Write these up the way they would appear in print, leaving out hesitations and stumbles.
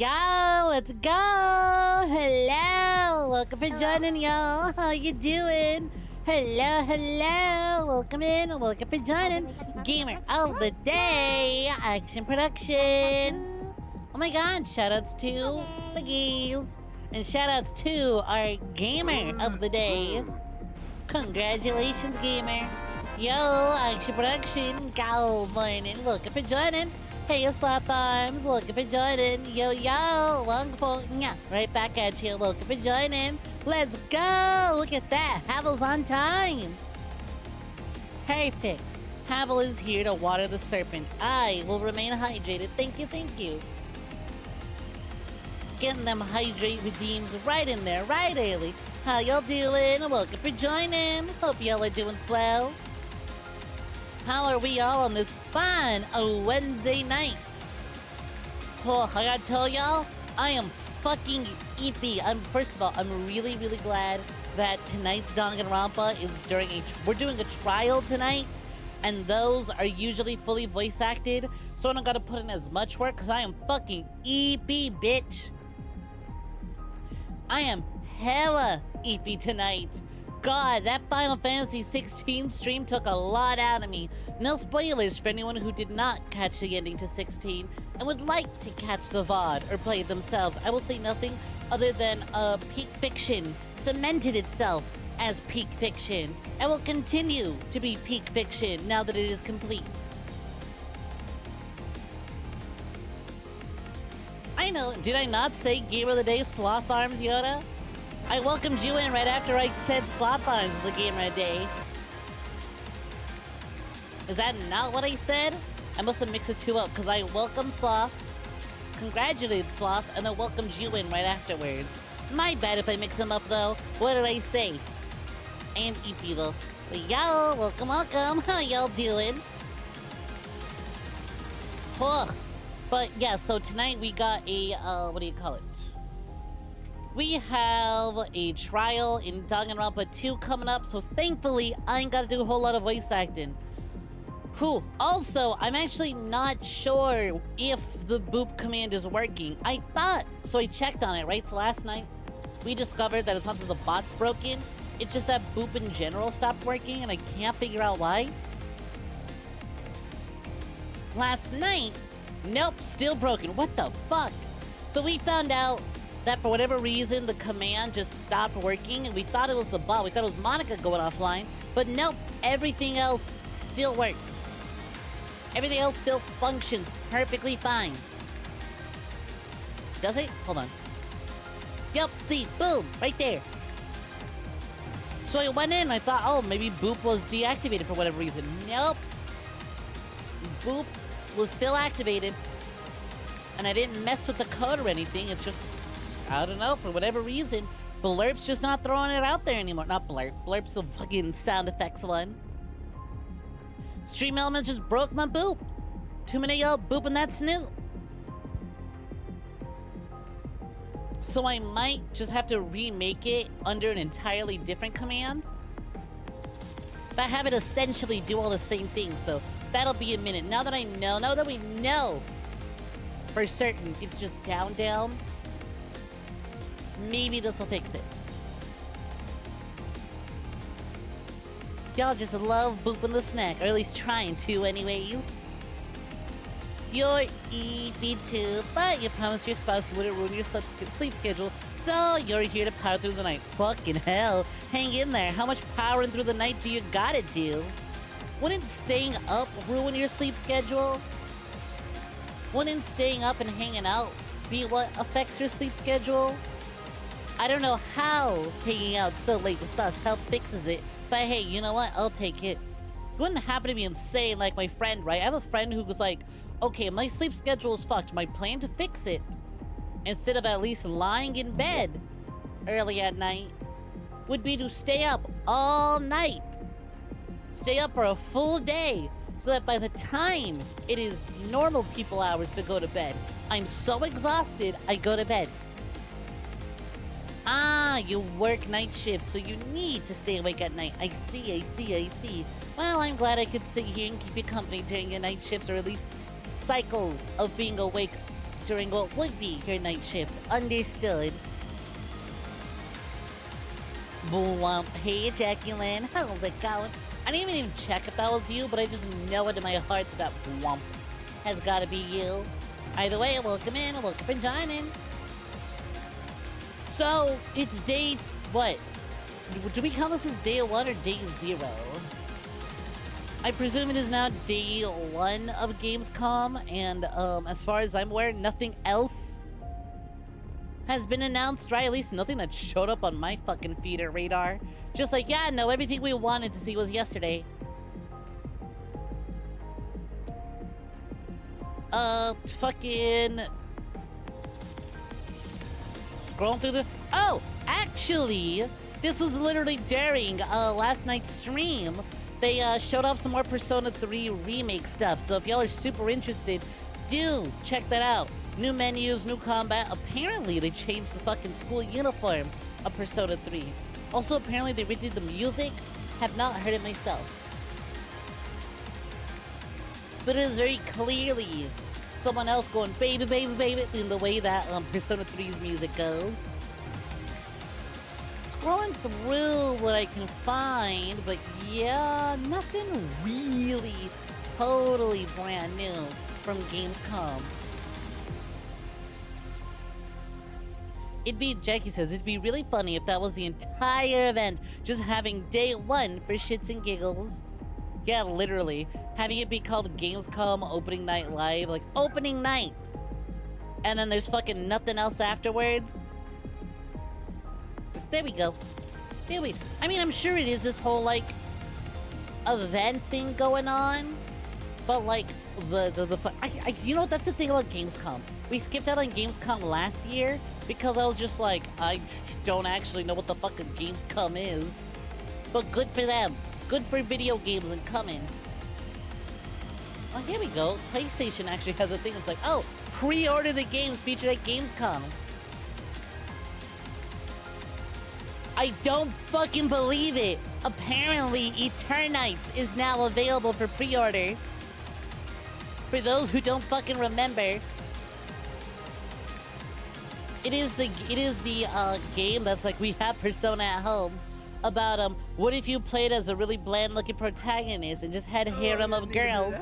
Y'all, let's go! Hello! Welcome for joining, y'all. How you doing? Hello! Welcome in, welcome for joining. Gamer of the Day, Action Production. Oh my god, shoutouts to the gays. And shoutouts to our Gamer of the Day. Congratulations, Gamer. Yo, Action Production, go morning. Welcome for joining. Hey, Slap Arms, welcome for joining. Yo, wonderful. Yeah, right back at you. Welcome for joining. Let's go. Look at that. Havel's on time. Perfect. Havel is here to water the serpent. I will remain hydrated. Thank you. Getting them hydrate redeems right in there, right, Ailey? How y'all doing? Welcome for joining. Hope y'all are doing swell. How are we all on this fine Wednesday night? Oh, I gotta tell y'all, I am fucking eepy. First of all, I'm really glad that tonight's Danganronpa is we're doing a trial tonight, and those are usually fully voice acted, so I don't gotta put in as much work, because I am fucking eepy, bitch. I am hella eepy tonight. God, that Final Fantasy 16 stream took a lot out of me. No spoilers for anyone who did not catch the ending to 16 and would like to catch the VOD or play it themselves. I will say nothing other than peak fiction cemented itself as peak fiction and will continue to be peak fiction now that it is complete. I know, did I not say Gamer of the Day, Sloth Arms, Yoda? I welcomed you in right after I said Sloth Arms is the Gamer of the Day. Is that not what I said? I must have mixed the two up, because I welcomed Sloth, congratulated Sloth, and then welcomed you in right afterwards. My bad if I mix them up, though. What did I say? I am eepy, though. But y'all, welcome. How y'all doing? Oh. But yeah, so tonight we got a, what do you call it? We have a trial in Danganronpa 2 coming up, so thankfully I ain't gotta do a whole lot of voice acting. Whew. Also, I'm actually not sure if the boop command is working. I thought, so I checked on it, right? So last night, we discovered that it's not that the bot's broken, it's just that boop in general stopped working, and I can't figure out why. Last night, nope, still broken. What the fuck? So we found out that for whatever reason, the command just stopped working, and we thought it was the bot. We thought it was Monica going offline, but nope, everything else still works. Everything else still functions perfectly fine. Does it? Hold on. Yep, see, boom, right there. So I went in, and I thought, oh, maybe boop was deactivated for whatever reason. Nope. Boop was still activated, and I didn't mess with the code or anything. It's just, I don't know, for whatever reason, Blurp's just not throwing it out there anymore. Not Blurp. Blurp's the fucking sound effects one. Stream Elements just broke my boop. Too many y'all booping that snoot. So I might just have to remake it under an entirely different command, but have it essentially do all the same things, so that'll be a minute. Now that we know for certain it's just down, maybe this will fix it. Y'all just love booping the Snek, or at least trying to anyways. You're eepy too, but you promised your spouse you wouldn't ruin your sleep schedule, so you're here to power through the night. Fucking hell, hang in there. How much powering through the night do you gotta do? Wouldn't staying up ruin your sleep schedule? Wouldn't staying up and hanging out be what affects your sleep schedule? I don't know how hanging out so late with us helps fixes it, but hey, you know what? I'll take it. It wouldn't happen to be insane like my friend, right? I have a friend who was like, okay, my sleep schedule is fucked. My plan to fix it, instead of at least lying in bed early at night, would be to stay up all night. Stay up for a full day, so that by the time it is normal people hours to go to bed, I'm so exhausted, I go to bed. Ah, you work night shifts, so you need to stay awake at night. I see. Well, I'm glad I could sit here and keep you company during your night shifts, or at least cycles of being awake during what would be your night shifts. Understood. Bwomp. Hey, Jacqueline. How's it going? I didn't even check if that was you, but I just know it in my heart that Bwomp has got to be you. Either way, welcome in. Welcome for joining. So, it's day... what? Do we count this as day 1 or day 0? I presume it is now day 1 of Gamescom, and as far as I'm aware, nothing else has been announced, right? At least nothing that showed up on my fucking feed or radar. Just like, yeah, no, everything we wanted to see was yesterday. Fucking... scrolling through the... oh, actually, this was literally during last night's stream. They showed off some more Persona 3 remake stuff, so if y'all are super interested, do check that out. New menus, new combat. Apparently, they changed the fucking school uniform of Persona 3. Also, apparently, they redid the music. Have not heard it myself. But it is very clearly someone else going, baby, baby, baby, in the way that Persona 3's music goes. Scrolling through what I can find, but yeah, nothing really totally brand new from Gamescom. Jackie says, it'd be really funny if that was the entire event, just having day 1 for shits and giggles. Yeah, literally. Having it be called Gamescom Opening Night Live, like, opening night! And then there's fucking nothing else afterwards. Just, there we go. I mean, I'm sure it is this whole, like, event thing going on. But, like, you know, that's the thing about Gamescom. We skipped out on Gamescom last year because I was just like, I don't actually know what the fuck a Gamescom is. But good for them. Good for video games and coming. Oh, here we go. PlayStation actually has a thing that's like, oh, pre-order the games featured at Gamescom. I don't fucking believe it. Apparently, Eternites is now available for pre-order. For those who don't fucking remember, it is the game that's like, we have Persona at home. About what if you played as a really bland-looking protagonist and just had a harem of girls,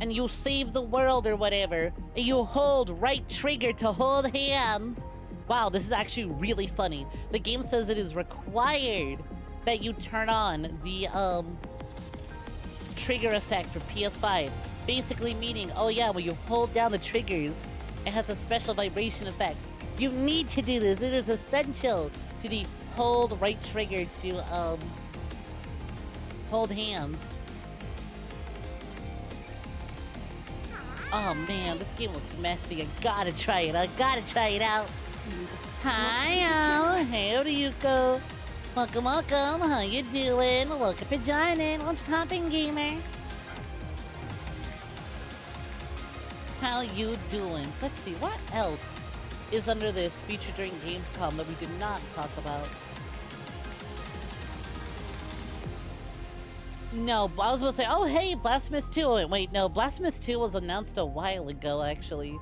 and you save the world or whatever, and you hold right trigger to hold hands. Wow, this is actually really funny. The game says it is required that you turn on the trigger effect for PS5. Basically meaning, oh yeah, when you hold down the triggers, it has a special vibration effect. You need to do this. It is essential to the hold right trigger to hold hands. Oh man, this game looks messy. I gotta try it. out. Hi, hey Ryuko. Welcome. How you doing? Welcome for joining. What's poppin', gamer? How you doing? So let's see, what else is under this featured during Gamescom that we did not talk about? No, I was about to say, oh hey, Blasphemous 2. Wait, no, Blasphemous 2 was announced a while ago, actually.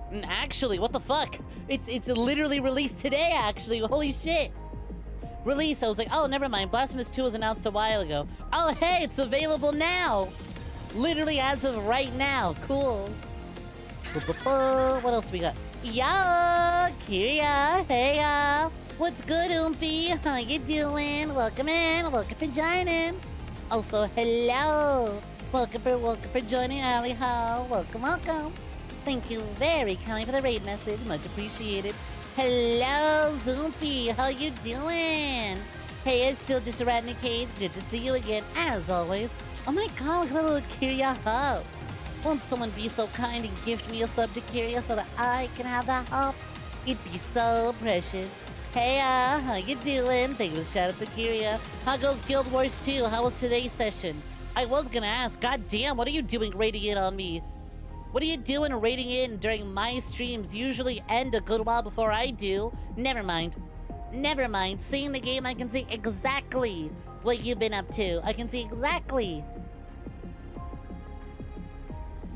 And actually, what the fuck? It's literally released today, actually. Holy shit. Release, I was like, oh, never mind. Blasphemous 2 was announced a while ago. Oh, hey, it's available now. Literally as of right now. Cool. What else we got? Yeah, Kiria. Hey, what's good, Oomphy? How you doing? Welcome in. Welcome for joining. Also, hello. Welcome for joining Ali Hall. Welcome. Thank you very kindly for the raid message. Much appreciated. Hello, Zoompy. How you doing? Hey, it's still just a rat in a cage. Good to see you again, as always. Oh my god, look at that little Kiria hop. Won't someone be so kind and gift me a sub to Kiria so that I can have that hop? It'd be so precious. Hey, how you doing? Thank you for the shout out to Kiria. How goes Guild Wars 2? How was today's session? I was gonna ask, god damn, what are you doing raiding in on me? What are you doing raiding in during my streams? Usually end a good while before I do. Never mind. Seeing the game, I can see exactly what you've been up to. I can see exactly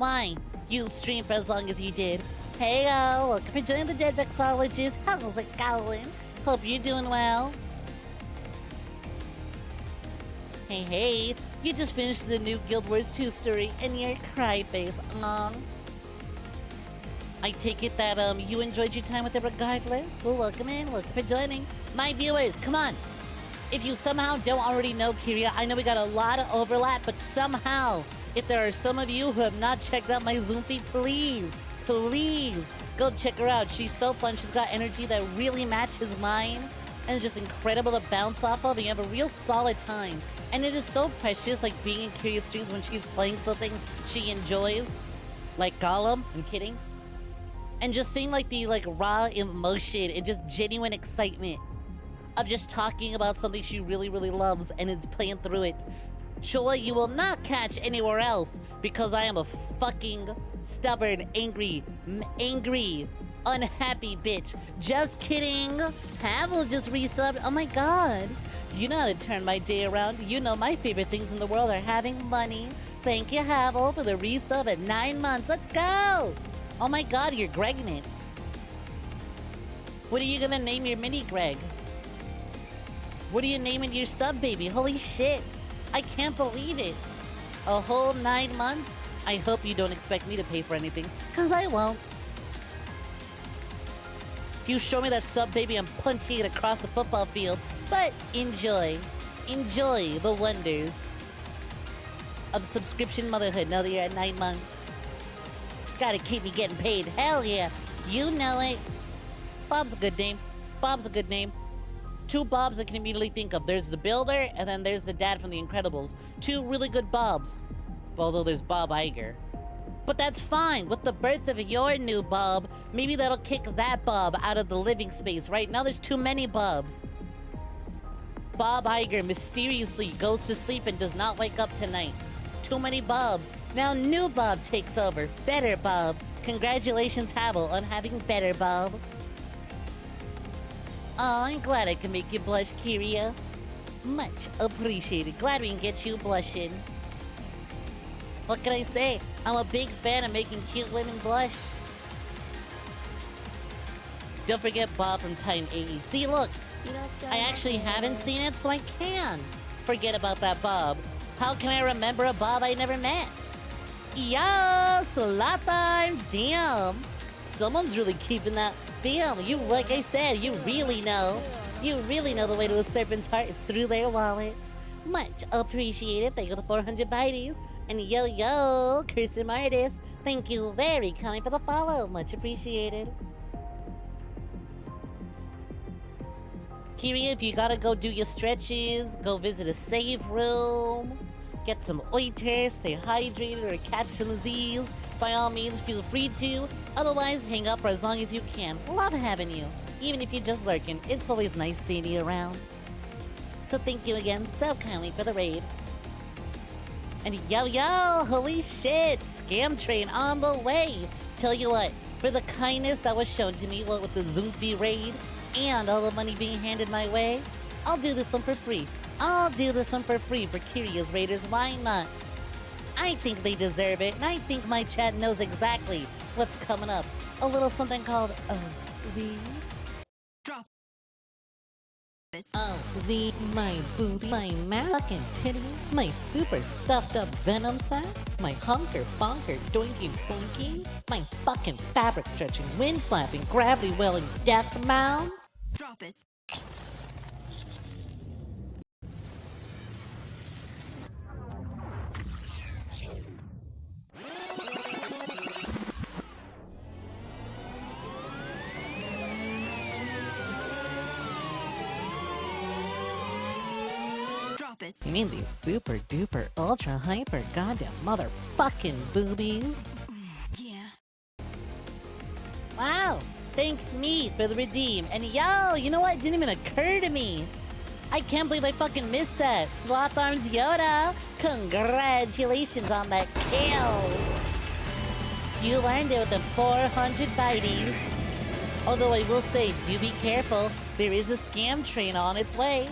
Why? You stream for as long as you did. Hey, welcome for joining the Dead Vexologist. How's it going? Hope you're doing well. Hey, you just finished the new Guild Wars 2 story and you're cry face. I take it that you enjoyed your time with it regardless. Well, welcome in, welcome for joining. My viewers, come on. If you somehow don't already know Kiria, I know we got a lot of overlap, but somehow, if there are some of you who have not checked out my Zoom feed, please go check her out. She's so fun. She's got energy that really matches mine and it's just incredible to bounce off of, and you have a real solid time. And it is so precious, like being in Kiria's streams when she's playing something she enjoys, like Gollum. I'm kidding. And just seeing like the raw emotion and just genuine excitement of just talking about something she really loves and is playing through it. Joy you will not catch anywhere else because I am a fucking stubborn, angry, unhappy bitch. Just kidding. Havel just resubbed. Oh my god. You know how to turn my day around. You know my favorite things in the world are having money. Thank you, Havel, for the resub at 9 months. Let's go. Oh my god, you're Gregging it. What are you gonna name your mini Greg? What are you naming your sub baby? Holy shit. I can't believe it. A whole 9 months? I hope you don't expect me to pay for anything, because I won't. If you show me that sub baby, I'm punching it across the football field. But enjoy. Enjoy the wonders of subscription motherhood now that you're at 9 months. Gotta keep me getting paid. Hell yeah. You know it. Bob's a good name. Bob's a good name. 2 Bobs I can immediately think of. There's the Builder, and then there's the dad from The Incredibles. 2 really good Bobs. Although there's Bob Iger. But that's fine. With the birth of your new Bob, maybe that'll kick that Bob out of the living space. Right now there's too many Bobs. Bob Iger mysteriously goes to sleep and does not wake up tonight. Too many Bobs. Now new Bob takes over. Better Bob. Congratulations, Havel, on having better Bob. Oh, I'm glad I can make you blush, Kiria. Much appreciated. Glad we can get you blushing. What can I say? I'm a big fan of making cute women blush. Don't forget Bob from Time 80. See, look. I actually haven't seen it, so I can forget about that Bob. How can I remember a Bob I never met? Yes, a lot of times. Damn. Someone's really keeping that. Damn, you, like I said, you really know. You really know the way to a serpent's heart is through their wallet. Much appreciated. Thank you for the 400 biddies. And yo, Kirsten Martis. Thank you very kind for the follow. Much appreciated. Kiria, if you gotta go do your stretches, go visit a safe room, get some oysters, stay hydrated, or catch some Z's, by all means, feel free to. Otherwise, hang up for as long as you can. Love having you. Even if you're just lurking, it's always nice seeing you around. So thank you again so kindly for the raid. And yo, holy shit, scam train on the way. Tell you what, for the kindness that was shown to me with the Zoomfy raid and all the money being handed my way, I'll do this one for free. I'll do this one for free for Kiria's Raiders, why not? I think they deserve it, and I think my chat knows exactly what's coming up. A little something called, the... Drop it. My booty, my fucking titties, my super stuffed up venom sacks, my hunker bonker doinky bonky, my fucking fabric stretching, wind flapping, gravity welling death mounds. Drop it. It. You mean these super duper ultra hyper goddamn motherfucking boobies? Yeah. Wow! Thank me for the redeem. And yo, you know what? It didn't even occur to me. I can't believe I fucking missed that. Sloth Arms Yoda, congratulations on that kill. You learned it with the 400 biteys. Although I will say, do be careful. There is a scam train on its way.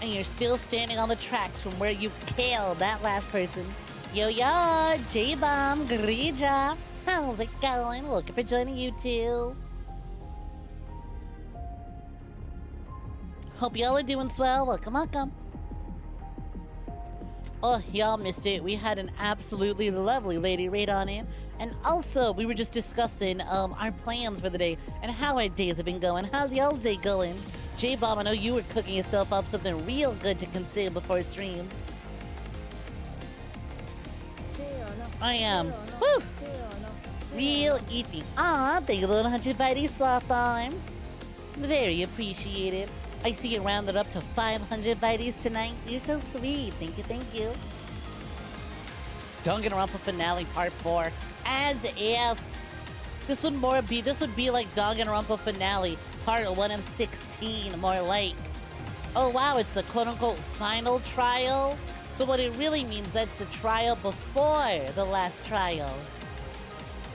And you're still standing on the tracks from where you killed that last person. Yo, yo, J-Bomb, Grija. How's it going? Looking for joining you too. Hope y'all are doing swell. Welcome, welcome. Oh, y'all missed it. We had an absolutely lovely lady raid on in. And also, we were just discussing our plans for the day and how our days have been going. How's y'all's day going? J-Bomb, I know you were cooking yourself up something real good to consume before stream. I am. Woo! Real eating. Aw, thank you, little 100 bitey soft arms. Very appreciated. I see you rounded up to 500 bitey tonight. You're so sweet. Thank you, thank you. Danganronpa finale part 4. As if this would be like Danganronpa finale part 1 of 16, more like. Oh wow, it's the quote-unquote final trial. So what it really means, that's the trial before the last trial.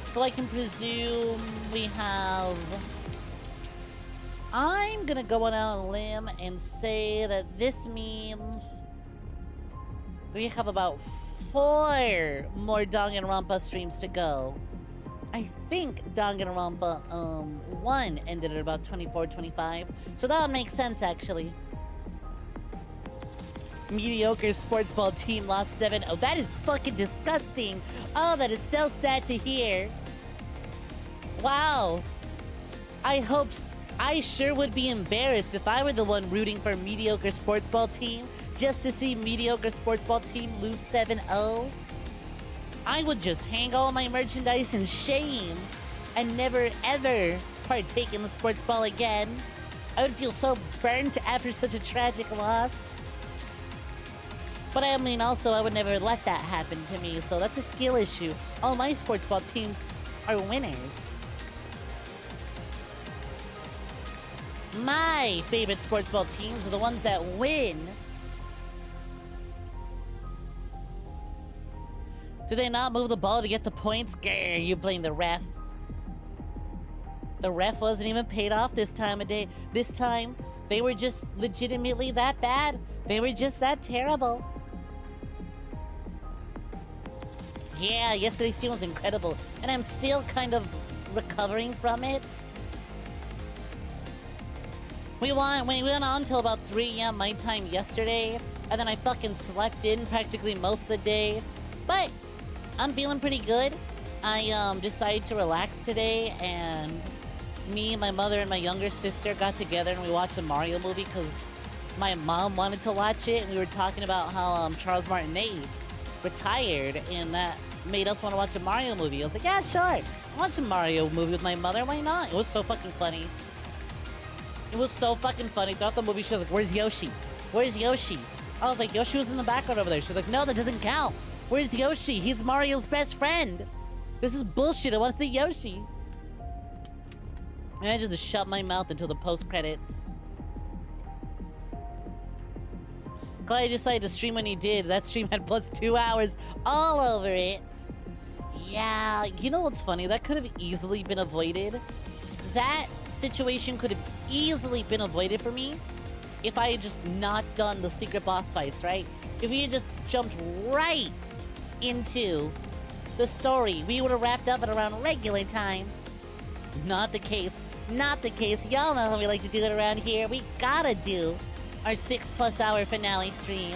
So I can presume we have... I'm gonna go on a limb and say that this means we have about 4 more Danganronpa streams to go. I think Danganronpa 1 ended at about 24, 25. So that would make sense, actually. Mediocre sports ball team lost 7-0. That is fucking disgusting. Oh, that is so sad to hear. Wow. I sure would be embarrassed if I were the one rooting for mediocre sports ball team just to see mediocre sports ball team lose 7-0. I would just hang all my merchandise in shame and never ever partake in the sports ball again. I would feel so burnt after such a tragic loss. But I mean, also, I would never let that happen to me, so that's a skill issue. All my sports ball teams are winners. My favorite sports ball teams are the ones that win. Did they not move the ball to get the points? Grr, you blame the ref. The ref wasn't even paid off this time of day. This time, they were just legitimately that bad. They were just that terrible. Yeah, yesterday's stream was incredible, and I'm still kind of recovering from it. We went on till about 3 a.m. my time yesterday, and then I fucking slept in practically most of the day. But I'm feeling pretty good. I decided to relax today, and me, my mother, and my younger sister got together and we watched a Mario movie because my mom wanted to watch it, and we were talking about how Charles Martinet retired, and that made us want to watch a Mario movie. I was like, yeah, sure. I'll watch a Mario movie with my mother. Why not? It was so fucking funny. It was so fucking funny. Throughout the movie, she was like, where's Yoshi? Where's Yoshi? I was like, Yoshi was in the background over there. She was like, no, that doesn't count. Where's Yoshi? He's Mario's best friend. This is bullshit. I want to see Yoshi. And I just shut my mouth until the post-credits. Glad I decided to stream when he did. That stream had plus 2 hours all over it. Yeah, you know what's funny? That could have easily been avoided. That situation could have easily been avoided for me if I had just not done the secret boss fights, right? If we had just jumped right into the story, we would have wrapped up at around regular time. Not the case. Not the case. Y'all know how we like to do it around here. We gotta do our 6+ hour finale streams.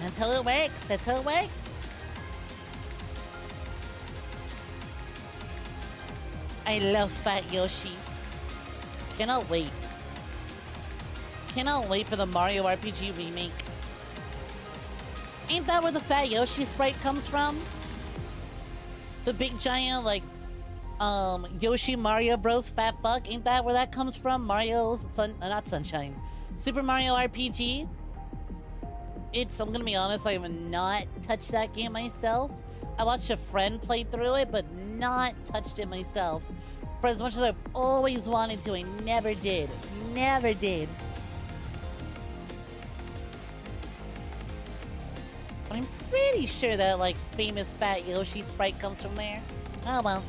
That's how it works. That's how it works. I love Fat Yoshi. Cannot wait. Cannot wait for the Mario RPG remake. Ain't that where the Fat Yoshi sprite comes from? The big giant, like, Yoshi Mario Bros. Fat fuck. Ain't that where that comes from? Mario's not Sunshine. Super Mario RPG. I'm gonna be honest, I have not touched that game myself. I watched a friend play through it, but not touched it myself. For as much as I've always wanted to, I never did. Never did. But I'm pretty sure that, like, famous Fat Yoshi sprite comes from there. Oh, well.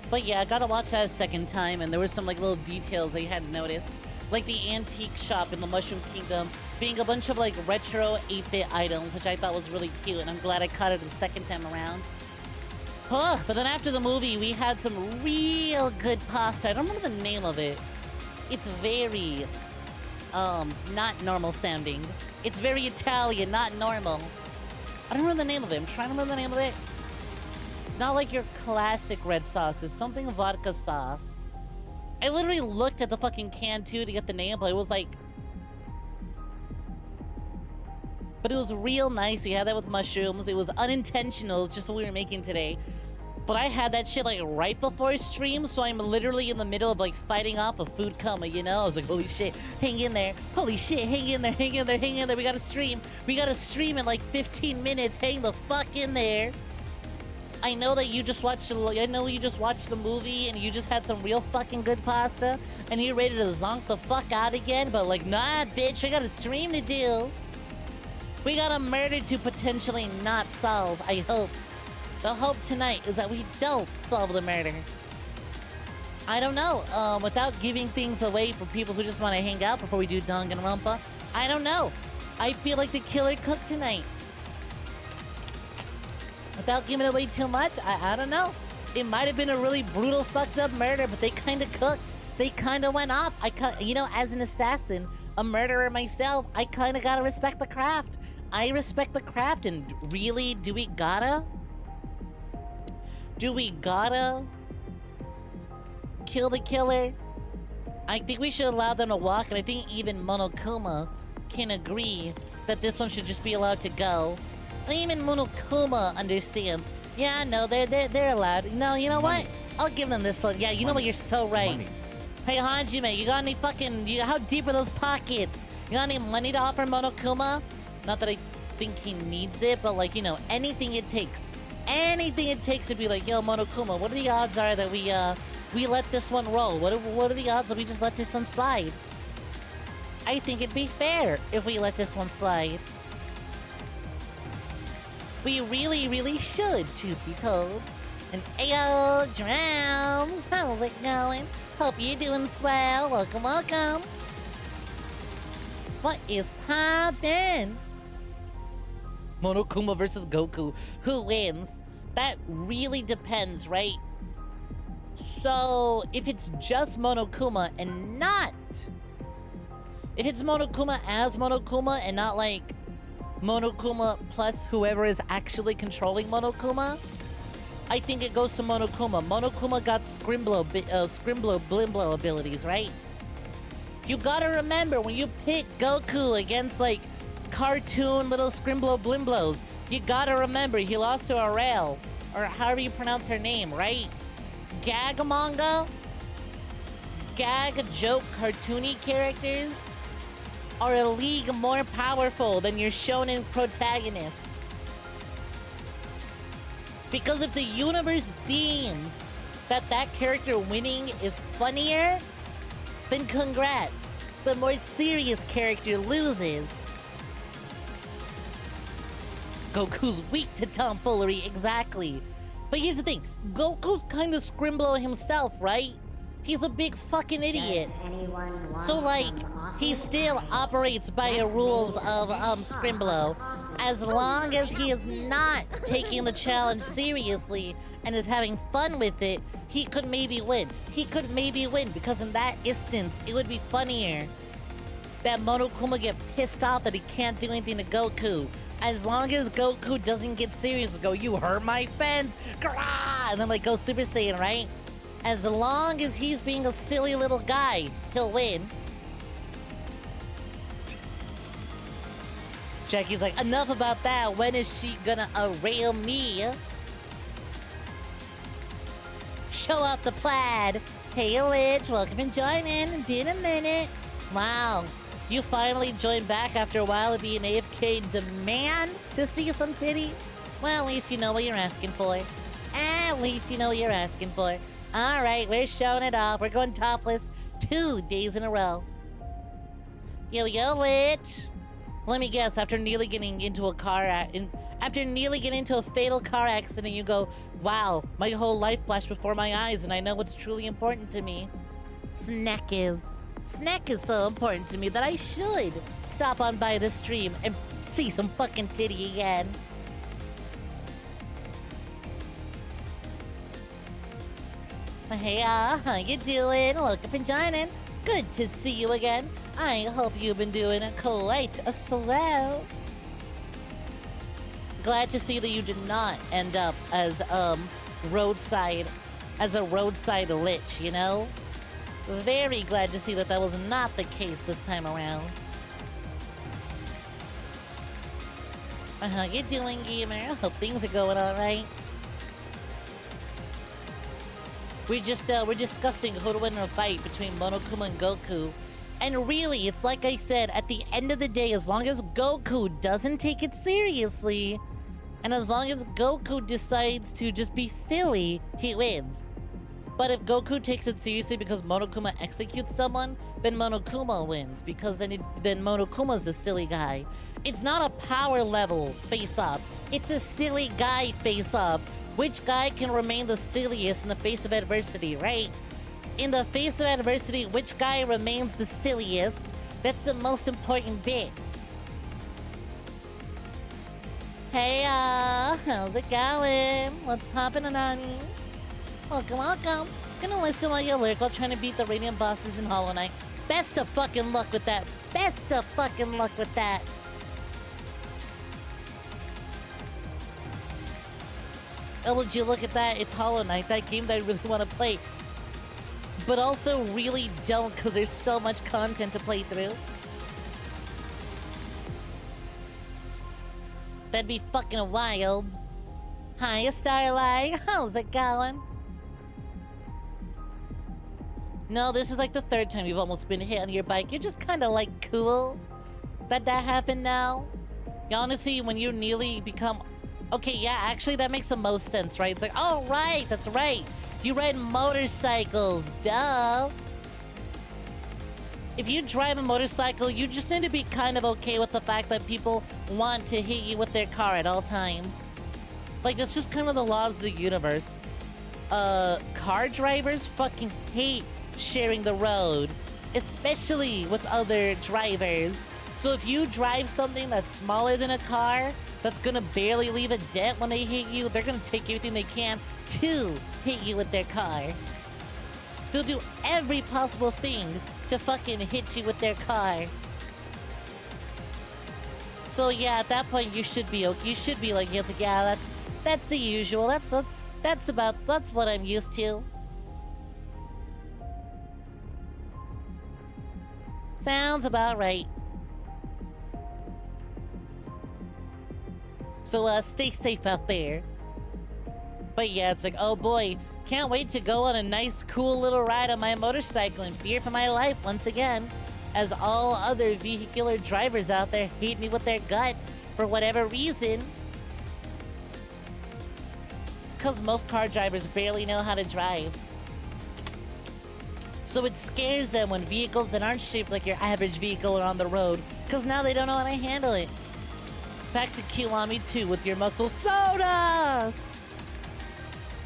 But yeah, I gotta watch that a second time, and there were some, like, little details I hadn't noticed. like the antique shop in the Mushroom Kingdom being a bunch of like retro 8-bit items, which I thought was really cute, and I'm glad I caught it the second time around. But then after the movie, we had some real good pasta. I don't remember the name of it. It's very, not normal sounding. It's very Italian, not normal. I don't remember the name of it. I'm trying to remember the name of it. It's not like your classic red sauce. It's something vodka sauce. I literally looked at the fucking can too to get the name, but it was like... But it was real nice. We had that with mushrooms. It was unintentional. It's just what we were making today. But I had that shit like right before stream, so I'm literally in the middle of like fighting off a food coma, you know? I was like, holy shit, hang in there. Holy shit, hang in there, hang in there, hang in there. We gotta stream. We gotta stream in like 15 minutes. Hang the fuck in there. I know that you just watched the movie and you just had some real fucking good pasta and you're ready to zonk the fuck out again, but like, nah, bitch, we got a stream to do. We got a murder to potentially not solve, I hope. The hope tonight is that we don't solve the murder. I don't know, without giving things away for people who just want to hang out before we do Danganronpa, I don't know. I feel like the killer cooked tonight. Without giving away too much, I don't know. It might have been a really brutal, fucked up murder, but they kind of cooked. They kind of went off. You know, as an assassin, a murderer myself, I kind of gotta respect the craft. I respect the craft, and really, do we gotta kill the killer? I think we should allow them to walk, and I think even Monokuma can agree that this one should just be allowed to go. Even Monokuma understands. Yeah, no, they're allowed. No, you know what? I'll give them this one. Yeah, you know what? You're so right. Money. Hey, Hanjime, you got any fucking... how deep are those pockets? You got any money to offer Monokuma? Not that I think he needs it, but like, you know, anything it takes. Anything it takes to be like, yo, Monokuma, what are the odds are that we let this one roll? What are the odds that we just let this one slide? I think it'd be fair if we let this one slide. We really, really should, truth be told. And ayo, drums, how's it going? Hope you're doing swell. Welcome, welcome. What is poppin'? Monokuma versus Goku. Who wins? That really depends, right? So, if it's just Monokuma and not... If it's Monokuma as Monokuma and not like Monokuma plus whoever is actually controlling Monokuma, I think it goes to Monokuma. Monokuma got Scrimblow Blimblow abilities, right? You gotta remember, when you pick Goku against, like, cartoon little Scrimblow Blimblows, you gotta remember, he lost to Arale, or however you pronounce her name, right? Gag manga? Gag joke cartoony characters are a league more powerful than your shonen protagonist. Because if the universe deems that that character winning is funnier, then congrats. The more serious character loses. Goku's weak to tomfoolery, exactly. But here's the thing, Goku's kind of Scrimblow himself, right? He's a big fucking idiot. So like, he still operates by the rules of Scrimblow. As long as he is not taking the challenge seriously and is having fun with it, he could maybe win. He could maybe win, because in that instance, it would be funnier that Monokuma get pissed off that he can't do anything to Goku. As long as Goku doesn't get serious and go, you hurt my fence, grah! And then like go Super Saiyan, right? As long as he's being a silly little guy, he'll win. Jackie's like, enough about that. When is she gonna arrail me? Show off the plaid. Hey, Lich, welcome and join in. Been a minute. Wow. You finally joined back after a while of being AFK. Demand to see some titty? Well, at least you know what you're asking for. At least you know what you're asking for. All right, we're showing it off. We're going topless 2 days in a row. Yo, Lich. Let me guess, after nearly getting into a fatal car accident, you go, wow, my whole life flashed before my eyes and I know what's truly important to me. Snek is. Snek is so important to me that I should stop on by the stream and see some fucking titty again. Hey, how you doing? Look up and joining. Good to see you again. I hope you've been doing quite a swell. Glad to see that you did not end up as roadside, as a roadside lich, you know? Very glad to see that that was not the case this time around. How you doing, gamer? Hope things are going all right. We're discussing who to win a fight between Monokuma and Goku. And really, it's like I said, at the end of the day, as long as Goku doesn't take it seriously, and as long as Goku decides to just be silly, he wins. But if Goku takes it seriously because Monokuma executes someone, then Monokuma wins, because then Monokuma's a silly guy. It's not a power level face-up. It's a silly guy face-up. Which guy can remain the silliest in the face of adversity, right? In the face of adversity, which guy remains the silliest? That's the most important bit. Hey, how's it going? What's poppin' on you? Welcome, welcome. Gonna listen while you lurk while trying to beat the radiant bosses in Hollow Knight. Best of fucking luck with that. Best of fucking luck with that. Oh, would you look at that? It's Hollow Knight, that game that I really want to play. But also really don't, because there's so much content to play through. That'd be fucking wild. Hiya, Starlight. How's it going? No, this is like the third time you've almost been hit on your bike. You're just kind of like cool that happened now. Honestly, when you nearly become... Okay, yeah, actually that makes the most sense, right? It's like, oh, right, that's right. You ride motorcycles, duh. If you drive a motorcycle, you just need to be kind of okay with the fact that people want to hit you with their car at all times. Like, it's just kind of the laws of the universe. Car drivers fucking hate sharing the road, especially with other drivers. So if you drive something that's smaller than a car, that's gonna barely leave a dent when they hit you, they're gonna take everything they can to hit you with their car. They'll do every possible thing to fucking hit you with their car. So yeah, at that point you should be okay. You should be like, yeah, that's the usual. That's what I'm used to. Sounds about right. So stay safe out there. But yeah, it's like, oh boy, can't wait to go on a nice, cool little ride on my motorcycle and fear for my life once again, as all other vehicular drivers out there hate me with their guts for whatever reason. It's because most car drivers barely know how to drive. So it scares them when vehicles that aren't shaped like your average vehicle are on the road, because now they don't know how to handle it. Back to Kiwami 2 with your muscle soda!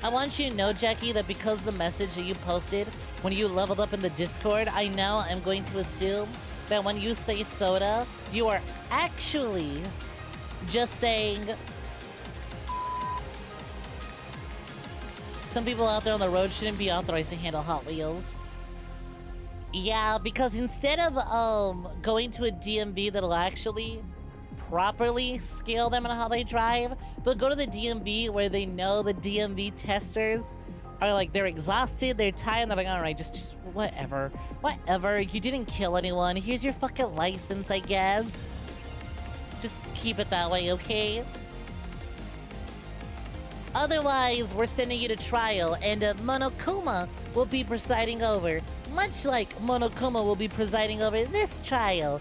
I want you to know, Jackie, that because the message that you posted when you leveled up in the Discord, I now am going to assume that when you say soda, you are actually just saying... Some people out there on the road shouldn't be authorized to handle Hot Wheels. Yeah, because instead of going to a DMV that'll actually properly scale them on how they drive, they'll go to the DMV where they know the DMV testers are like, they're exhausted, they're tired, they're like, all right, just whatever, you didn't kill anyone, here's your fucking license, I guess. Just keep it that way, okay? Otherwise, we're sending you to trial, and Monokuma will be presiding over, much like Monokuma will be presiding over this trial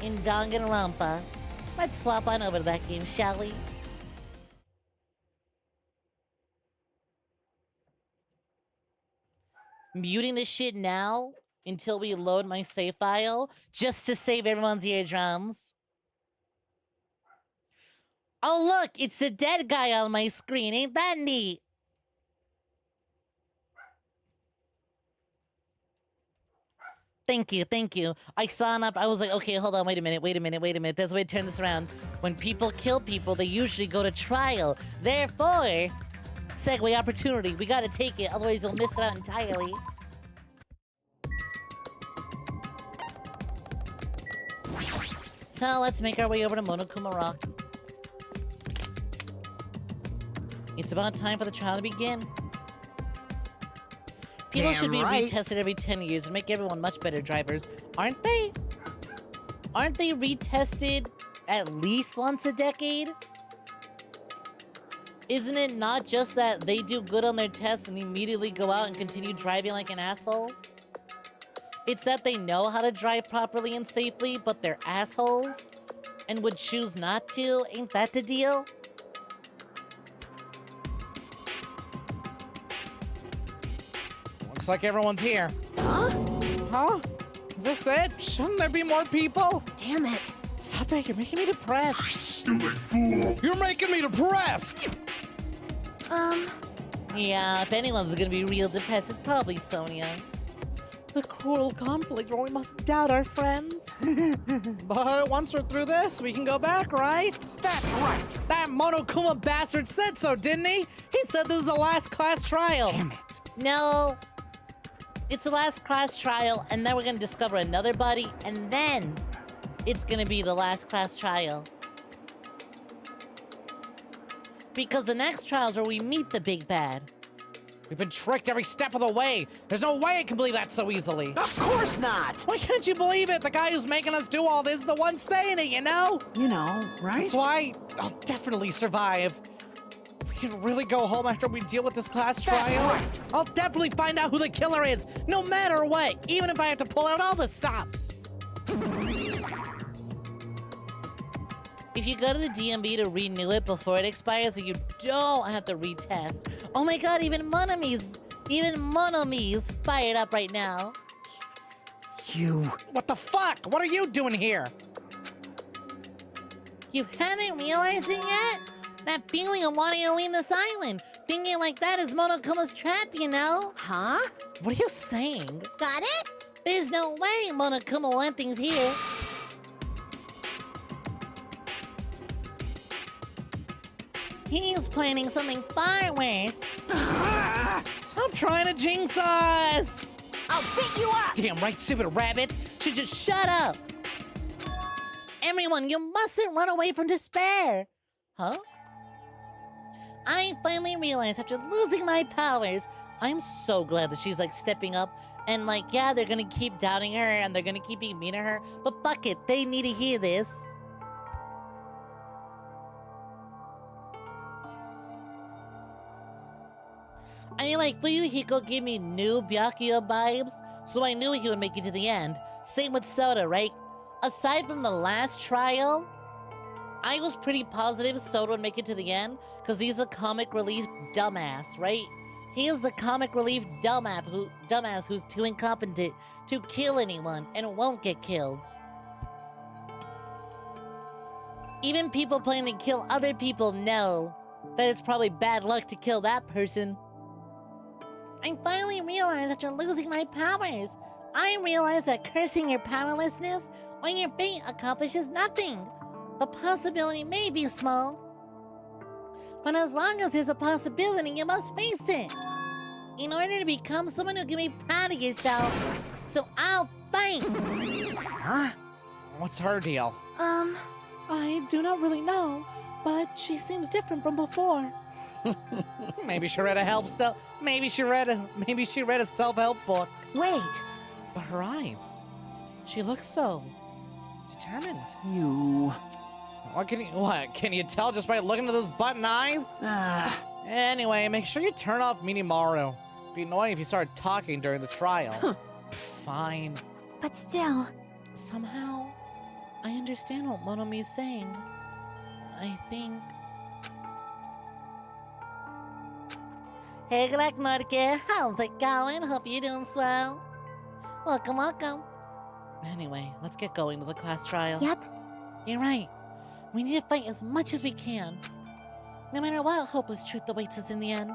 in Danganronpa. Let's swap on over to that game, shall we? Muting this shit now until we load my save file, just to save everyone's eardrums. Oh look, it's a dead guy on my screen, ain't that neat? Thank you, thank you. I saw enough. I was like, okay, hold on, wait a minute. There's a way to turn this around. When people kill people, they usually go to trial. Therefore, segue opportunity. We gotta take it, otherwise you'll miss it out entirely. So let's make our way over to Monokuma Rock. It's about time for the trial to begin. People should be retested every 10 years and make everyone much better drivers, aren't they? Aren't they retested at least once a decade? Isn't it not just that they do good on their tests and immediately go out and continue driving like an asshole? It's that they know how to drive properly and safely, but they're assholes and would choose not to. Ain't that the deal? Looks like everyone's here. Huh? Huh? Is this it? Shouldn't there be more people? Damn it. Stop it, you're making me depressed. Stupid fool! You're making me depressed! Yeah, if anyone's gonna be real depressed, it's probably Sonia. The cruel conflict where we must doubt our friends. But once we're through this, we can go back, right? That's right! That Monokuma bastard said so, didn't he? He said this is the last class trial. Damn it! No. It's the last class trial, and then we're gonna discover another body, and then it's gonna be the last class trial. Because the next trials where we meet the big bad. We've been tricked every step of the way. There's no way I can believe that so easily. Of course not! Why can't you believe it? The guy who's making us do all this is the one saying it, you know? You know, right? That's why I'll definitely survive. If we can really go home after we deal with this class trial, right. I'll definitely find out who the killer is, no matter what, even if I have to pull out all the stops. If you go to the DMV to renew it before it expires, so you don't have to retest. Oh my god, even Monomi's fired up right now. You... What the fuck? What are you doing here? You haven't realized it yet? That feeling of wanting to leave this island. Thinking like that is Monokuma's trap, you know? Huh? What are you saying? Got it? There's no way Monokuma will end things here. He's planning something far worse. Stop trying to jinx us! I'll beat you up! Damn right, stupid rabbits! Should just shut up. Everyone, you mustn't run away from despair. Huh? I finally realized after losing my powers, I'm so glad that she's like stepping up and like, yeah, they're gonna keep doubting her and they're gonna keep being mean to her, but fuck it, they need to hear this. I mean, like, Fuyuhiko gave me new Byakuya vibes, so I knew he would make it to the end. Same with Soda, right? Aside from the last trial, I was pretty positive Soda would make it to the end, because he's a comic relief dumbass, right? He is the comic relief dumbass who's too incompetent to kill anyone and won't get killed. Even people planning to kill other people know that it's probably bad luck to kill that person. I finally realized after losing my powers, I realized that cursing your powerlessness or your fate accomplishes nothing. The possibility may be small, but as long as there's a possibility, you must face it. In order to become someone who can be proud of yourself, so I'll fight. Huh? What's her deal? I do not really know, but she seems different from before. Maybe she read a self-help book. Wait. But her eyes, she looks so determined. You... What can you tell just by looking at those button eyes? Anyway, make sure you turn off Minimaru. It'd be annoying if you started talking during the trial. Fine. But still. Somehow, I understand what Monomi's saying. I think... Hey, Black Nordica, how's it going? Hope you're doing swell. Welcome, welcome. Anyway, let's get going to the class trial. Yep. You're right. We need to fight as much as we can. No matter what hopeless truth awaits us in the end.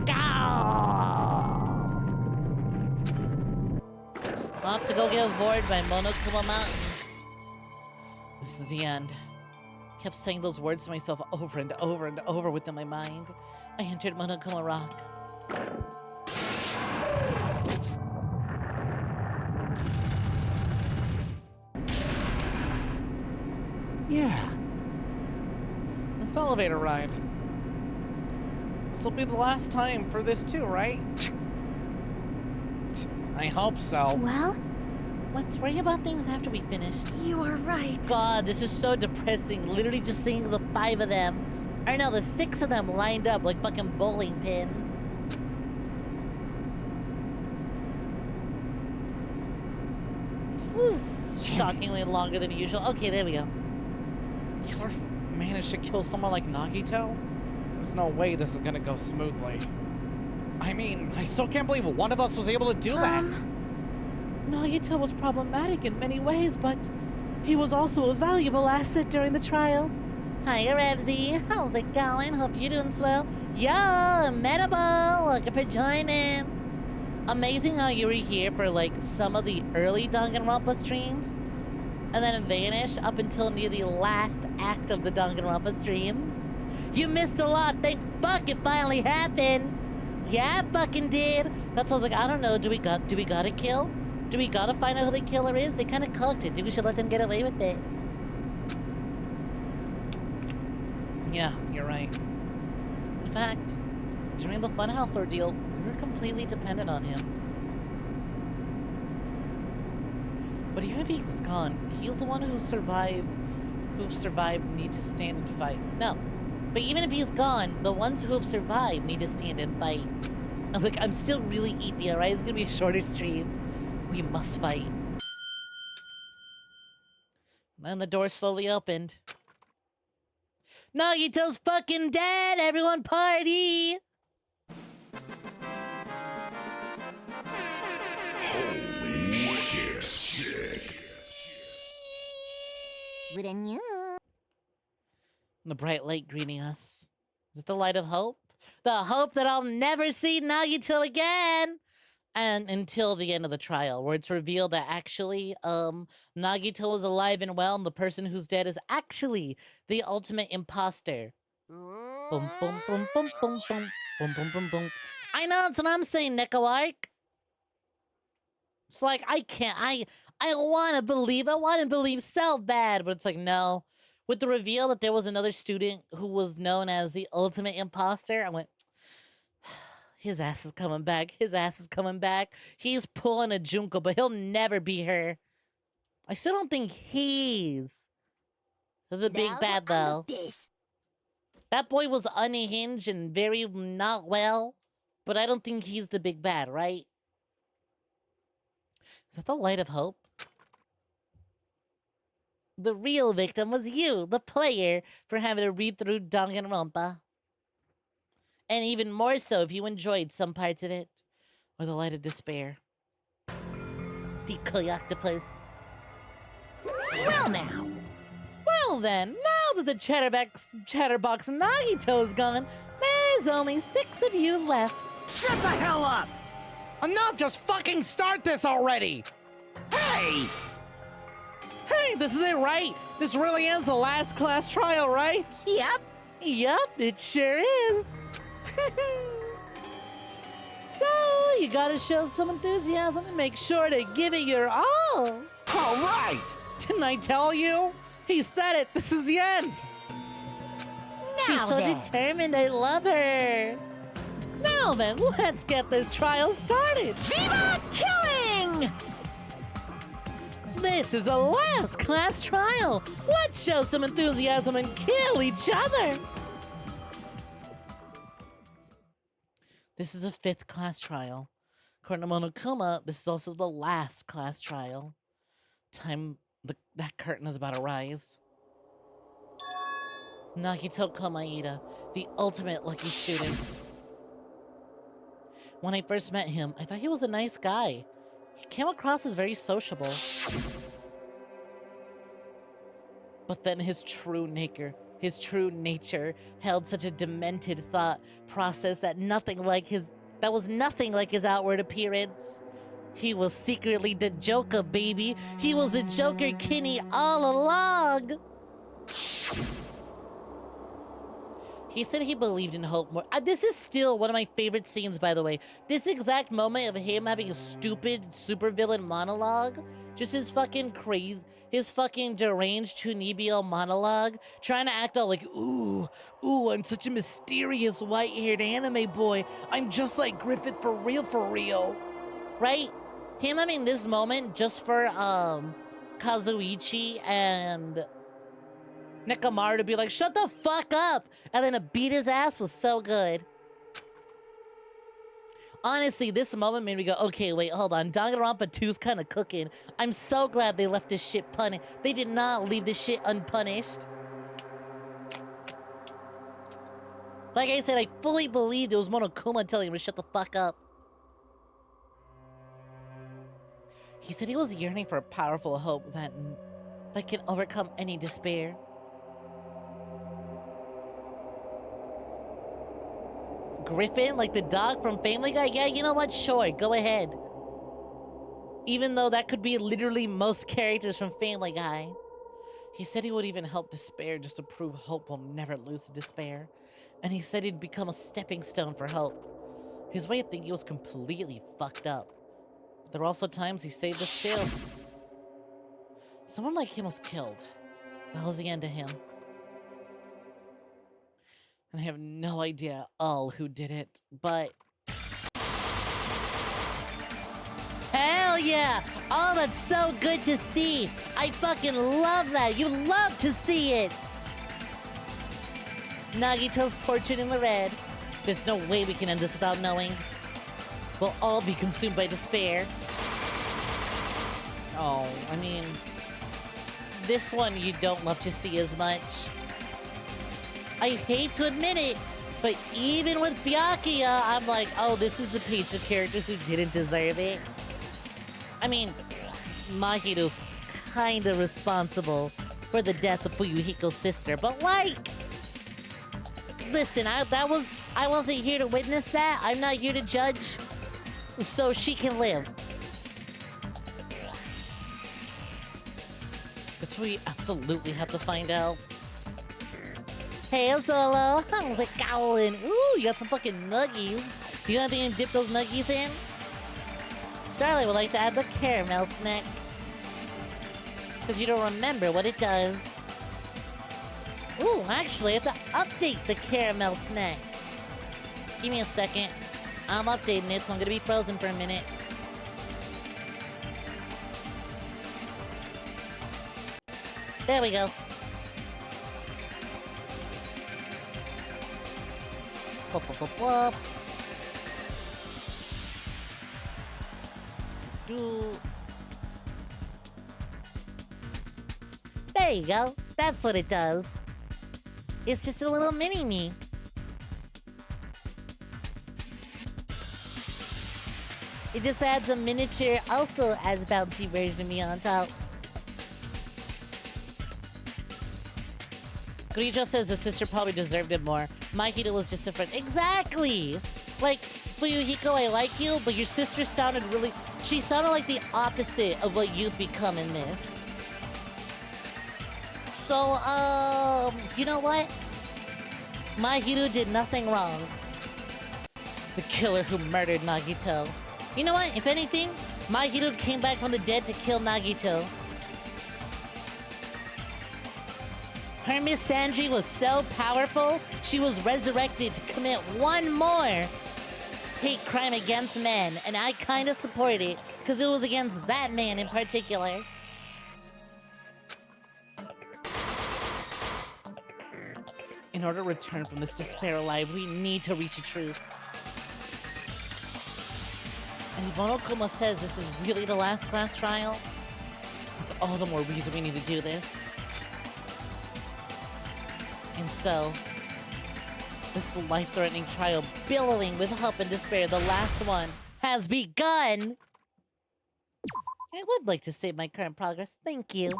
Go! off to go get vored by Monokuma Mountain. This is the end. Kept saying those words to myself over and over and over within my mind. I entered Monokuma Rock. Yeah. This elevator ride. This'll be the last time for this too, right? I hope so. Well, Let's worry about things after we finished. you are right. God, this is so depressing. Literally just seeing the 5 of them. Or no, the 6 of them lined up like fucking bowling pins. This is shockingly longer than usual. Okay, there we go. Killer managed to kill someone like Nagito? There's no way this is gonna go smoothly. I mean, I still can't believe one of us was able to do that. Nagito was problematic in many ways, but he was also a valuable asset during the trials. Hiya, Revsy. How's it going? Hope you're doing swell. Yo, Metabol. Looking for joining. Amazing how you were here for like some of the early Danganronpa streams, and then vanished up until near the last act of the Danganronpa streams. You missed a lot. Thank fuck it finally happened. Yeah, it fucking did. That's why I was like, I don't know. Do we gotta kill? Do we gotta find out who the killer is? They kind of cooked it. Think we should let them get away with it? Yeah, you're right. In fact, during the Funhouse ordeal, we were completely dependent on him. But even if he's gone, he's the one who survived need to stand and fight. No. But even if he's gone, the ones who have survived need to stand and fight. I was like, I'm still really eepy, alright? It's gonna be a shorter stream. We must fight. Then the door slowly opened. Nagito's fucking dead! Everyone party! Wicked shit. The bright light greeting us. Is it the light of hope? The hope that I'll never see Nagito again! And until the end of the trial, where it's revealed that actually, Nagito is alive and well, and the person who's dead is actually the ultimate imposter. Boom, boom, boom, boom, boom, boom, boom, boom, boom, boom. I know, that's what I'm saying, Neko Arc. It's like, I want to believe so bad, but it's like, no. With the reveal that there was another student who was known as the ultimate imposter, I went, his ass is coming back. His ass is coming back. He's pulling a Junko, but he'll never be her. I still don't think he's the big bad, though. That boy was unhinged and very not well, but I don't think he's the big bad, right? Is that the light of hope? The real victim was you, the player, for having to read through Danganronpa. And even more so if you enjoyed some parts of it. Or the light of despair. Decoy octopus. Well now. Well then, now that the Chatterbox Nagito's gone, there's only 6 of you left. Shut the hell up! Enough! Just fucking start this already! Hey! Hey, this is it, right? This really is the last class trial, right? Yep. Yup, it sure is. So, you gotta show some enthusiasm and make sure to give it your all. All right! Didn't I tell you? He said it. This is the end. She's Now so then. determined, I love her. Now then, let's get this trial started. Viva killing! This is a last class trial. Let's show some enthusiasm and kill each other. This is a 5th class trial. According to Monokuma, this is also the last class trial. That curtain is about to rise. Nagito Komaeda, the ultimate lucky student. When I first met him, I thought he was a nice guy. He came across as very sociable. But then his true nature held such a demented thought process that was nothing like his outward appearance. He was secretly the Joker, baby. He was a Joker Kenny all along. He said he believed in hope more. This is still one of my favorite scenes, by the way. This exact moment of him having a stupid supervillain monologue. Just his fucking crazy, his fucking deranged Chunibyo monologue. Trying to act all like, ooh, I'm such a mysterious white-haired anime boy. I'm just like Griffith for real. Right? Him having this moment just for, Kazuichi and Nekomaru to be like, shut the fuck up! And then to beat his ass was so good. Honestly, this moment made me go, okay, wait, hold on. Danganronpa 2's kind of cooking. I'm so glad they left this shit punished. They did not leave this shit unpunished. Like I said, I fully believed it was Monokuma telling him to shut the fuck up. He said he was yearning for a powerful hope that can overcome any despair. Griffin, like the dog from Family Guy? Yeah, you know what? Sure, go ahead. Even though that could be literally most characters from Family Guy. He said he would even help despair just to prove hope will never lose to despair. And he said he'd become a stepping stone for hope. His way of thinking was completely fucked up. But there were also times he saved us too. Someone like him was killed. That was the end of him. And I have no idea at all who did it, but... Hell yeah! Oh, that's so good to see! I fucking love that! You love to see it! Nagito's portrait in the red. There's no way we can end this without knowing. We'll all be consumed by despair. Oh, I mean... This one you don't love to see as much. I hate to admit it, but even with Byakuya, I'm like, oh, this is the page of characters who didn't deserve it. I mean, Mahiru's kind of responsible for the death of Fuyuhiko's sister, but like... Listen, I wasn't here to witness that. I'm not here to judge, so she can live. That's what we absolutely have to find out. Hey, Solo, how's it going? Ooh, you got some fucking nuggies. You got anything to dip those nuggies in? Starlight would like to add the caramel snack. Because you don't remember what it does. Ooh, actually, I have to update the caramel snack. Give me a second. I'm updating it, so I'm gonna be frozen for a minute. There we go. Whoop, whoop, whoop, whoop. There you go. That's what it does. It's just a little mini-me. It just adds a miniature, also as bouncy version of me on top. Grijo says the sister probably deserved it more. Mahito was just a friend. Exactly! Like, Fuyuhiko, I like you, but your sister sounded really... She sounded like the opposite of what you've become in this. So, you know what? Mahito did nothing wrong. The killer who murdered Nagito. You know what? If anything, Mahito came back from the dead to kill Nagito. Her Miss Sandry was so powerful, she was resurrected to commit one more hate crime against men, and I kind of support it, because it was against that man in particular. In order to return from this despair alive, we need to reach the truth. And Monokuma says this is really the last class trial. It's all the more reason we need to do this. And so, this life-threatening trial, billowing with hope and despair, the last one, has begun! I would like to save my current progress, thank you.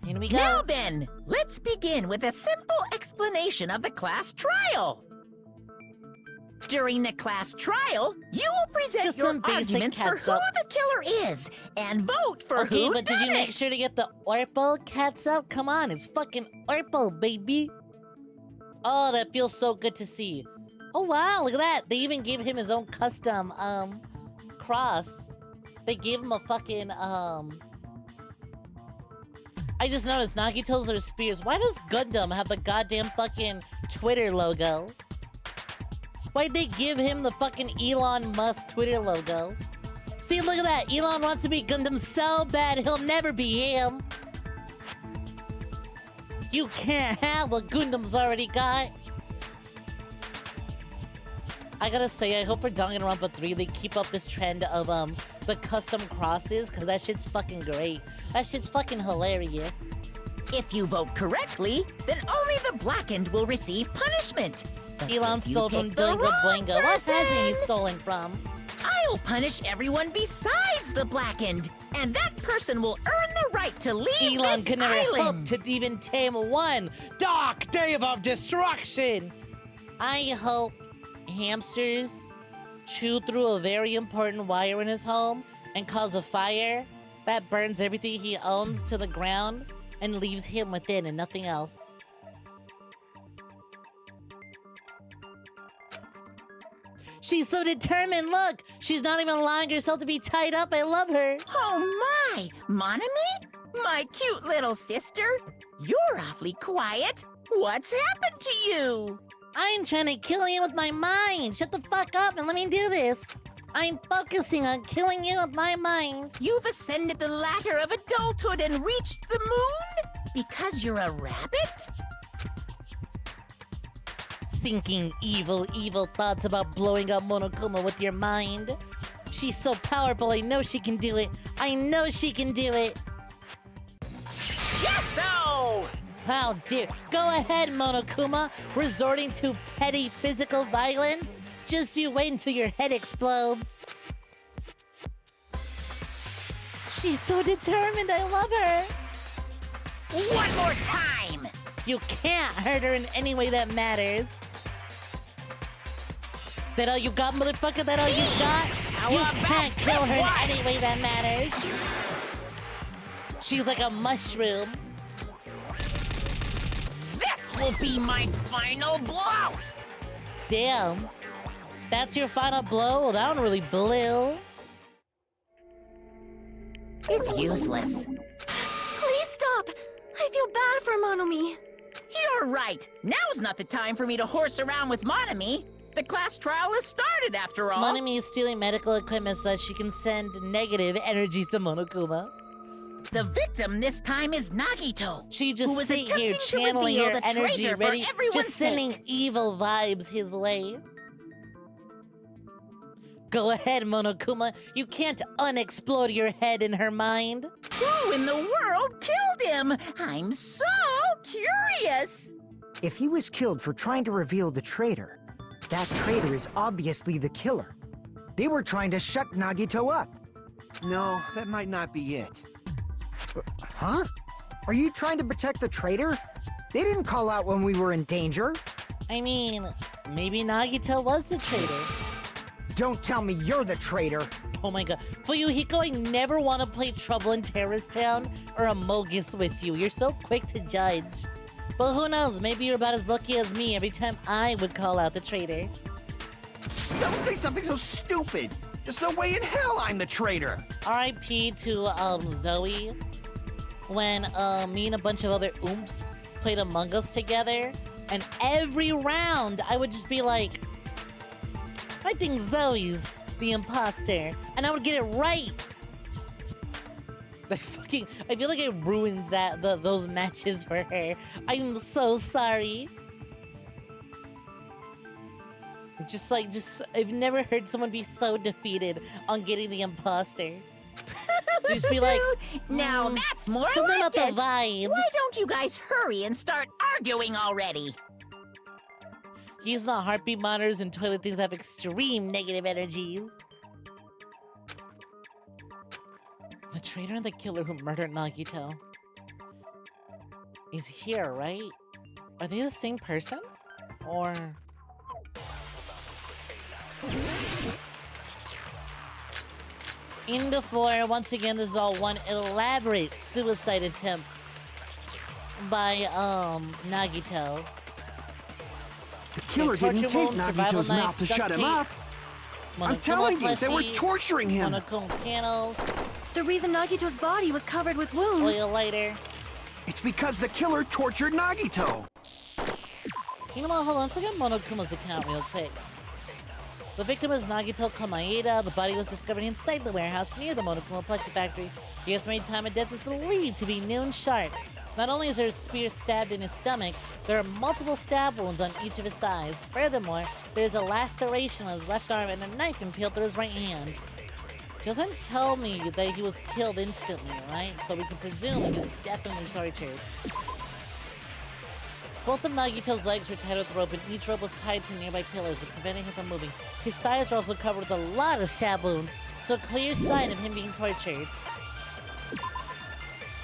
Here we go. Now then! then, let's begin with a simple explanation of the class trial. During the class trial, you will present Just your some basic arguments for cat's who up. the killer is and vote for Okay, who but did you done make it. sure to get the Orpo cats up? Come on, it's fucking Orpo, baby. Oh, that feels so good to see. Oh wow, look at that. They even gave him his own custom cross. They gave him a fucking I just noticed Nagito's are spears. Why does Gundam have the goddamn fucking Twitter logo? Why'd they give him the fucking Elon Musk Twitter logo? See, look at that. Elon wants to be Gundam so bad, he'll never be him. You can't have what Gundam's already got. I gotta say, I hope for Danganronpa 3 they keep up this trend of the custom crosses, because that shit's fucking great. That shit's fucking hilarious. If you vote correctly, then only the blackened will receive punishment. But Elon if you stole from pick the Doingo wrong Boingo. What hasn't he person, stolen from? I'll punish everyone besides the blackened, and that person will earn the right to leave Elon this could never hope island. to even tame one dark day of destruction. I hope hamsters chew through a very important wire in his home and cause a fire that burns everything he owns to the ground and leaves him within and nothing else. She's so determined, look! She's not even allowing herself to be tied up, I love her! Oh my! Monami? My cute little sister? You're awfully quiet. What's happened to you? I'm trying to kill you with my mind! Shut the fuck up and let me do this! I'm focusing on killing you with my mind! You've ascended the ladder of adulthood and reached the moon? Because you're a rabbit? Thinking evil, evil thoughts about blowing up Monokuma with your mind. She's so powerful, I know she can do it. I know she can do it. Chesto! How dare. Go ahead, Monokuma. Resorting to petty physical violence? Just you wait until your head explodes. She's so determined, I love her. One more time! You can't hurt her in any way that matters. That all you got, motherfucker? That all you Jeez! got? How You about can't kill this her one? in any way that matters. She's like a mushroom. This will be my final blow! Damn. That's your final blow? Well, that one really blew. It's useless. Please stop! I feel bad for Monomi. You're right. Now's not the time for me to horse around with Monami. The class trial has started, after all. Monami is stealing medical equipment so that she can send negative energies to Monokuma. The victim this time is Nagito. She who just was sit here attempting to channeling reveal her the energy, traitor for ready, everyone's just sending sake. evil vibes his way. Go ahead, Monokuma. You can't unexplode your head in her mind. Who in the world killed him? I'm so curious. If he was killed for trying to reveal the traitor, that traitor is obviously the killer. They were trying to shut Nagito up. No, that might not be it. Huh? Are you trying to protect the traitor? They didn't call out when we were in danger. I mean, maybe Nagito was the traitor. Don't tell me you're the traitor. Oh my god. Fuyuhiko, I never want to play Trouble in Terrorist Town or Amogus with you. You're so quick to judge. But who knows, maybe you're about as lucky as me every time I would call out the traitor. Don't say something so stupid. There's no way in hell I'm the traitor. R.I.P. to Zoe. When me and a bunch of other oomps played Among Us together, and every round I would just be like, I think Zoe's the imposter, and I would get it right. I feel like I ruined those matches for her. I'm so sorry. I've never heard someone be so defeated on getting the imposter. Just be like, Now that's more something like about it. the vibes. Why don't you guys hurry and start arguing already? Using the heartbeat monitors and toilet things have extreme negative energies. The traitor and the killer who murdered Nagito. is here, right? Are they the same person? Or... In the floor, once again, this is all one elaborate suicide attempt by, Nagito. The killer torture didn't take wounds, survival Nagito's knife, mouth to duct shut him tape, up. I'm telling you, they were plushie, torturing him. monochrome panels, The reason Nagito's body was covered with wounds. oil lighter. It's because the killer tortured Nagito. You know what, hold on, let's look at Monokuma's account real quick. The victim is Nagito Komaeda. The body was discovered inside the warehouse near the Monokuma plushie factory. The estimated time of death is believed to be noon sharp. Not only is there a spear stabbed in his stomach, there are multiple stab wounds on each of his thighs. Furthermore, there is a laceration on his left arm and a knife impaled through his right hand. Doesn't tell me that he was killed instantly, right? So we can presume he was definitely tortured. Both of Nagito's legs were tied with rope, and each rope was tied to nearby pillars, preventing him from moving. His thighs are also covered with a lot of stab wounds, so a clear sign of him being tortured.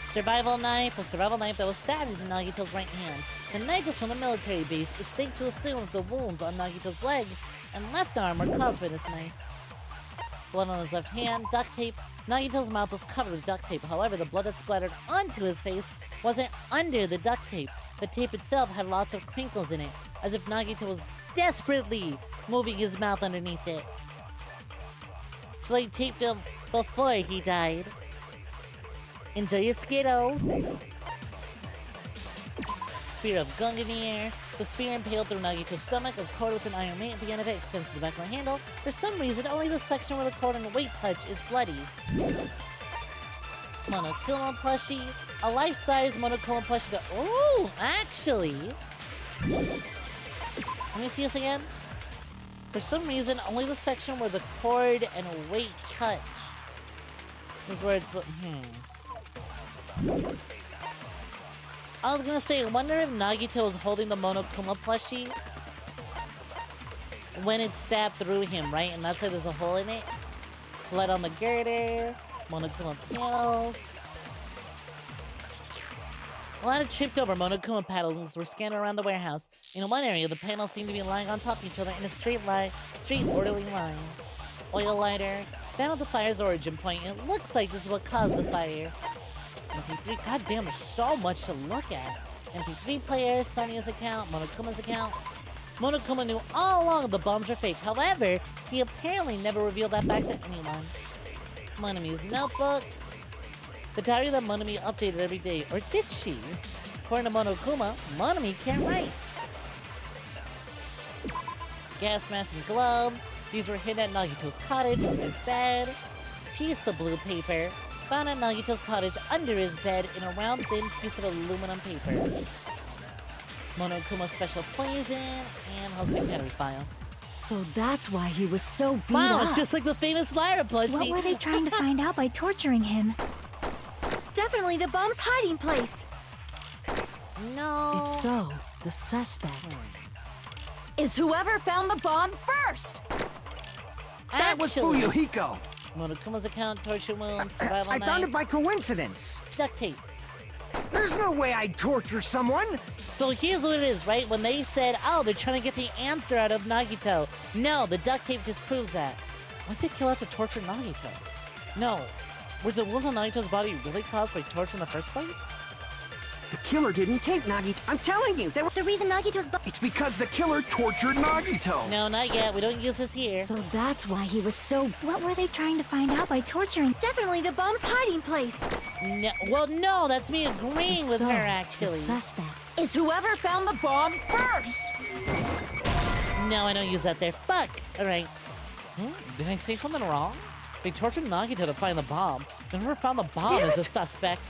Survival knife, a survival knife that was stabbed into Nagito's right hand. The knife is from the military base. It's safe to assume that the wounds on Nagito's legs and left arm were caused by this knife. Blood on his left hand, duct tape. Nagito's mouth was covered with duct tape. However, the blood that splattered onto his face wasn't under the duct tape. The tape itself had lots of crinkles in it, as if Nagito was desperately moving his mouth underneath it. So they taped him before he died. Enjoy your Skittles! Spear of Gunganir. The spear impaled through Nagito's stomach, a cord with an iron weight at the end of it extends to the back of the handle. For some reason, only the section where the cord and weight touch is bloody. Monokuma plushie. A life-size Monokuma plushie that... Oh, actually... Let me see this again. For some reason, only the section where the cord and weight touch is where it's... I was gonna say, I wonder if Nagito was holding the Monokuma plushie when it stabbed through him, right? And that's why there's a hole in it. Blood on the girder, Monokuma panels. A lot of tripped over Monokuma panels were scattered around the warehouse. In one area, the panels seemed to be lying on top of each other in a straight orderly line. Oil lighter. Found out the fire's origin point. It looks like this is what caused the fire. MP3, goddamn, there's so much to look at. MP3 player, Sonya's account, Monokuma's account. Monokuma knew all along the bombs were fake. However, he apparently never revealed that fact to anyone. Monami's notebook. The diary that Monami updated every day. Or did she? According to Monokuma, Monami can't write. Gas mask and gloves. These were hidden at Nagito's cottage under his bed. Piece of blue paper. Found at Nagito's cottage under his bed in a round thin piece of aluminum paper. Monokuma's special poison and husband battery file. So that's why he was so beat Wow, up. it's just like the famous Lyra plushie. What were they trying to find out by torturing him? Definitely the bomb's hiding place. No. If so, the suspect is whoever found the bomb first. That was Actually, Fuyuhiko. Monokuma's account, torture wounds, survival I found knife, it by coincidence. duct tape. There's no way I'd torture someone. So here's what it is, right? When they said, oh, they're trying to get the answer out of Nagito. No, the duct tape disproves that. Why'd they kill out to torture Nagito? No. Were the wounds on Nagito's body really caused by torture in the first place? The killer didn't take Nagito. I'm telling you, they were... The reason Nagito's It's because the killer tortured Nagito. No, not yet. We don't use this here. So that's why he was so... What were they trying to find out by torturing? Definitely the bomb's hiding place. No, well, no, that's me agreeing If with so, her, actually. The suspect is whoever found the bomb first. No, I don't use that there. Fuck! Alright. Did I say something wrong? They tortured Nagito to find the bomb. They never found the bomb Damn as a it! suspect.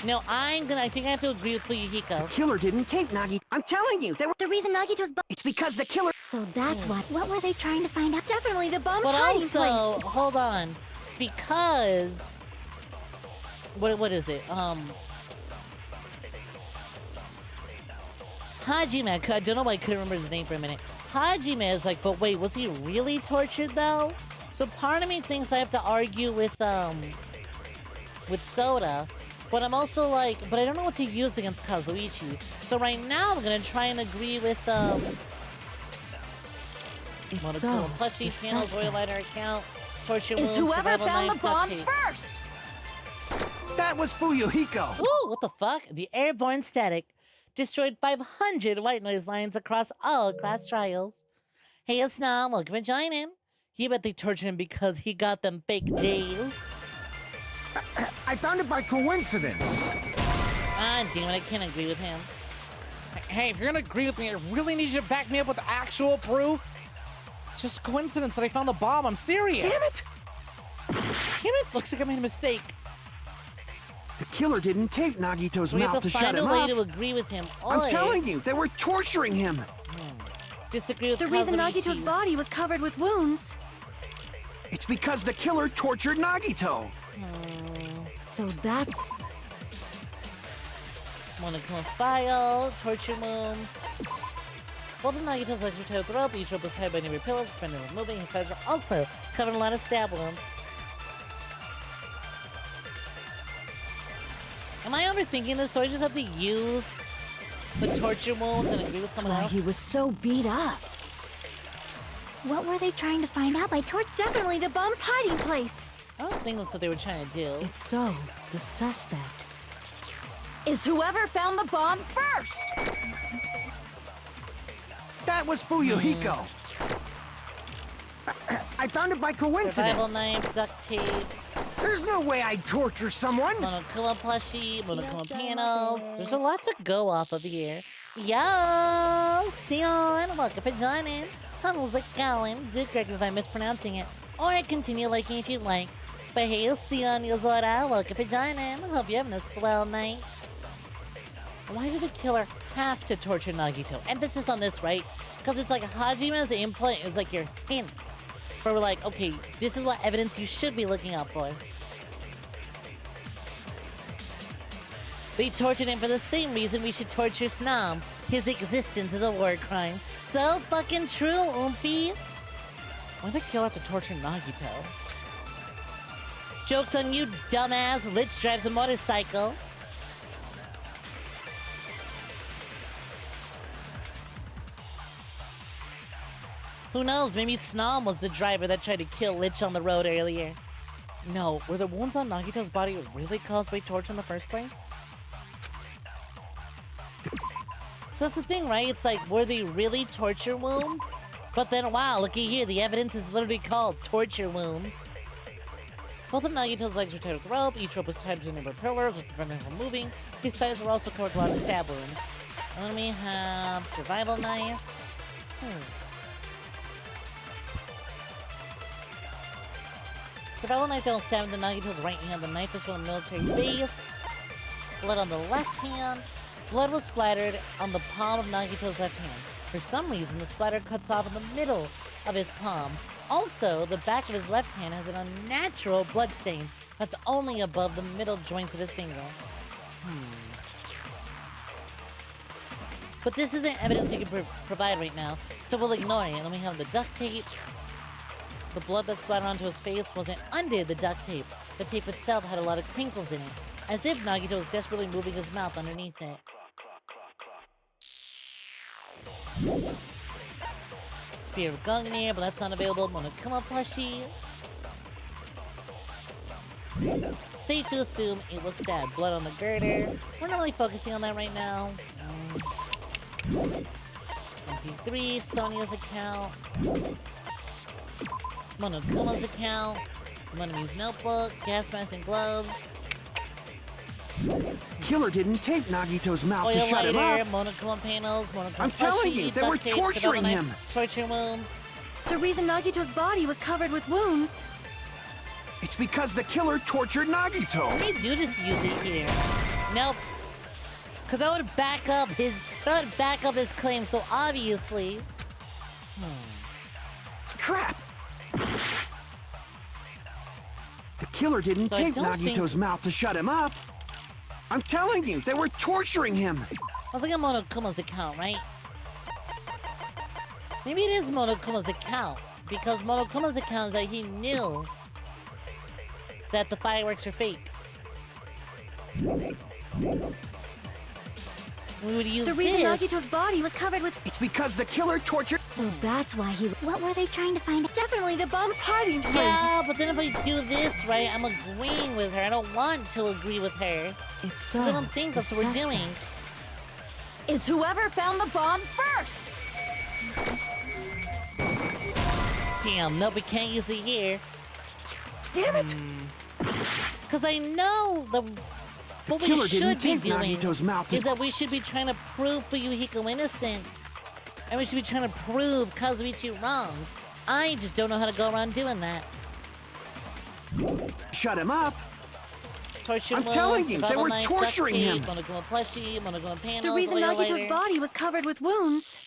No, I think I have to agree with Fuyuhiko. Killer didn't take Nagito. I'm telling you, they were... The reason Nagito's... It's because the killer... So that's why... What were they trying to find out? Definitely the bomb's But hiding also, place. hold on. Because... What is it? Hajime, I don't know why I couldn't remember his name for a minute. Hajime is like, but wait, was he really tortured though? So part of me thinks I have to argue with Soda. But I'm also like, but I don't know what to use against Kazuichi. So right now I'm gonna try and agree with If Monokuma so, plushie, the panels, oil suspect lighter account, torture Is wound, whoever survival found knife, the bomb duct tape. first? That was Fuyuhiko. Ooh, what the fuck? The airborne static destroyed 500 white noise lines across all class trials. Hey, it's Nam, welcome for joining. You bet they tortured him because he got them fake J's. I found it by coincidence. Ah, damn it, I can't agree with him. Hey, if you're gonna agree with me, I really need you to back me up with actual proof. It's just a coincidence that I found the bomb. I'm serious. Damn it! Damn it! Looks like I made a mistake. The killer didn't tape Nagito's So we have mouth to to shut find a him way up. to agree with him. I'm Oi. telling you, they were torturing him. Disagree with The reason Kazuichi. Nagito's body was covered with wounds. It's because the killer tortured Nagito. So that... Monokuma file, torture wounds. Both of Nagito's legs were tied with rope. Each rope was tied by nearby pillars. If anyone was moving, his sides were also covered in a lot of stab wounds. Am I overthinking this, so I just have to use the torture wounds and agree with That's someone why else? he was so beat up. What were they trying to find out by torch? Definitely the bomb's hiding place. I don't think that's what they were trying to do. If so, the suspect... Is whoever found the bomb first? That was Fuyuhiko. I found it by coincidence. Survival knife, duct tape, There's no way I'd torture someone. Monokuma plushie, Monokuma panels. There's a lot to go off of here. Yo, Sion, welcome for joining. How's it going? Do correct me if I'm mispronouncing it. Or continue liking if you like. But hey, Sion, Yozora, welcome for joining. Hope you're having a swell night. Why did the killer have to torture Nagito? Emphasis on this, right? Because it's like Hajime's input is like your hint. For like, okay, this is what evidence you should be looking out for. They tortured him for the same reason we should torture Snom. His existence is a war crime. So fucking true, Oompy. Why did the killer have to torture Nagito? Joke's on you, dumbass. Lich drives a motorcycle. Who knows? Maybe Snom was the driver that tried to kill Lich on the road earlier. No, were the wounds on Nagito's body really caused by torture in the first place? So that's the thing, right? It's like, were they really torture wounds? But then, wow, looky here. The evidence is literally called torture wounds. Both of Nagito's legs were tied with rope. Each rope was tied to nearby pillars, which prevented him from moving. His thighs were also covered with a lot of stab wounds. And then we have survival knife. Survival knife that'll stab into Nagito's right hand. The knife is from a military base. Blood on the left hand. Blood was splattered on the palm of Nagito's left hand. For some reason, the splatter cuts off in the middle of his palm. Also, the back of his left hand has an unnatural blood stain that's only above the middle joints of his finger. But this isn't evidence you can provide right now, so we'll ignore it. And then we have the duct tape. The blood that splattered onto his face wasn't under the duct tape. The tape itself had a lot of crinkles in it, as if Nagito was desperately moving his mouth underneath it. Spear of Gungnir, but that's not available. Monokuma plushie. Safe to assume it was stabbed. Blood on the girder. We're not really focusing on that right now. MP3, Sonya's account. Monokuma's account. Monomi's notebook. Gas mask and gloves. Killer didn't tape Nagito's mouth to Oil shut him lighter, up. Monokuma panels, Monokuma I'm telling plushie, you, they duct were tape, torturing survival him. knife, torture wounds. The reason Nagito's body was covered with wounds. It's because the killer tortured Nagito. Let me do just use it here. Nope. Cause that would back up his claim so obviously. Crap! The killer didn't So I tape don't Nagito's think- mouth to shut him up. I'm telling you, they were torturing him. I was like on Monokuma's account, right? Maybe it is Monokuma's account. Because Monokuma's account is that he knew that the fireworks are fake. We would use The reason this. Nagito's body was covered with. It's because the killer tortured. So that's why he. What were they trying to find out? Definitely the bomb's hiding place. Yeah, but then if I do this, right, I'm agreeing with her. I don't want to agree with her. If so, I don't think that's what we're doing. Is whoever found the bomb first. Damn, nope, we can't use it here. Damn it! Because I know what we killer should didn't be take doing Nagito's mouth is that we should be trying to prove Fuyuhiko innocent. And we should be trying to prove Kazuichi wrong. I just don't know how to go around doing that. Shut him up. Torture I'm wounds, telling you, they survival were knife, torturing duct him. tape, Monoguma plushie, Monoguma panels, The reason oil Nagito's lighter, body was covered with wounds.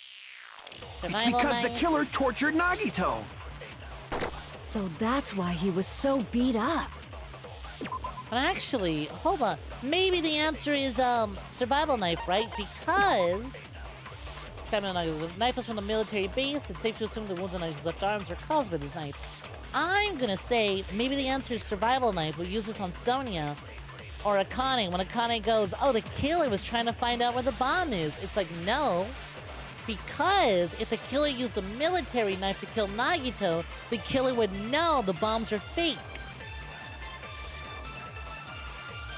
It's survival because the knife. killer tortured Nagito. So that's why he was so beat up. But actually, hold on. Maybe the answer is survival knife, right? Because the knife was from the military base. It's safe to assume the wounds on his left arms are caused by this knife. I'm gonna say maybe the answer is survival knife. We'll use this on Sonia or Akane. When Akane goes, oh, the killer was trying to find out where the bomb is. It's like, no. Because if the killer used a military knife to kill Nagito, the killer would know the bombs are fake.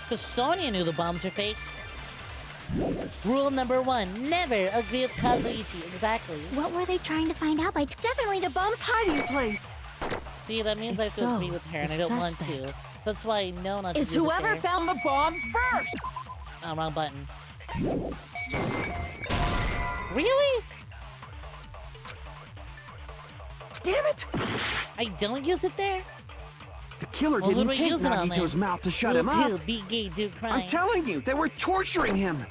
Because Sonia knew the bombs are fake. Rule number 1, never agree with Kazuichi. Exactly. What were they trying to find out by Definitely the bomb's hiding place. See, that means If I have to so, agree with her, and the I don't want to. suspect So that's why I know not to Is use it whoever there. found the bomb first. Oh, wrong button. Really? Damn it! I don't use it there? The killer Well, who didn't do we take use it on, Nagito's then? mouth to shut Rule him up. 2, be gay, do crime. I'm telling you, they were torturing him.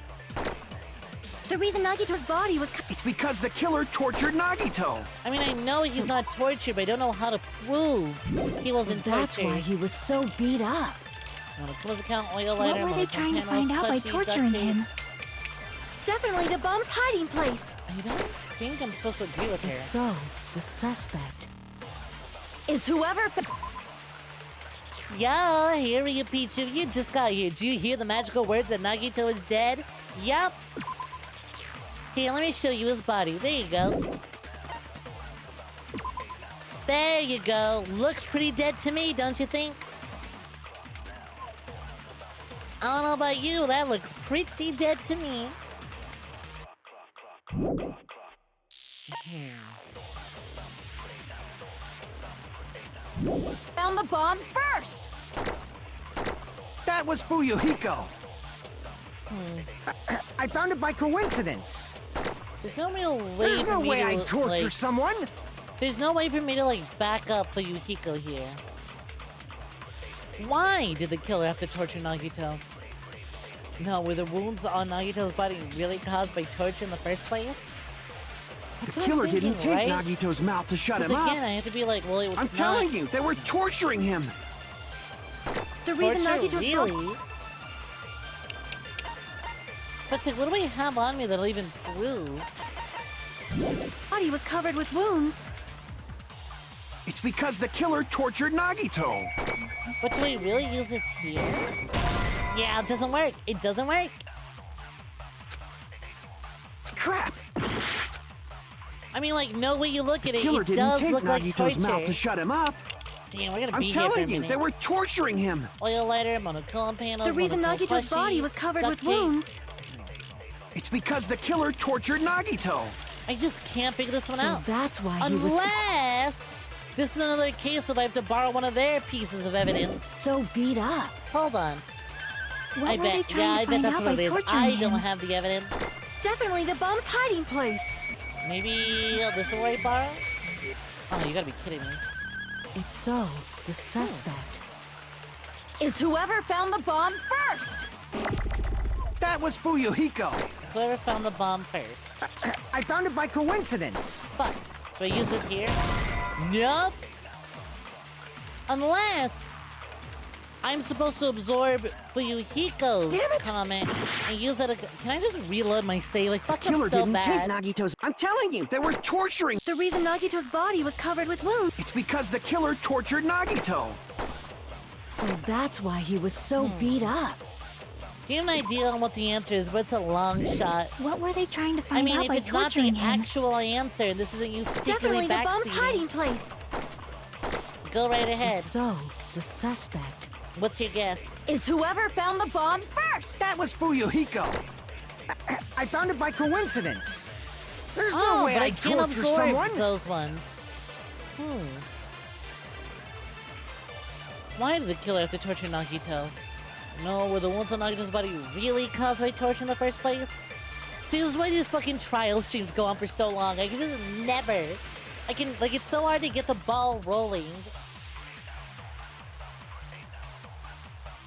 The reason Nagito's body was. It's because the killer tortured Nagito. I mean, I know he's not tortured, but I don't know how to prove he wasn't That's tortured. why he was so beat up. Want to close account, oil What lighter, were they monochrome trying to panels, find out by plushie, torturing duct tape. him? Definitely the bomb's hiding place. I don't think I'm supposed to agree with her. If so, the suspect is whoever. Yeah, here you peach of you just got here. Do you hear the magical words that Nagito is dead? Yup. Here, let me show you his body. There you go. There you go. Looks pretty dead to me, don't you think? I don't know about you, that looks pretty dead to me. Found the bomb first. That was Fuyuhiko. I found it by coincidence. There's no real way There's for no me way to, I'd torture like, someone. There's no way for me to, like, back up the Yukiko here. Why did the killer have to torture Nagito? No, were the wounds on Nagito's body really caused by torture in the first place? That's The what I'm killer thinking, didn't take right? Nagito's mouth to shut him Because again, up. I have to be like, well, it was I'm not telling you, they were torturing him. The reason torture, Nagito's really? But it's like, what do I have on me that'll even prove? body was covered with wounds. It's because the killer tortured Nagito. But do we really use this here? Yeah, it doesn't work. It doesn't work. Crap! I mean, like, no way you look at The it, killer it didn't does take look like Nagito's torture. mouth to shut him up. Damn, we're gonna I'm be here for a telling you, minute. they were torturing him. Oil lighter, monochrome panels, The reason monochrome Nagito's plushie, body was covered duct with tape. wounds. It's because the killer tortured Nagito. I just can't figure this one So out. that's why he was Unless this is another case of I have to borrow one of their pieces of evidence. so beat up. Hold on. What I were bet. they Yeah, trying I to bet find that's out what by it is. torturing I him? don't have the evidence. Definitely the bomb's hiding place. Maybe this is where I borrow? Oh, you gotta be kidding me. If so, the suspect is whoever found the bomb first. That was Fuyuhiko. Whoever found the bomb first. I found it by coincidence. Fuck. Do I use this here? Nope. Unless I'm supposed to absorb Fuyuhiko's Damn it! comment and use that. Can I just reload my save? Like, fuck, I'm Killer so didn't take bad. Nagito's. I'm telling you, they were torturing. The reason Nagito's body was covered with wounds. It's because the killer tortured Nagito. So that's why he was so beat up. Give you an idea on what the answer is, but it's a long shot. What were they trying to find I mean, out if by it's not the torturing him? actual answer, this isn't you secretly Definitely the bomb's backseating. hiding place. Go right ahead. So, the suspect What's your guess? is whoever found the bomb first. That was Fuyuhiko. I found it by coincidence. There's Oh, no way but I I'd can't torture absorb someone. those ones. Why did the killer have to torture Nagito? No, were the wounds on Nagito's body really caused by torture in the first place? See, this is why these fucking trial streams go on for so long. I can just never. It's so hard to get the ball rolling.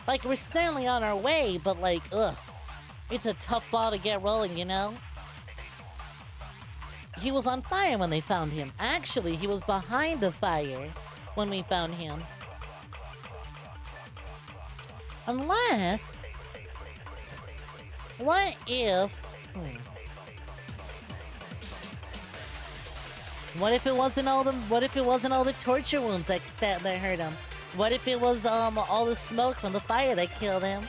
Like, we're certainly on our way, but like, ugh. It's a tough ball to get rolling, you know? He was on fire when they found him. Actually, he was behind the fire when we found him. Unless... What if... What if it wasn't all the torture wounds that hurt him? What if it was all the smoke from the fire that killed him?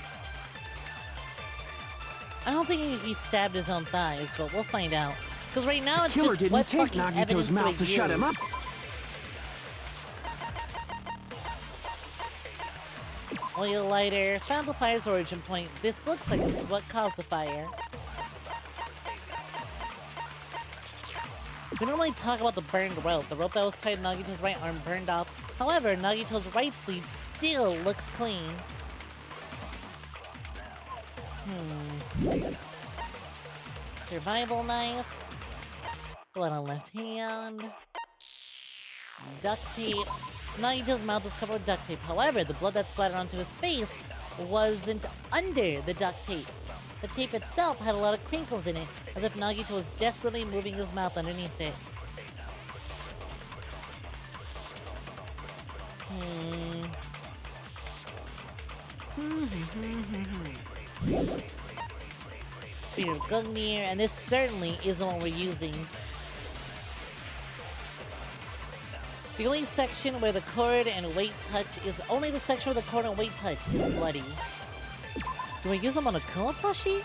I don't think he stabbed his own thighs, but we'll find out. Because right now it's Killer just didn't what take fucking evidence Nagito's do mouth I to shut him use? up. Oil lighter. Found the fire's origin point. This looks like it's what caused the fire. We don't really talk about the burned rope. The rope that was tied to Nagito's right arm burned off. However, Nagito's right sleeve still looks clean. Survival knife. Blood on left hand. Duct tape. Nagito's mouth was covered with duct tape. However, the blood that splattered onto his face wasn't under the duct tape. The tape itself had a lot of crinkles in it, as if Nagito was desperately moving his mouth underneath it. Spear of Gungnir, and this certainly isn't what we're using. The only section where the cord and weight touch is only the section where the cord and weight touch is bloody. Do I use them on a Kuma plushie?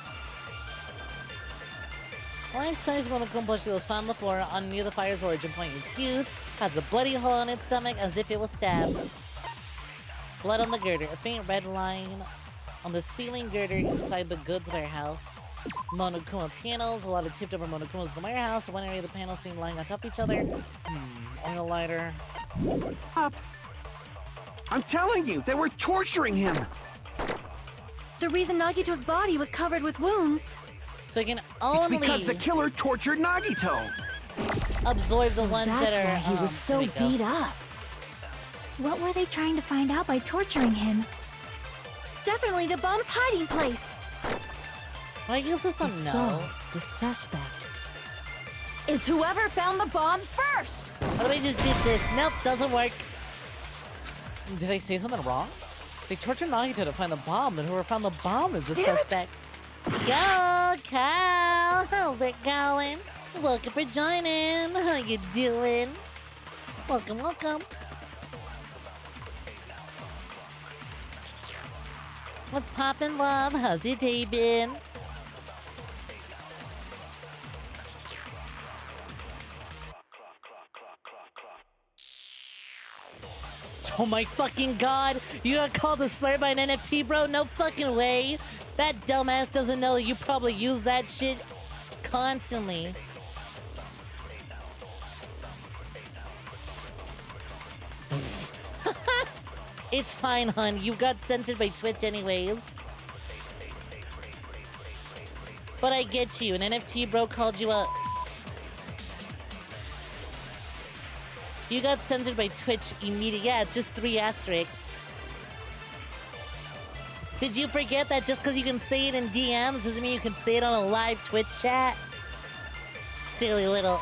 Life-size Monokuma plushie that was found on the floor near the fire's origin point is huge, has a bloody hole on its stomach as if it was stabbed. Blood on the girder, a faint red line on the ceiling girder inside the goods warehouse. Monokuma panels, a lot of tipped over Monokumas in the warehouse. One area of the panels seem lying on top of each other. Oil lighter. Up. I'm telling you, they were torturing him. The reason Nagito's body was covered with wounds. So you can It's only because the killer tortured Nagito. absorb the ones That's that are. why he was so there we go. beat up. What were they trying to find out by torturing him? Definitely the bomb's hiding place. Can I use this on If no? so, the suspect is whoever found the bomb first. What if I just did this? Nope, doesn't work. Did I say something wrong? They tortured Nagito to find the bomb, and whoever found the bomb is the Damn it. suspect. Go, Kyle! How's it going? Welcome for joining. How you doing? Welcome, welcome. What's poppin', love? How's your day been? Oh my fucking god! You got called a slur by an NFT, bro? No fucking way! That dumbass doesn't know that you probably use that shit constantly. It's fine, hun. You got censored by Twitch anyways. But I get you. An NFT bro called you a... You got censored by Twitch immediately. Yeah, it's just 3 asterisks. Did you forget that just because you can say it in DMs doesn't mean you can say it on a live Twitch chat? Silly little...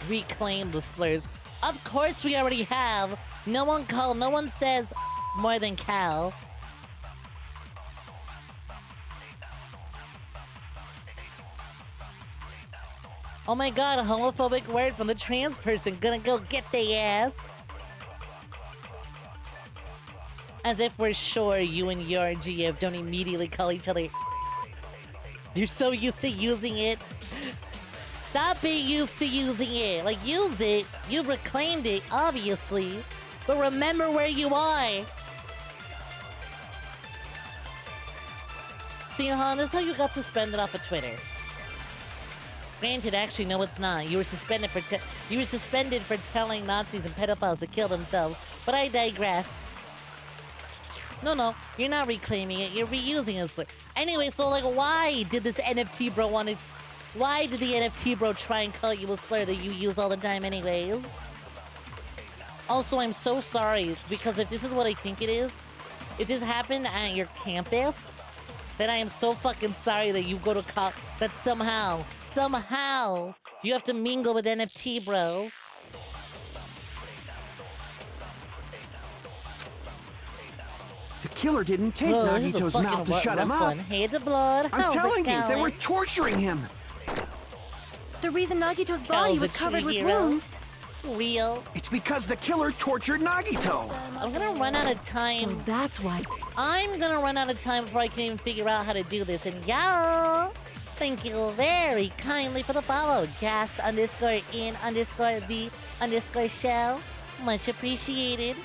Reclaim the slurs. Of course we already have. No one says more than Cal. Oh my god, a homophobic word from the trans person. Gonna go get their ass. As if we're sure you and your GF don't immediately call each other. You're so used to using it. Stop being used to using it. Like, use it. You've reclaimed it, obviously. But remember where you are. See, Han, this is how you got suspended off of Twitter. Granted, actually, no, it's not. You were suspended for telling Nazis and pedophiles to kill themselves. But I digress. No, you're not reclaiming it. You're reusing it. Anyway, so like, why did this NFT bro want to? Why did the NFT bro try and call you a slur that you use all the time, anyways? Also, I'm so sorry because if this is what I think it is, if this happened at your campus, then I am so fucking sorry that you go to that somehow you have to mingle with NFT bros. The killer didn't take Nagito's mouth to shut him up. Hey, the blood. I'm telling you, they were torturing him. The reason Nagito's body was covered with wounds. Real. It's because the killer tortured Nagito. I'm gonna run out of time. So that's why. I'm gonna run out of time before I can even figure out how to do this. And y'all, thank you very kindly for the follow. Cast_in_the_show. Much appreciated.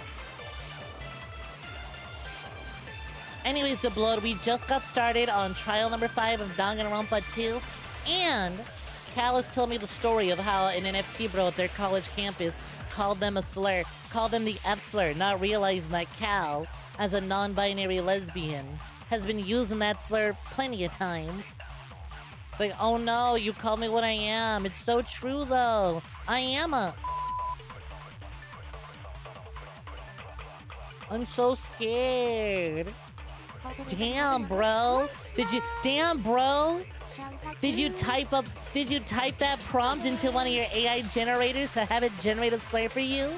Anyways, the blood, we just got started on trial number 5 of Danganronpa 2, and Cal has told me the story of how an NFT bro at their college campus called them a slur, called them the F slur, not realizing that Cal, as a non-binary lesbian, has been using that slur plenty of times. It's like, oh no, you called me what I am. It's so true though. I am a... I'm so scared. Damn, bro. Did you type that prompt into one of your AI generators to have it generate a slur for you?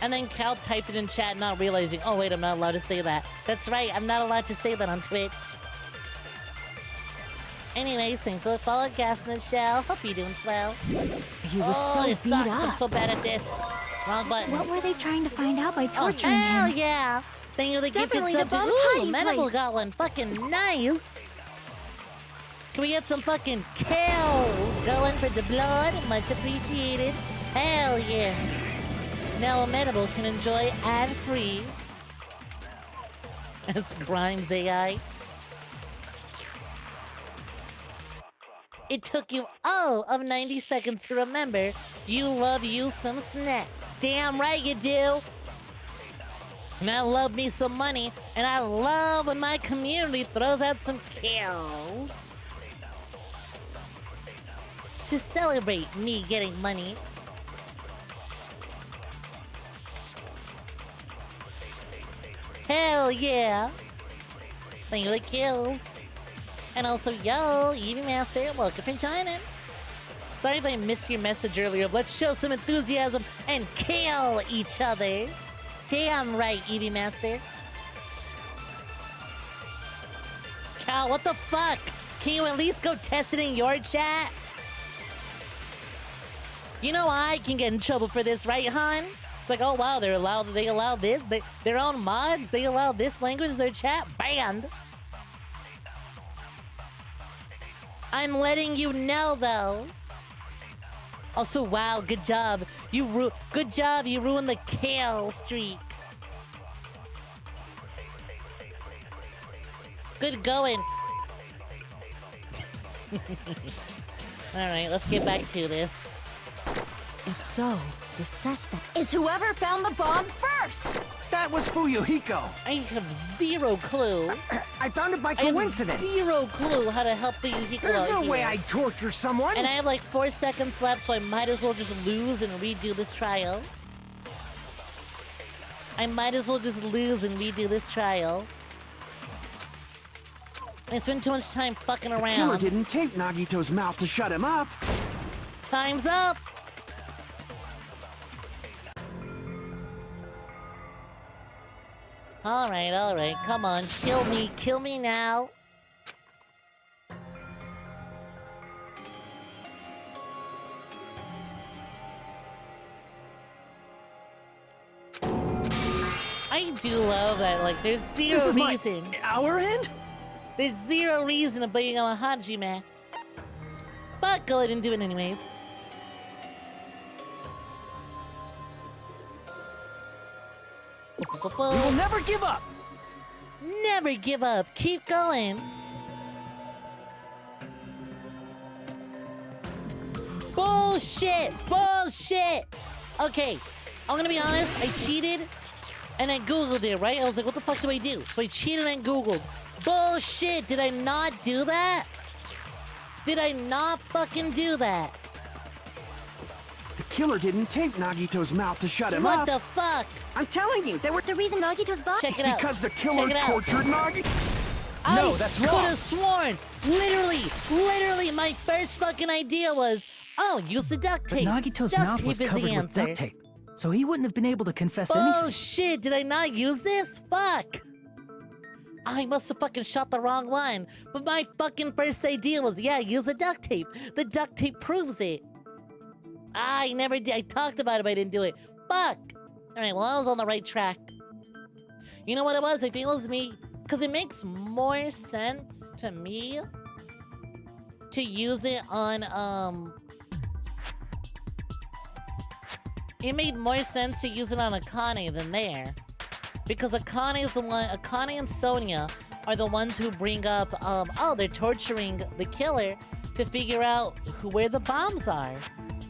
And then Cal typed it in chat, not realizing, oh wait, I'm not allowed to say that. That's right, I'm not allowed to say that on Twitch. Anyways, thanks for the follow, Gas in the Shell. Hope you're doing swell. He was so it beat sucks. up. I'm so bad at this. Wrong button. What were they trying to find out by torturing hell him? yeah! Thank you for the gifted Definitely the subject. bomb's Ooh, hiding Medical place. got one. Fucking nice. Can we get some fucking kills going for the blood? Much appreciated. Hell yeah. Now Medical can enjoy ad-free. As Grimes AI. It took you all of 90 seconds to remember you love you some Snek. Damn right you do. And I love me some money, and I love when my community throws out some kills. To celebrate me getting money. Hell yeah. Thank you for the kills. And also, yo, Evie Master, welcome for joining. Sorry if I missed your message earlier. Let's show some enthusiasm and kill each other. Damn right, Evie Master. Cal, what the fuck? Can you at least go test it in your chat? You know I can get in trouble for this, right, hon? It's like, oh wow, they allow this. Their own mods, they allow this language, their chat banned. I'm letting you know, though. Also, wow, good job. You ruined the kill streak. Good going. Alright, let's get back to this. If so, the suspect is whoever found the bomb first! That was Fuyuhiko. I have zero clue. I found it by I have coincidence. zero clue how to help the Yuhiko There's out no here. way I'd torture someone. And I have like 4 seconds left, so I might as well just lose and redo this trial. I spent too much time fucking The killer around. didn't take Nagito's mouth to shut him up. Time's up! Alright, come on, kill me now. I do love that. Like, there's zero This is reason. our end? There's zero reason to bring on Hajime. But go ahead and do it anyways. We will never give up. Never give up. Keep going. Bullshit! Bullshit! Okay, I'm gonna be honest. I cheated and I Googled it, right? I was like, what the fuck do I do? So I cheated and Googled. Bullshit! Did I not do that? Did I not fucking do that? The killer didn't tape Nagito's mouth to shut him What up. the fuck? I'm telling you, they were The reason Nagito's butt. Check it out. because the Check killer it out. tortured Nagito. I that's could wrong. have sworn, literally, my first fucking idea was, oh, use the duct But tape. Nagito's duct mouth tape was is covered the with answer. duct tape, so he wouldn't have been able to confess anything. Bullshit, did I not use this? Fuck. I must have fucking shot the wrong one. But my fucking first idea was, yeah, use the duct tape. The duct tape proves it. I never did. I talked about it, but I didn't do it. Fuck. All right, well, I was on the right track. You know what it was? I think it was me. Because it makes more sense to me to use it on, It made more sense to use it on Akane than there. Because Akane is the one, Akane and Sonia are the ones who bring up, oh, they're torturing the killer to figure out where the bombs are.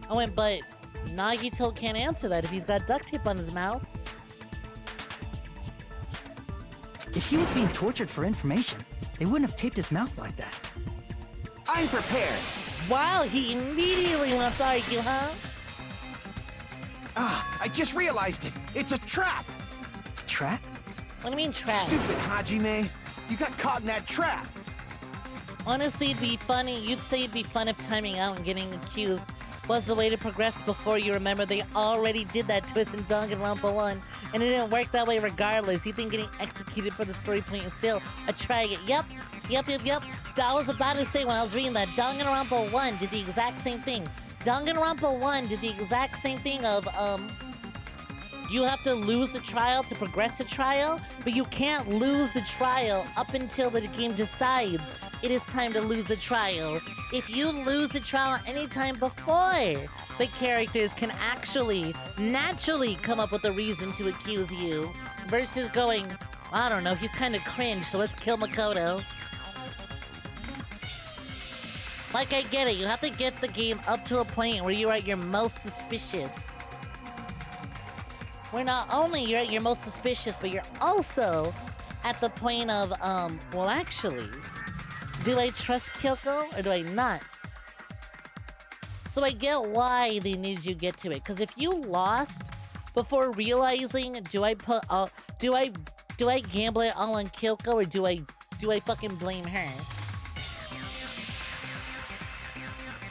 I went, but Nagito can't answer that if he's got duct tape on his mouth. If he was being tortured for information, they wouldn't have taped his mouth like that. I'm prepared. Wow, he immediately wants to argue, huh? Ah, I just realized it. It's a trap. Trap? What do you mean trap? Stupid Hajime. You got caught in that trap. Honestly, it'd be funny. You'd say it'd be fun if timing out and getting accused was the way to progress before you remember they already did that twist in Danganronpa 1, and it didn't work that way regardless. You think getting executed for the story point is still a try it. Yep. I was about to say when I was reading that Danganronpa 1 did the exact same thing. Danganronpa 1 did the exact same thing of, you have to lose the trial to progress the trial, but you can't lose the trial up until the game decides it is time to lose the trial. If you lose the trial anytime before, the characters can actually, naturally come up with a reason to accuse you, versus going, I don't know, he's kind of cringe, so let's kill Makoto. Like, I get it, you have to get the game up to a point where you're at your most suspicious. Where not only you're at your most suspicious, but you're also at the point of, well, actually, do I trust Kyoko or do I not? So I get why they need you to get to it. Because if you lost before realizing, do I gamble it all on Kyoko or do I fucking blame her?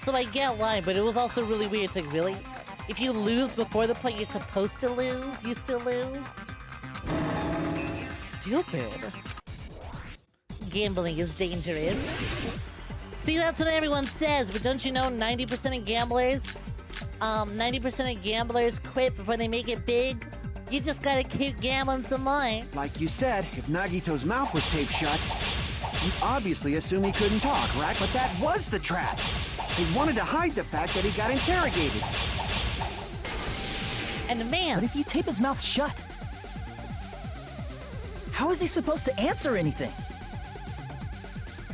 So I get why, but it was also really weird. It's like, really? If you lose before the point you're supposed to lose, you still lose? It's stupid. Gambling is dangerous. See, that's what everyone says, but don't you know 90% of gamblers, 90% of gamblers quit before they make it big? You just gotta keep gambling some more. Like you said, if Nagito's mouth was taped shut, you obviously assume he couldn't talk, right? But that was the trap. They wanted to hide the fact that he got interrogated. And man, But if you tape his mouth shut, how is he supposed to answer anything?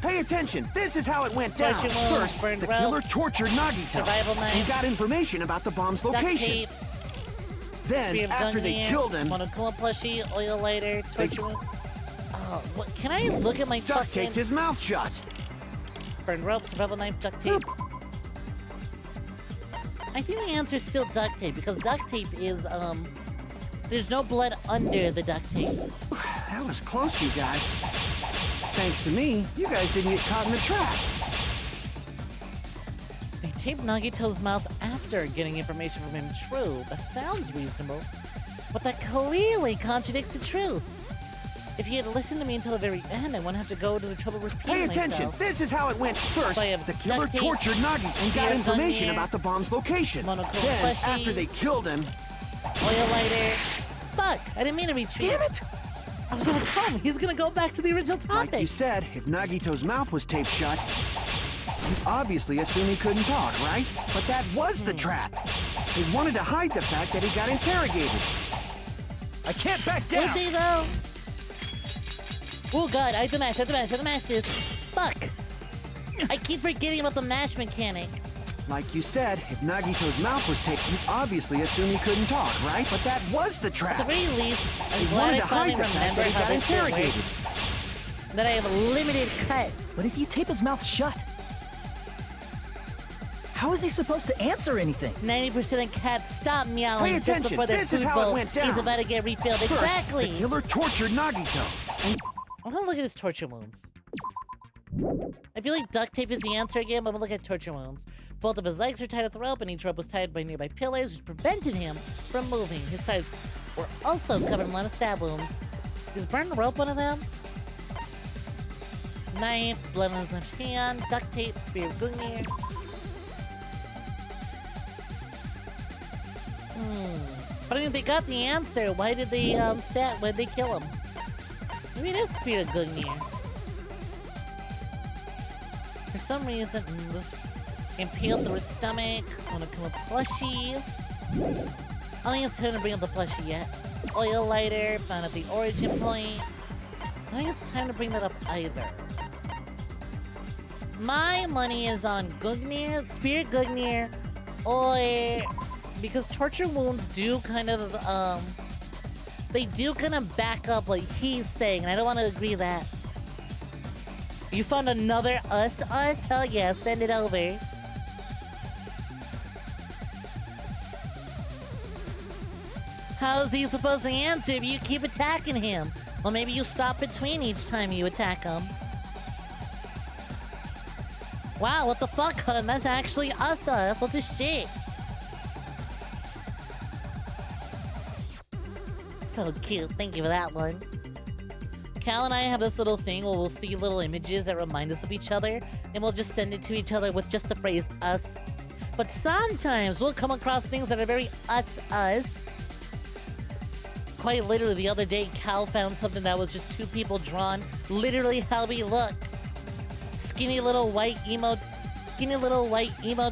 Pay attention. This is how it went down. Torture wounds, First, burned the rope, killer tortured Nagito. survival He knife, got information about the bomb's duct location. tape, Then, spear of after they Gungnir, killed him, Monokuma plushie, oil lighter, torture wound. Oh, what? Can I look at my duct fucking taped his mouth shut. burned rope, survival knife, duct tape? I think the answer is still duct tape because duct tape is there's no blood under the duct tape. That was close, you guys. Thanks to me, you guys didn't get caught in the trap. They taped Nagito's mouth after getting information from him. True, that sounds reasonable, but that clearly contradicts the truth. If you had listened to me until the very end, I wouldn't have to go to the trouble of repeating Pay attention. myself. This is how it went. First, So I have the killer duct tape, tortured Nagito and got spear of information Gungnir, about the bomb's location. Monokuma Then, plushie, after they killed him, Oil lighter, Fuck! I didn't mean to retreat. Damn it! I was overcome. He's gonna go back to the original topic. Like you said, if Nagito's mouth was taped shut, you obviously assume he couldn't talk, right? But that was the trap. They wanted to hide the fact that he got interrogated. I can't back down! Would they though? Oh god, I have to mash this. Fuck! I keep forgetting about the mash mechanic. Like you said, if Nagito's mouth was taped, you obviously assume he couldn't talk, right? But that was the At trap. the very least, I'm They glad wanted I to finally hide the fact remember that he how got this shit interrogated. works. That I have limited cuts. But if you tape his mouth shut, how is he supposed to answer anything? 90% of cats stop meowing Pay just attention. before their This is food how it bowl went down. is about to get refilled. First, Exactly. the killer tortured Nagito. I'm gonna look at his torture wounds. I feel like duct tape is the answer again, but I'm gonna look at torture wounds. Both of his legs were tied with rope, and each rope was tied by nearby pillars, which prevented him from moving. His thighs were also covered in a lot of stab wounds. Is burn rope one of them? Knife, blood on his left hand, duct tape, spear of Gungnir. But I mean, they got the answer. Why did they why'd they kill him? Maybe it is spear of Gungnir. For some reason, this impaled through his stomach. I want to come a plushie. I don't think it's time to bring up the plushie yet. Oil lighter, found at the origin point. I think it's time to bring that up either. My money is on Gungnir, Spirit Gungnir, or because torture wounds do kind of they do kind of back up what he's saying, and I don't want to agree that. You found another us? Hell yeah, send it over. How's he supposed to answer if you keep attacking him? Well, maybe you stop between each time you attack him. Wow, what the fuck, hun? That's actually us. What the shit? So cute. Thank you for that one. Cal and I have this little thing where we'll see little images that remind us of each other, and we'll just send it to each other with just the phrase us. But sometimes we'll come across things that are very us. Quite literally, the other day, Cal found something that was just two people drawn literally how we look. Skinny little white emo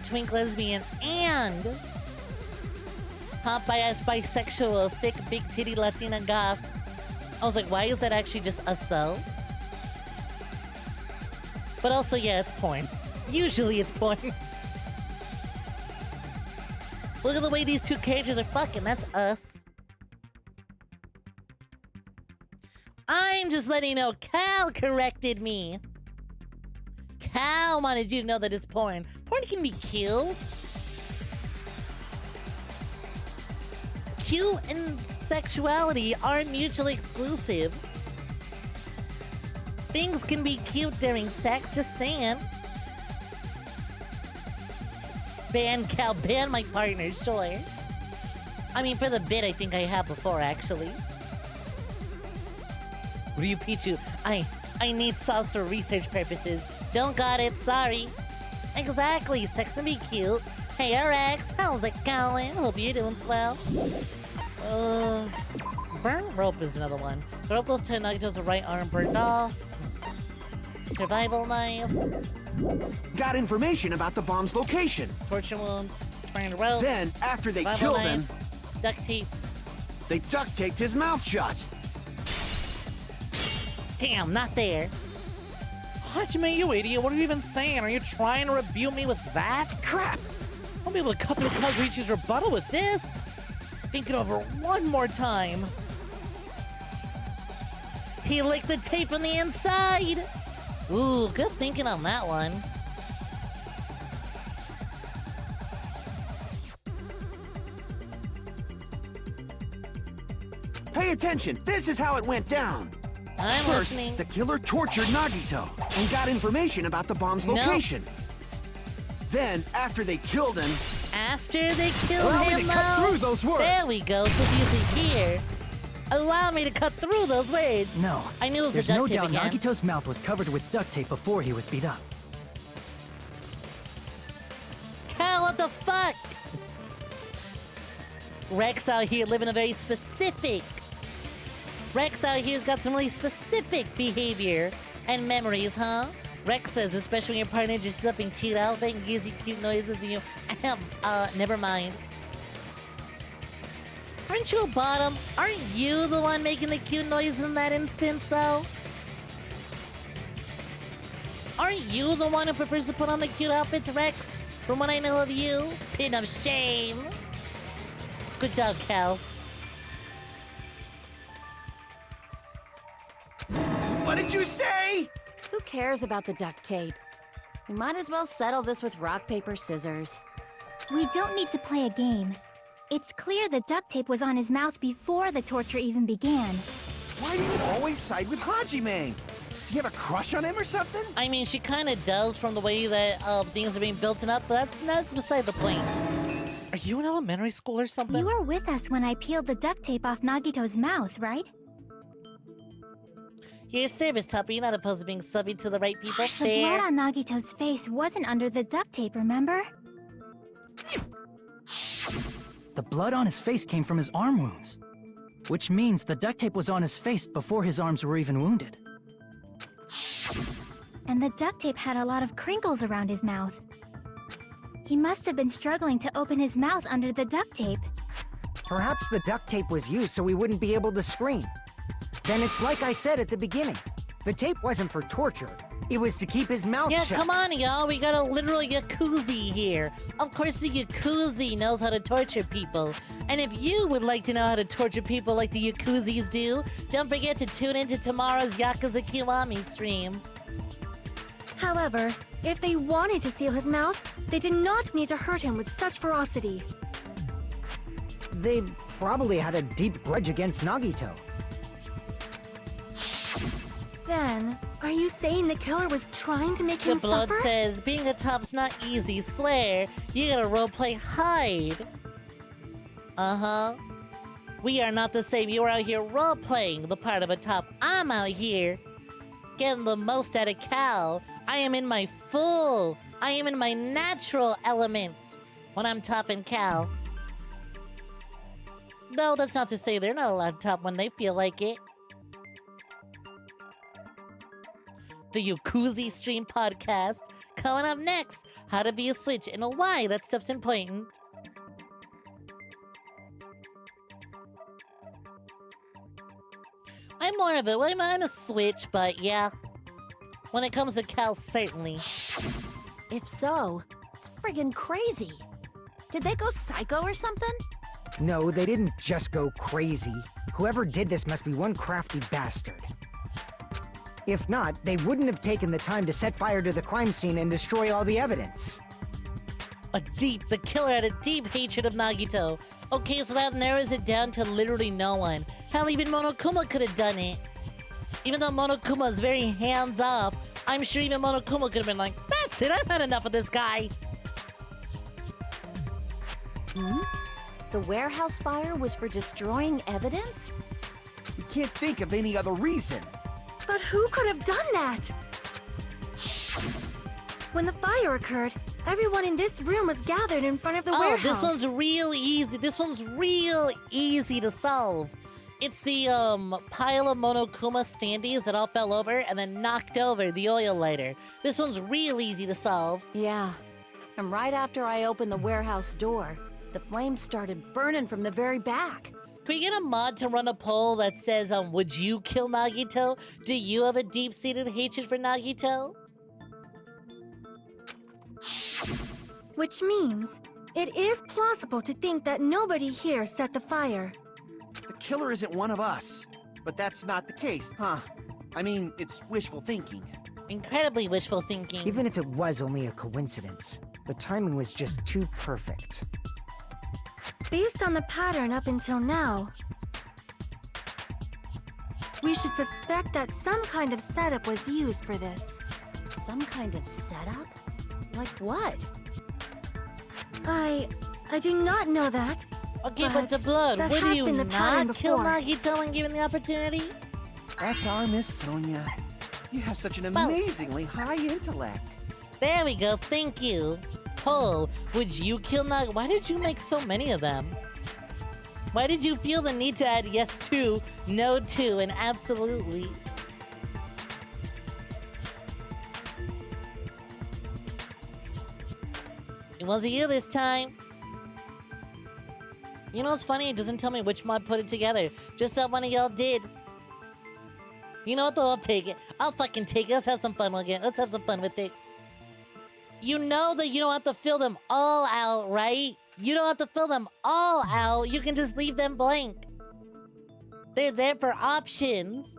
twink lesbian and hot bias bisexual thick big titty Latina goth. I was like, why is that actually just us though? But also, yeah, it's porn. Usually it's porn. Look at the way these two characters are fucking. That's us. I'm just letting you know Cal corrected me. Cal wanted you to know that it's porn. Porn can be cute. Cute and sexuality aren't mutually exclusive. Things can be cute during sex, just saying. Ban Cal, ban my partner, sure. I mean, for the bit, I think I have before, actually. Ryu Pichu, I need sauce for research purposes. Don't got it, sorry. Exactly, sex and be cute. Hey, RX, how's it going? Hope you're doing swell. Burn rope is another one. The rope goes to Nagito's right arm burned off. Survival knife. Got information about the bomb's location. Torture wounds. Burned rope. Then, after they survival killed knife, him, duct tape. they duct taped his mouth shut. Damn, not there. Hajime, you idiot. What are you even saying? Are you trying to rebuke me with that? Crap! I'll be able to cut through Kazuichi's rebuttal with this. Think it over one more time. He licked the tape on the inside. Ooh, good thinking on that one. Pay attention. This is how it went down. I'm First, listening. the killer tortured Nagito and got information about the bomb's location. Then, after they killed him, After they killed allow him, me to cut though? through those words. There we go. Supposed to use it here. Allow me to cut through those words. No. I knew it was There's the duct no tape doubt again. Nagito's mouth was covered with duct tape before he was beat up. Cal, what the fuck? Rex out here living a very specific. Rex out here's got some really specific behavior and memories, huh? Rex says, especially when your partner dresses up in cute outfit and gives you cute noises and you... never mind. Aren't you a bottom? Aren't you the one making the cute noise in that instance, though? Aren't you the one who prefers to put on the cute outfits, Rex? From what I know of you? Pin of shame. Good job, Cal. What did you say? Who cares about the duct tape? We might as well settle this with rock, paper, scissors. We don't need to play a game. It's clear the duct tape was on his mouth before the torture even began. Why do you always side with Hajime? Do you have a crush on him or something? I mean, she kind of does from the way that things are being built up, but that's beside the point. Are you in elementary school or something? You were with us when I peeled the duct tape off Nagito's mouth, right? Your service, Tuppy. You're not opposed to being subby to the right people. The blood on Nagito's face wasn't under the duct tape, remember? The blood on his face came from his arm wounds. Which means the duct tape was on his face before his arms were even wounded. And the duct tape had a lot of crinkles around his mouth. He must have been struggling to open his mouth under the duct tape. Perhaps the duct tape was used so he wouldn't be able to scream. Then it's like I said at the beginning. The tape wasn't for torture. It was to keep his mouth shut. Yeah, come on, y'all. We got a literal Yakuza here. Of course, the Yakuza knows how to torture people. And if you would like to know how to torture people like the Yakuzis do, don't forget to tune into tomorrow's Yakuza Kiwami stream. However, if they wanted to seal his mouth, they did not need to hurt him with such ferocity. They probably had a deep grudge against Nagito. Then, are you saying the killer was trying to make him The blood suffer? says, being a top's not easy, swear. You gotta roleplay hide. Uh-huh. We are not the same. You are out here roleplaying the part of a top. I'm out here getting the most out of Cal. I am in my natural element when I'm topping Cal. No, that's not to say they're not allowed to top when they feel like it. The Yakuza Stream Podcast. Coming up next, how to be a switch and why that stuff's important. I'm more of it. Well, I'm a switch, but yeah. When it comes to Cal, certainly. If so, it's friggin' crazy. Did they go psycho or something? No, they didn't just go crazy. Whoever did this must be one crafty bastard. If not, they wouldn't have taken the time to set fire to the crime scene and destroy all the evidence. The killer had a deep hatred of Nagito. Okay, so that narrows it down to literally no one. Hell, even Monokuma could have done it. Even though Monokuma is very hands-off, I'm sure even Monokuma could have been like, that's it, I've had enough of this guy. The warehouse fire was for destroying evidence? We can't think of any other reason. But who could have done that? When the fire occurred, everyone in this room was gathered in front of the warehouse. This one's real easy. This one's real easy to solve. It's the pile of Monokuma standees that all fell over and then knocked over the oil lighter. This one's real easy to solve. Yeah. And right after I opened the warehouse door, the flames started burning from the very back. Can we get a mod to run a poll that says, would you kill Nagito? Do you have a deep-seated hatred for Nagito? Which means, it is plausible to think that nobody here set the fire. The killer isn't one of us. But that's not the case, huh? I mean, it's wishful thinking. Incredibly wishful thinking. Even if it was only a coincidence, the timing was just too perfect. Based on the pattern up until now, we should suspect that some kind of setup was used for this. Some kind of setup? Like what? I do not know that. Okay, but the blood, that would has you been the pattern not kill before. Nagito when given the opportunity? That's our Miss Sonia. You have such an amazingly high intellect. There we go, thank you. Poll, would you kill Nagito? Why did you make so many of them? Why did you feel the need to add yes to, no to, and absolutely? It wasn't you this time. You know what's funny? It doesn't tell me which mod put it together. Just that one of y'all did. You know what though? I'll take it. I'll fucking take it. Let's have some fun with it. Let's have some fun with it. You know that you don't have to fill them all out, right? You don't have to fill them all out. You can just leave them blank. They're there for options.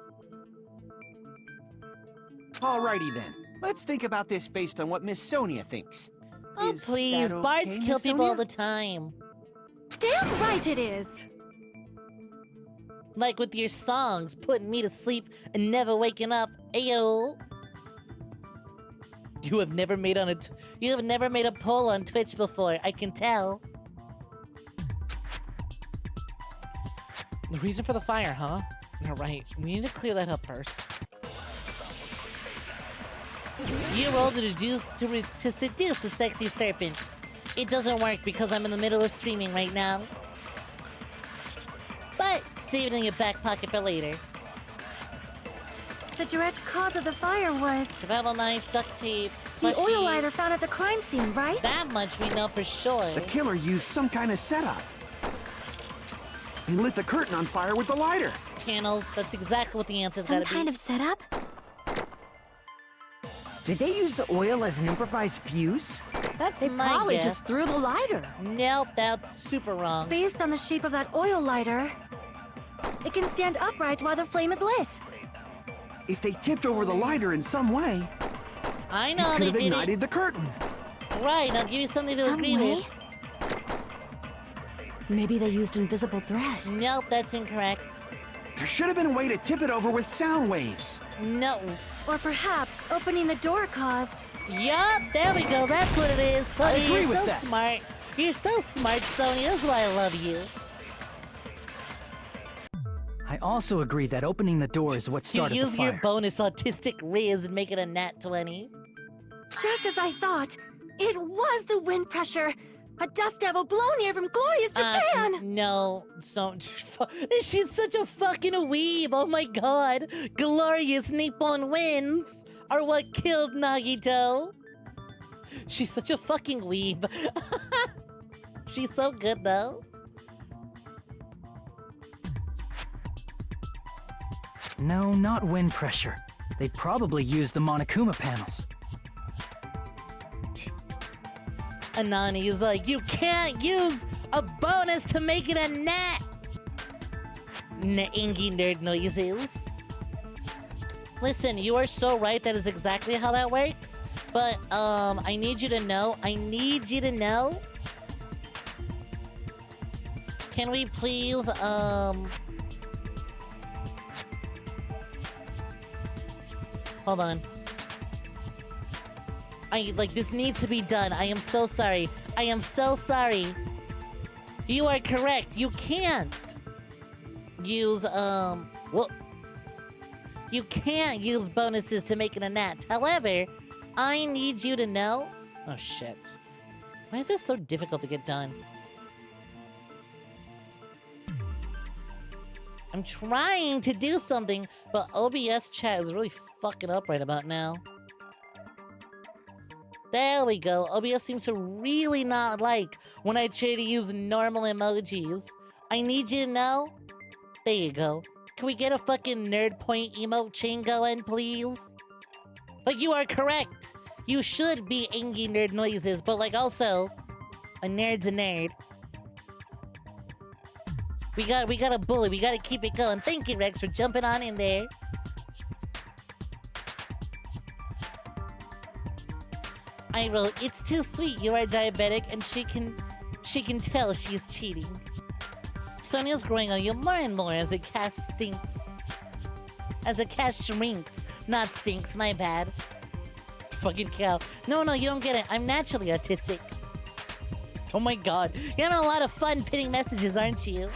Alrighty then. Let's think about this based on what Miss Sonia thinks. Oh, Is please. that Bards okay, kill Miss people all Sonia? the time. Damn right it is! Like with your songs, putting me to sleep and never waking up. Ayo. You have never made a poll on Twitch before, I can tell. The reason for the fire, huh? Alright, we need to clear that up first. You rolled to seduce a sexy serpent. It doesn't work because I'm in the middle of streaming right now. But save it in your back pocket for later. The direct cause of the fire was Survival knife, duct tape, the plushie. oil lighter found at the crime scene, right? That much we know for sure. The killer used some kind of setup. He lit the curtain on fire with the lighter. Channels, that's exactly what the answer's Some gotta be. kind of setup? Did they use the oil as an improvised fuse? That's They my probably guess. just threw the lighter. Nope, that's super wrong. Based on the shape of that oil lighter, it can stand upright while the flame is lit. If they tipped over the lighter in some way, I it know could they have did ignited the curtain. it. Right, I'll give you something to Some agree way? with. Maybe they used invisible thread. Nope, that's incorrect. There should have been a way to tip it over with sound waves. No. Or perhaps opening the door caused. Yup, there we go. That's what it is. Sonya, I agree you're with so that. smart. You're so smart, Sonya. That's why I love you. I also agree that opening the door is what You started the use your fire. bonus autistic riz and make it a nat 20. Just as I thought, it was the wind pressure. A dust devil blown here from glorious Japan! No, so she's such a fucking weeb. Oh my god, glorious Nippon winds are what killed Nagito. She's such a fucking weeb. She's so good though. No, not wind pressure. They probably used the Monokuma panels. Anani is like, you can't use a bonus to make it a nat. Ingy nerd noises. Listen, you are so right. That is exactly how that works. But I need you to know. Can we please hold on. This needs to be done. I am so sorry. I am so sorry. You are correct. You can't use, you can't use bonuses to make it a nat. However, I need you to know... Oh, shit. Why is this so difficult to get done? I'm trying to do something, but OBS chat is really fucking up right about now. There we go. OBS seems to really not like when I try to use normal emojis. I need you to know. There you go. Can we get a fucking nerd point emote chain going, please? But you are correct. You should be angry nerd noises, but also, a nerd's a nerd. We got a bully. We gotta keep it going. Thank you, Rex, for jumping on in there. I wrote, it's too sweet. You are diabetic, and she can tell she's cheating. Sonia's growing on you more and more as a cat stinks. As a cat shrinks, not stinks. My bad. Fucking cow. No, you don't get it. I'm naturally autistic. Oh my god, you're having a lot of fun pitting messages, aren't you?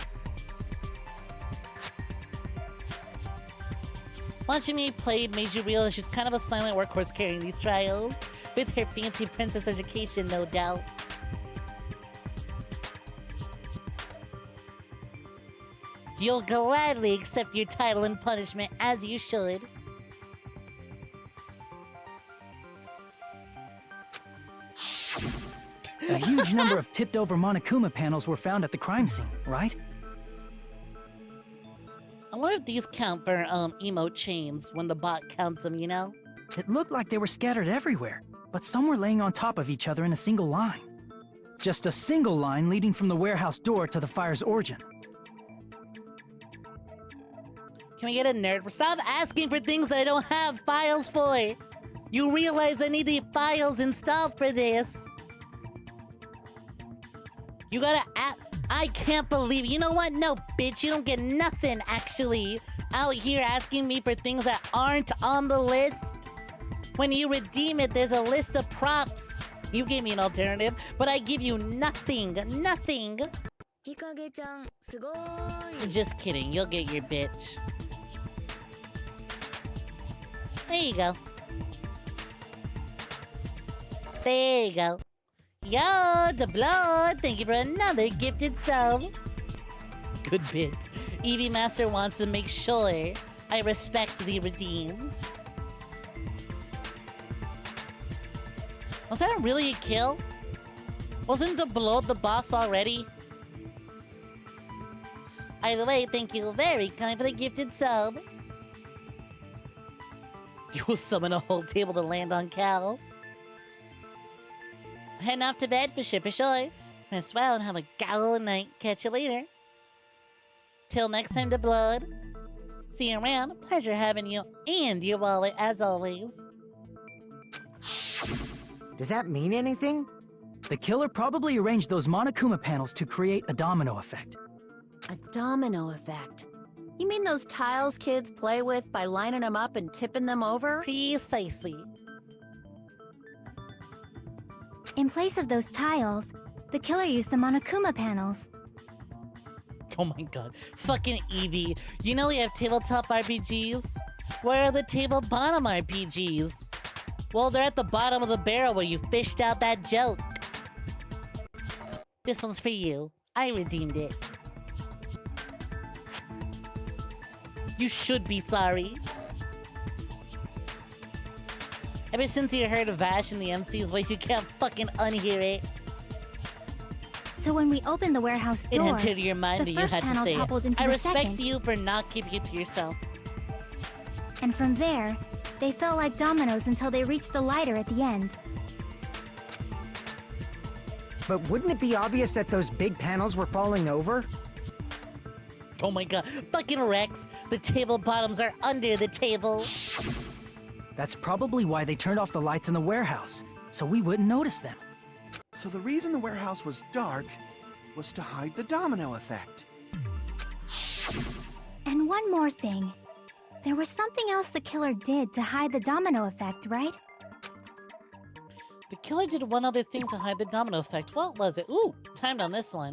Watching me play made you realize she's kind of a silent workhorse carrying these trials. With her fancy princess education, no doubt. You'll gladly accept your title and punishment, as you should. A huge number of tipped-over Monokuma panels were found at the crime scene, right? I wonder if these count for, emote chains when the bot counts them, you know? It looked like they were scattered everywhere, but some were laying on top of each other in a single line. Just a single line leading from the warehouse door to the fire's origin. Can we get a nerd? Stop asking for things that I don't have files for! You realize I need the files installed for this. You gotta app. I can't believe it. You know what? No, bitch, you don't get nothing, actually. Out here asking me for things that aren't on the list. When you redeem it, there's a list of props. You gave me an alternative, but I give you nothing. Nothing. Just kidding. You'll get your bitch. There you go. There you go. Yo, the blood. Thank you for another gifted sub. Good bit. Eevee Master wants to make sure I respect the redeems. Was that really a kill? Wasn't the blood the boss already? Either way, thank you very kind for the gifted sub. You will summon a whole table to land on Cal. Heading off to bed for sure. Rest well and have a gallow night. Catch you later. Till next time, the blood. See you around. Pleasure having you and your wallet as always. Does that mean anything? The killer probably arranged those Monokuma panels to create a domino effect. A domino effect? You mean those tiles kids play with by lining them up and tipping them over? Precisely. In place of those tiles, the killer used the Monokuma panels. Oh my god. Fucking Eevee. You know we have tabletop RPGs? Where are the table bottom RPGs? Well, they're at the bottom of the barrel where you fished out that joke. This one's for you. I redeemed it. You should be sorry. Ever since you heard Vash in the MC's voice, you can't fucking unhear it. So when we opened the warehouse door, It entered your mind the that you first had to panel say toppled it. into I the respect second. you for not keeping it to yourself. And from there, they fell like dominoes until they reached the lighter at the end. But wouldn't it be obvious that those big panels were falling over? Oh my god. Fucking Rex. The table bottoms are under the table. That's probably why they turned off the lights in the warehouse, so we wouldn't notice them. So the reason the warehouse was dark was to hide the domino effect. And one more thing. There was something else the killer did to hide the domino effect, right? The killer did one other thing to hide the domino effect. What was it? Ooh, timed on this one.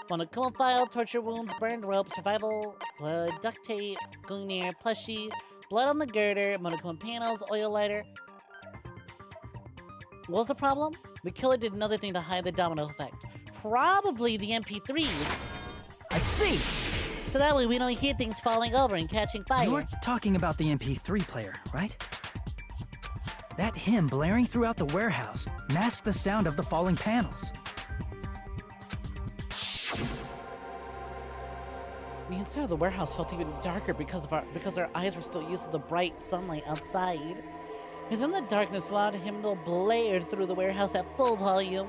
Monokuma file, torture wounds, burned rope, survival, blood, duct tape, Gungnir, plushie, blood on the girder, Monokuma panels, oil lighter. What was the problem? The killer did another thing to hide the domino effect. Probably the MP3s. I see! So that way we don't hear things falling over and catching fire. You're talking about the MP3 player, right? That hymn blaring throughout the warehouse masked the sound of the falling panels. The inside of the warehouse felt even darker because our eyes were still used to the bright sunlight outside. Within the darkness, loud hymnal blared through the warehouse at full volume.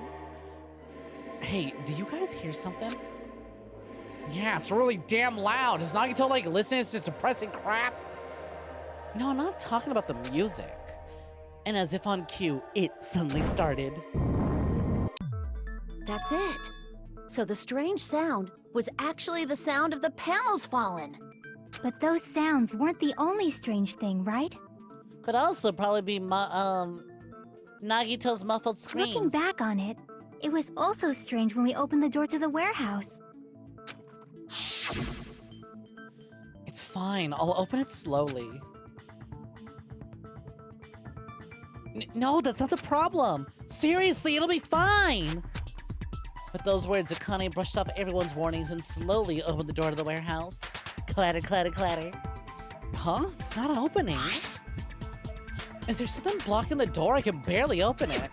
Hey, do you guys hear something? Yeah, it's really damn loud. Is Nagito like listening to suppressing crap? No, I'm not talking about the music. And as if on cue, it suddenly started. That's it. So the strange sound was actually the sound of the panels falling. But those sounds weren't the only strange thing, right? Could also probably be Nagito's muffled screams. Looking back on it, it was also strange when we opened the door to the warehouse. It's fine. I'll open it slowly. No, that's not the problem. Seriously, it'll be fine. With those words, Akane brushed off everyone's warnings and slowly opened the door to the warehouse. Clatter, clatter, clatter. Huh? It's not opening. Is there something blocking the door? I can barely open it.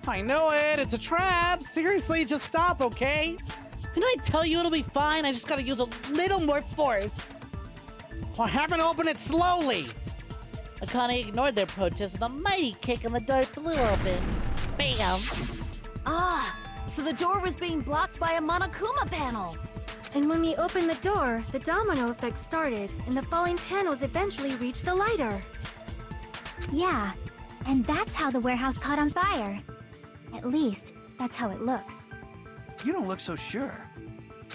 I know it. It's a trap. Seriously, just stop, okay? Didn't I tell you it'll be fine? I just gotta use a little more force. Well, have it open it slowly. Akane ignored their protest with a mighty kick and the door flew open. Bam! Ah, so the door was being blocked by a Monokuma panel. And when we opened the door, the domino effect started, and the falling panels eventually reached the lighter. Yeah, and that's how the warehouse caught on fire. At least, that's how it looks. You don't look so sure.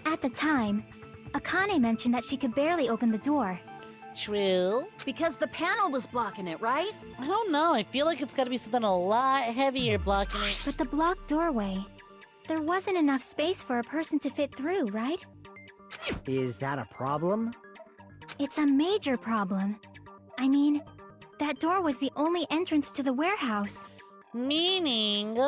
At the time, Akane mentioned that she could barely open the door. True. Because the panel was blocking it, right? I don't know. I feel like it's gotta be something a lot heavier blocking it. But the blocked doorway, there wasn't enough space for a person to fit through, right? Is that a problem? It's a major problem. I mean, that door was the only entrance to the warehouse. Meaning...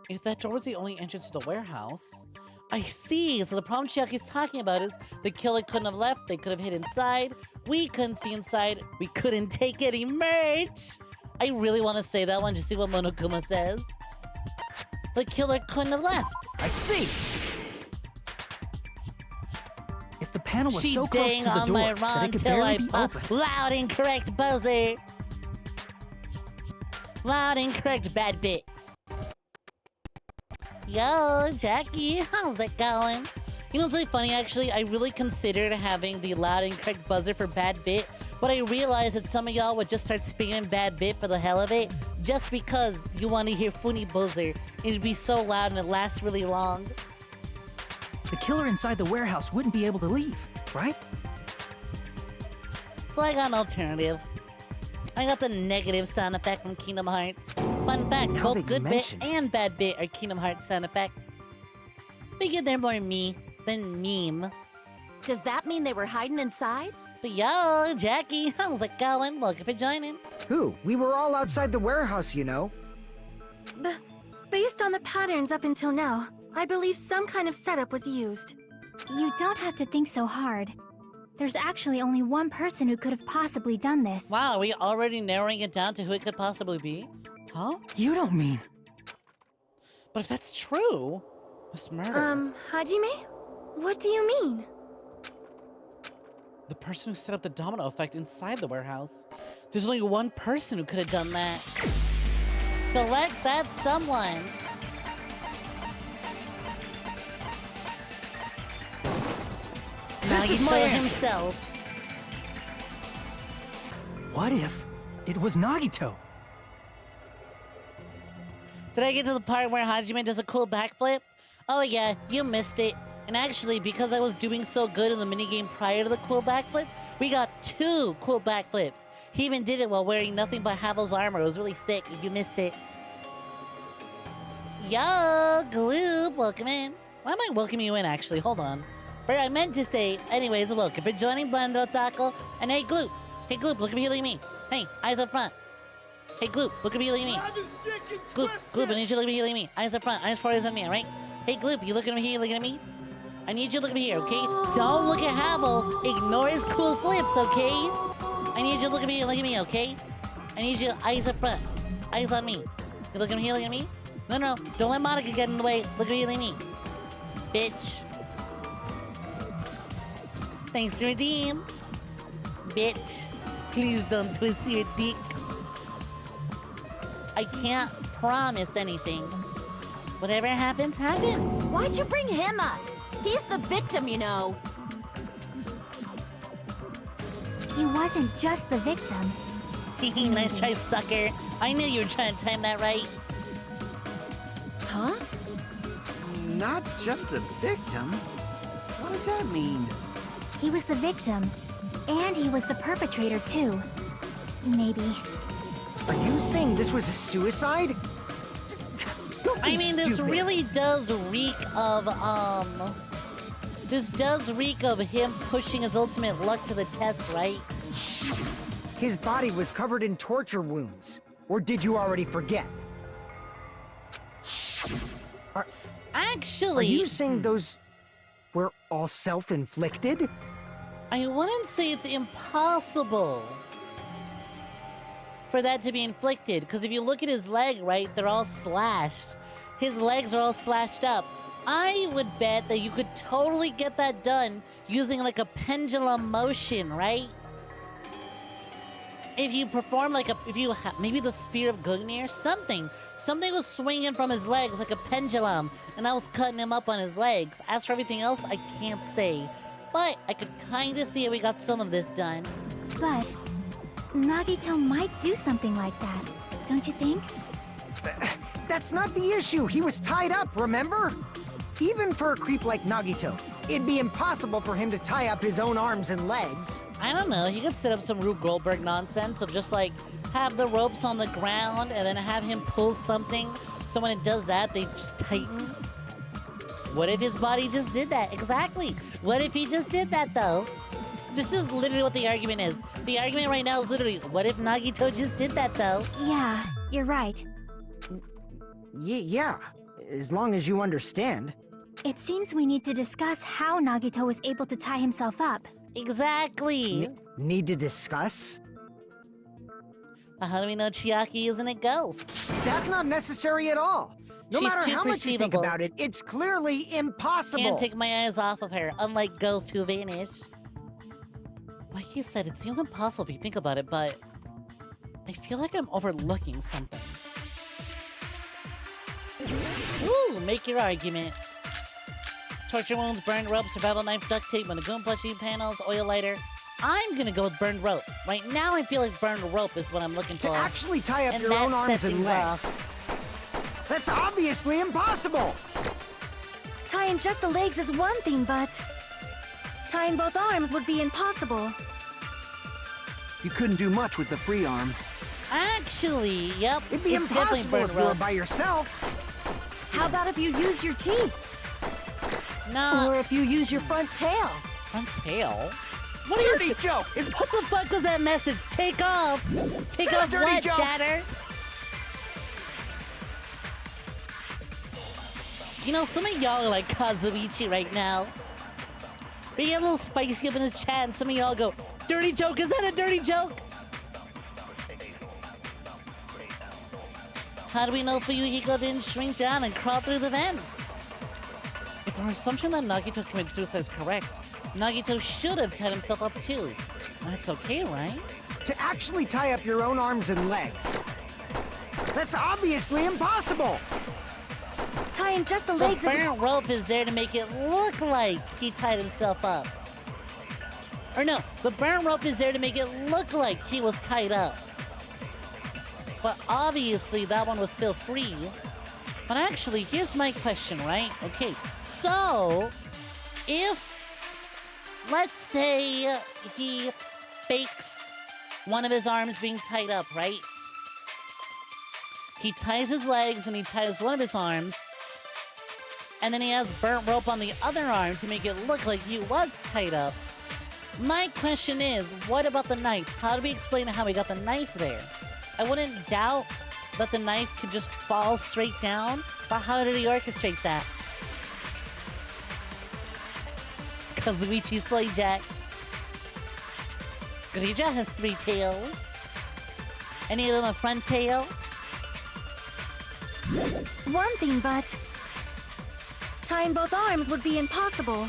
If that door was the only entrance to the warehouse... I see. So the problem Chiaki's talking about is the killer couldn't have left. They could have hid inside. We couldn't see inside. We couldn't take any merch. I really want to say that one. Just see what Monokuma says. The killer couldn't have left. I see! If the panel was She so close dang to the on door my that run it could till barely I be pop. open. Loud incorrect buzzer. Loud incorrect bad bit. Yo, Jackie, how's it going? You know, it's really funny, actually. I really considered having the loud and correct buzzer for bad bit, but I realized that some of y'all would just start spamming bad bit for the hell of it, just because you want to hear funny buzzer. It'd be so loud and it lasts really long. The killer inside the warehouse wouldn't be able to leave, right? So I got an alternative. I got the negative sound effect from Kingdom Hearts. Fun fact, Now that both you good bit mention it. and bad bit are Kingdom Hearts sound effects. Figured they're more me than meme. Does that mean they were hiding inside? But yo, Jackie, how's it going? Welcome for joining. Who? We were all outside the warehouse, you know. Based on the patterns up until now, I believe some kind of setup was used. You don't have to think so hard. There's actually only one person who could have possibly done this. Wow, are we already narrowing it down to who it could possibly be? Huh? You don't mean... But if that's true, this murder... Hajime? What do you mean? The person who set up the domino effect inside the warehouse. There's only one person who could have done that. Select that someone. This is my Nagito answer. himself. What if it was Nagito? Did I get to the part where Hajime does a cool backflip? Oh yeah, you missed it. And actually, because I was doing so good in the minigame prior to the cool backflip, we got 2 cool backflips. He even did it while wearing nothing but Havel's armor. It was really sick. You missed it. Yo, Gloop, welcome in. Why am I welcoming you in, actually? Hold on. I meant to say, anyways, welcome for joining Blender Taco. And hey, Gloop. Hey, Gloop, look at me, look at me. Hey, eyes up front. Hey, Gloop, look at me, look at me. Gloop, I need you to look at me, look at me. Eyes up front, eyes forward, eyes on me, alright? Hey, Gloop, you looking at me, looking at me? I need you to look at me here, okay? Don't look at Havel. Ignore his cool flips, okay? I need you to look at me, okay? I need you eyes up front. Eyes on me. You looking at me here, looking at me? No, don't let Monica get in the way. Look at me, look at me. Bitch. Thanks to redeem. Bitch. Please don't twist your dick. I can't promise anything. Whatever happens, happens. Why'd you bring him up? He's the victim, you know. He wasn't just the victim. Nice try, sucker. I knew you were trying to time that right. Huh? Not just the victim? What does that mean? He was the victim, and he was the perpetrator too. Maybe. Are you saying this was a suicide? Don't be I mean, this stupid. really does reek of, This does reek of him pushing his ultimate luck to the test, right? His body was covered in torture wounds. Or did you already forget? Are Actually... you saying those were all self-inflicted? I wouldn't say it's impossible for that to be inflicted, because if you look at his leg, right, they're all slashed. His legs are all slashed up. I would bet that you could totally get that done using like a pendulum motion, right? If you perform like maybe the Spear of Gungnir, something was swinging from his legs like a pendulum, and I was cutting him up on his legs. As for everything else, I can't say, but I could kind of see how we got some of this done. But Nagito might do something like that, don't you think? That's not the issue. He was tied up, remember? Even for a creep like Nagito, it'd be impossible for him to tie up his own arms and legs. I don't know, he could set up some Rube Goldberg nonsense of just like have the ropes on the ground and then have him pull something. So when it does that, they just tighten. What if his body just did that? Exactly. What if he just did that though? This is literally what the argument is. The argument right now is literally, what if Nagito just did that though? Yeah, you're right. Yeah, as long as you understand. It seems we need to discuss how Nagito was able to tie himself up. Exactly. Need to discuss? How do we know Chiaki isn't a ghost? That's not necessary at all. No She's matter too how much you think perceivable. about it, it's clearly impossible. Can't take my eyes off of her, unlike ghosts who vanish. Like he said, it seems impossible if you think about it, but I feel like I'm overlooking something. Ooh, make your argument. Torture wounds, burned rope, survival knife, duct tape, Monogoon plushie, panels, oil lighter. I'm gonna go with burned rope. Right now, I feel like burned rope is what I'm looking To for. actually tie up And your own that arms sets and things legs. off. That's obviously impossible. Tying just the legs is one thing, but tying both arms would be impossible. You couldn't do much with the free arm. Actually, yep. It'd be it's definitely impossible burned if you were rope. by yourself. How about if you use your teeth? No. Or if you use your front tail? Front tail? What are you Dirty joke! What the fuck was that message? Take off! Take off Dirty what, joke. Chatter? You know, some of y'all are like Kazuichi right now. We get a little spicy up in his chat, and some of y'all go, dirty joke, is that a dirty joke? How do we know Fuyuhiko didn't shrink down and crawl through the vents? If our assumption that Nagito committed suicide is correct, Nagito should have tied himself up too. That's okay, right? To actually tie up your own arms and legs. That's obviously impossible. Tying just the The legs is... burnt rope is there to make it look like he tied himself up. Or no, the burnt rope is there to make it look like he was tied up. But obviously that one was still free. But actually, here's my question, right? Okay, so if, let's say he fakes one of his arms being tied up, right? He ties his legs and he ties one of his arms, and then he has burnt rope on the other arm to make it look like he was tied up. My question is, what about the knife? How do we explain how we got the knife there? I wouldn't doubt that the knife could just fall straight down, but how did he orchestrate that? Kazuichi Slayjack. Grija has 3 tails. Any of them a front tail? One thing, but tying both arms would be impossible.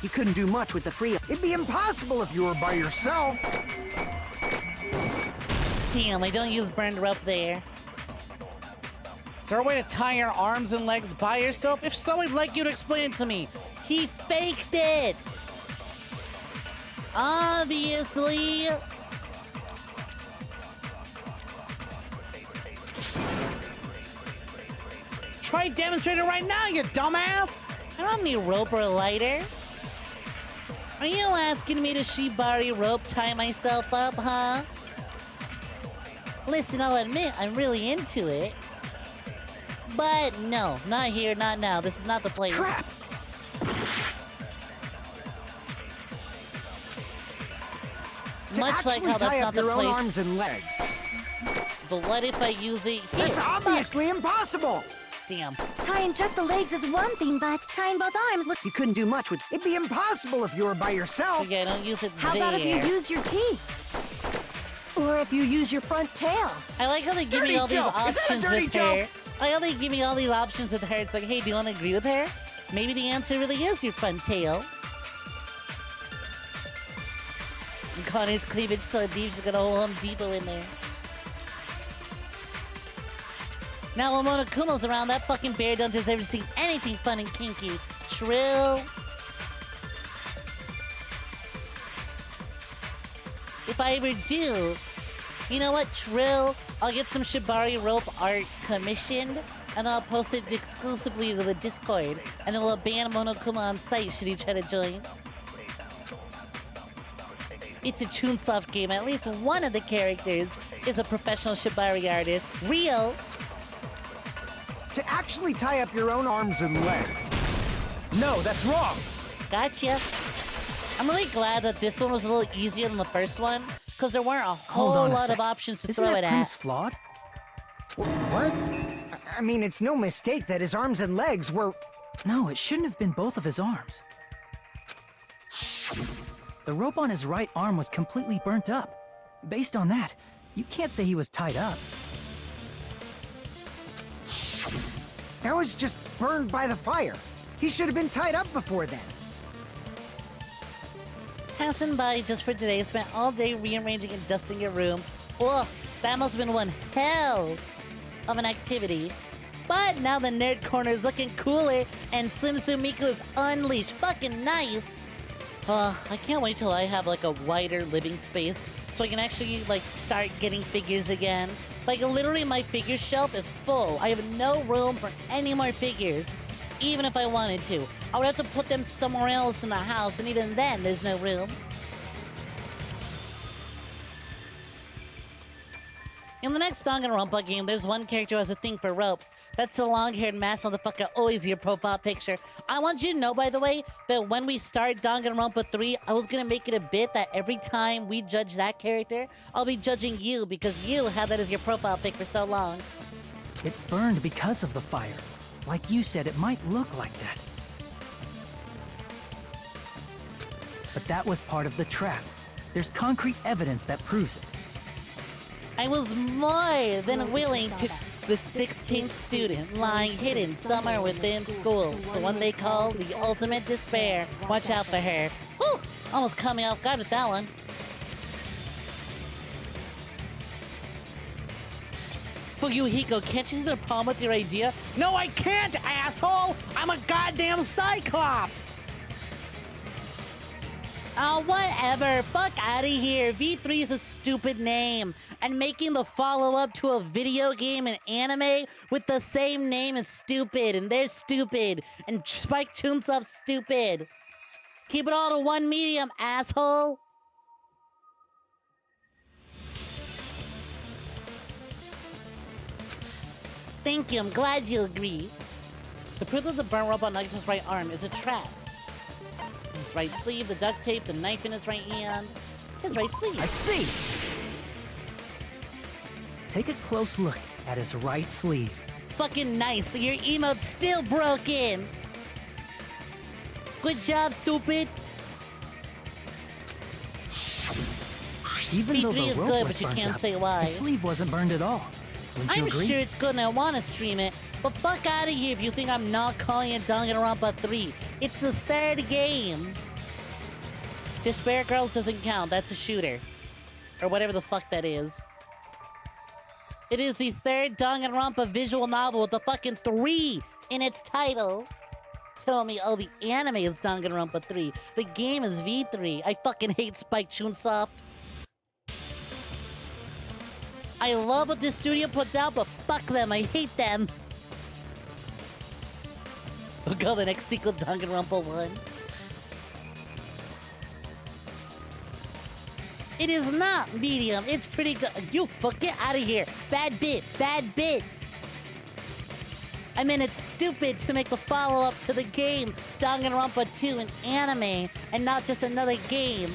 You couldn't do much with the free arm. It'd be impossible if you were by yourself. Damn, I don't use burned rope there. Is there a way to tie your arms and legs by yourself? If so, I'd like you to explain it to me. He faked it! Obviously! Try demonstrating right now, you dumbass! I don't need rope or a lighter. Are you asking me to shibari rope tie myself up, huh? Listen, I'll admit, I'm really into it. But no, not here, not now. This is not the place. Crap! Much like how that's tie not up the your own place. arms and legs. But what if I use it here? That's obviously impossible. Damn. tying just the legs is one thing, but tying both arms would... You couldn't do much with... It'd be impossible if you were by So yourself. yeah, don't use it How there. about if you use your teeth? Or if you use your front tail? I like how they give me Dirty all these joke. Is that a options dirty with her. joke? I like how they give me all these options with her. It's like, hey, do you want to agree with her? Maybe the answer really is your front tail. And Connie's cleavage so deep, she's got a whole Home Depot in there. Now when Monokuma's around, that fucking bear don't deserve to see anything fun and kinky. Trill. If I ever do, you know what, Trill? I'll get some Shibari rope art commissioned, and I'll post it exclusively to the Discord, and then we'll ban Monokuma on site should he try to join. It's a Chunsoft game. At least one of the characters is a professional Shibari artist. Real. To actually tie up your own arms and legs. No, that's wrong! Gotcha. I'm really glad that this one was a little easier than the first one, because there weren't a whole Hold on a lot sec. of options to Isn't throw that it premise at. flawed? What? I mean, it's no mistake that his arms and legs were... No, it shouldn't have been both of his arms. The rope on his right arm was completely burnt up. Based on that, you can't say he was tied up. That was just burned by the fire. He should have been tied up before then. Passing by just for today, spent all day rearranging and dusting your room. Ugh, that must have been one hell of an activity. But now the nerd corner is looking cooler and Slim Miku is unleashed. Fucking nice. I can't wait till I have like a wider living space so I can actually like start getting figures again. Like literally my figure shelf is full. I have no room for any more figures, even if I wanted to. I would have to put them somewhere else in the house, and even then, there's no room. In the next Danganronpa game, there's one character who has a thing for ropes. That's the long-haired masked motherfucker always your profile picture. I want you to know, by the way, that when we start Danganronpa 3, I was gonna make it a bit that every time we judge that character, I'll be judging you because you had that as your profile pic for so long. It burned because of the fire. Like you said, it might look like that. But that was part of the trap. There's concrete evidence that proves it. I was more than willing to... The 16th student lying hidden somewhere within school. The one they call the ultimate despair. Watch out for her. Whew! Almost caught me off guard with that one. Fuyuhiko, can't you see the problem with your idea? No, I can't, asshole! I'm a goddamn Cyclops! Oh, whatever. Fuck out of here. V3 is a stupid name. And making the follow-up to a video game and anime with the same name is stupid. And they're stupid. And Spike Chunsoft's stupid. Keep it all to one medium, asshole. Thank you. I'm glad you agree. The proof of the burn rope on Nagito's right arm is a trap. His right sleeve, the duct tape, the knife in his right hand. His right sleeve. I see. Take a close look at his right sleeve. Fucking nice. Your emote's still broken. Good job, stupid. Even though V3 the is rope good, was but you burnt can't up, say why. his sleeve wasn't burned at all. Wouldn't you I'm agree? sure it's good and I want to stream it, but fuck out of here if you think I'm not calling it Danganronpa 3. It's the third game. Despair Girls doesn't count. That's a shooter. Or whatever the fuck that is. It is the third Danganronpa visual novel with the fucking 3 in its title. Tell me, oh, the anime is Danganronpa 3. The game is V3. I fucking hate Spike Chunsoft. I love what this studio puts out, but fuck them. I hate them. We'll call the next sequel Danganronpa 1. It is not medium. It's pretty good. You fuck, get out of here. Bad bit. Bad bit. I mean, it's stupid to make the follow-up to the game Danganronpa 2 an anime and not just another game.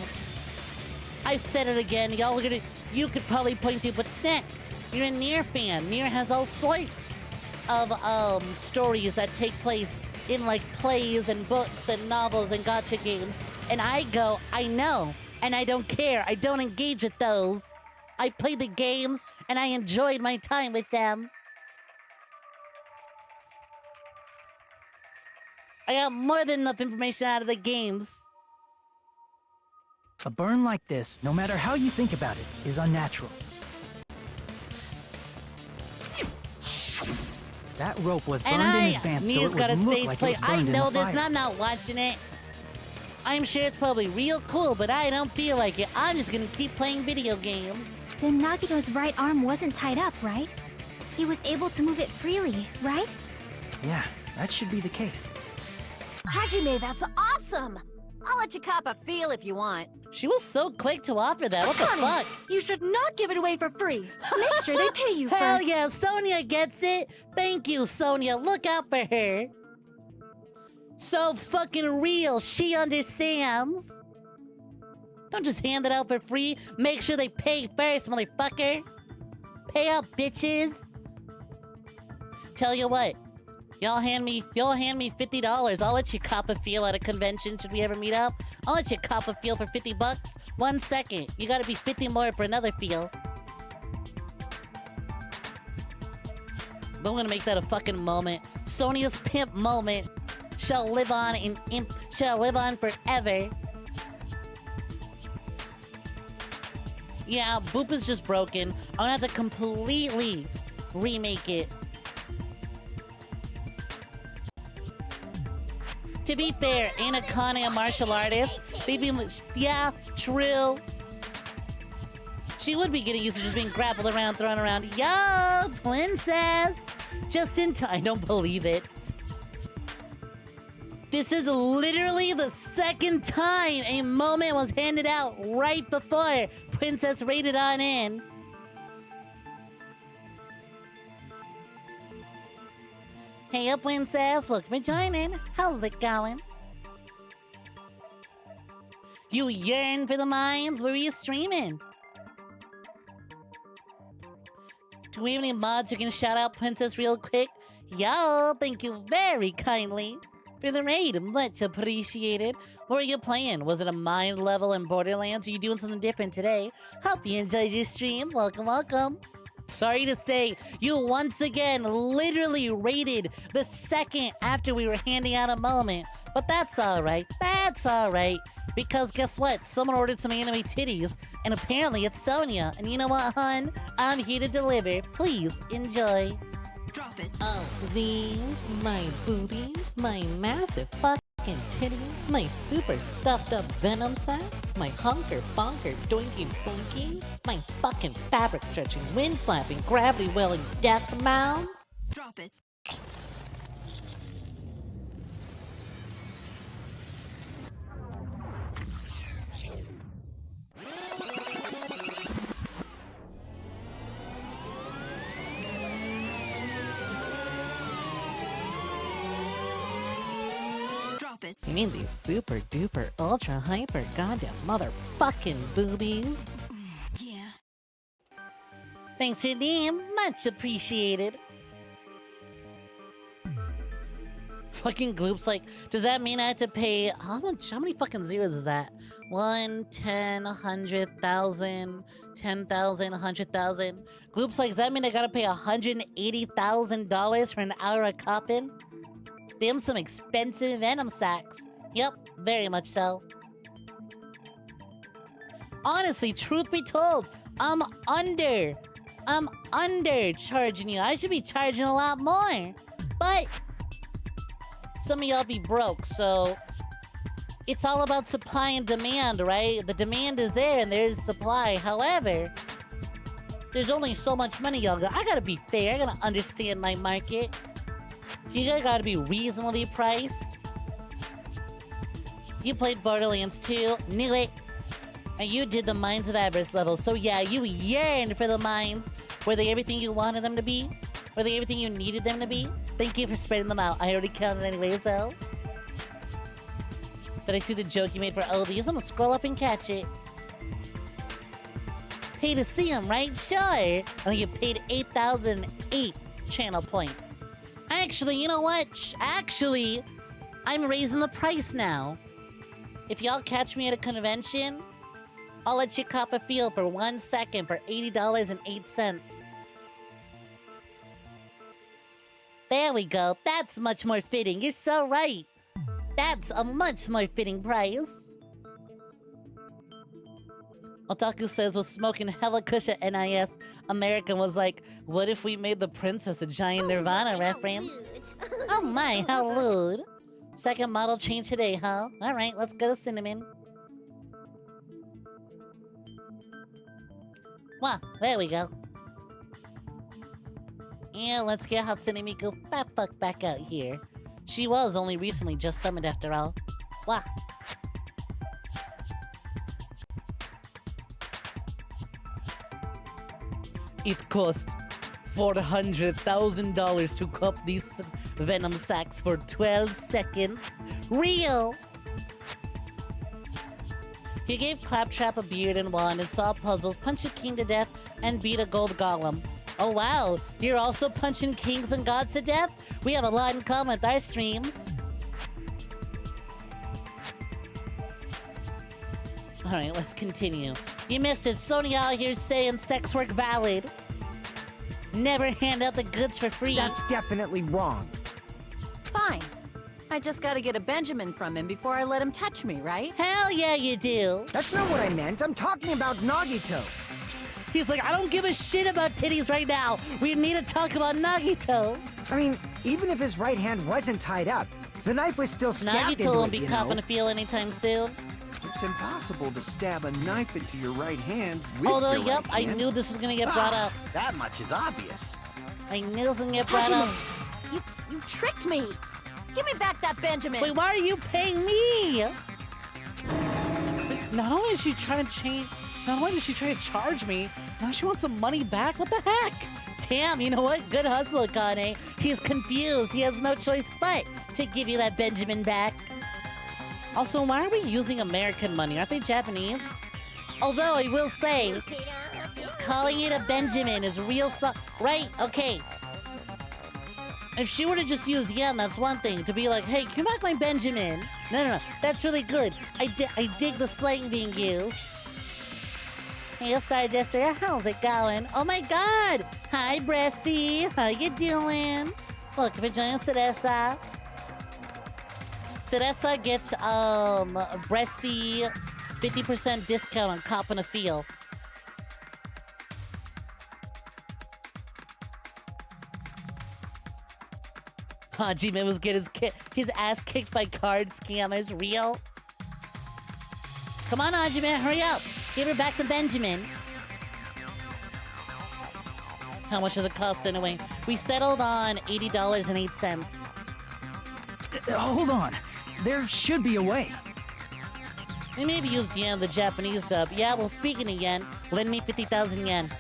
I said it again. Y'all are gonna... You could probably point to, but Snek, you're a Nier fan. Nier has all sorts of stories that take place in like plays and books and novels and gacha games. And I go, I know, and I don't care. I don't engage with those. I played the games and I enjoyed my time with them. I got more than enough information out of the games. A burn like this, no matter how you think about it, is unnatural. That rope was burned in advance, so it would got a look stage like play. it was I burned in know the this, fire. and I'm not watching it. I'm sure it's probably real cool, but I don't feel like it. I'm just gonna keep playing video games. Then Nagito's right arm wasn't tied up, right? He was able to move it freely, right? Yeah, that should be the case. Hajime, that's awesome! I'll let you cop a feel if you want. She was so quick to offer that. What the Connie, fuck? You should not give it away for free. Make sure they pay you Hell first. yeah, Sonia gets it. Thank you, Sonia. Look out for her. So fucking real. She understands. Don't just hand it out for free. Make sure they pay first, motherfucker. Pay up, bitches. Tell you what. Y'all hand me $50. I'll let you cop a feel at a convention. Should we ever meet up? I'll let you cop a feel for $50. 1 second. You gotta be 50 more for another feel. I'm gonna make that a fucking moment. Sonia's pimp moment shall live on shall live on forever. Yeah, Boop is just broken. I'm gonna have to completely remake it. To be fair, ain't Akane a martial artist? Yeah, true. She would be getting used to just being grappled around, thrown around. Yo, princess! Just in time. I don't believe it. This is literally the second time a moment was handed out right before Princess raided on in. Hey up, princess. Welcome for joining. How's it going? You yearn for the mines? Where are you streaming? Do we have any mods who can shout out Princess real quick? Yo, thank you very kindly for the raid. Much appreciated. What were you playing? Was it a mine level in Borderlands? Are you doing something different today? Hope you enjoyed your stream. Welcome, welcome. Sorry to say, you once again literally raided the second after we were handing out a moment. But that's alright. That's alright. Because guess what? Someone ordered some anime titties, and apparently it's Sonia. And you know what, hun? I'm here to deliver. Please enjoy. Drop it. Oh, these, my boobies, my massive fucking titties, my super stuffed up venom sacks, my hunker bonker doinky boinky, my fucking fabric stretching, wind flapping, gravity welling death mounds. Drop it. It. You mean these super duper ultra hyper goddamn motherfucking boobies? Yeah. Thanks for your name. Much appreciated. Fucking Gloop's like, does that mean I have to pay how many fucking zeros is that? 1, 10, 100,000, 10,000, 100,000. Gloop's like, does that mean I gotta pay $180,000 for an hour of copping? Damn, some expensive venom sacks. Yep, very much so. Honestly, truth be told, I'm undercharging you. I should be charging a lot more. But some of y'all be broke, so it's all about supply and demand, right? The demand is there and there's supply. However, there's only so much money y'all got. I gotta be fair. I gotta understand my market. You guys gotta be reasonably priced. You played Borderlands 2, knew it. And you did the Mines of Avarice level. So yeah, you yearned for the mines. Were they everything you wanted them to be? Were they everything you needed them to be? Thank you for spreading them out. I already counted anyway, so. Did I see the joke you made for oldies? I'm gonna scroll up and catch it. Pay to see them, right? Sure. I think you paid 8,008 channel points. Actually, you know what? Actually, I'm raising the price now. If y'all catch me at a convention, I'll let you cop a feel for 1 second for $80.08. There we go. That's much more fitting. You're so right. That's a much more fitting price. Otaku says was smoking hella kush at NIS. American was like, what if we made the princess a giant Nirvana reference? Oh my, how rude. Second model change today, huh? Alright, let's go to Cinnamon. Wow, there we go. Yeah, let's get Hatsune Miku fat fuck back out here. She was only recently just summoned after all. Wow. It cost $400,000 to cup these venom sacks for 12 seconds. Real! He gave Claptrap a beard and wand and solved puzzles, punched a king to death, and beat a gold golem. Oh wow, you're also punching kings and gods to death? We have a lot in common with our streams. Alright, let's continue. You missed it. Sony out here saying sex work valid. Never hand out the goods for free. That's definitely wrong. Fine. I just gotta get a Benjamin from him before I let him touch me, right? Hell yeah, you do. That's not what I meant. I'm talking about Nagito. He's like, I don't give a shit about titties right now. We need to talk about Nagito. I mean, even if his right hand wasn't tied up, the knife was still stabbed Nagito into won't it, be you copping know? a feel anytime soon. It's impossible to stab a knife into your right hand with Although, your yep, right I hand. knew this was gonna get brought up. That much is obvious. I knew this was gonna get brought up. You tricked me! Give me back that Benjamin! Wait, why are you paying me? Not only is she trying to change, not only did she try to charge me, now she wants some money back. What the heck? Damn, you know what? Good hustle, Akane. He's confused. He has no choice but to give you that Benjamin back. Also, why are we using American money? Aren't they Japanese? Although, I will say, calling it a Benjamin is real right, okay. If she were to just use yen, that's one thing. To be like, hey, can you back my Benjamin? No. That's really good. I dig the slang being used. Hey, Star Jester, how's it going? Oh my god! Hi, Breasty. How you doing? Look, if you're joining Cereza. Cereza gets, Breasty 50% discount on copping a feel. Hajime was getting his ass kicked by card scammers. Real? Come on, Hajime, hurry up. Give her back the Benjamin. How much does it cost anyway? We settled on $80.08. Hold on. There should be a way. We maybe used yen, the Japanese dub. Yeah, well, speaking of yen, lend me 50,000 yen.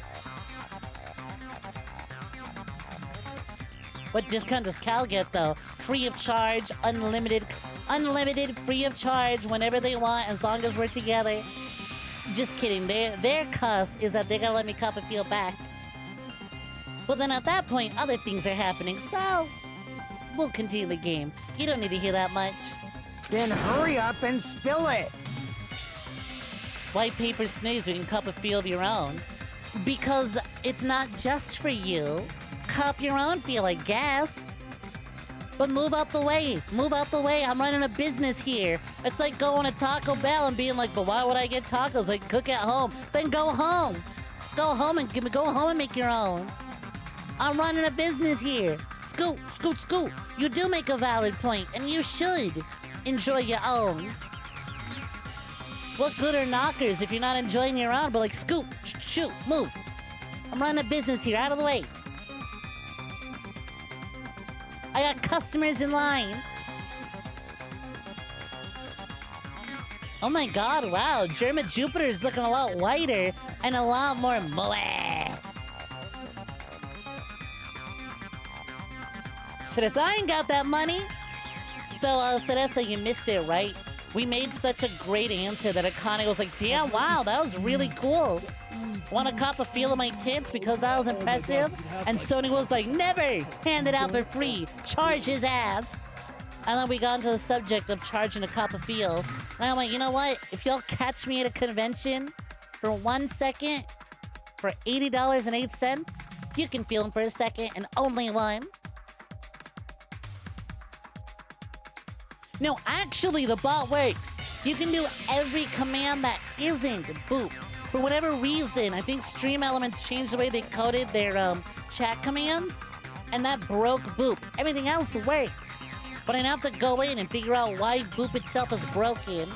What discount does Cal get, though? Free of charge, unlimited, free of charge, whenever they want, as long as we're together. Just kidding. Their cuss is that they're gonna let me cop a feel back. But then at that point, other things are happening, so we'll continue the game. You don't need to hear that much. Then hurry up and spill it. White paper snooze when you cop a feel of your own. Because it's not just for you. Cop your own feel, I guess. But move out the way. Move out the way. I'm running a business here. It's like going to Taco Bell and being like, but why would I get tacos? I can cook at home. Then go home. Go home and make your own. I'm running a business here. Scoot, scoot, scoot. You do make a valid point, and you should enjoy your own. What good are knockers if you're not enjoying your own? But like, scoot, shoot, move. I'm running a business here. Out of the way. I got customers in line. Oh my god, wow. German Jupiter is looking a lot whiter and a lot more moe. Cereza, I ain't got that money. So, Cereza, you missed it, right? We made such a great answer that Akane was like, damn, wow, that was really cool. Want to cop a feel of my tits because that was impressive? And Sony was like, never! Hand it out for free. Charge his ass. And then we got into the subject of charging a cop a feel. And I'm like, you know what? If y'all catch me at a convention for 1 second for $80.08, you can feel him for a second and only one. No, actually, the bot works. You can do every command that isn't boop. For whatever reason, I think Stream Elements changed the way they coded their chat commands, and that broke boop. Everything else works. But I now have to go in and figure out why boop itself is broken.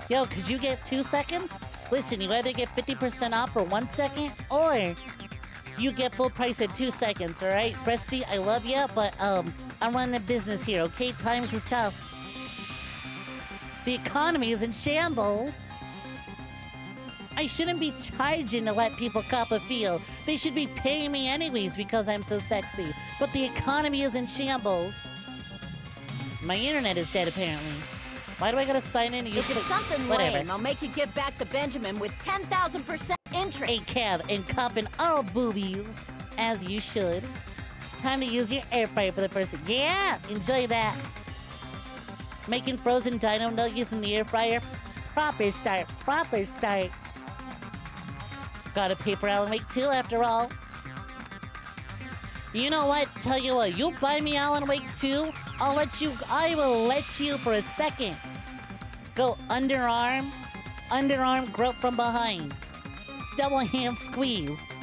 Yo, could you get 2 seconds? Listen, you either get 50% off for 1 second, or you get full price at 2 seconds, alright? Presty, I love you, but I'm running a business here, okay? Times is tough. The economy is in shambles. I shouldn't be charging to let people cop a feel. They should be paying me anyways because I'm so sexy. But the economy is in shambles. My internet is dead, apparently. Why do I gotta sign in to use If it's something whatever? lame, I'll make you give back the Benjamin with 10,000% interest. A cab and copping all boobies, as you should. Time to use your air fryer for the first. Yeah, enjoy that. Making frozen dino nuggets in the air fryer. Proper start, proper start. Gotta pay for Alan Wake 2 after all. You know what? Tell you what, you buy me Alan Wake 2, I will let you for a second. Go underarm grope from behind. Double hand squeeze.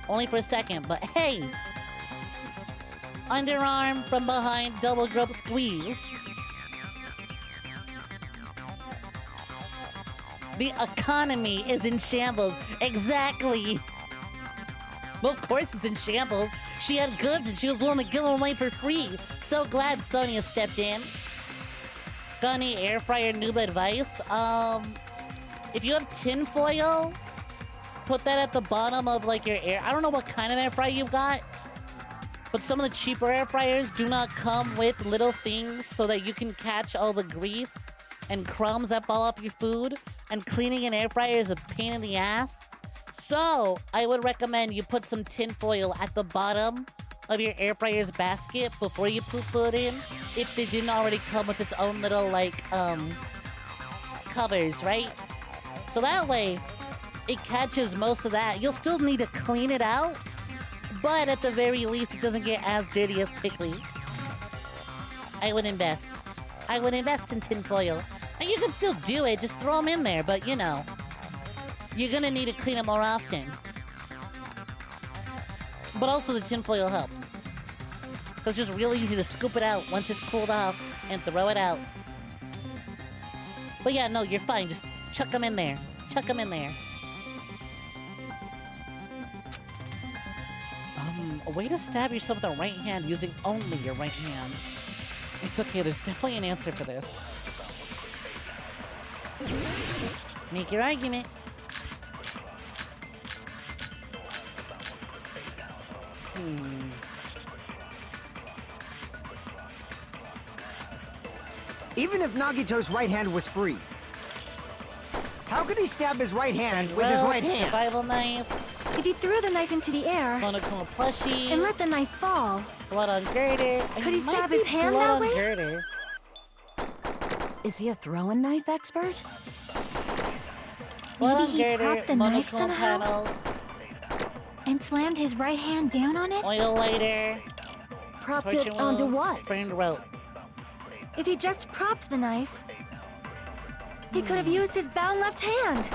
Only for a second, but hey. Underarm from behind, double grope squeeze. The economy is in shambles. Exactly. Well, of course it's in shambles. She had goods and she was willing to give them away for free. So glad Sonya stepped in. Got any air fryer noob advice? If you have tin foil, put that at the bottom of like your air. I don't know what kind of air fryer you've got, but some of the cheaper air fryers do not come with little things so that you can catch all the grease and crumbs that fall off your food. And cleaning an air fryer is a pain in the ass. So I would recommend you put some tin foil at the bottom of your air fryer's basket before you put it in, if they didn't already come with its own little like covers, right? So that way it catches most of that. You'll still need to clean it out, but at the very least it doesn't get as dirty as quickly. I would invest in tin foil. And you can still do it, just throw them in there, but you know, you're gonna need to clean them more often. But also the tinfoil helps. It's just real easy to scoop it out once it's cooled off and throw it out. But yeah, no, you're fine, just chuck them in there. Chuck them in there. A way to stab yourself with the right hand using only your right hand. It's okay, there's definitely an answer for this. Make your argument. Even if Nagito's right hand was free, how could he stab his right hand with his right hand? Survival knife. If he threw the knife into the air Monochrome plushie. and let the knife fall, Blood on Gertie. could he stab his hand that way? Gertie. Is he a throwing knife expert? Blood on Maybe he Gertie. propped the knife Monochrome somehow? panels. And slammed his right hand down on it? Oil lighter. Propped Torture it onto wheels, what? Burned rope. If he just propped the knife, he could have used his bound left hand.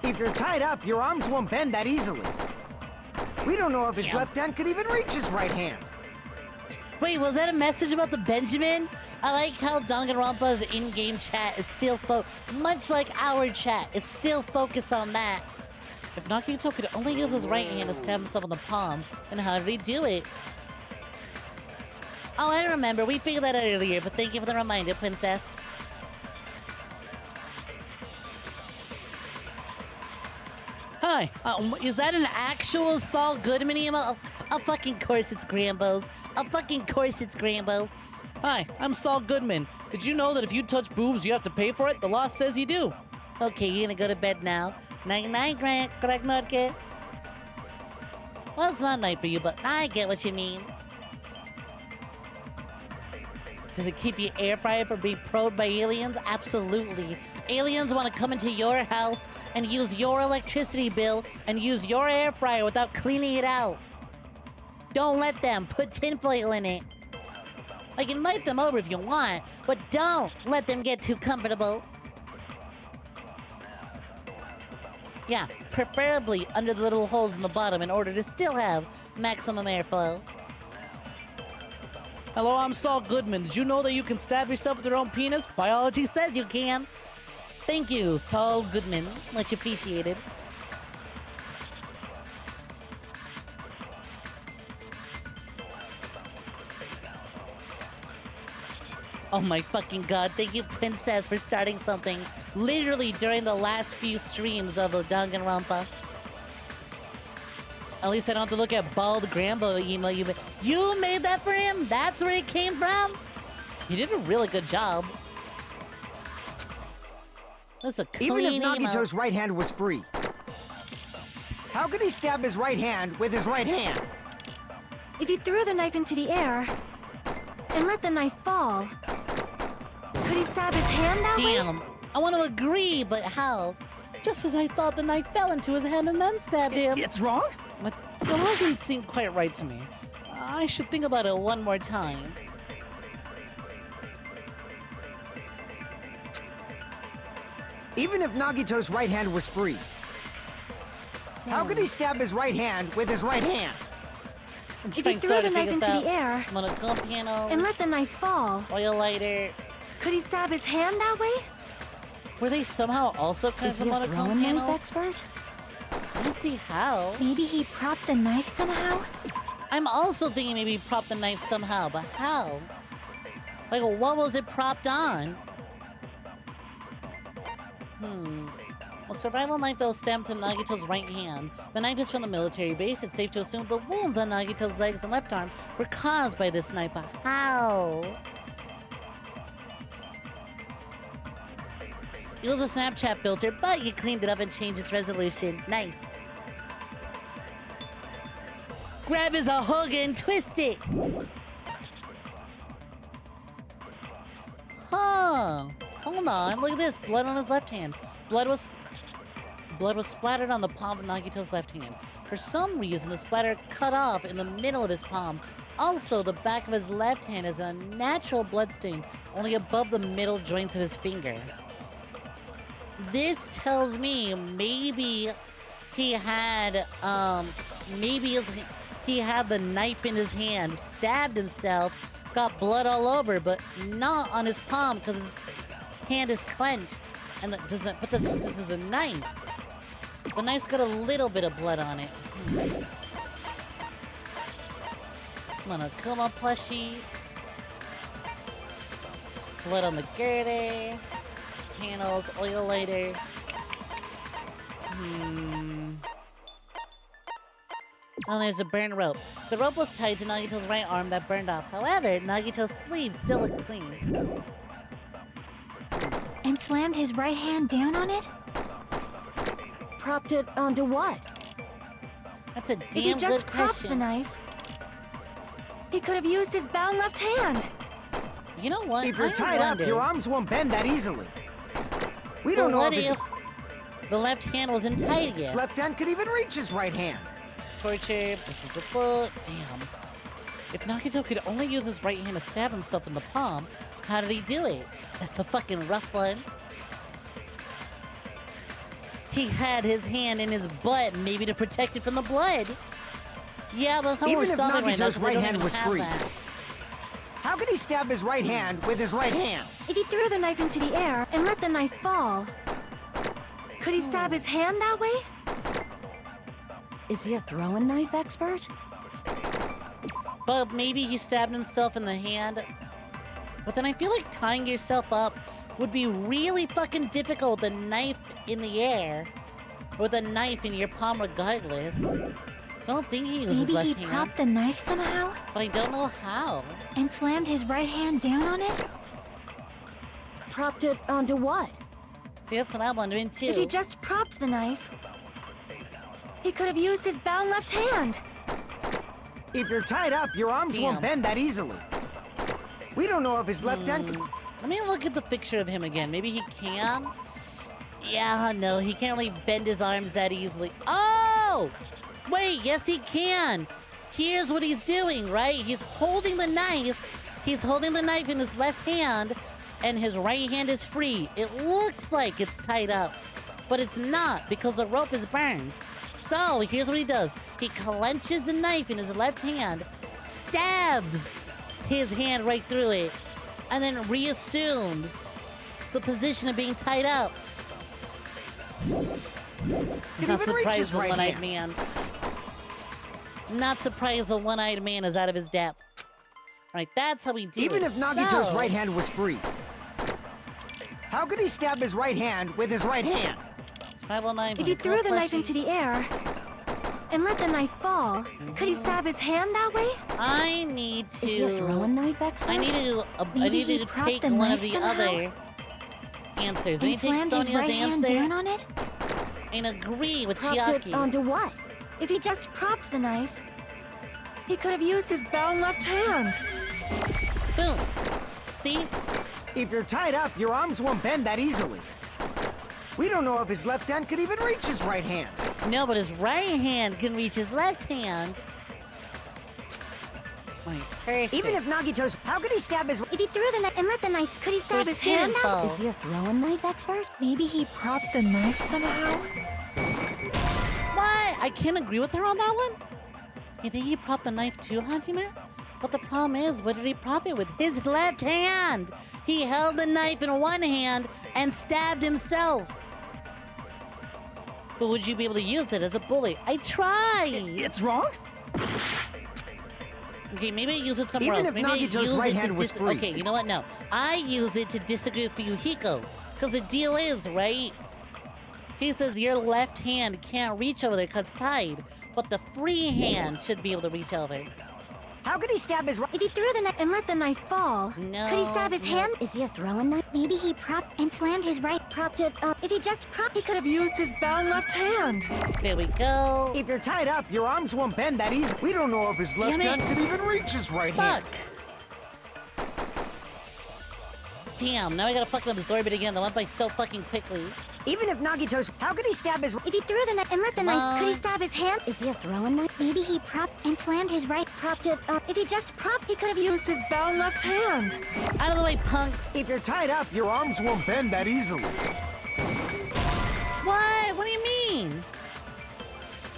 If you're tied up, your arms won't bend that easily. We don't know if his left hand could even reach his right hand. Wait, was that a message about the Benjamin? I like how Danganronpa's in-game chat is still much like our chat, is still focused on that. If Nagito could only use his right hand to stab himself in the palm, then how did he do it? Oh, I remember. We figured that out earlier, but thank you for the reminder, Princess. Hi, is that an actual Saul Goodman email? Of fucking course it's Grambos. Of fucking course it's Grambos. Hi, I'm Saul Goodman. Did you know that if you touch boobs, you have to pay for it? The law says you do. Okay, you gonna go to bed now? Night-night, correct, Notke? Well, it's not night for you, but I get what you mean. Does it keep your air fryer from being probed by aliens? Absolutely. Aliens want to come into your house and use your electricity bill and use your air fryer without cleaning it out. Don't let them. Put tinfoil in it. I can light them over if you want, but don't let them get too comfortable. Yeah, preferably under the little holes in the bottom in order to still have maximum airflow. Hello, I'm Saul Goodman. Did you know that you can stab yourself with your own penis? Biology says you can. Thank you, Saul Goodman. Much appreciated. Oh my fucking god, thank you, Princess, for starting something literally during the last few streams of the Danganronpa. At least I don't have to look at Bald Grambo email you. You made that for him? That's where it came from? You did a really good job. That's a clean Even if email. Nagito's right hand was free, how could he stab his right hand with his right hand? If he threw the knife into the air and let the knife fall, could he stab his hand that way? Damn, I want to agree, but how? Just as I thought the knife fell into his hand and then stabbed him. It's wrong? But so it doesn't seem quite right to me. I should think about it one more time. Even if Nagito's right hand was free, how could he stab his right hand with his right hand? If he threw the knife into the air Monochrome panels, and let the knife fall, oil lighter. could he stab his hand that way? Were they somehow also Is kinds he of a monochrome throwing knife panels? expert? I don't see how. Maybe he propped the knife somehow? I'm also thinking maybe he propped the knife somehow, but how? Like, what was it propped on? A survival knife that was stabbed to Nagito's right hand. The knife is from the military base. It's safe to assume the wounds on Nagito's legs and left arm were caused by this knife, but how? It was a Snapchat filter, but you cleaned it up and changed its resolution. Nice. Grab his ahoga and twist it. Huh. Hold on. Look at this. Blood on his left hand. Blood was splattered on the palm of Nagito's left hand. For some reason, the splatter cut off in the middle of his palm. Also, the back of his left hand is a natural blood stain, only above the middle joints of his finger. This tells me maybe he had he had the knife in his hand, stabbed himself, got blood all over, but not on his palm because his hand is clenched. And that doesn't. But this is a knife. The knife's got a little bit of blood on it. Monokuma plushie. Blood on the girder. Panels, oil lighter. Oh, there's a burned rope. The rope was tied to Nagito's right arm that burned off. However, Nagito's sleeve still looked clean. And slammed his right hand down on it? Propped it onto what? That's a damn If he just good propped question. the knife, he could have used his bound left hand. You know what? If you're tied up, your arms won't bend that easily. We don't know what if his the left hand wasn't tied yet. left hand could even reach his right hand. Torture. Damn. If Nagito could only use his right hand to stab himself in the palm, how did he do it? That's a fucking rough one. He had his hand in his butt, maybe to protect it from the blood. Yeah, that's how we're Even if solving right now. Nagito's 'Cause they right don't hand even was have free, that. how could he stab his right hand with his right hand? If he threw the knife into the air and let the knife fall, could he stab his hand that way? Is he a throwing knife expert? But maybe he stabbed himself in the hand. But then I feel like tying yourself up would be really fucking difficult with a knife in the air. Or with a knife in your palm regardless. So I don't think he uses his Maybe left he hand. propped the knife somehow But I don't know how. and slammed his right hand down on it? Propped it onto what? See, that's what I'm wondering too. If he just propped the knife, he could have used his bound left hand. If you're tied up, your arms won't Damn. bend that easily. We don't know if his left hand can... Let me look at the picture of him again. Maybe he can? Yeah, no, he can't really bend his arms that easily. Oh! Wait, yes he can. Here's what he's doing, right? He's holding the knife. He's holding the knife in his left hand, and his right hand is free. It looks like it's tied up, but it's not because the rope is burned. So, here's what he does. He clenches the knife in his left hand, stabs his hand right through it, and then reassumes the position of being tied up. Not even reach his surprised the right one-eyed hand. man. Not surprised the one-eyed man is out of his depth. Right, that's how we do it. Even if Nagito's So- right hand was free, how could he stab his right hand with his right hand? 509. If he threw the knife fleshy. into the air and let the knife fall, could he stab his hand that way? I need to. Is he a throwing knife expert? I need to. I Maybe need he to propped take the one knife of the somehow other answers. I and need to take slammed his Sonia's right hand down answer on it? and agree with Propped it Chiaki. onto what? If he just propped the knife, he could have used his bound left hand. Boom. See? If you're tied up, your arms won't bend that easily. We don't know if his left hand could even reach his right hand. No, but his right hand can reach his left hand. Right, perfect. Even if Nagito's... How could he stab his... If he threw the knife and let the knife, could he So stab it his hand didn't out? fall. Is he a throwing knife expert? Maybe he propped the knife somehow? What? I can't agree with her on that one. You think he propped the knife too, Hajime? But the problem is, what did he prop it with? His left hand! He held the knife in one hand and stabbed himself. But would you be able to use it as a bullet? I tried! It's wrong? Okay, maybe I use it somewhere Even else. if Maybe I Nagito's use right it to hand was free. Okay, you know what? No. I use it to disagree with Yukiko. Because the deal is, right? He says your left hand can't reach over there because it's tied. But the free hand should be able to reach over. How could he stab his... If he threw the knife and let the knife fall, No. could he stab his no. hand? Is he a throwing knife? Maybe he propped and slammed his right. Propped it up. If he just propped, He could have used his bound left hand. There we go. If you're tied up, your arms won't bend that easy. We don't know if his left Damn it. hand could even reach his right Fuck. hand. Damn, now I gotta fucking absorb it again. That went by so fucking quickly. Even if Nagito's... How could he stab his... if he threw the knife and let the knife, could he on. stab his hand? Is he a throwing knife? Maybe he propped and slammed his right. Propped it up. If he just propped, he could have used. Used his bound left hand. Out of the way, punks. If you're tied up, your arms won't bend that easily. What? What do you mean?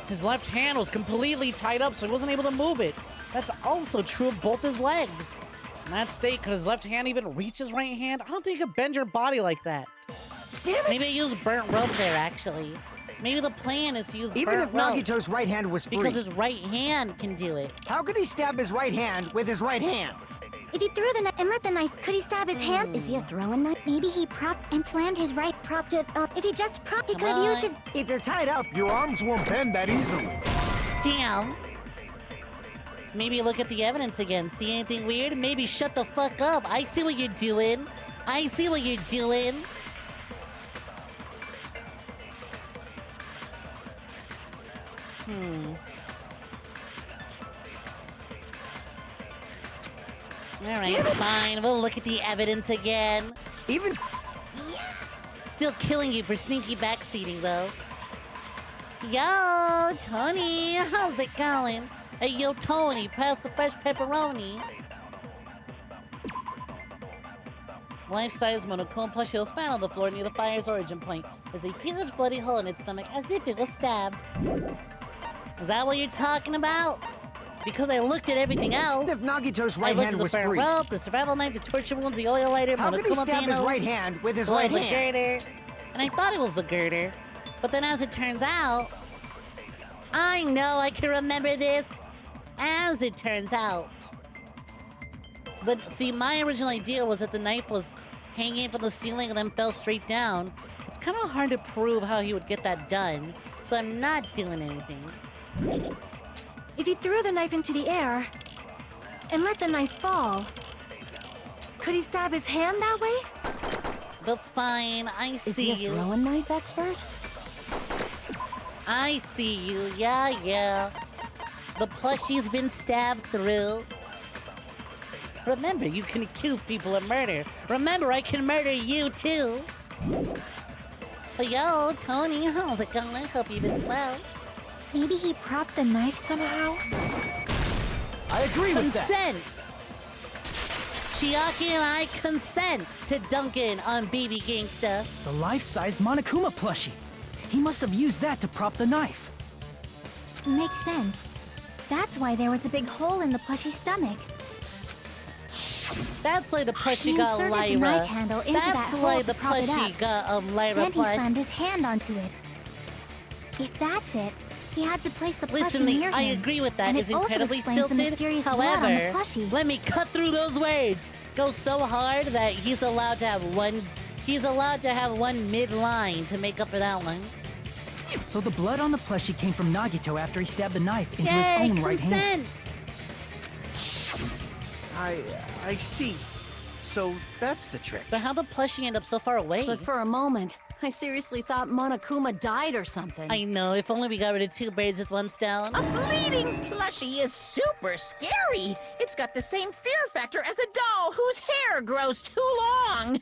His left hand was completely tied up, so he wasn't able to move it. That's also true of both his legs. In that state, could his left hand even reach his right hand? I don't think you could bend your body like that. Damn it! Maybe I use burnt rope there, actually. Maybe the plan is to use Even burnt if rope. Nagito's right hand was free, Because his right hand can do it. how could he stab his right hand with his right hand? If he threw the knife and let the knife, could he stab his hand? Is he a throwing knife? Maybe he propped and slammed his right. Propped it up. If he just propped, he could have used his. If you're tied up, your arms won't bend that easily. Damn. Maybe look at the evidence again. See anything weird? Maybe shut the fuck up. I see what you're doing. I see what you're doing. Alright, fine. We'll look at the evidence again. Even... Still killing you for sneaky backseating, though. Yo, Tony, how's it going? Hey, yo, Tony, pass the fresh pepperoni. Life-size monochrome plush heels found on the floor near the fire's origin point. There's a huge bloody hole in its stomach as if it was stabbed. Is that what you're talking about? Because I looked at everything else. if Nagito's I right looked hand at the was burnt free, rope, the survival knife, the torture wounds, the oil lighter, how could he monochrome stab his panels, right hand with his blood, right the hand? girder. And I thought it was the girder. But then as it turns out, I know I can remember this. As it turns out. But see, my original idea was that the knife was hanging from the ceiling and then fell straight down. It's kind of hard to prove how he would get that done. So I'm not doing anything. If he threw the knife into the air and let the knife fall, could he stab his hand that way? But fine, I Is see he a you. throwing knife expert? I see you. Yeah. The plushie's been stabbed through. Remember, you can accuse people of murder. Remember, I can murder you too. But yo, Tony, how's it going? I hope you've been swell. Maybe he propped the knife somehow? I agree with that. Consent! Chiaki and I consent to Duncan on BB Gangsta. The life-sized Monokuma plushie. He must have used that to prop the knife. Makes sense. That's why there was a big hole in the plushie's stomach. That's why the plushie He got inserted the Lyra. knife handle into That's that why hole the to prop it plushie up. got a Lyra Then he plush. slammed his hand onto it. If that's it, he had to place the plushie Listen, near I him. agree with that. And It's it also incredibly explains the stilted. mysterious blood on the However, plushie. let me cut through those words. Go so hard that he's allowed to have one. He's allowed to have one mid-line to make up for that one. So the blood on the plushie came from Nagito after he stabbed the knife into Yay, his own right hand. consent! I see. So that's the trick. But how the plushie end up so far away? But for a moment, I seriously thought Monokuma died or something. I know. If only we got rid of two birds with one stone. A bleeding plushie is super scary. It's got the same fear factor as a doll whose hair grows too long.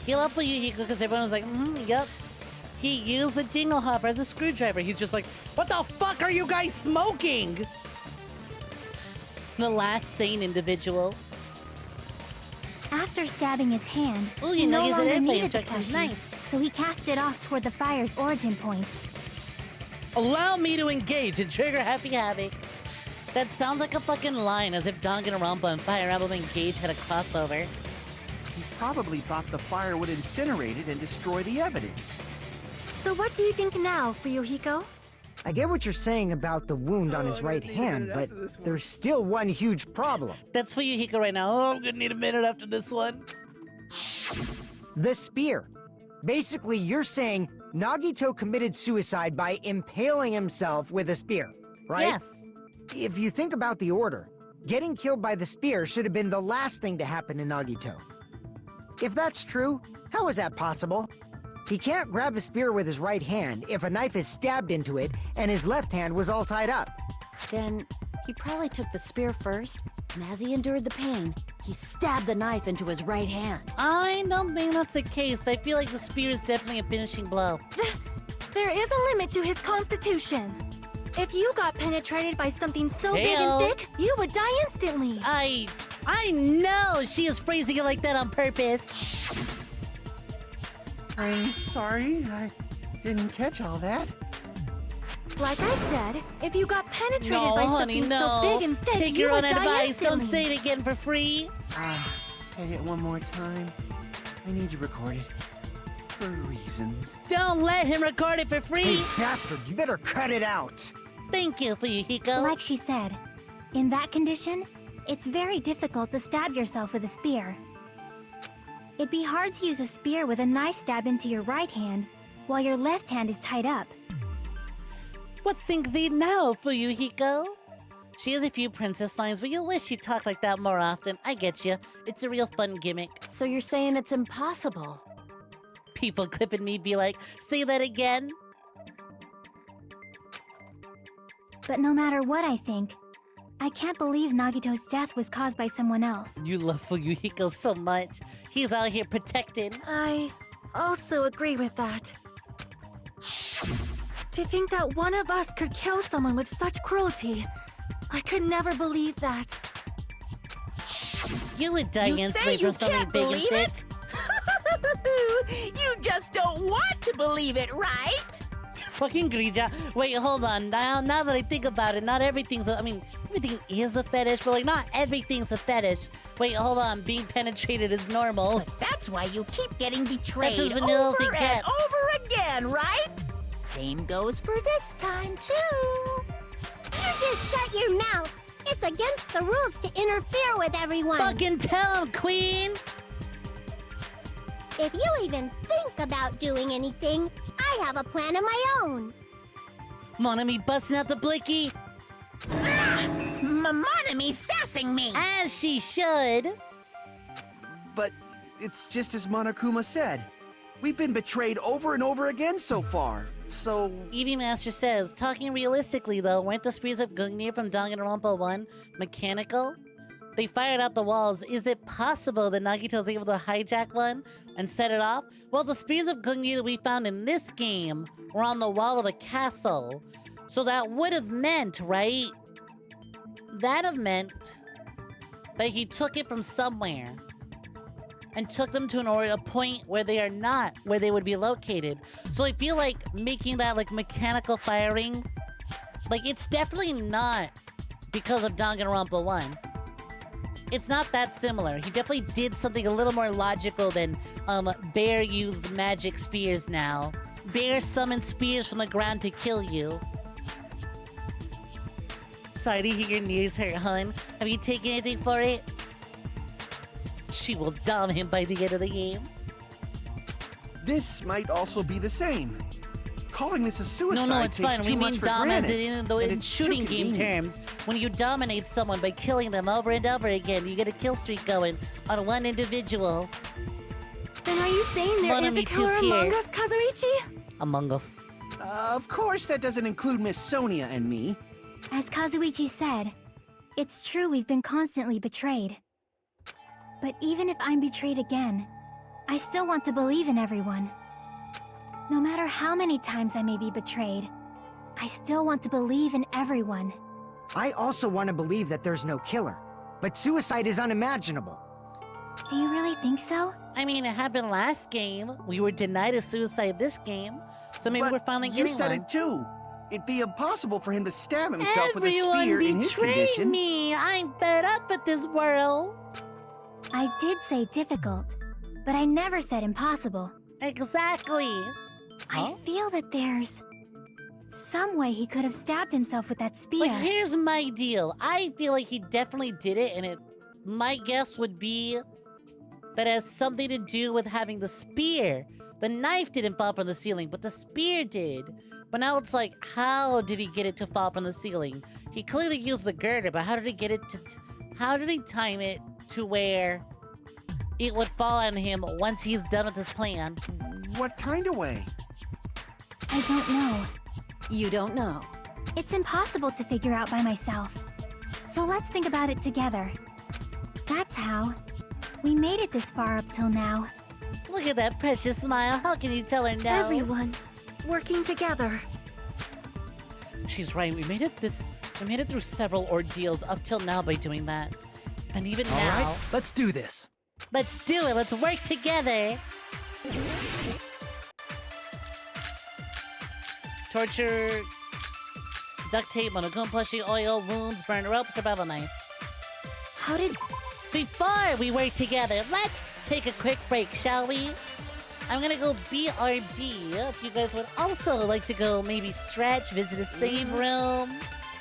Heal up for you, Hiko, because everyone was like, yep. He used a dingle hopper as a screwdriver. He's just like, what the fuck are you guys smoking? The last sane individual. After stabbing his hand, Ooh, he you know, no he's an longer airplane needed the instructions. plushie, Nice. so he cast it off toward the fire's origin point. Allow me to engage and trigger Happy Havoc. That sounds like a fucking line, as if Danganronpa and Fire Emblem Engage had a crossover. He probably thought the fire would incinerate it and destroy the evidence. So what do you think now, Fuyuhiko? I get what you're saying about the wound on his right hand, but there's still one huge problem. That's for you, Hiko, right now. Oh, I'm gonna need a minute after this one. The spear. Basically, you're saying Nagito committed suicide by impaling himself with a spear, right? Yes. If you think about the order, getting killed by the spear should have been the last thing to happen to Nagito. If that's true, how is that possible? He can't grab a spear with his right hand if a knife is stabbed into it and his left hand was all tied up. Then he probably took the spear first, and as he endured the pain, he stabbed the knife into his right hand. I don't think that's the case. I feel like the spear is definitely a finishing blow. There is a limit to his constitution. If you got penetrated by something so big Heyo. and thick, you would die instantly. I know she is phrasing it like that on purpose. I'm sorry, I didn't catch all that. Like I said, if you got penetrated No, by honey, something no. so big and thick, Take you your would own die advice. instantly. Don't say it again for free. Say it one more time. I need to record it. For reasons. Don't let him record it for free. Hey, bastard, you better cut it out. Thank you for you, Hiko. Like she said, in that condition, it's very difficult to stab yourself with a spear. It'd be hard to use a spear with a knife stab into your right hand while your left hand is tied up. What think thee now for you, Hiko? She has a few princess lines, but you'll wish she talked like that more often. I get you. It's a real fun gimmick. So you're saying it's impossible? People clipping me be like, say that again? But no matter what I think, I can't believe Nagito's death was caused by someone else. You love Fuyuhiko so much. He's out here protected. I also agree with that. To think that one of us could kill someone with such cruelty, I could never believe that. You would die You instantly say you from something can't big and believe thick. it? You just don't want to believe it, right? Fucking Grija. Wait, hold on. Now that I think about it, not everything's I mean, everything is a fetish, but like not everything's a fetish. Wait, hold on. Being penetrated is normal. But that's why you keep getting betrayed That's as vanilla over as it and gets. over again, right? Same goes for this time, too. You just shut your mouth. It's against the rules to interfere with everyone. Fucking tell him, queen! If you even think about doing anything, I have a plan of my own. Wanna me busting out the blicky? Monami sassing me! As she should. But it's just as Monokuma said. We've been betrayed over and over again so far, so... Eevee Master says, talking realistically though, weren't the spears of Gungnir from Danganronpa 1 mechanical? They fired out the walls. Is it possible that Nagito was able to hijack one and set it off? Well, the spears of Gungnir that we found in this game were on the wall of a castle. So that would have meant, right? That'd have meant that he took it from somewhere and took them to a point where they are not, where they would be located. So I feel like making that like mechanical firing, like it's definitely not because of Danganronpa 1. It's not that similar. He definitely did something a little more logical than Bear used magic spears now. Bear summoned spears from the ground to kill you. Sorry to hear your ears hurt, hun. Have you taken anything for it? She will dom him by the end of the game. This might also be the same. Calling this a suicide No, it's fine. We mean dom as in shooting game convenient. terms. When you dominate someone by killing them over and over again, you get a kill streak going on one individual. Then are you saying there is a killer among us, Kazuichi? Among us. Of course that doesn't include Miss Sonia and me. As Kazuichi said, it's true we've been constantly betrayed. But even if I'm betrayed again, I still want to believe in everyone. No matter how many times I may be betrayed, I still want to believe in everyone. I also want to believe that there's no killer, but suicide is unimaginable. Do you really think so? I mean, it happened last game. We were denied a suicide this game, so maybe we're finally getting one. You said it too. It'd be impossible for him to stab himself with a Everyone spear in his betrayed condition. me. I'm fed up with this world. I did say difficult, but I never said impossible. Exactly. I feel that there's some way he could have stabbed himself with that spear. Like, here's my deal. I feel like he definitely did it, and my guess would be that it has something to do with having the spear. The knife didn't fall from the ceiling, but the spear did. But now it's like, how did he get it to fall from the ceiling? He clearly used the girder, but how did he get it to... How did he time it to where it would fall on him once he's done with his plan? What kind of way? I don't know. You don't know. It's impossible to figure out by myself. So let's think about it together. That's how. We made it this far up till now. Look at that precious smile. How can you tell her no? Everyone, working together. She's right. We made it through several ordeals up till now by doing that. And even All now... right, let's do this. Let's do it. Let's work together. Torture, duct tape, monochrome plushie, oil, wounds, burned rope, survival knife. How did... Before we work together, let's take a quick break, shall we? I'm gonna go BRB. If you guys would also like to go maybe stretch, visit a save room,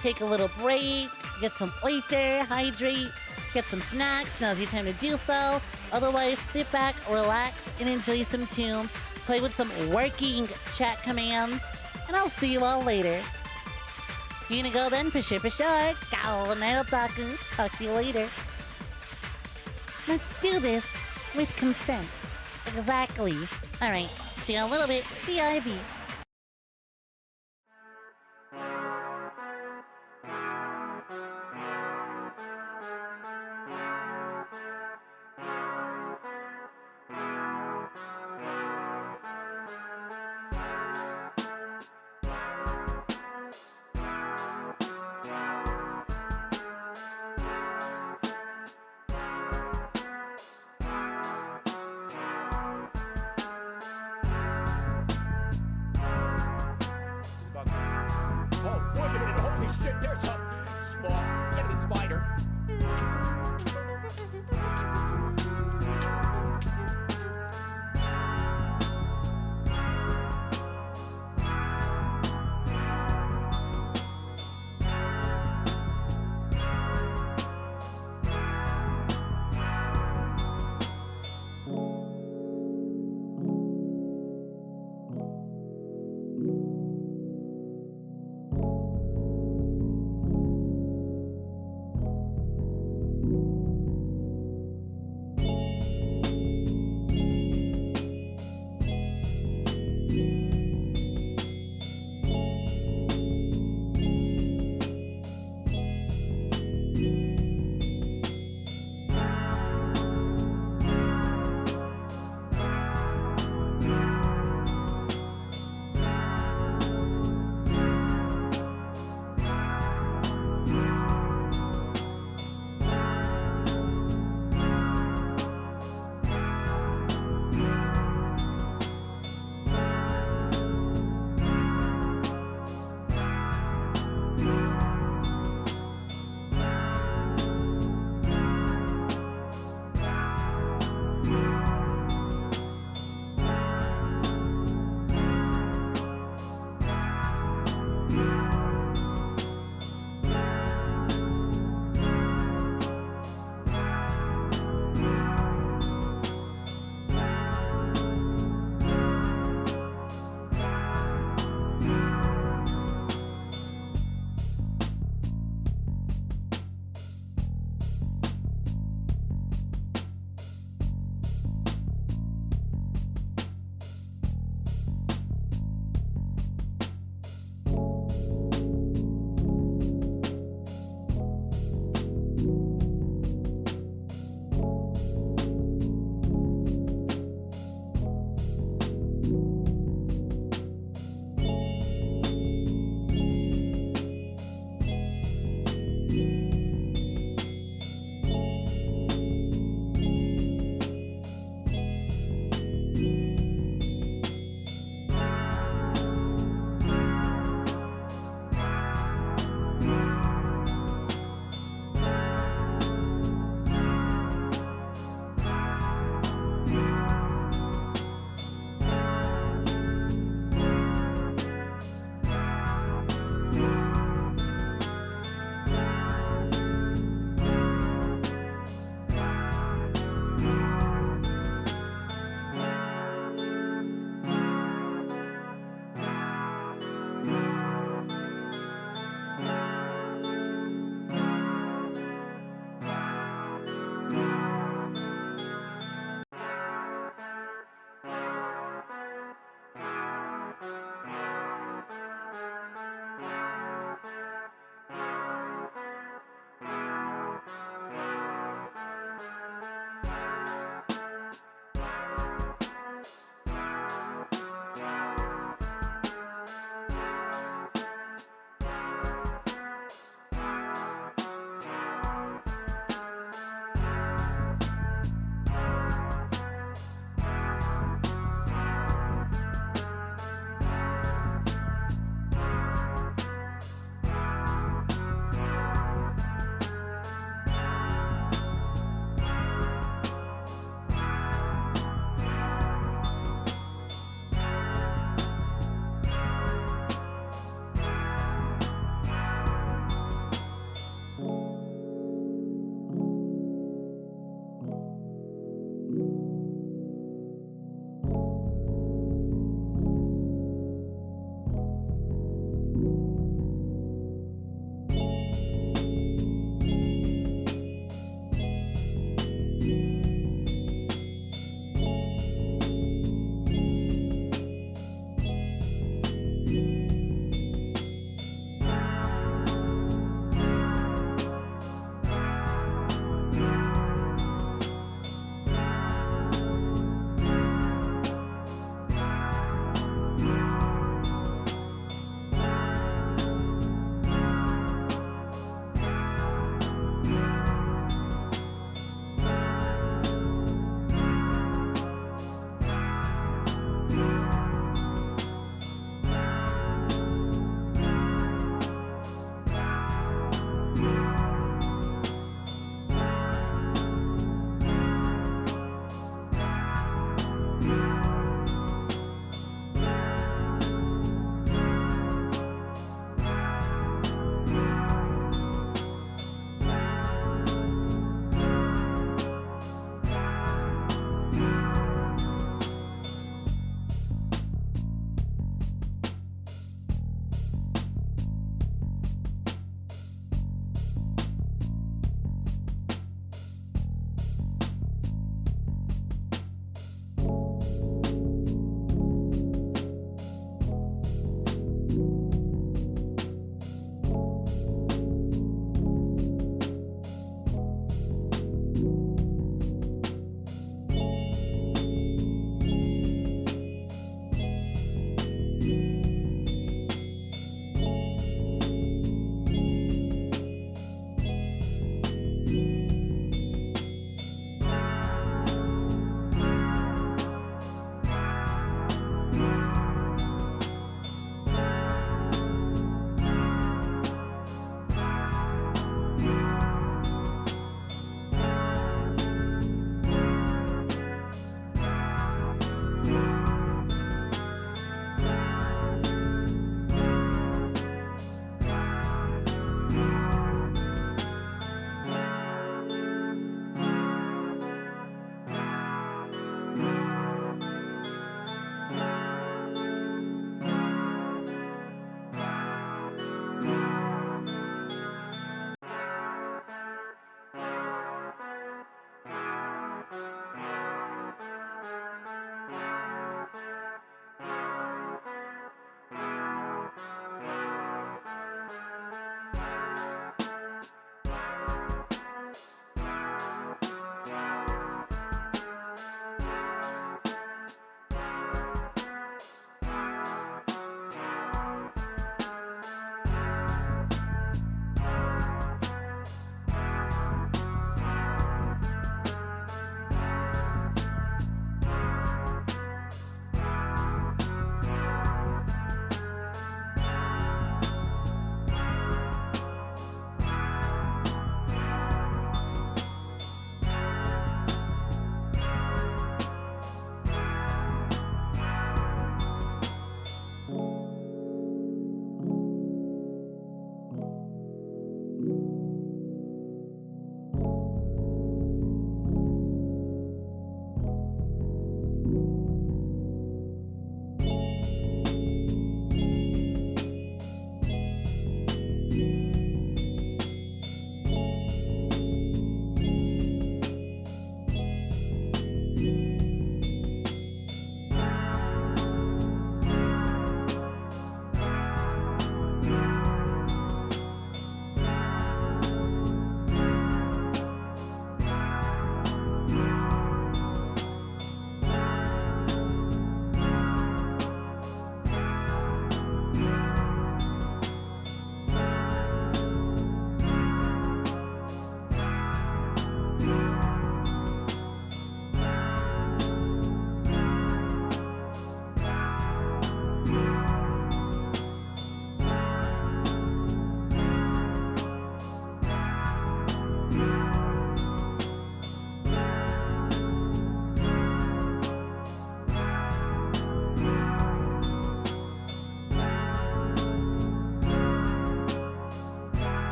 take a little break, get some water, hydrate, get some snacks, now's your time to do so. Otherwise, sit back, relax, and enjoy some tunes, play with some working chat commands, and I'll see you all later. You gonna go then? For sure, for sure. Go, now, Taku. Talk to you later. Let's do this with consent. Exactly. Alright, see you in a little bit. BRB. Oh, wait a minute, holy shit, there's a small living spider.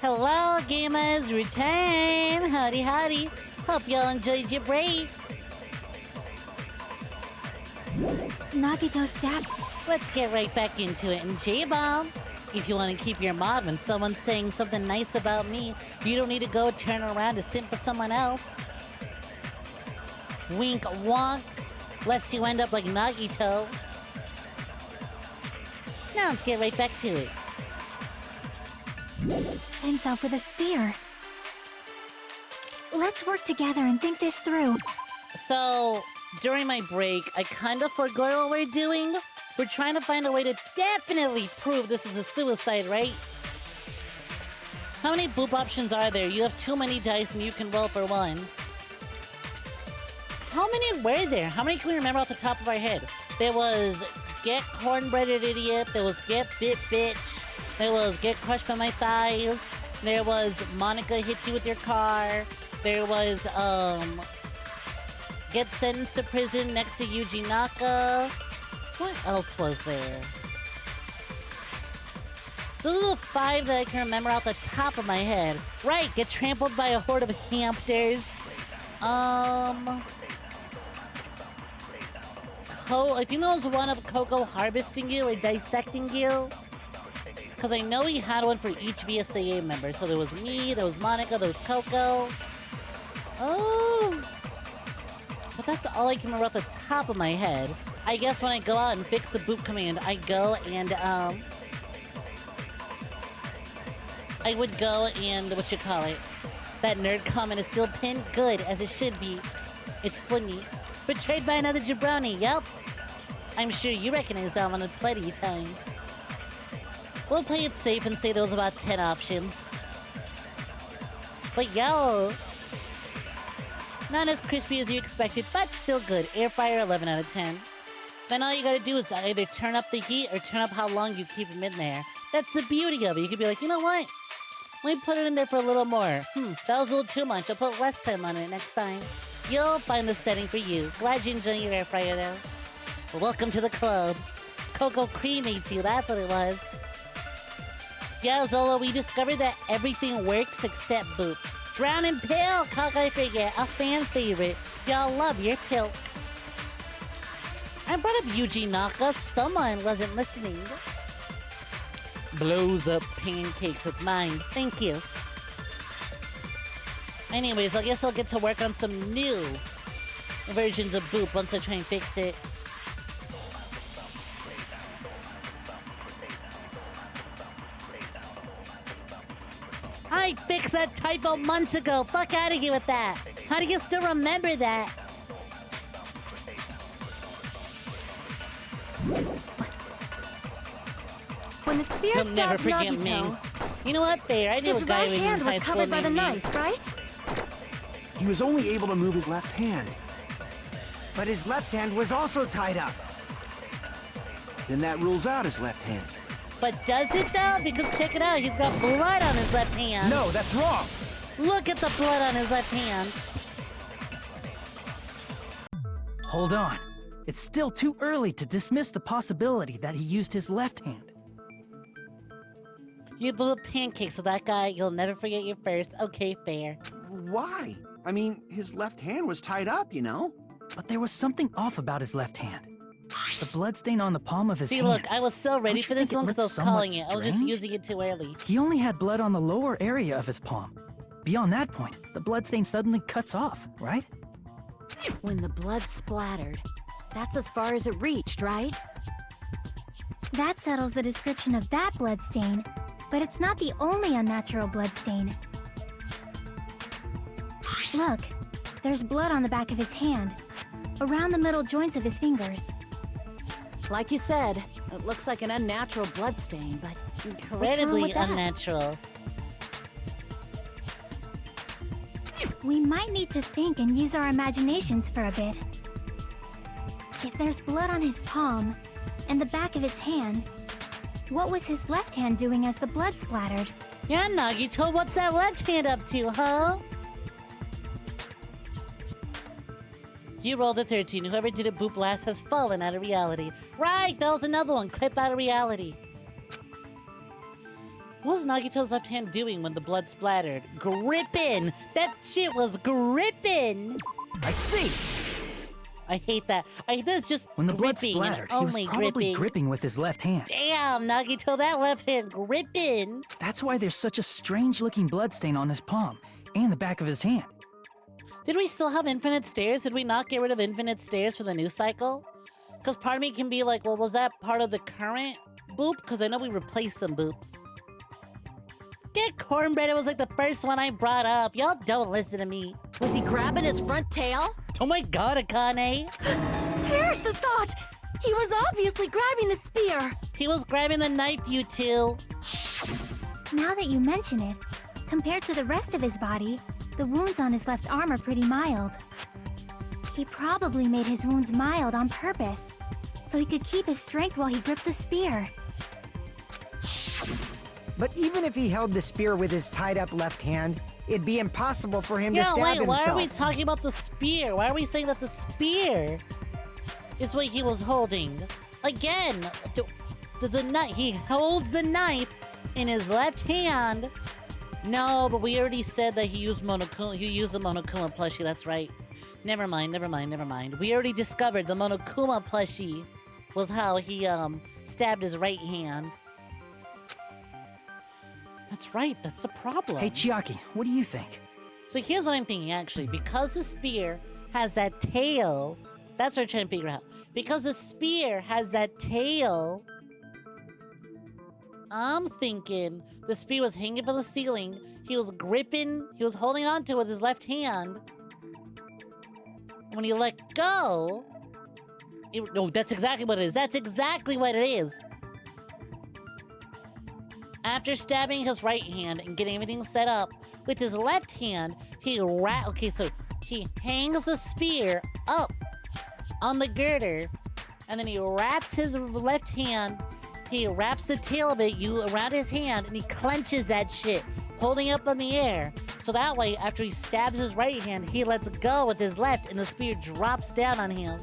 Hello, gamers! Return! Howdy, howdy! Hope y'all enjoyed your break. Nagito stab. Let's get right back into it. And J-Bomb, if you want to keep your mod when someone's saying something nice about me, you don't need to go turn around to simp for someone else. Wink wonk, lest you end up like Nagito. Now let's get right back to it. Himself with a spear. Let's work together and think this through. So, during my break, I kind of forgot what we're doing. We're trying to find a way to definitely prove this is a suicide, right? How many boop options are there? You have too many dice and you can roll for one. How many were there? How many can we remember off the top of our head? There was get cornbreaded idiot. There was get bit bitch. There was get crushed by my thighs. There was Monica hits you with your car. There was get sentenced to prison next to Yuji Naka. What else was there? Those are the 5 that I can remember off the top of my head. Right, get trampled by a horde of hamsters. I think there was one of Coco harvesting you or dissecting you. Because I know he had one for each VSAA member. So there was me, there was Monica, there was Coco. Oh. But that's all I can remember off the top of my head. I guess when I go out and fix a boop command, I go and, I would go and, that nerd comment is still pinned? Good, as it should be. It's funny. Betrayed by another jabroni, yep. I'm sure you recognize that one plenty of times. We'll play it safe and say there was about 10 options. But yo, not as crispy as you expected, but still good. Air fryer 11 out of 10. Then all you gotta do is either turn up the heat or turn up how long you keep them in there. That's the beauty of it. You could be like, you know what? Let me put it in there for a little more. That was a little too much. I'll put less time on it next time. You'll find the setting for you. Glad you enjoyed your air fryer though. Well, welcome to the club. Cocoa cremates you, that's what it was. Yeah, Zolo, we discovered that everything works except boop. Drowning pill, Cocoa forget, a fan favorite. Y'all love your pill. I brought up Yuji Naka. Someone wasn't listening. Blows up pancakes with mine. Thank you. Anyways, I guess I'll get to work on some new versions of boop once I try and fix it. I fixed that typo months ago. Fuck out of here with that. How do you still remember that? When the spear You'll never stabbed forget Nagito, me. You know what? There, I knew his a guy right in hand high was school covered by the named me. knife, right? He was only able to move his left hand. But his left hand was also tied up. Then that rules out his left hand. But does it though? Because check it out, he's got blood on his left hand. No, that's wrong. Look at the blood on his left hand. Hold on. It's still too early to dismiss the possibility that he used his left hand. You blew up pancakes with that guy. You'll never forget your first. Okay, fair. Why? I mean, his left hand was tied up, you know? But there was something off about his left hand. The bloodstain on the palm of his See, hand. look, I was so ready Don't for you this think one it because I was looks somewhat calling it. I was just strange? using it too early. He only had blood on the lower area of his palm. Beyond that point, the bloodstain suddenly cuts off, right? When the blood splattered, that's as far as it reached, right? That settles the description of that bloodstain, but it's not the only unnatural bloodstain. Look, there's blood on the back of his hand, around the middle joints of his fingers. Like you said, it looks like an unnatural bloodstain, but Incredibly with that? unnatural. We might need to think and use our imaginations for a bit. If there's blood on his palm and the back of his hand, what was his left hand doing as the blood splattered? Yeah, Nagito, what's that left hand up to, huh? You rolled a 13. Whoever did a boop last has fallen out of reality. Right, that was another one. Clip out of reality. What was Nagito's left hand doing when the blood splattered? Gripping! That shit was gripping! I see! I hate that. I hate that it's just When the blood gripping splattered, and he was only probably gripping with his left hand. Damn, Nagito, that left hand gripping! That's why there's such a strange-looking bloodstain on his palm and the back of his hand. Did we still have infinite stairs? Did we not get rid of infinite stairs for the new cycle? Because part of me can be like, well, was that part of the current boop? Because I know we replaced some boops. Get cornbread, it was like the first one I brought up. Y'all don't listen to me. Was he grabbing his front tail? Oh my god, Akane. Perish the thought! He was obviously grabbing the spear! He was grabbing the knife, you two. Now that you mention it, compared to the rest of his body, the wounds on his left arm are pretty mild. He probably made his wounds mild on purpose, so he could keep his strength while he gripped the spear. But even if he held the spear with his tied-up left hand, it'd be impossible for him to stab himself. Why are we talking about the spear? Why are we saying that the spear is what he was holding? Again, the knife. He holds the knife in his left hand. No, but we already said that he used Monokuma. He used the Monokuma plushie. That's right. Never mind. We already discovered the Monokuma plushie was how he stabbed his right hand. That's right, that's the problem. Hey, Chiaki, what do you think? So here's what I'm thinking, actually. Because the spear has that tail, that's what I'm trying to figure out. Because the spear has that tail, I'm thinking the spear was hanging from the ceiling. He was gripping, he was holding on to it with his left hand. When he let go, no, that's exactly what it is. That's exactly what it is. After stabbing his right hand and getting everything set up, with his left hand, he hangs the spear up on the girder, and then he wraps his left hand, he wraps the tail of it around his hand, and he clenches that shit, holding up in the air. So that way, after he stabs his right hand, he lets go with his left, and the spear drops down on him.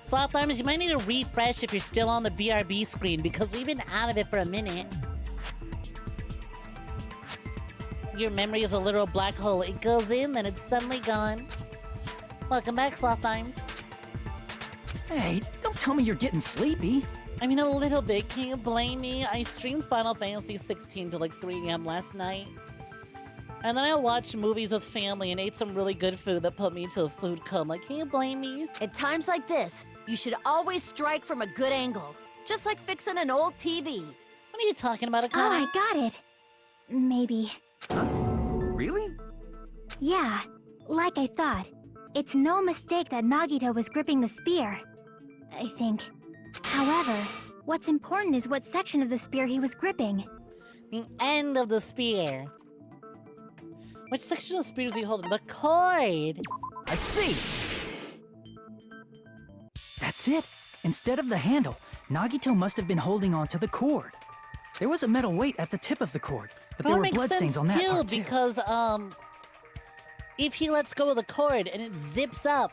Sloth Arms, you might need to refresh if you're still on the BRB screen because we've been out of it for a minute. Your memory is a literal black hole. It goes in, then it's suddenly gone. Welcome back, Sloth Arms. Hey, don't tell me you're getting sleepy. I mean, a little bit. Can you blame me? I streamed Final Fantasy 16 till like 3 a.m. last night. And then I watched movies with family and ate some really good food that put me into a food coma. Like, can you blame me? At times like this, you should always strike from a good angle. Just like fixing an old TV. What are you talking about, Akane? Oh, I got it. Maybe. Really? Yeah, like I thought. It's no mistake that Nagito was gripping the spear. I think. However, what's important is what section of the spear he was gripping. The end of the spear. Which section of the spear is he holding? The cord! I see! That's it. Instead of the handle, Nagito must have been holding on to the cord. There was a metal weight at the tip of the cord, but there were bloodstains on that part too. Because, if he lets go of the cord and it zips up,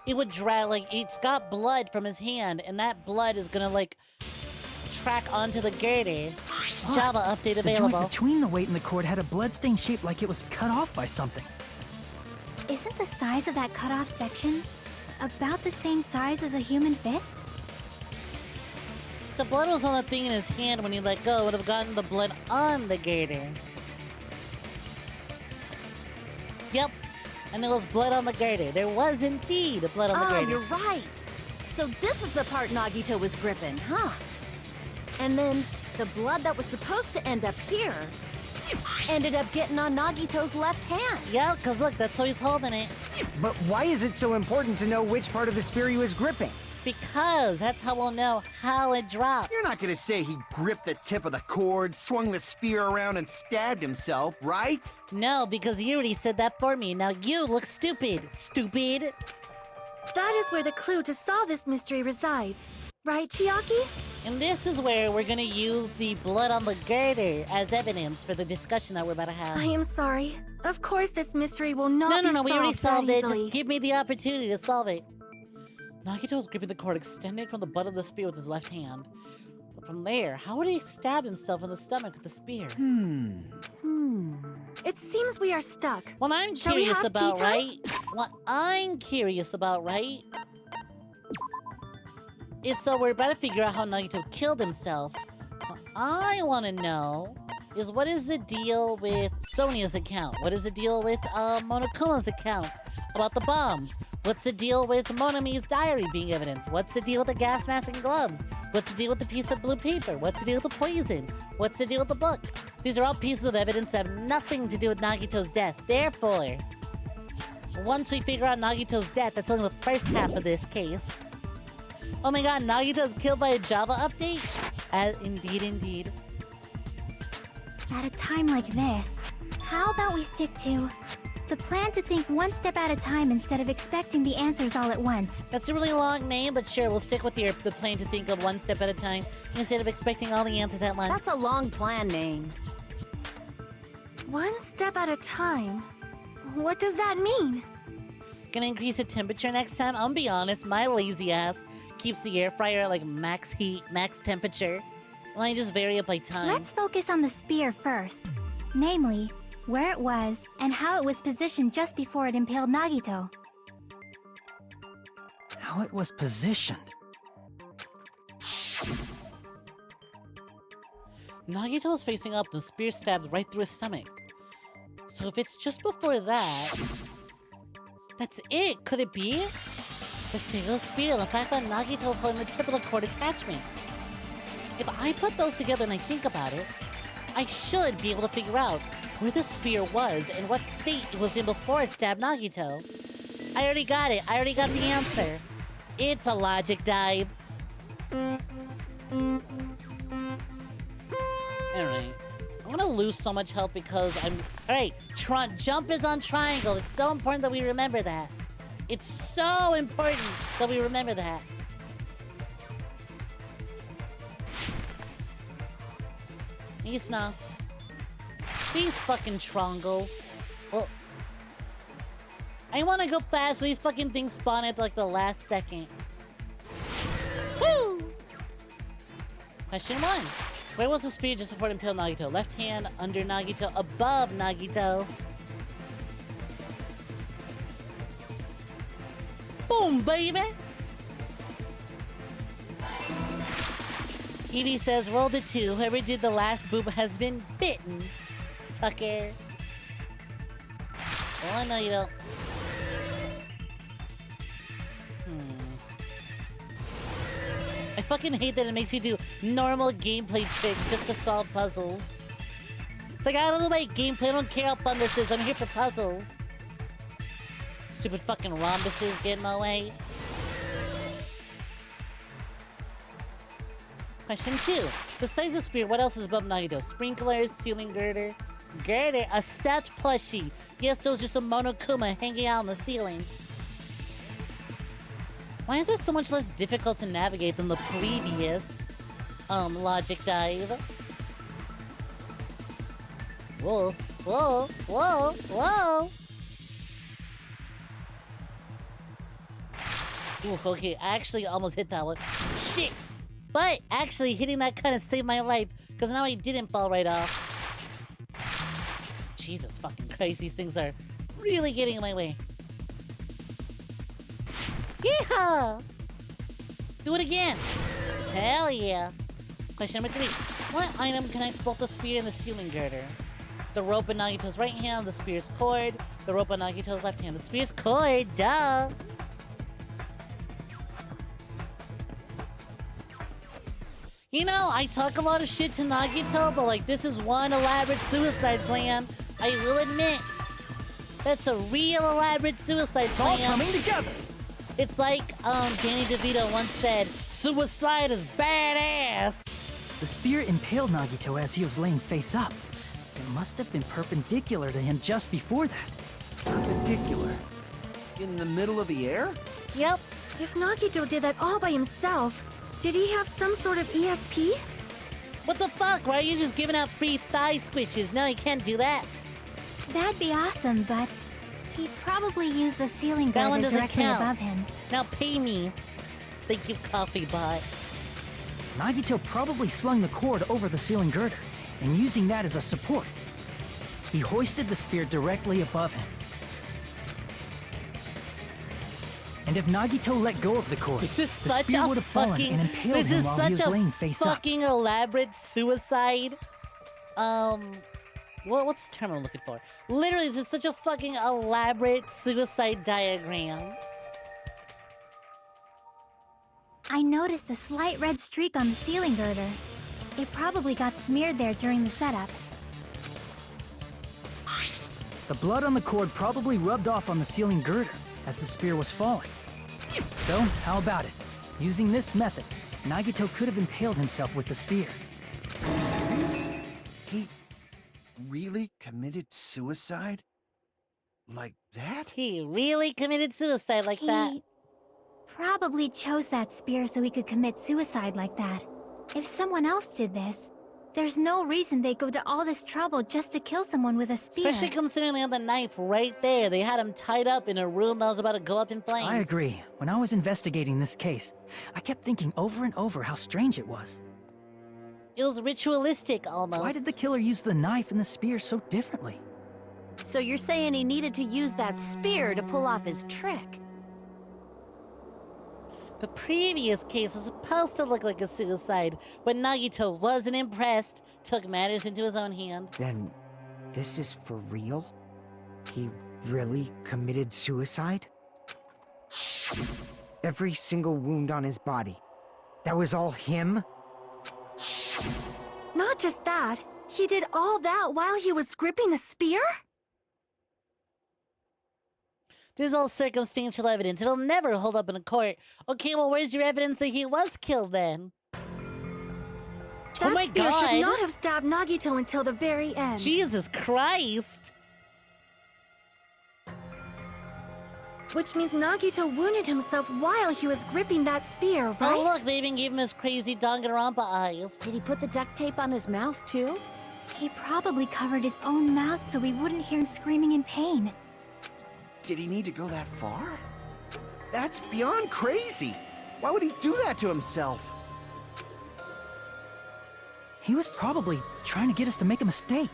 it would drag, like, it's got blood from his hand, and that blood is gonna, like, track onto the girder. Plus, Java update the available. joint between the weight and the cord had a bloodstain shaped like it was cut off by something. Isn't the size of that cut-off section about the same size as a human fist? The blood was on the thing in his hand when he let go. It would have gotten the blood on the girder. Yep. And there was blood on the girder. There was indeed blood on the girder. Oh, you're right. So this is the part Nagito was gripping, huh? And then the blood that was supposed to end up here ended up getting on Nagito's left hand. Yeah, because look, that's how he's holding it. But why is it so important to know which part of the spear he was gripping? Because that's how we'll know how it dropped. You're not gonna say he gripped the tip of the cord, swung the spear around, and stabbed himself, right? No, because you already said that for me. Now you look stupid. Stupid. That is where the clue to solve this mystery resides. Right, Chiaki? And this is where we're gonna use the blood on the girder as evidence for the discussion that we're about to have. I am sorry. Of course this mystery will not be No, we already solved solved it. easily. Just give me the opportunity to solve it. Nagito was gripping the cord extended from the butt of the spear with his left hand. But from there, how would he stab himself in the stomach with the spear? It seems we are stuck. What I'm Shall we curious have about, tea time? right? What I'm curious about, right? Is so we're about to figure out how Nagito killed himself. What I want to know is what is the deal with Sonia's account? What is the deal with Monokuma's account about the bombs? What's the deal with Monami's diary being evidence? What's the deal with the gas mask and gloves? What's the deal with the piece of blue paper? What's the deal with the poison? What's the deal with the book? These are all pieces of evidence that have nothing to do with Nagito's death. Therefore, once we figure out Nagito's death, that's only the first half of this case. Oh my god, Nagito's killed by a Java update? Indeed. At a time like this, how about we stick to the plan to think one step at a time instead of expecting the answers all at once? That's a really long name, but sure, we'll stick with the plan to think of one step at a time instead of expecting all the answers at once. That's a long plan name. One step at a time? What does that mean? Gonna increase the temperature next time? I'll be honest, my lazy ass keeps the air fryer at like max heat, max temperature. Well, I just vary it by time. Let's focus on the spear first. Namely, where it was and how it was positioned just before it impaled Nagito. How it was positioned. Nagito was facing up, the spear stabbed right through his stomach. So if it's just before that... That's it! Could it be? The sting of the spear and the fact that Nagito was holding the tip of the cord attachment. If I put those together and I think about it, I should be able to figure out where the spear was and what state it was in before it stabbed Nagito. I already got it. I already got the answer. It's a logic dive. Alright. I'm gonna lose so much health because I'm... Alright, jump is on triangle. It's so important that we remember that. It's so important that we remember that. These now. These fucking trongles. Well, I want to go fast, so these fucking things spawn at like the last second. Woo! Question 1. Where was the spear just before it impaled Nagito? Left hand, under Nagito, above Nagito. Boom, baby! Evie says, rolled a 2. Whoever did the last boob has been bitten. Sucker. Oh, no, you don't. I fucking hate that it makes you do normal gameplay tricks just to solve puzzles. It's like, I don't know about gameplay, I don't care how fun this is, I'm here for puzzles. Stupid fucking rhombuses get in my way. Question 2. Besides the spear, what else is above Nagito? Sprinklers, ceiling girder. Girder, a stuffed plushie. Yes, it was just a Monokuma hanging out on the ceiling. Why is this so much less difficult to navigate than the previous logic dive? Whoa, whoa, whoa, whoa! Oof, okay, I actually almost hit that one. Shit! But actually hitting that kind of saved my life, because now I didn't fall right off. Jesus fucking Christ, these things are really getting in my way. Yeehaw! Do it again! Hell yeah! Question number 3. What item connects both the spear and the ceiling girder? The rope in Nagito's right hand, the spear's cord. The rope in Nagito's left hand, the spear's cord, duh! You know, I talk a lot of shit to Nagito, but like this is one elaborate suicide plan. I will admit. That's a real elaborate suicide plan. It's all coming together. It's like Danny DeVito once said, suicide is badass. The spear impaled Nagito as he was laying face up. It must have been perpendicular to him just before that. Perpendicular? In the middle of the air? Yep. If Nagito did that all by himself, did he have some sort of ESP? What the fuck? Why are you just giving out free thigh squishes? No, you can't do that. That'd be awesome, but he'd probably use the ceiling That one girder doesn't directly count. above him. Now pay me. Thank you, coffee bot. Nagito probably slung the cord over the ceiling girder, and using that as a support. He hoisted the spear directly above him. And if Nagito let go of the cord, This is the such spear a would have fallen and impaled this him is while he such was a laying face up. fucking elaborate suicide. What's the term I'm looking for? Literally, this is such a fucking elaborate suicide diagram. I noticed a slight red streak on the ceiling girder. It probably got smeared there during the setup. The blood on the cord probably rubbed off on the ceiling girder as the spear was falling. So, how about it? Using this method, Nagito could have impaled himself with the spear. Are you serious? He really committed suicide? Like that? He really committed suicide like that. He probably chose that spear so he could commit suicide like that. If someone else did this, there's no reason they'd go to all this trouble just to kill someone with a spear. Especially considering they had the knife right there. They had him tied up in a room that was about to go up in flames. I agree. When I was investigating this case, I kept thinking over and over how strange it was. It was ritualistic, almost. Why did the killer use the knife and the spear so differently? So you're saying he needed to use that spear to pull off his trick? The previous case was supposed to look like a suicide, but Nagito wasn't impressed, took matters into his own hand. Then, this is for real? He really committed suicide? Every single wound on his body. That was all him? Not just that, he did all that while he was gripping the spear? This is all circumstantial evidence. It'll never hold up in a court. Okay, well, where's your evidence that he was killed then? That Oh my spear god! should not have stabbed Nagito until the very end. Jesus Christ! Which means Nagito wounded himself while he was gripping that spear, right? Oh look, they even gave him his crazy Danganronpa eyes. Did he put the duct tape on his mouth too? He probably covered his own mouth so we wouldn't hear him screaming in pain. Did he need to go that far? That's beyond crazy. Why would he do that to himself? He was probably trying to get us to make a mistake.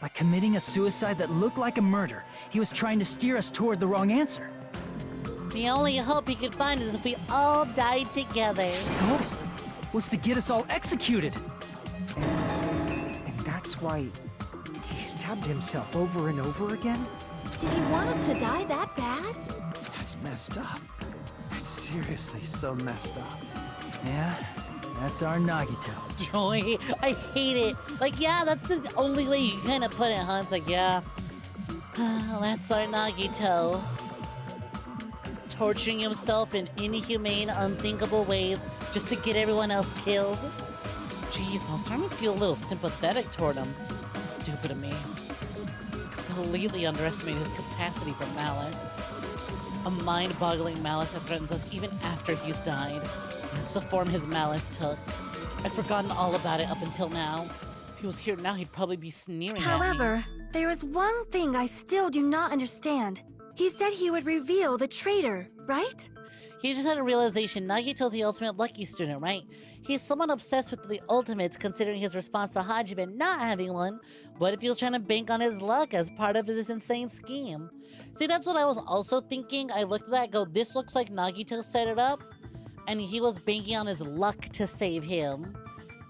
By committing a suicide that looked like a murder, he was trying to steer us toward the wrong answer. The only hope he could find is if we all died together. His goal was to get us all executed. And that's why he stabbed himself over and over again? Did he want us to die that bad? That's messed up. That's seriously so messed up. Yeah, that's our Nagito. Joy, I hate it. Like, yeah, that's the only way you can kind of put it, huh? It's like, yeah, that's our Nagito. Torturing himself in inhumane, unthinkable ways just to get everyone else killed. Jeez, I'm starting to feel a little sympathetic toward him. Stupid of me. Completely underestimate his capacity for malice. A mind-boggling malice that threatens us even after he's died. That's the form his malice took. I'd forgotten all about it up until now. If he was here now, he'd probably be sneering at However, me. there is one thing I still do not understand. He said he would reveal the traitor, right? He just had a realization. Nagito's the ultimate lucky student, right? He's somewhat obsessed with the ultimates, considering his response to Hajime not having one. What if he was trying to bank on his luck as part of this insane scheme? See, that's what I was also thinking. I looked at that and go, this looks like Nagito set it up, and he was banking on his luck to save him.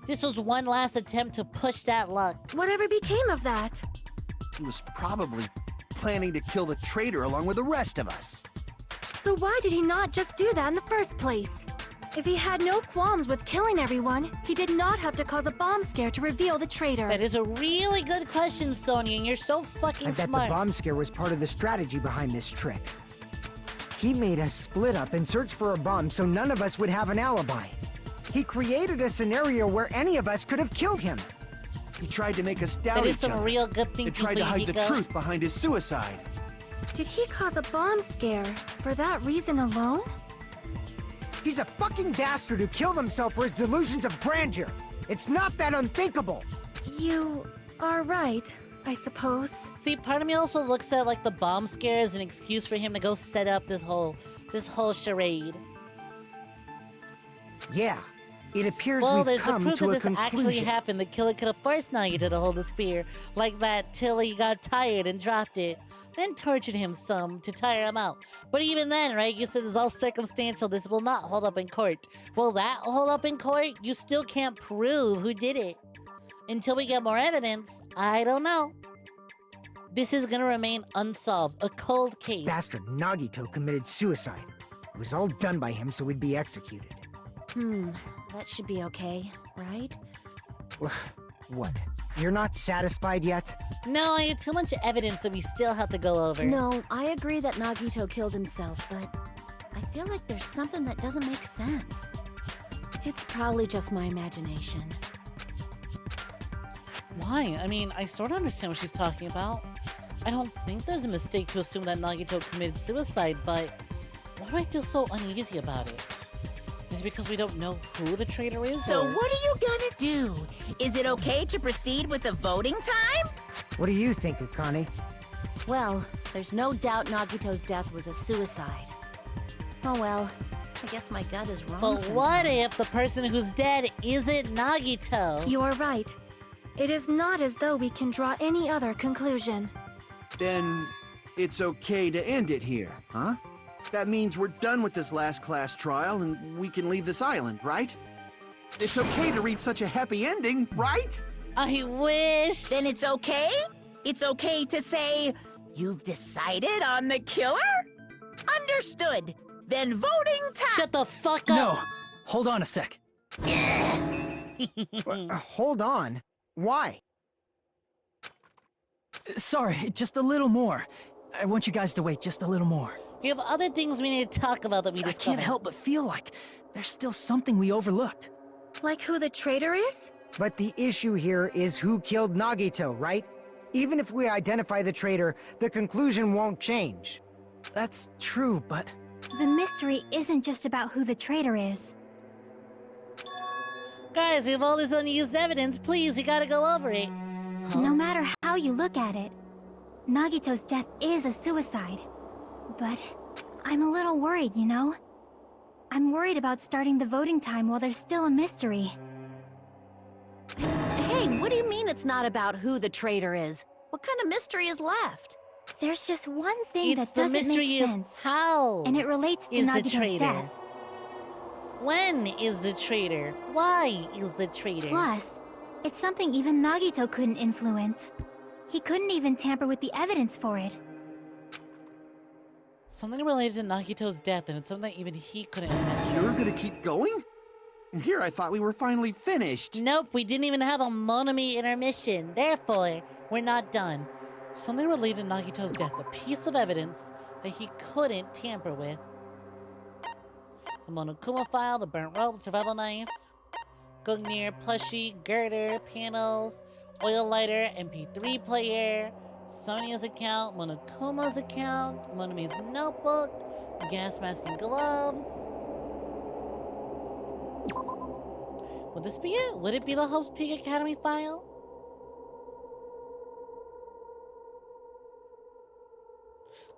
This was one last attempt to push that luck. Whatever became of that? He was probably planning to kill the traitor along with the rest of us. So why did he not just do that in the first place? If he had no qualms with killing everyone, he did not have to cause a bomb scare to reveal the traitor. That is a really good question, Sonya, and you're so fucking I bet smart. the bomb scare was part of the strategy behind this trick. He made us split up and search for a bomb so none of us would have an alibi. He created a scenario where any of us could have killed him. He tried to make us doubt That is each some other. real good thinking And tried for to you, hide the Hiko. truth behind his suicide. Did he cause a bomb scare for that reason alone? He's a fucking bastard who killed himself for his delusions of grandeur. It's not that unthinkable. You are right, I suppose. See, part of me also looks at like the bomb scare as an excuse for him to go set up this whole charade. Yeah, it appears Well, we've there's the come proof to that a this actually conclusion. happened. The killer could have forced Nagito to hold the spear like that till he got tired and dropped it. Then tortured him some to tire him out. But even then, right, you said it's all circumstantial. This will not hold up in court. Will that hold up in court? You still can't prove who did it. Until we get more evidence, I don't know. This is gonna remain unsolved, a cold case. Bastard Nagito committed suicide. It was all done by him so he'd be executed. That should be okay, right? What? You're not satisfied yet? No, I have too much evidence that we still have to go over. No, I agree that Nagito killed himself, but I feel like there's something that doesn't make sense. It's probably just my imagination. Why? I mean, I sort of understand what she's talking about. I don't think there's a mistake to assume that Nagito committed suicide, but why do I feel so uneasy about it? Is it because we don't know who the traitor is? So or... what are you gonna do? Is it okay to proceed with the voting time? What do you think, Akane? Well, there's no doubt Nagito's death was a suicide. Oh well, I guess my gut is wrong. But what sometimes. if the person who's dead isn't Nagito? You are right. It is not as though we can draw any other conclusion. Then it's okay to end it here, huh? That means we're done with this last class trial and we can leave this island, right? It's okay to reach such a happy ending, right? I wish. Then it's okay? It's okay to say, you've decided on the killer? Understood. Then voting time. Shut the fuck No! up. Hold on a sec. Hold on. Why? Sorry, just a little more. I want you guys to wait just a little more. We have other things we need to talk about that we I discovered. can't help but feel like there's still something we overlooked. Like who the traitor is? But the issue here is who killed Nagito, right? Even if we identify the traitor, the conclusion won't change. That's true, but The mystery isn't just about who the traitor is. Guys, we have all this unused evidence. Please, you gotta go over it. No matter how you look at it, Nagito's death is a suicide. But I'm a little worried, you know? I'm worried about starting the voting time while there's still a mystery. Hey, what do you mean it's not about who the traitor is? What kind of mystery is left? There's just one thing It's that the doesn't mystery make of sense. how And it relates to is the Nagito's traitor. death. When is the traitor? Why is the traitor? Plus, it's something even Nagito couldn't influence. He couldn't even tamper with the evidence for it. Something related to Nagito's death, and it's something that even he couldn't mess You're gonna keep going? Here, I thought we were finally finished. Nope, we didn't even have a Monami intermission. Therefore, we're not done. Something related to Nagito's death, a piece of evidence that he couldn't tamper with. The Monokuma file, the burnt rope, survival knife, Gungnir, plushie, girder, panels, oil lighter, MP3 player, Sonia's account, Monokuma's account, Monami's notebook, gas mask and gloves. Would this be it? Would it be the Host Peak Academy file?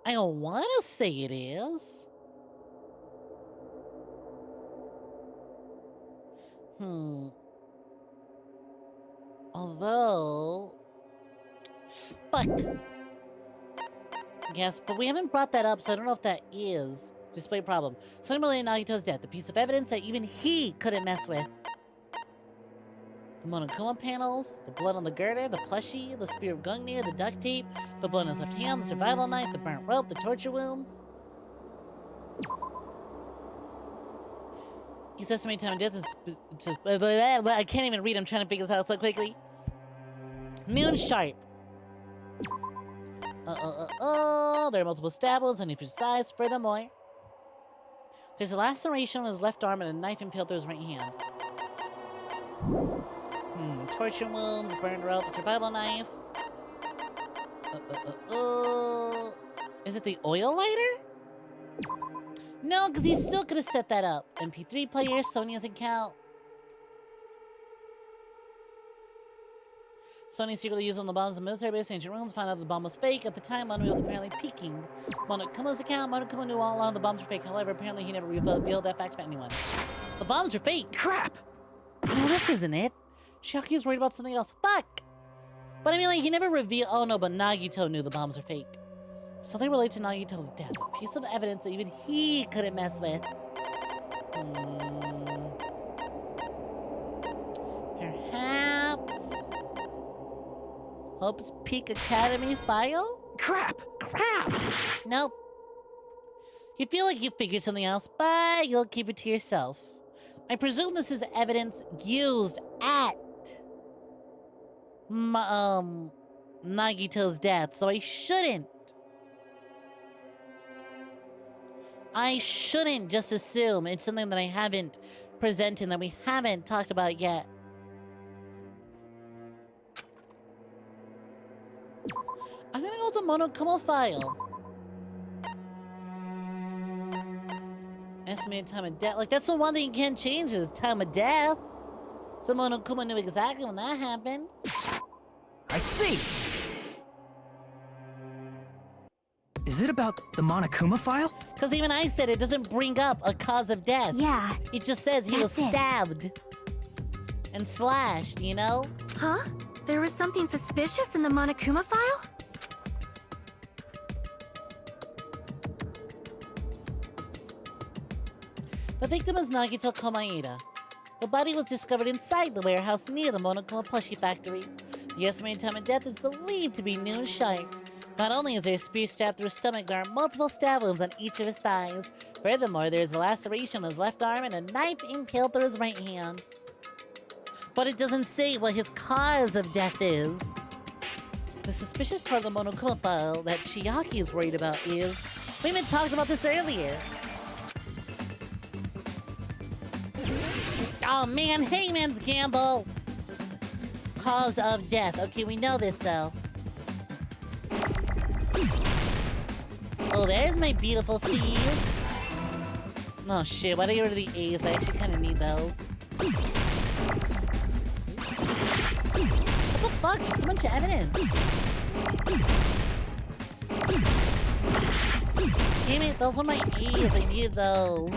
I don't want to say it is. Although... Fuck. Yes, but we haven't brought that up, so I don't know if that is. Display problem. Something related to Nagito's death. The piece of evidence that even he couldn't mess with. The Monokuma panels, the blood on the girder, the plushie, the spear of Gungnir, the duct tape, the blood on his left hand, the survival knife, the burnt rope, the torture wounds. He says so many times death is... I can't even read, I'm trying to figure this out so quickly. Moon sharp. There are multiple stab wounds on each size. Furthermore, there's a laceration on his left arm and a knife impaled through his right hand. Torture wounds, burned rope, survival knife. Is it the oil lighter? No, because he still could have set that up. MP3 player, Sonia's account. Sony secretly used on the bombs in the military base, ancient ruins, found out the bomb was fake. At the time, Monami was apparently peeking. Monokuma's account, Monokuma knew all along the bombs were fake. However, apparently he never revealed that fact to anyone. The bombs are fake. Crap! No, this isn't it. Shiaki's worried about something else. Fuck! But I mean, like, he never revealed. Oh no, but Nagito knew the bombs are fake. Something related to Nagito's death. A piece of evidence that even he couldn't mess with. Perhaps. Hope's Peak Academy file? Crap! Nope. You feel like you figured something else, but you'll keep it to yourself. I presume this is evidence used at Nagito's death, so I shouldn't just assume it's something that I haven't presented, that we haven't talked about yet. I'm gonna go with the Monokuma file. Estimated time of death. Like, that's the one thing you can't change is time of death. So Monokuma knew exactly when that happened. I see! Is it about the Monokuma file? Because even I said it doesn't bring up a cause of death. Yeah. It just says he was That's it. stabbed and slashed, you know? Huh? There was something suspicious in the Monokuma file? The victim is Nagito Komaeda. The body was discovered inside the warehouse near the Monokuma plushie factory. The estimated time of death is believed to be noon sharp. Not only is there a spear stab through his stomach, there are multiple stab wounds on each of his thighs. Furthermore, there is a laceration on his left arm and a knife impaled through his right hand. But it doesn't say what his cause of death is. The suspicious part of the Monokuma file that Chiaki is worried about is... We even talked about this earlier. Oh man, Hangman's Gamble! Cause of death. Okay, we know this though. Oh, there's my beautiful C's. Oh shit, why did I get rid of the A's? I actually kind of need those. What the fuck? There's so much evidence. Damn it, those are my A's. I needed those.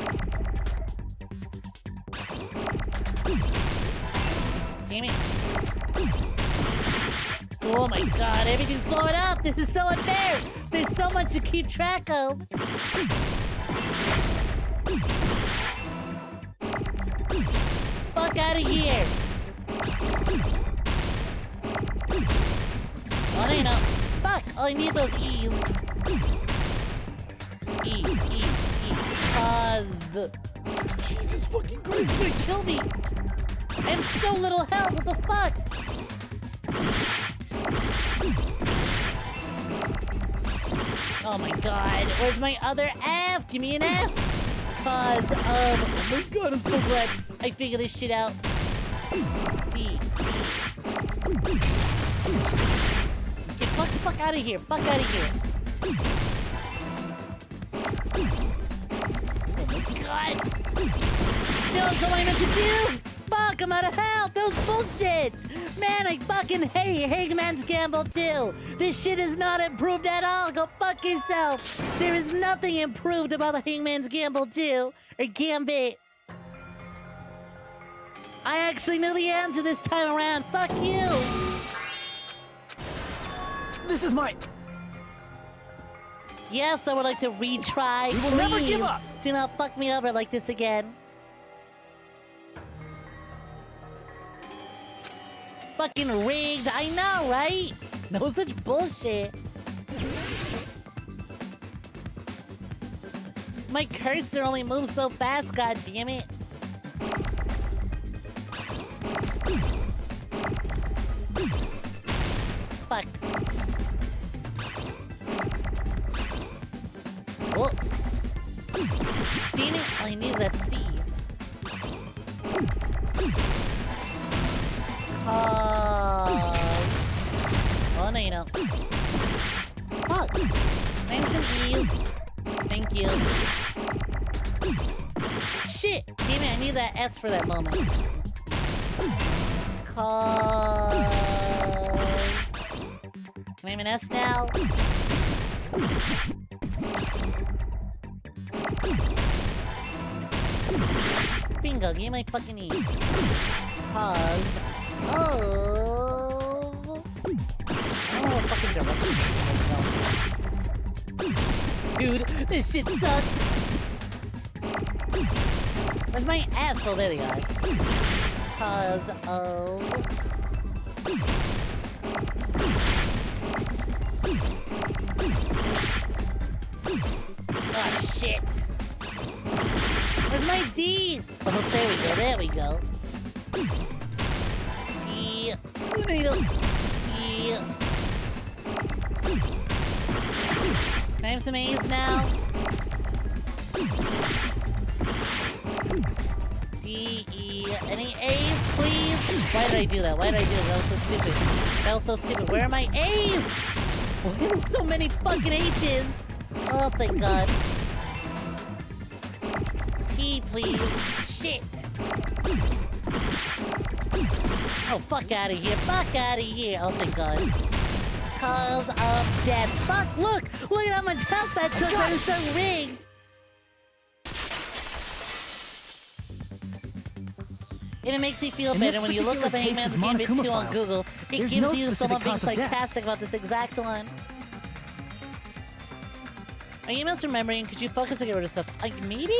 Damn it. Oh my god, everything's blowing up! This is so unfair! There's so much to keep track of! Fuck out of here! Oh, no, you know. Fuck! Oh, I need those E's. E. Cause... Jesus fucking Christ, he's gonna kill me! I have so little health, what the fuck? Oh my god, where's my other F? Give me an F! Cause of... Oh my god, I'm so glad I figured this shit out. D. Get the fuck out of here, fuck out of here. Oh my god. No, that's what I meant to do! Fuck, I'm out of health! That was bullshit! Man, I fucking hate Hangman's Gamble too! This shit is not improved at all! Go fuck yourself! There is nothing improved about the Hangman's Gamble 2 or Gambit! I actually knew the answer this time around! Fuck you! This is my... Yes, I would like to retry. We will never give up! Do not fuck me over like this again. Fucking rigged, I know, right? No such bullshit. My cursor only moves so fast, god damn it. Fuck. Oh. Damn it, I knew that C. Oh no, you don't. Fuck. Nice and ease. Thank you. Shit! Damn it, I need that S for that moment. Cause... Can I have an S now? Bingo, give me my fucking E. Cause of... I don't know what fucking direction. Dude, this shit sucks. Where's my ass? Oh, there they are. Cause of... Oh, shit. Where's my D? Oh, there we go, there we go. D... E... Can I have some A's now? D, E... Any A's, please? Why did I do that? Why did I do that? That was so stupid. That was so stupid. Where are my A's? Why are there so many fucking H's? Oh, thank God. T, please. Shit. Oh, fuck out of here. Fuck out of here. Oh, thank God. Cause of death. Fuck, look! Look at how much health that took. That is so rigged. And it makes you feel better when you look up Hangman's Gambit 2 on Google. It gives you someone being sarcastic about this exact one. Are you misremembering? Could you focus and get rid of stuff? Like, maybe?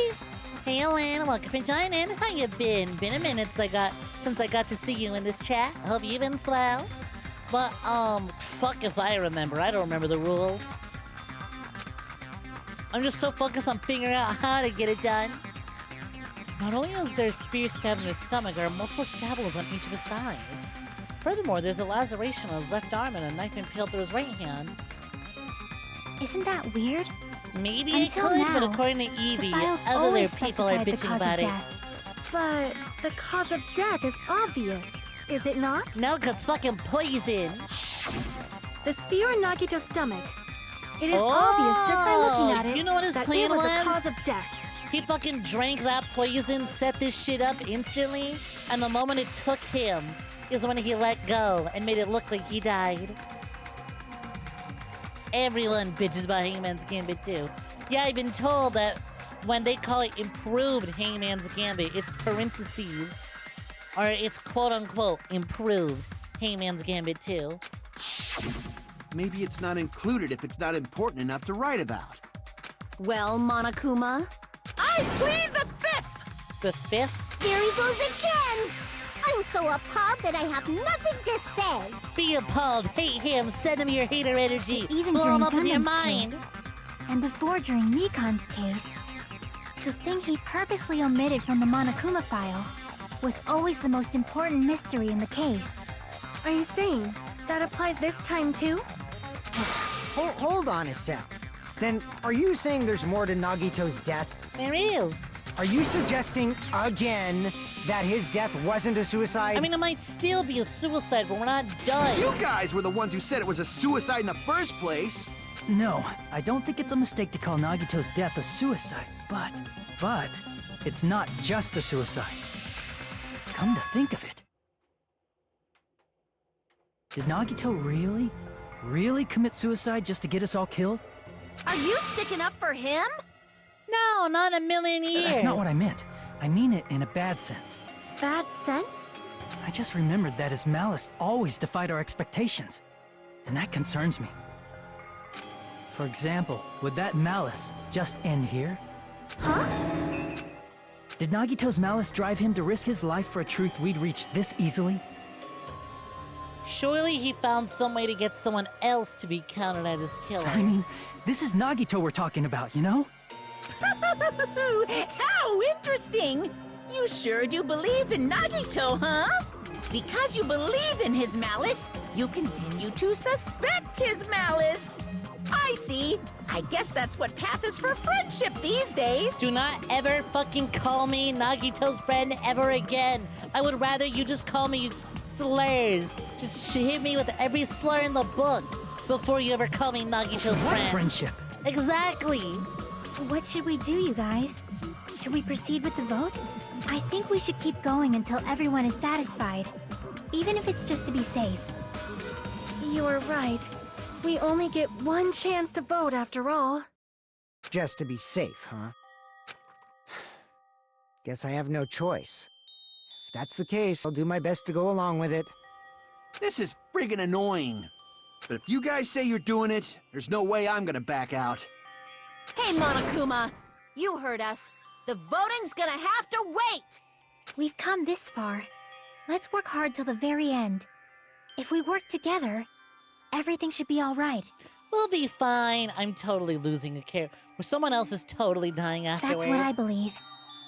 Hey, Ellen, welcome for joining. How you been? Been a minute since I got to see you in this chat. Hope you've been swell. But, fuck if I remember. I don't remember the rules. I'm just so focused on figuring out how to get it done. Not only is there a spear stabbed in his stomach, there are multiple stab wounds on each of his thighs. Furthermore, there's a laceration on his left arm and a knife impaled through his right hand. Isn't that weird? Maybe it could, but according to Evie, other people are bitching about it. But the cause of death is obvious, is it not? No, 'cause it's fucking poison. The spear in Nagito's stomach. It is obvious just by looking at it. You know what his plan was? was? The cause of death. He fucking drank that poison, set this shit up instantly, and the moment it took him is when he let go and made it look like he died. Everyone bitches about Hangman's Gambit too. Yeah, I've been told that when they call it improved Hangman's Gambit, it's parentheses. Or it's quote-unquote improved Hangman's Gambit 2. Maybe it's not included if it's not important enough to write about. Well, Monokuma, I plead the fifth! The fifth? Here he goes again! I'm so appalled that I have nothing to say. Be appalled, hate him, send him your hater energy. Even blow during him up in your Gundam's mind. case, and before during Mikan's case, the thing he purposely omitted from the Monokuma file was always the most important mystery in the case. Are you saying that applies this time too? Hold on a sec. Then, are you saying there's more to Nagito's death? There is. Are you suggesting, again, that his death wasn't a suicide? I mean, it might still be a suicide, but we're not done. You guys were the ones who said it was a suicide in the first place. No, I don't think it's a mistake to call Nagito's death a suicide, but it's not just a suicide. Come to think of it. Did Nagito really commit suicide just to get us all killed? Are you sticking up for him? No, not a million years. That's not what I meant. I mean it in a bad sense. Bad sense? I just remembered that his malice always defied our expectations, and that concerns me. For example, would that malice just end here? Huh? Did Nagito's malice drive him to risk his life for a truth we'd reach this easily? Surely he found some way to get someone else to be counted as his killer. I mean, this is Nagito we're talking about, you know? How interesting! You sure do believe in Nagito, huh? Because you believe in his malice, you continue to suspect his malice. I see. I guess that's what passes for friendship these days. Do not ever fucking call me Nagito's friend ever again. I would rather you just call me slurs. Just hit me with every slur in the book before you ever call me Nagito's What friend. friendship? Exactly. What should we do, you guys? Should we proceed with the vote? I think we should keep going until everyone is satisfied, even if it's just to be safe. You're right. We only get one chance to vote after all. Just to be safe, huh? Guess I have no choice. If that's the case, I'll do my best to go along with it. This is friggin' annoying. But if you guys say you're doing it, there's no way I'm gonna back out. Hey, Monokuma! You heard us. The voting's gonna have to wait! We've come this far. Let's work hard till the very end. If we work together, everything should be all right. We'll be fine. I'm totally losing a care where someone else is totally dying afterwards. That's what I believe.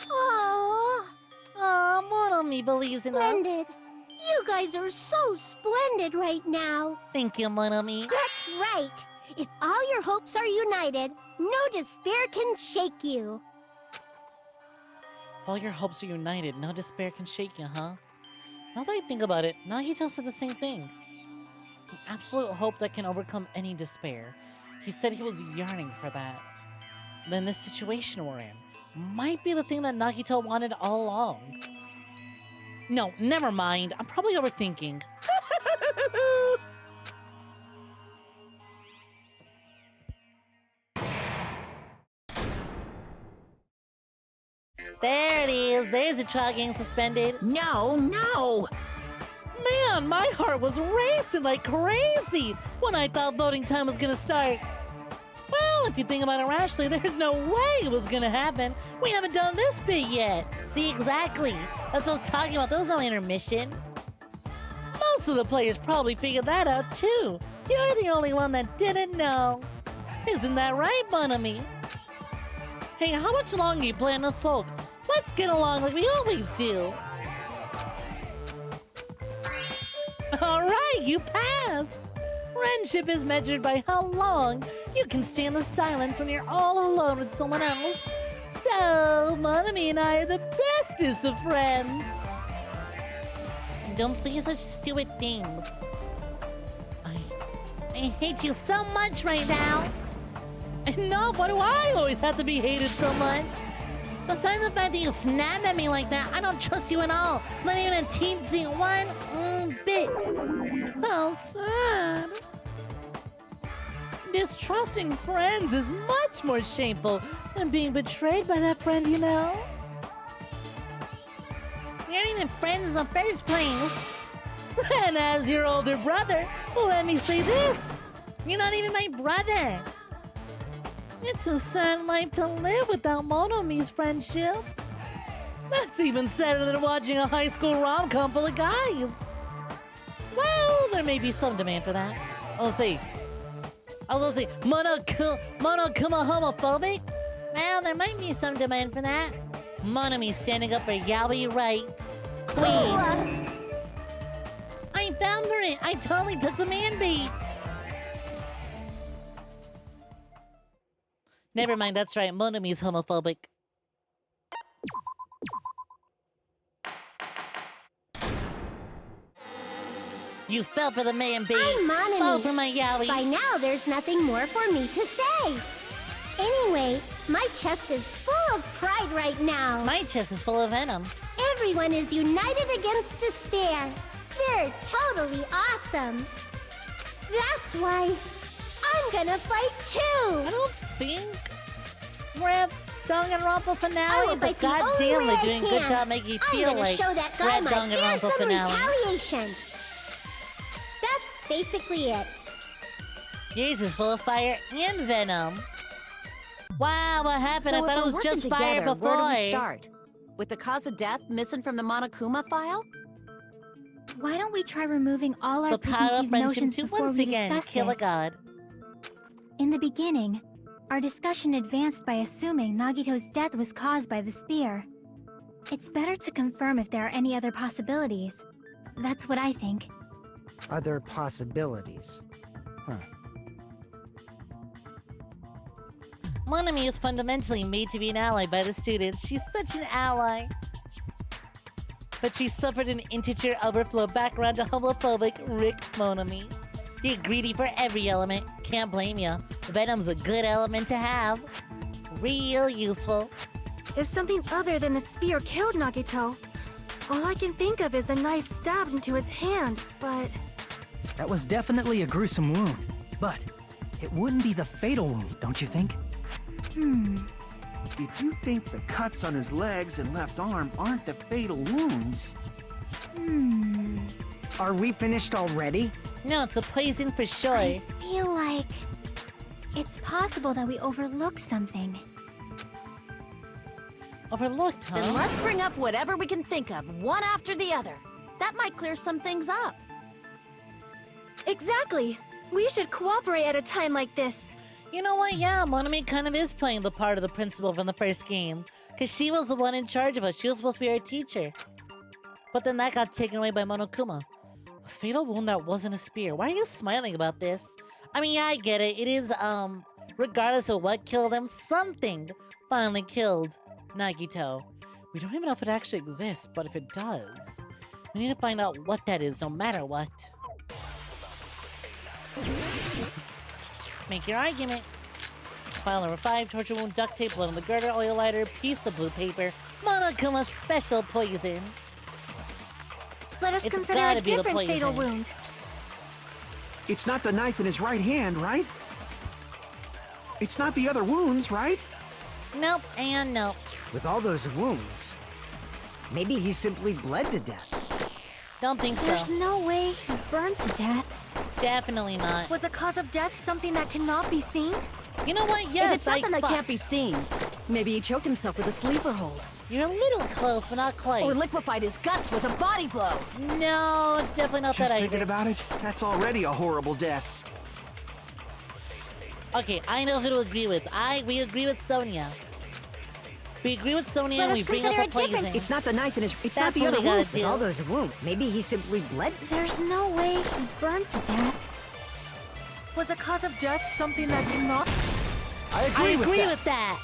Aww. Aw, Monomi believes in us. Splendid. You guys are so splendid right now. Thank you, Monomi. That's right. If all your hopes are united, no despair can shake you. If all your hopes are united, no despair can shake you, huh? Now that I think about it, Nagito said the same thing. An absolute hope that can overcome any despair. He said he was yearning for that. Then this situation we're in might be the thing that Nagito wanted all along. No, never mind. I'm probably overthinking. There it is. There's a child getting suspended. No, no! Man, my heart was racing like crazy when I thought voting time was gonna start. Well, if you think about it rationally, there's no way it was gonna happen. We haven't done this bit yet. See, exactly. That's what I was talking about. There was no intermission. Most of the players probably figured that out too. You're the only one that didn't know. Isn't that right, Monomi? Hey, how much longer you plan to sulk? Let's get along like we always do. Alright, you passed! Friendship is measured by how long you can stand the silence when you're all alone with someone else. So, Monomi and I are the bestest of friends. Don't say such stupid things. I hate you so much right now. No, why do I always have to be hated so much? Besides the fact that you snapped at me like that, I don't trust you at all. Not even a teensy one bit. How sad. Distrusting friends is much more shameful than being betrayed by that friend, you know? We aren't even friends in the first place. And as your older brother, let me say this. You're not even my brother. It's a sad life to live without Monomi's friendship. That's even sadder than watching a high school rom-com full of guys. Well, there may be some demand for that. I was gonna say, Monokuma homophobic? Well, there might be some demand for that. Monomi's standing up for yaoi rights. Queen. I fell for it. I totally took the man bait. Never mind, that's right. Monomi's homophobic. You fell for the man bait. I'm Monomi. Fall for my yaoi. By now, there's nothing more for me to say. Anyway, my chest is full of pride right now. My chest is full of venom. Everyone is united against despair. They're totally awesome. That's why I'm gonna fight too. I don't think we're at Danganronpa finale, but goddamn, they're doing a good job making you feel like show that we're guy at my Danganronpa fearsome finale. retaliation. That's basically it. Yours is full of fire and venom. Wow, what happened? So I thought if it was we're just working fire together, before. Where do we start? With the cause of death missing from the Monokuma file? Why don't we try removing all our The power of preconceived friendship notions to before once we again discuss kill a this? god. In the beginning, our discussion advanced by assuming Nagito's death was caused by the spear. It's better to confirm if there are any other possibilities. That's what I think. Other possibilities. Huh. Monomi is fundamentally made to be an ally by the students. She's such an ally. But she suffered an integer overflow background to homophobic Rick Monomi. You're greedy for every element. Can't blame ya. Venom's a good element to have. Real useful. If something other than the spear killed Nagito, all I can think of is the knife stabbed into his hand, but... That was definitely a gruesome wound, but it wouldn't be the fatal wound, don't you think? If you think the cuts on his legs and left arm aren't the fatal wounds... Are we finished already? No, it's a poison for sure. I feel like it's possible that we overlooked something. Overlooked, huh? Then let's bring up whatever we can think of, one after the other. That might clear some things up. Exactly. We should cooperate at a time like this. You know what? Yeah, Monami kind of is playing the part of the principal from the first game. Because she was the one in charge of us. She was supposed to be our teacher. But then that got taken away by Monokuma. A fatal wound that wasn't a spear. Why are you smiling about this? I mean, yeah, I get it. It is, regardless of what killed him, something finally killed Nagito. We don't even know if it actually exists, but if it does, we need to find out what that is, no matter what. Make your argument. File number 5, torture wound, duct tape, blood on the girder, oil lighter, piece of blue paper, Monokuma's special poison. Let us It's consider gotta a be the different fatal poison. wound. It's not the knife in his right hand, right? It's not the other wounds, right? Nope, and nope. With all those wounds, maybe he simply bled to death. Don't think so. There's no way he burned to death. Definitely not. Was the cause of death something that cannot be seen? You know what? Yes, if it's something that fuck. can't be seen, maybe he choked himself with a sleeper hold. You're a little close, but not quite. Or liquefied his guts with a body blow. No, it's definitely not Just that thinking idea. about it, that's already a horrible death. Okay, I know who to agree with. We agree with Sonia. We agree with Sonia Let and we us bring up consider the a different- poison. It's not the knife in his... It's not That's the what other we gotta wound. With do. all those wounds, maybe he simply bled... There's no way he burned to death. Was the cause of death something that cannot... I I agree, agree with with that.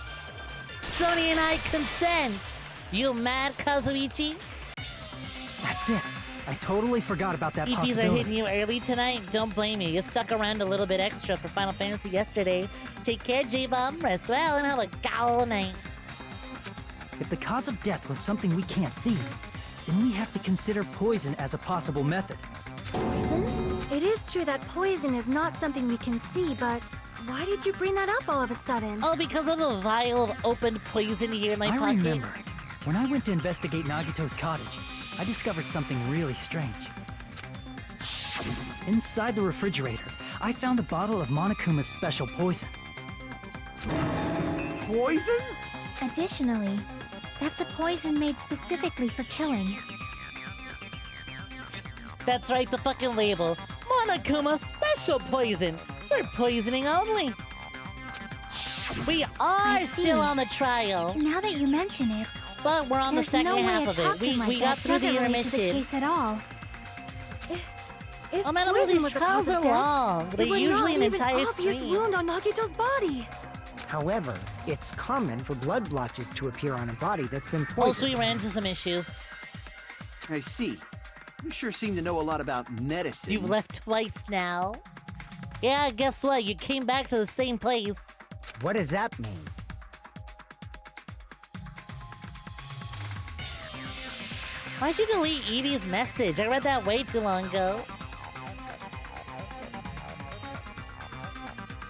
Sonia and I consent. You mad, Kazuichi? That's it. I totally forgot about that EPs are possibility. hitting you early tonight. Don't blame you. You stuck around a little bit extra for Final Fantasy yesterday. Take care, J-Bomb. Rest well and have a gal night. If the cause of death was something we can't see, then we have to consider poison as a possible method. Poison? It is true that poison is not something we can see, but why did you bring that up all of a sudden? Oh, because of a vial of opened poison here in my I pocket. remember. When I went to investigate Nagito's cottage, I discovered something really strange. Inside the refrigerator, I found a bottle of Monokuma's special poison. Poison? Additionally, that's a poison made specifically for killing. That's right, the fucking label. Monokuma special poison. For poisoning only. We are I see. still on the trial, Now that you mention it, but we're on the there's second no way half a of it. toxin like We got that through the doesn't relate to the intermission. case at all. If Oh man, all poison these was the trials cause are of death, long. it They're would usually not an leave entire an obvious stream. wound on Nagito's body. However, it's common for blood blotches to appear on a body that's been Also, poisoned. we ran into some issues. I see. You sure seem to know a lot about medicine. You've left twice now. Yeah, guess what? You came back to the same place. What does that mean? Why'd you delete Evie's message? I read that way too long ago.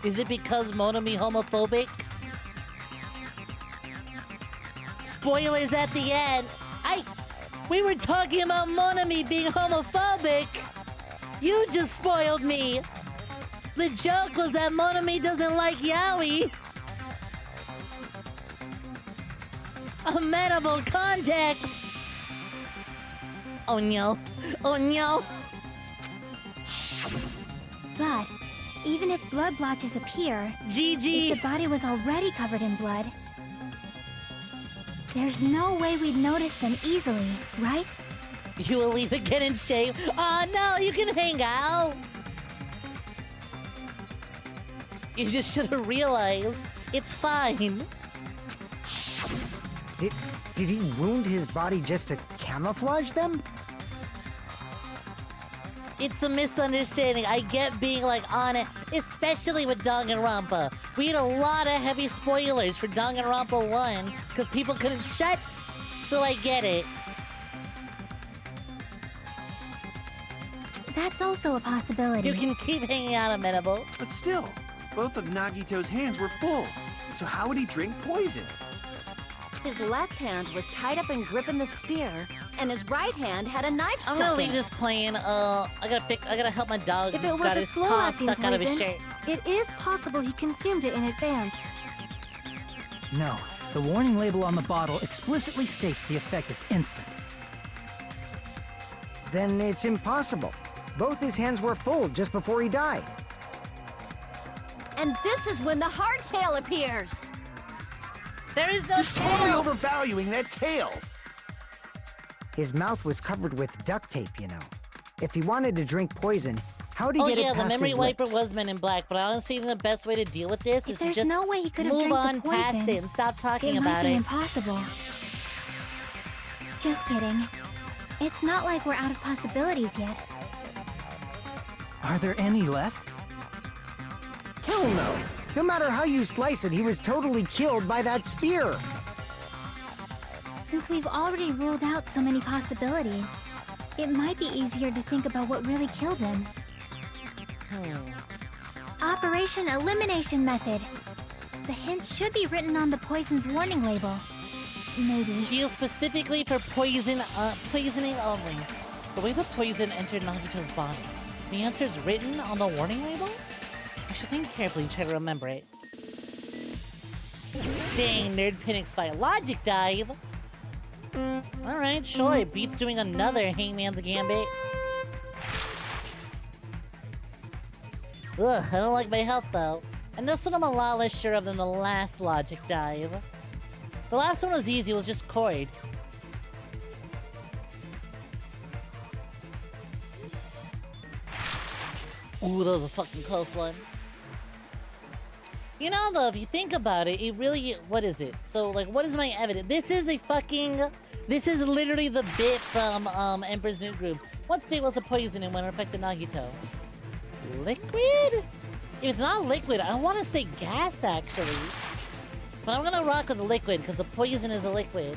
Is it because Monami homophobic? Spoilers at the end. We were talking about Monami being homophobic. You just spoiled me. The joke was that Monami doesn't like yaoi. Amenable context. Oh no. Oh no. But even if blood blotches appear, GG. if the body was already covered in blood, there's no way we'd notice them easily, right? You will either get in shape. Oh no, you can hang out. You just should have realized it's fine. Did he wound his body just to camouflage them? It's a misunderstanding. I get being like on it, especially with Danganronpa. We had a lot of heavy spoilers for Danganronpa 1 because people couldn't shut. So I get it. That's also a possibility. You can keep hanging out, Amenable. But still, both of Nagito's hands were full. So how would he drink poison? His left hand was tied up and gripping the spear, and his right hand had a knife I'm stuck gonna in leave it. this playing. I gotta help my dog. If it was got a his paw slow-acting stuck out of his poison, shirt. it is possible he consumed it in advance. No, the warning label on the bottle explicitly states the effect is instant. Then it's impossible. Both his hands were full just before he died. And this is when the hardtail appears. There is no Totally overvaluing that tail. His mouth was covered with duct tape, you know. If he wanted to drink poison, how'd he Oh get yeah, it the past memory his wiper lips? was Men in Black, but I honestly think the best way to deal with this If is to there's just no way he could have move drank on the past poison, it and stop talking it about might be it. impossible. Just kidding. It's not like we're out of possibilities yet. Are there any left? Hell no! No matter how you slice it, he was totally killed by that spear. Since we've already ruled out so many possibilities, it might be easier to think about what really killed him. Operation Elimination Method. The hint should be written on the poison's warning label. Maybe. Used specifically for poisoning only. The way the poison entered Nagito's body. The answer is written on the warning label? I should think carefully and try to remember it. Dang, Nerd Pinix fight. Logic dive! Alright, sure. Beats doing another Hangman's Gambit. Ugh, I don't like my health though. And this one I'm a lot less sure of than the last Logic dive. The last one was easy, it was just Cord. Ooh, that was a fucking close one. You know, though, if you think about it, it really... What is it? So, like, what is my evidence? This is a fucking... This is literally the bit from Emperor's New Groove. What state was the poison in when it affected Nagito? Liquid? If it's not liquid, I want to say gas, actually. But I'm gonna rock with the liquid, because the poison is a liquid.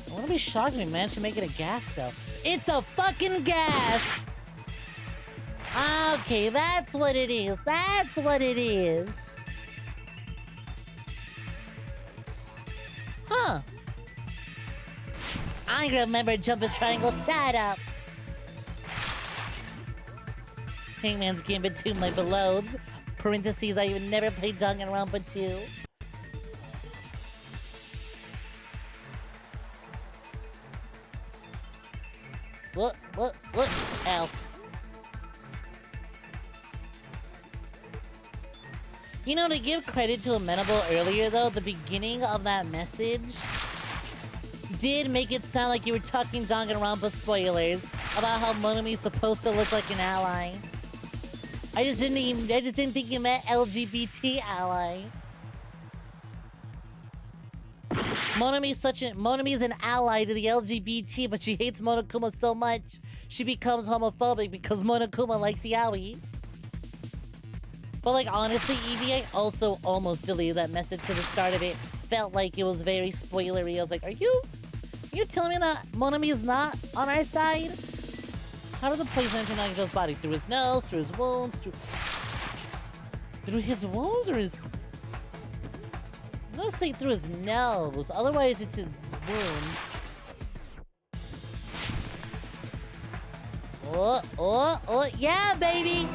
I want to be shocked if we managed to make it a gas cell. It's a fucking gas! Okay, that's what it is. That's what it is. Huh. I remember Jumpers Triangle. Shut up. Hangman's Gambit 2, my beloved. Parentheses, I even never played Danganronpa 2. What? Ow. You know, to give credit to Amenable earlier, though, the beginning of that message did make it sound like you were talking Danganronpa spoilers about how Monami's supposed to look like an ally. I just didn't think you meant LGBT ally. Monami's an ally to the LGBT, but she hates Monokuma so much she becomes homophobic because Monokuma likes yaoi. But like honestly, Evie, I also almost deleted that message because the start of it felt like it was very spoilery. I was like, are you telling me that Monami is not on our side? How did the poison enter Nagito's body? Through his nose, through his wounds, through his wounds or his... I'm gonna say through his nose, otherwise it's his wounds. Oh, yeah, baby!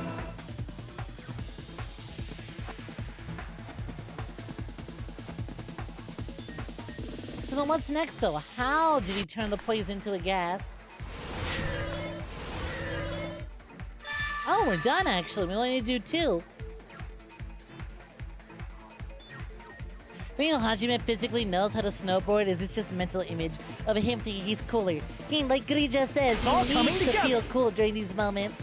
So then what's next, though? How did he turn the poison to a gas? Oh, we're done, actually. We only need to do 2. Think Hajime physically knows how to snowboard? Is this just mental image of him thinking he's cooler? He, like Grija says, he needs to feel cool during these moments.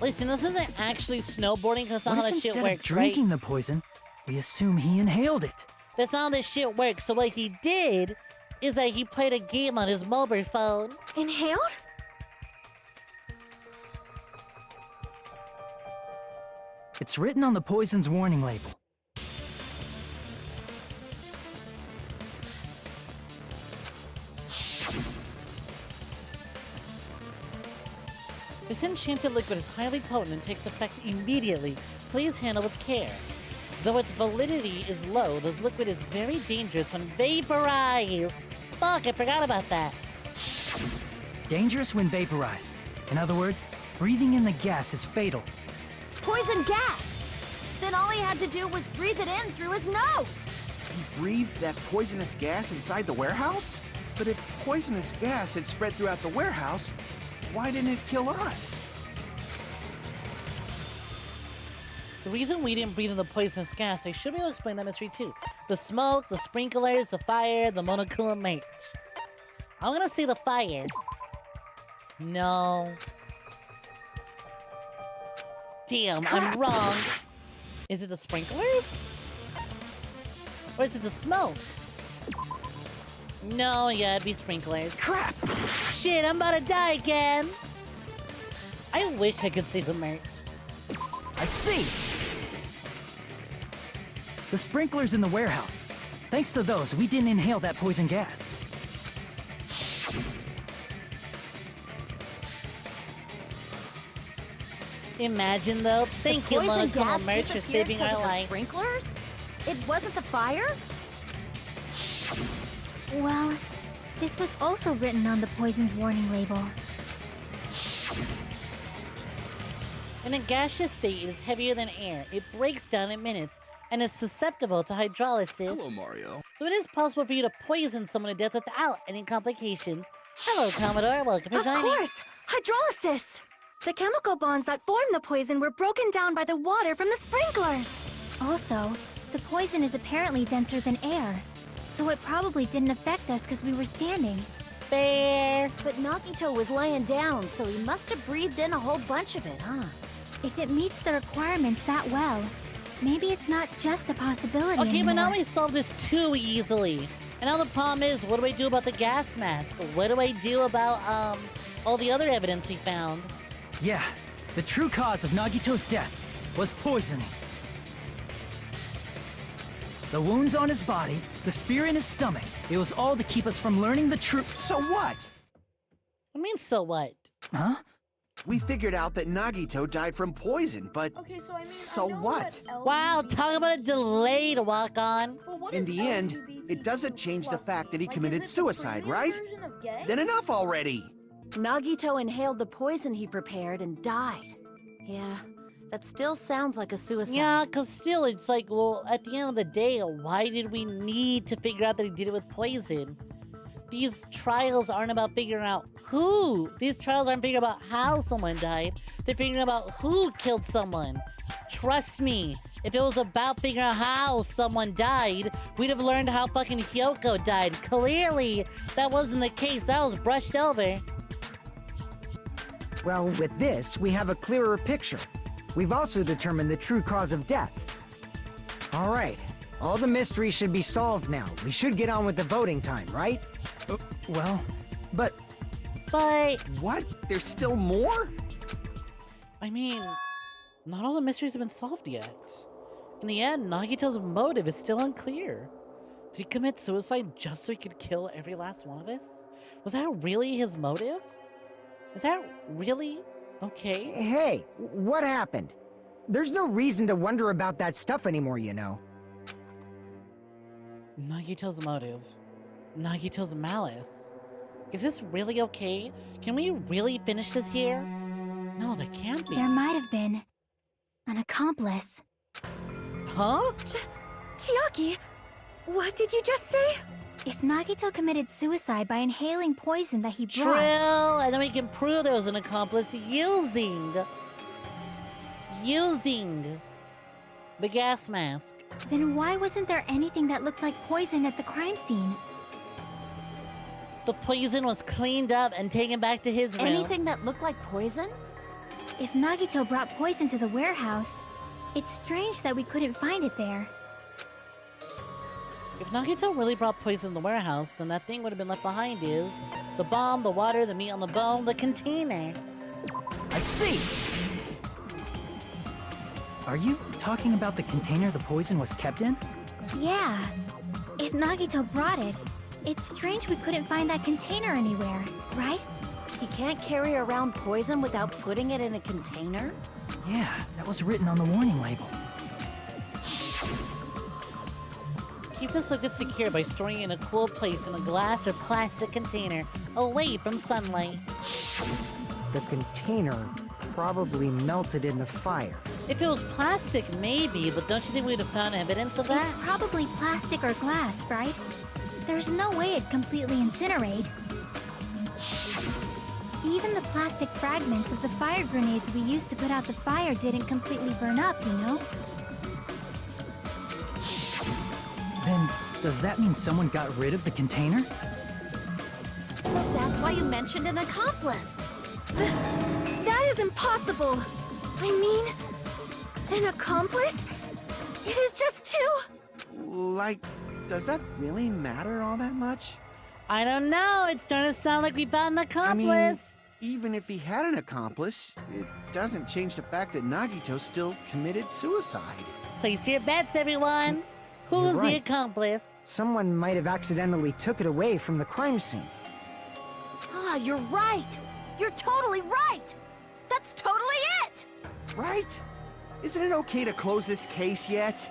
Listen, this isn't actually snowboarding because that's not how What if that shit instead works, of right? drinking the poison, we assume he inhaled it? That's not how this shit works. So what he did is that he played a game on his mobile phone. Inhaled? It's written on the poison's warning label. This enchanted liquid is highly potent and takes effect immediately. Please handle with care. Though its validity is low, the liquid is very dangerous when vaporized. Fuck, I forgot about that. Dangerous when vaporized. In other words, breathing in the gas is fatal. Poison gas! Then all he had to do was breathe it in through his nose! He breathed that poisonous gas inside the warehouse? But if poisonous gas had spread throughout the warehouse, why didn't it kill us? The reason we didn't breathe in the poisonous gas, I should be able to explain that mystery too. The smoke, the sprinklers, the fire, the Monokuma mate. I'm gonna say the fire. No. Damn, I'm wrong. Is it the sprinklers? Or is it the smoke? No, yeah, it'd be sprinklers. Crap! Shit, I'm about to die again. I wish I could see the merch. I see! The sprinklers in the warehouse. Thanks to those, we didn't inhale that poison gas. Imagine though. Thank you, Poison Monokuma gas merch, for disappeared saving because our of the life. sprinklers? It wasn't the fire? Well, this was also written on the poison's warning label. In a gaseous state, it is heavier than air. It breaks down in minutes and is susceptible to hydrolysis. Hello, Mario. So it is possible for you to poison someone to death without any complications. Hello, Commodore. Welcome for Of joining. course! Hydrolysis! The chemical bonds that formed the poison were broken down by the water from the sprinklers. Also, the poison is apparently denser than air, so it probably didn't affect us because we were standing. Fair. But Nagito was laying down, so he must have breathed in a whole bunch of it, huh? If it meets the requirements that well, maybe it's not just a possibility Okay, but now anymore. we solved this too easily. And now the problem is, what do I do about the gas mask? What do I do about, all the other evidence we found? Yeah, the true cause of Nagito's death was poisoning. The wounds on his body, the spear in his stomach, it was all to keep us from learning the truth. So what? I mean, so what? Huh? We figured out that Nagito died from poison, but Okay, so I mean, so I know what? that Wow, talk about a delay to walk on. But what In is the end, LGBT it doesn't change the plus? fact that he Like, committed is it the suicide, premium right? version of gay? Then enough already! Nagito inhaled the poison he prepared and died. Yeah, that still sounds like a suicide. Yeah, because still, it's like, well, at the end of the day, why did we need to figure out that he did it with poison? These trials aren't about figuring out who. These trials aren't figuring out how someone died. They're figuring out who killed someone. Trust me, if it was about figuring out how someone died, we'd have learned how fucking Hyoko died. Clearly, that wasn't the case. That was brushed over. Well, with this, we have a clearer picture. We've also determined the true cause of death. All right, all the mysteries should be solved now. We should get on with the voting time, right? Well, but What? There's still more? I mean, not all the mysteries have been solved yet. In the end, Nagito's motive is still unclear. Did he commit suicide just so he could kill every last one of us? Was that really his motive? Is that really okay? Hey, what happened? There's no reason to wonder about that stuff anymore, you know. Nagito's motive. Nagito's malice. Is this really okay? Can we really finish this here? No, that can't be. There might have been an accomplice. Huh? Chiaki, what did you just say? If Nagito committed suicide by inhaling poison that he True, brought... and then we can prove there was an accomplice using the gas mask. Then why wasn't there anything that looked like poison at the crime scene? The poison was cleaned up and taken back to his room. Anything that looked like poison? If Nagito brought poison to the warehouse, it's strange that we couldn't find it there. If Nagito really brought poison in the warehouse, then that thing would have been left behind is the bomb, the water, the meat on the bone, the container. I see! Are you talking about the container the poison was kept in? Yeah. If Nagito brought it, it's strange we couldn't find that container anywhere, right? He can't carry around poison without putting it in a container? Yeah, that was written on the warning label. Keep this liquid secure by storing it in a cool place in a glass or plastic container, away from sunlight. The container probably melted in the fire. If it was plastic, maybe, but don't you think we'd have found evidence of that? It's probably plastic or glass, right? There's no way it'd completely incinerate. Even the plastic fragments of the fire grenades we used to put out the fire didn't completely burn up, you know? Then, does that mean someone got rid of the container? So that's why you mentioned an accomplice. That is impossible! I mean, an accomplice? It is just two! Like, does that really matter all that much? I don't know. It's starting to sound like we found an accomplice. I mean, even if he had an accomplice, it doesn't change the fact that Nagito still committed suicide. Place your bets, everyone. Who's You're right. the accomplice? Someone might have accidentally took it away from the crime scene. Ah, you're right. You're totally right. That's totally it. Right? Isn't it okay to close this case yet?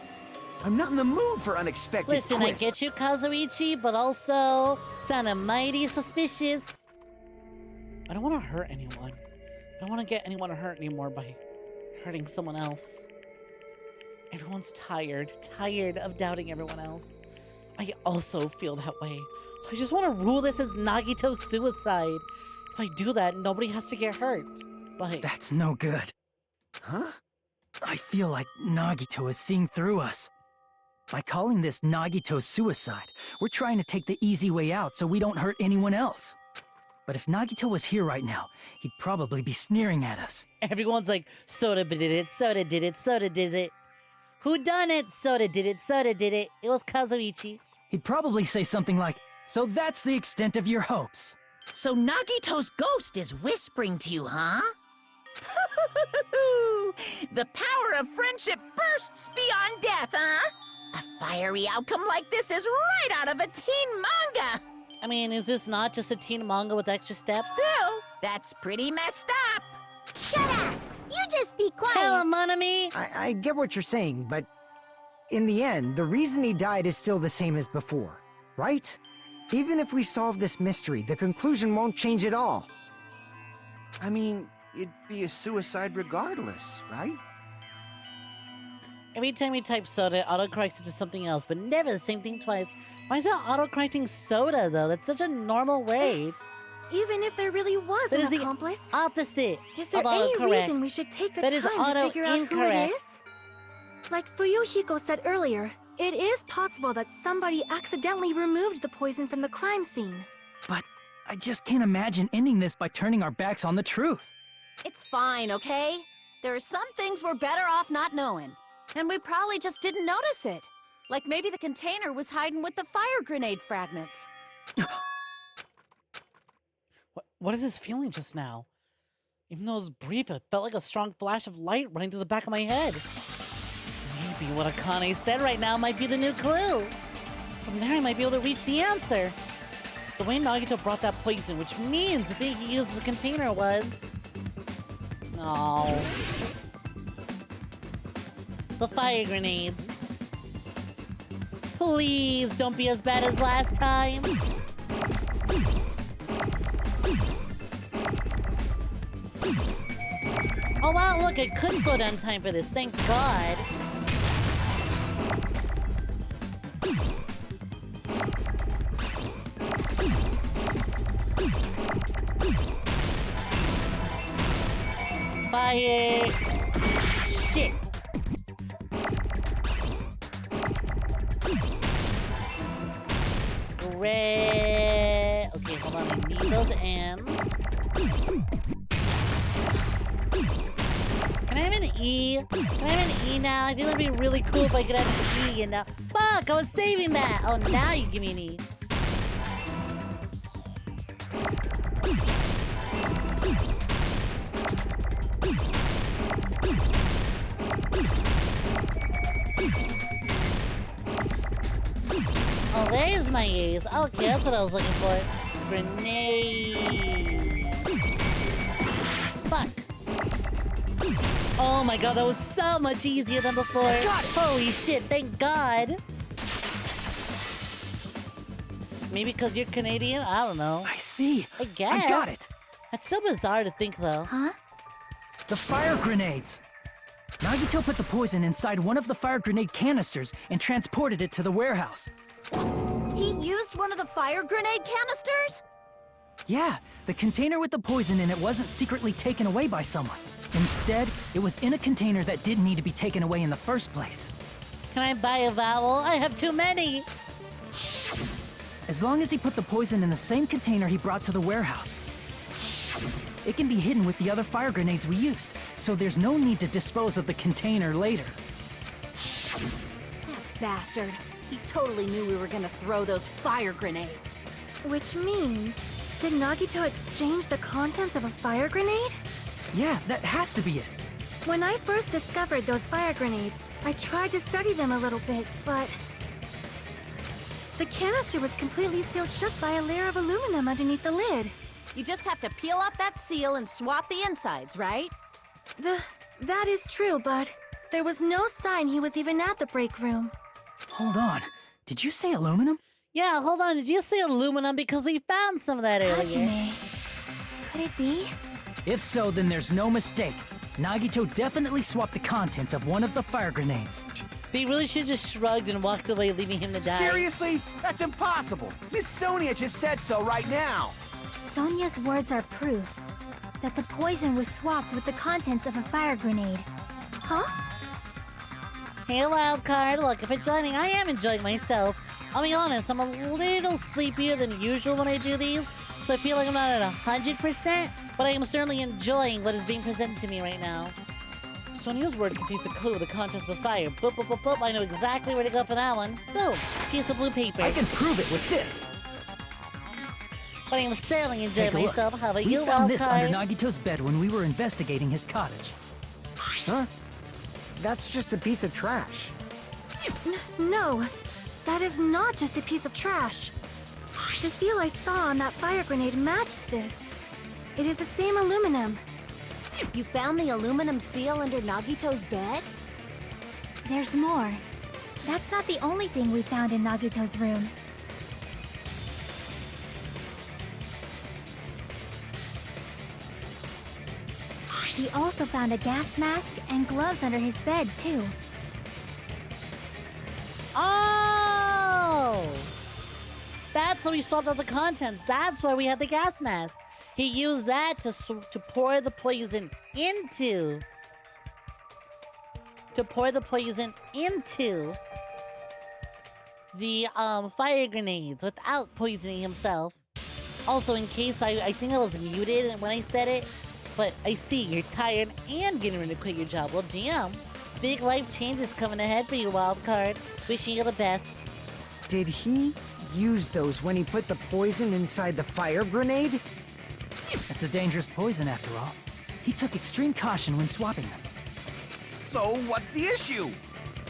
I'm not in the mood for unexpected Listen, twists. I get you, Kazuichi, but also sounded mighty suspicious. I don't want to hurt anyone. I don't want to get anyone hurt anymore by hurting someone else. Everyone's tired of doubting everyone else. I also feel that way. So I just want to rule this as Nagito's suicide. If I do that, nobody has to get hurt. But That's no good. Huh? I feel like Nagito is seeing through us. By calling this Nagito's suicide, we're trying to take the easy way out so we don't hurt anyone else. But if Nagito was here right now, he'd probably be sneering at us. everyone's like, Soda did it, Soda did it, Soda did it. Who done it? Soda did it, Soda did it. It was Kazuichi. He'd probably say something like, "So that's the extent of your hopes." So Nagito's ghost is whispering to you, huh? The power of friendship bursts beyond death, huh? A fiery outcome like this is right out of a teen manga. I mean, is this not just a teen manga with extra steps? Still, that's pretty messed up. Shut up! You just be quiet. Tell him, Monami. I get what you're saying, but in the end, the reason he died is still the same as before, right? Even if we solve this mystery, the conclusion won't change at all. I mean, it'd be a suicide regardless, right? Every time you type soda, it autocorrects it to something else, but never the same thing twice. Why is it autocorrecting soda, though? That's such a normal way. Even if there really was That an is the accomplice, opposite is there of any autocorrect. reason we should take the That is time to figure out who it auto-incorrect. is? Like Fuyuhiko said earlier, it is possible that somebody accidentally removed the poison from the crime scene. But I just can't imagine ending this by turning our backs on the truth. It's fine, okay? There are some things we're better off not knowing. And we probably just didn't notice it. Like maybe the container was hiding with the fire grenade fragments. What is this feeling just now? Even though it was brief, it felt like a strong flash of light running through the back of my head. Maybe what Akane said right now might be the new clue. From there, I might be able to reach the answer. The way Nagito brought that poison, which means the thing he used as a container was... Oh. The fire grenades. Please don't be as bad as last time. Oh wow, look, I could slow down time for this, thank God. Fire! Shit! Red. Okay, hold on. I need those ends. Can I have an E? Can I have an E now? I feel it'd be really cool if I could have an E and now. Fuck! I was saving that. Oh, now you give me an E. Oh, there's my A's. Okay, that's what I was looking for. Grenade. Fuck. Oh my god, that was so much easier than before. Holy shit, thank God. Maybe because you're Canadian? I don't know. I see. I guess. I got it. That's so bizarre to think, though. Huh? The fire grenades. Nagito put the poison inside one of the fire grenade canisters and transported it to the warehouse. He used one of the fire grenade canisters? Yeah, the container with the poison in it wasn't secretly taken away by someone. Instead, it was in a container that didn't need to be taken away in the first place. Can I buy a vowel? I have too many. As long as he put the poison in the same container he brought to the warehouse, it can be hidden with the other fire grenades we used, so there's no need to dispose of the container later. That bastard. He totally knew we were gonna throw those fire grenades. Which means, did Nagito exchange the contents of a fire grenade? Yeah, that has to be it. When I first discovered those fire grenades, I tried to study them a little bit, but the canister was completely sealed shut by a layer of aluminum underneath the lid. You just have to peel off that seal and swap the insides, right? That is true, but there was no sign he was even at the break room. Hold on. Did you say aluminum? Yeah, hold on. Did you say aluminum? Because we found some of that earlier. Hajime. Could it be? If so, then there's no mistake. Nagito definitely swapped the contents of one of the fire grenades. They really should have just shrugged and walked away, leaving him to die. Seriously? That's impossible. Miss Sonia just said so right now. Sonia's words are proof that the poison was swapped with the contents of a fire grenade. Huh? Hey, Wildcard. Look, if I'm joining, I am enjoying myself. I'll be honest, I'm a little sleepier than usual when I do these, so I feel like I'm not at 100%, but I am certainly enjoying what is being presented to me right now. Sonia's word contains a clue of the contents of fire. Boop, boop, boop, boop. I know exactly where to go for that one. Boom. Piece of blue paper. I can prove it with this. But I am certainly enjoying Take a look. myself. How about We you, found this Wildcard? under Nagito's bed when we were investigating his cottage. Huh? That's just a piece of trash. No, that is not just a piece of trash. The seal I saw on that fire grenade matched this. It is the same aluminum. You found the aluminum seal under Nagito's bed? There's more. That's not the only thing we found in Nagito's room. We also found a gas mask and gloves under his bed, too. Oh! That's how we solved all the contents. That's why we had the gas mask. He used that to pour the poison into. To pour the poison into the fire grenades without poisoning himself. Also, in case I think I was muted when I said it, but I see you're tired and getting ready to quit your job. Well, damn. Big life changes coming ahead for you, Wildcard. Wishing you the best. Did he use those when he put the poison inside the fire grenade? It's a dangerous poison after all. He took extreme caution when swapping them. So what's the issue?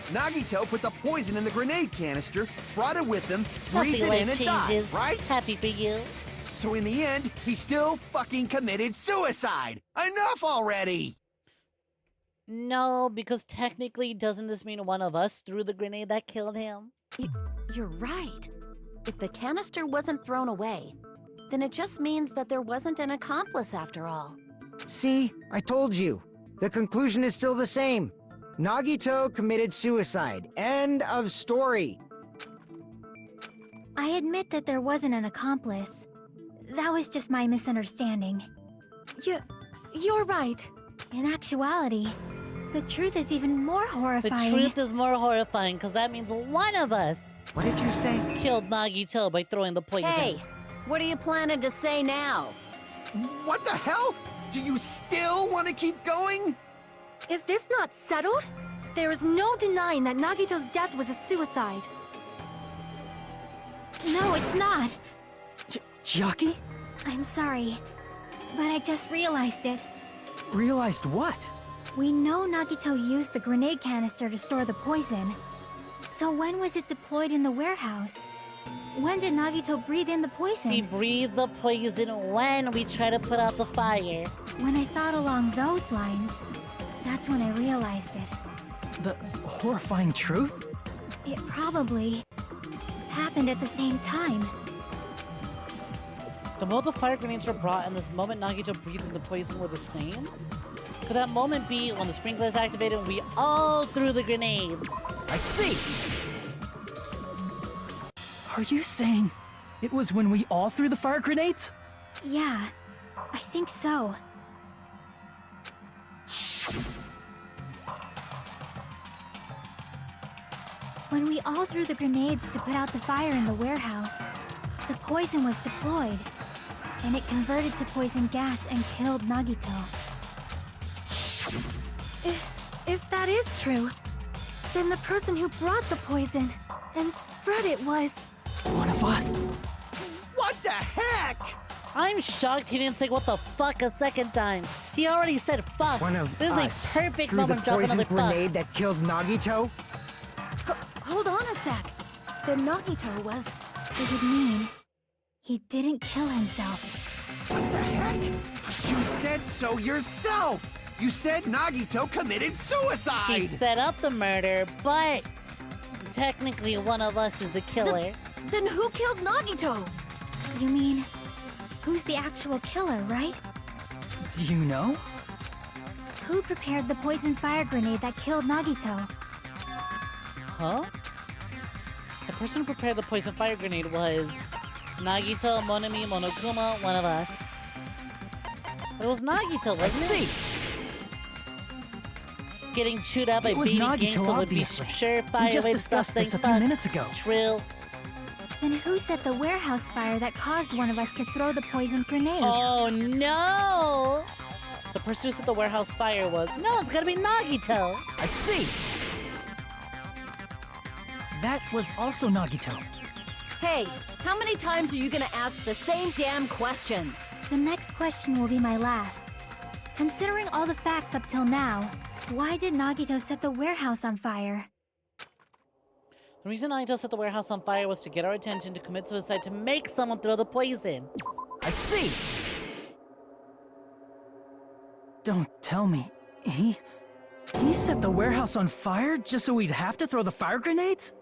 Nagito put the poison in the grenade canister, brought it with him, breathed Happy it in life and died, changes. right? Happy for you. So in the end, he still fucking committed suicide. Enough already! No, because technically, doesn't this mean one of us threw the grenade that killed him? You're right. If the canister wasn't thrown away, then it just means that there wasn't an accomplice after all. See, I told you. The conclusion is still the same. Nagito committed suicide. End of story. I admit that there wasn't an accomplice. That was just my misunderstanding. You're right. In actuality, the truth is even more The horrifying. truth is more horrifying, because that means one of us What did you say? killed Nagito by throwing the poison. Hey, what are you planning to say now? What the hell? Do you still want to keep going? Is this not settled? There is no denying that Nagito's death was a suicide. No, it's not. Chiaki? I'm sorry, but I just realized it. Realized what? We know Nagito used the grenade canister to store the poison. So when was it deployed in the warehouse? When did Nagito breathe in the poison? We breathed the poison when we tried to put out the fire. When I thought along those lines, that's when I realized it. The horrifying truth? It probably happened at the same time. The moment the fire grenades were brought and this moment Nagito breathed in the poison were the same? Could that moment be when the sprinklers activated and we all threw the grenades? I see! Are you saying it was when we all threw the fire grenades? Yeah, I think so. When we all threw the grenades to put out the fire in the warehouse, the poison was deployed, and it converted to poison gas and killed Nagito. If that is true, then the person who brought the poison and spread it was... one of us. What the heck? I'm shocked he didn't say what the fuck a second time. He already said fuck. One of This us is a perfect threw the moment to drop poison another fuck. grenade that killed Nagito? Hold on a sec. Then Nagito was... It would mean he didn't kill himself. What the heck? You said so yourself! You said Nagito committed suicide! He set up the murder, but technically one of us is a killer. Then who killed Nagito? You mean, who's the actual killer, right? Do you know? Who prepared the poison fire grenade that killed Nagito? Huh? The person who prepared the poison fire grenade was Nagito, Monami, Monokuma, one of us. But it was Nagito, wasn't it? Getting chewed out by It was baby Nagito, gangsta would be obviously. surefire We just way to stop discussed this saying a few fuck. minutes ago. Trill. Then who set the warehouse fire that caused one of us to throw the poison grenade? Oh no! The person who set the warehouse fire was... No, it's gotta be Nagito! I see! That was also Nagito. Hey, how many times are you gonna ask the same damn question? The next question will be my last. Considering all the facts up till now, why did Nagito set the warehouse on fire? The reason Nagito set the warehouse on fire was to get our attention to commit suicide to make someone throw the poison. I see! Don't tell me. He set the warehouse on fire just so we'd have to throw the fire grenades?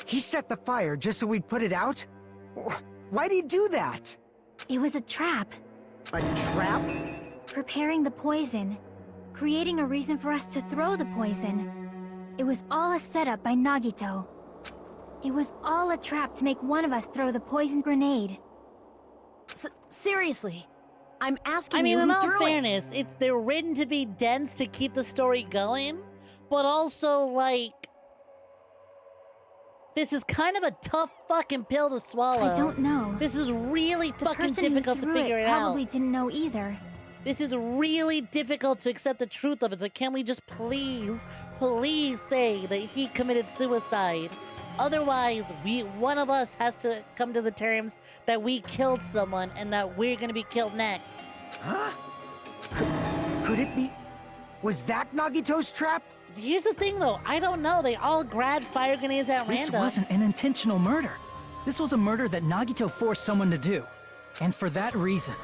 He set the fire just so we'd put it out? Why'd he do that? It was a trap. A trap? Preparing the poison. Creating a reason for us to throw the poison. It was all a setup by Nagito. It was all a trap to make one of us throw the poison grenade. Seriously, I'm asking I mean, you in who all threw fairness, they're written to be dense to keep the story going, but also, like... This is kind of a tough fucking pill to swallow. I don't know. This is really The fucking person who difficult to threw figure it probably out. didn't know either. This is really difficult to accept the truth of. It's like, can we just please say that he committed suicide? Otherwise, one of us has to come to the terms that we killed someone and that we're gonna be killed next. Huh? Could it be... Was that Nagito's trap? Here's the thing, though. I don't know. They all grabbed fire grenades at This random. wasn't an intentional murder. This was a murder that Nagito forced someone to do. And for that reason,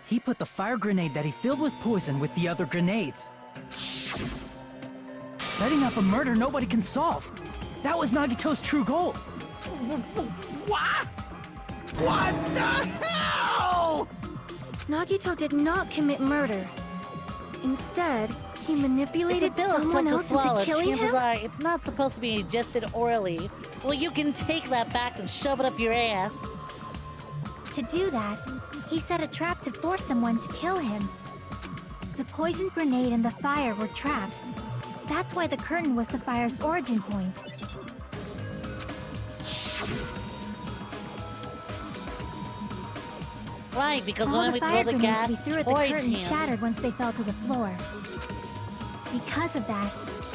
he put the fire grenade that he filled with poison with the other grenades. Setting up a murder nobody can solve. That was Nagito's true goal. What? What the hell? Nagito did not commit murder. Instead, he manipulated If the pill is someone tough else to swallow, into killing chances him? are it's not supposed to be ingested orally. Well, you can take that back and shove it up your ass. To do that, he set a trap to force someone to kill him. The poison grenade and the fire were traps. That's why the curtain was the fire's origin point. Right, because All when the we throw fire the grenades gas we threw at the towards curtain him, shattered once they fell to the floor. Because of that,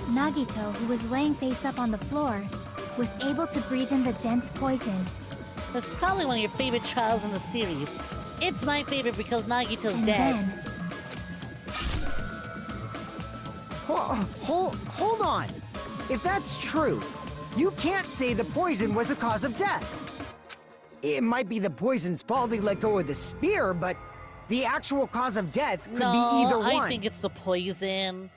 Nagito, who was laying face up on the floor, was able to breathe in the dense poison. that's probably one of your favorite trials in the series. It's my favorite because Nagito's And dead. then, Hold on. If that's true, you can't say the poison was the cause of death. It might be the poison's fault he let go of the spear, but the actual cause of death could be either one. I think it's the poison.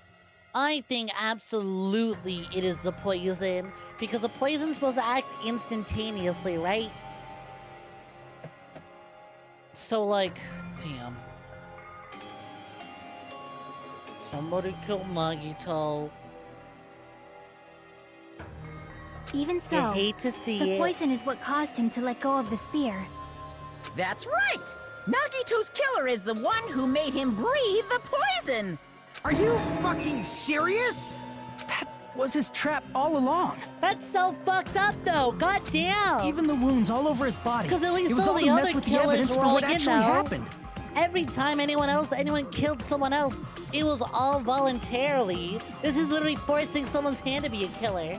I think absolutely it is the poison. Because the poison's supposed to act instantaneously, right? So, like, damn. Somebody killed Nagito. Even so, I hate to see the it. poison is what caused him to let go of the spear. That's right! Nagito's killer is the one who made him breathe the poison! Are you fucking serious? That was his trap all along. That's so fucked up, though. God damn. Even the wounds all over his body. 'Cause at least it was all all the to other mess with the killers evidence were for all, what you actually know, happened. Every time anyone killed someone else, it was all voluntarily. This is literally forcing someone's hand to be a killer.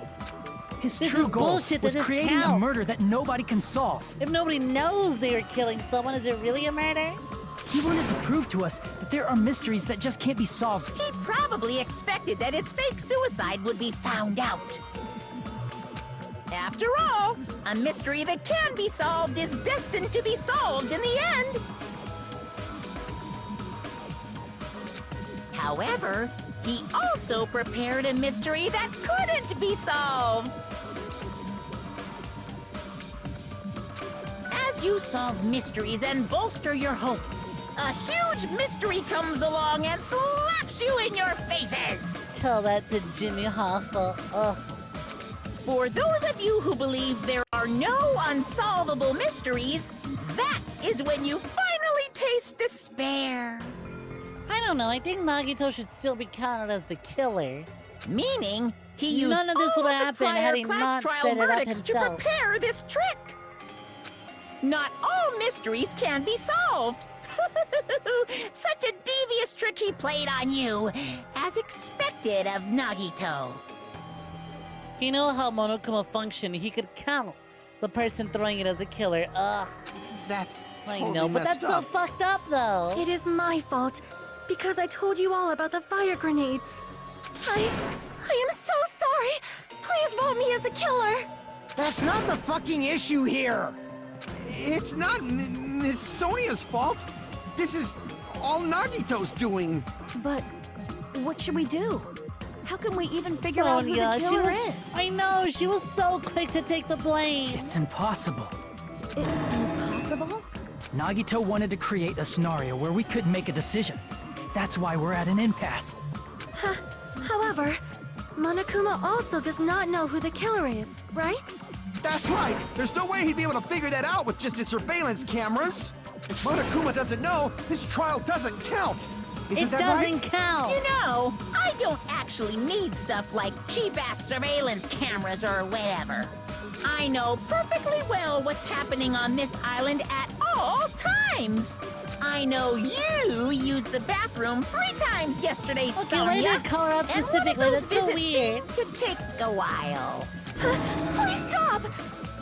His This true is goal bullshit that was this creating a counts. murder that nobody can solve. If nobody knows they were killing someone, is it really a murder? He wanted to prove to us that there are mysteries that just can't be solved. He probably expected that his fake suicide would be found out. After all, a mystery that can be solved is destined to be solved in the end. However, he also prepared a mystery that couldn't be solved. As you solve mysteries and bolster your hope, a huge mystery comes along and slaps you in your faces. Tell that to Jimmy Hoffa. Ugh. For those of you who believe there are no unsolvable mysteries, that is when you finally taste despair. I don't know. I think Nagito should still be counted as the killer. Meaning, he used None of this all would of the happen had prior he class not trial set it up verdicts to himself. prepare this trick. Not all mysteries can be solved. Such a devious trick he played on you, as expected of Nagito. He knew how Monokuma functioned. He could count the person throwing it as a killer. Ugh. That's I totally know, but that's messed so up. fucked up, though. It is my fault, because I told you all about the fire grenades. I am so sorry. Please vote me as the killer. That's not the fucking issue here. It's not Miss Sonia's fault. This is all Nagito's doing. But what should we do? How can we even figure out who Sonia, the she killer was, is? I know, she was so quick to take the blame. It's impossible. Impossible? Nagito wanted to create a scenario where we couldn't make a decision. That's why we're at an impasse. However, Monokuma also does not know who the killer is, right? That's right. There's no way he'd be able to figure that out with just his surveillance cameras. If Monokuma doesn't know, his trial doesn't count. Isn't It that doesn't right? count. You know, I don't actually need stuff like cheap-ass surveillance cameras or whatever. I know perfectly well what's happening on this island at all times. I know you used the bathroom 3 times yesterday, Okay, Sonia. why did it call her out and one of specifically? those That's so visits weird. seemed to take a while. Please stop!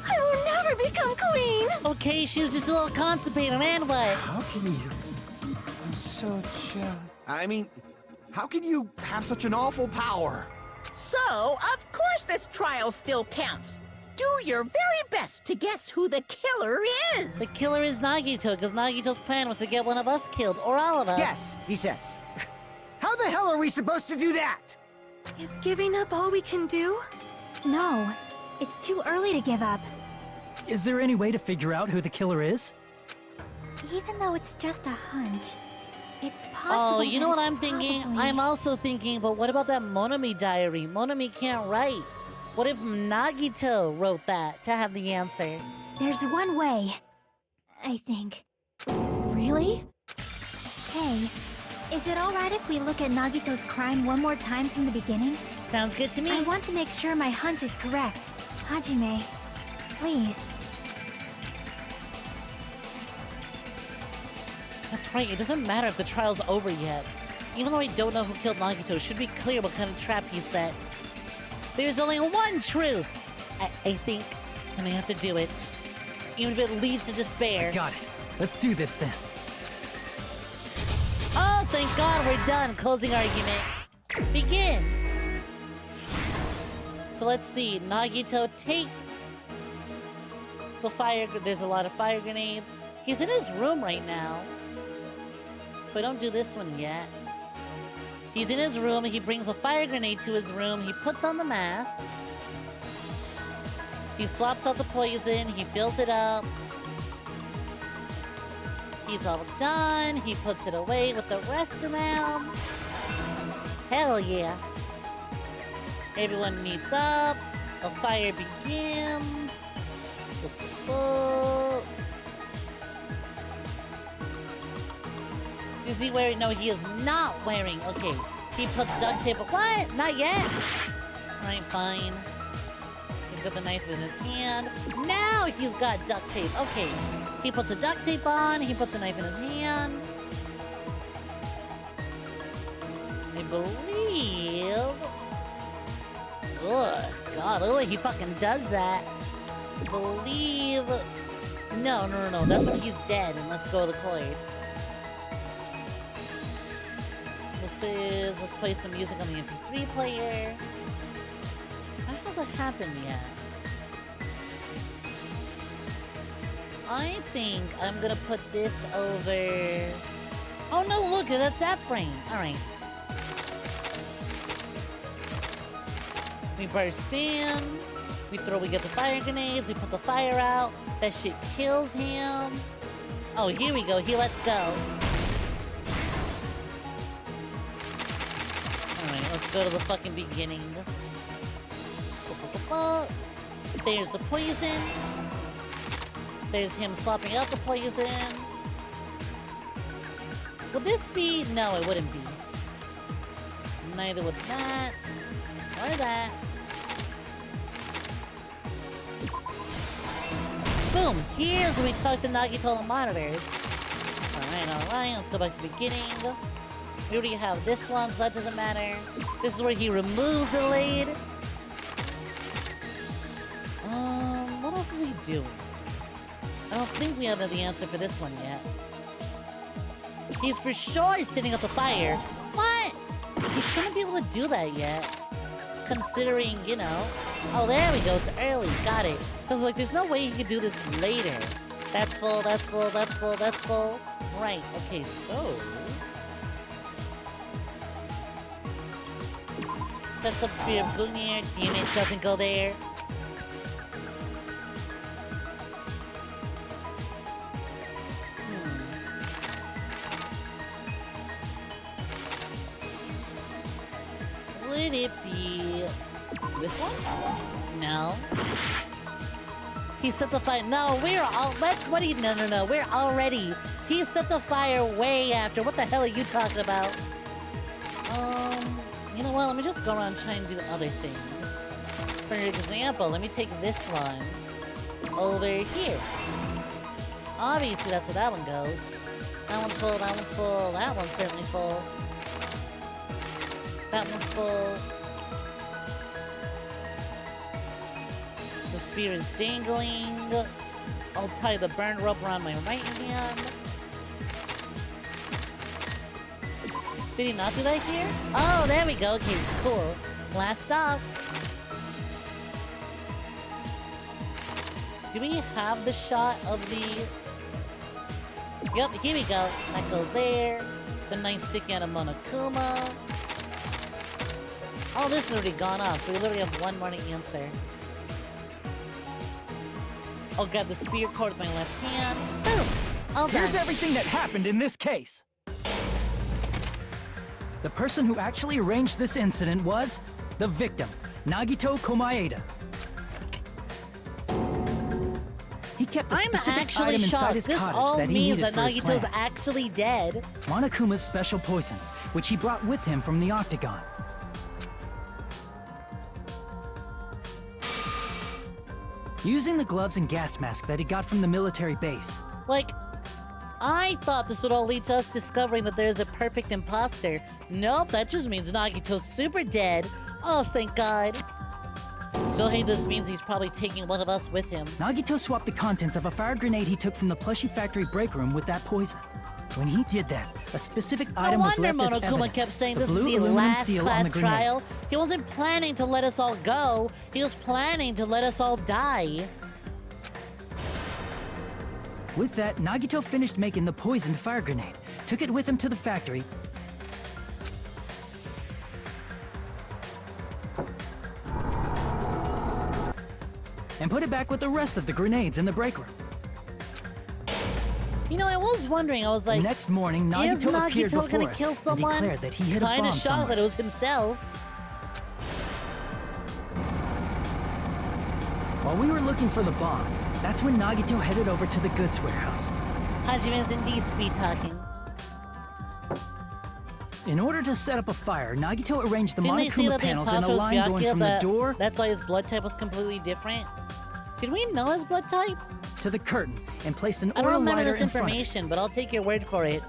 I will never become queen! Okay, she was just a little constipated, and what? How can you? I'm so jealous. I mean, how can you have such an awful power? So, of course this trial still counts. Do your very best to guess who the killer is. The killer is Nagito, because Nagito's plan was to get one of us killed, or all of us. Yes, he says. How the hell are we supposed to do that? Is giving up all we can do? No, it's too early to give up. Is there any way to figure out who the killer is? Even though it's just a hunch, it's possible. Oh, you know that what it's I'm thinking? probably- I'm also thinking, but what about that Monami diary? Monami can't write. What if Nagito wrote that to have the answer? There's one way, I think. Really? Hey, is it alright if we look at Nagito's crime one more time from the beginning? Sounds good to me. I want to make sure my hunch is correct. Hajime, please. That's right, it doesn't matter if the trial's over yet. Even though I don't know who killed Nagito, it should be clear what kind of trap he set. There's only one truth, I think, and I have to do it. Even if it leads to despair. Got it. Let's do this then. Oh, thank God we're done. Closing argument. Begin. So let's see. Nagito takes the fire. There's a lot of fire grenades. He's in his room right now. So I don't do this one yet. He's in his room. He brings a fire grenade to his room. He puts on the mask. He swaps out the poison. He fills it up. He's all done. He puts it away with the rest of them. Hell yeah. Everyone meets up. A fire begins. Is he wearing? No, he is not wearing. Okay. He puts duct tape. What? Not yet. Alright, fine. He's got the knife in his hand. Now he's got duct tape. Okay. He puts the duct tape on. He puts the knife in his hand. I believe... Ugh. God, look like he fucking does that. I believe... No. That's when he's dead. And let's go to the Cloyd. Let's play some music on the MP3 player. How hasn't happened yet? I think I'm gonna put this over... Oh no, look, that's that brain. Alright. We burst in. We get the fire grenades. We put the fire out. That shit kills him. Oh, here we go. He lets go. Alright, let's go to the fucking beginning. There's the poison. There's him slopping out the poison. Would this be? No, it wouldn't be. Neither would that. Or that. Boom! Here's when we talk to Nagito on the monitors. Alright, let's go back to the beginning. We already have this one, so that doesn't matter. This is where he removes the lid. What else is he doing? I don't think we have the answer for this one yet. He's for sure setting up the fire. What? He shouldn't be able to do that yet. Considering, you know... Oh, there we go. It's early. Got it. Because, like, there's no way he could do this later. That's full, that's full, that's full, that's full. Right. Okay, so... Sets up Spear of Gungnir. Damn it, doesn't go there. Would it be this one? No. He set the fire. No, we're all. What do you? No. We're already. He set the fire way after. What the hell are you talking about? You know what? Let me just go around and try and do other things. For example, let me take this one over here. Obviously, that's where that one goes. That one's full. That one's full. That one's certainly full. That one's full. The spear is dangling. I'll tie the burn rope around my right hand. Did he not do that here? Oh, there we go. Okay, cool. Last stop. Do we have the shot of the... Yep, here we go. That goes there. The knife sticking out of Monokuma. Oh, this has already gone off, so we literally have one more to answer. I'll grab the spear cord with my left hand. Boom! All done. Here's everything that happened in this case. The person who actually arranged this incident was the victim, Nagito Komaeda. He kept a specific item inside his cottage that he needed for his plan. Nagito's actually dead. Monokuma's special poison, which he brought with him from the Octagon. Using the gloves and gas mask that he got from the military base. Like, I thought this would all lead to us discovering that there's a perfect imposter. Nope, that just means Nagito's super dead. Oh, thank God. Still hate this means he's probably taking one of us with him. Nagito swapped the contents of a fire grenade he took from the plushie factory break room with that poison. When he did that, a specific item was left as evidence. Monokuma kept saying this is the last class trial. He wasn't planning to let us all go. He was planning to let us all die. With that, Nagito finished making the poisoned fire grenade, took it with him to the factory, and put it back with the rest of the grenades in the break room. You know, I was wondering, I was The like, next morning, is Nagito appeared Nagito before gonna us kill and someone? declared that he hid a bomb Kinda shocked somewhere. that it was himself. While we were looking for the bomb, that's when Nagito headed over to the goods warehouse. Hajime's indeed speed talking. In order to set up a fire, Nagito arranged the Didn't they say Monokuma that the panels in a imposter was line going Byakuya, from the that door that's why his blood type was completely different? Did we know his blood type? to the curtain and placed an I don't oil remember lighter this in front of it. information, but I'll take your word for it.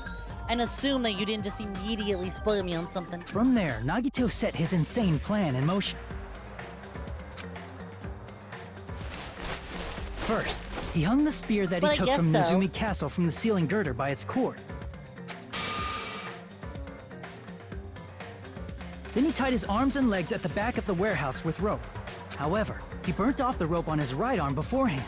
And assume that you didn't just immediately spoil me on something. From there, Nagito set his insane plan in motion. First, he hung the spear that Well, I he took guess from so. Nezumi Castle from the ceiling girder by its cord. Then he tied his arms and legs at the back of the warehouse with rope. However, he burnt off the rope on his right arm beforehand.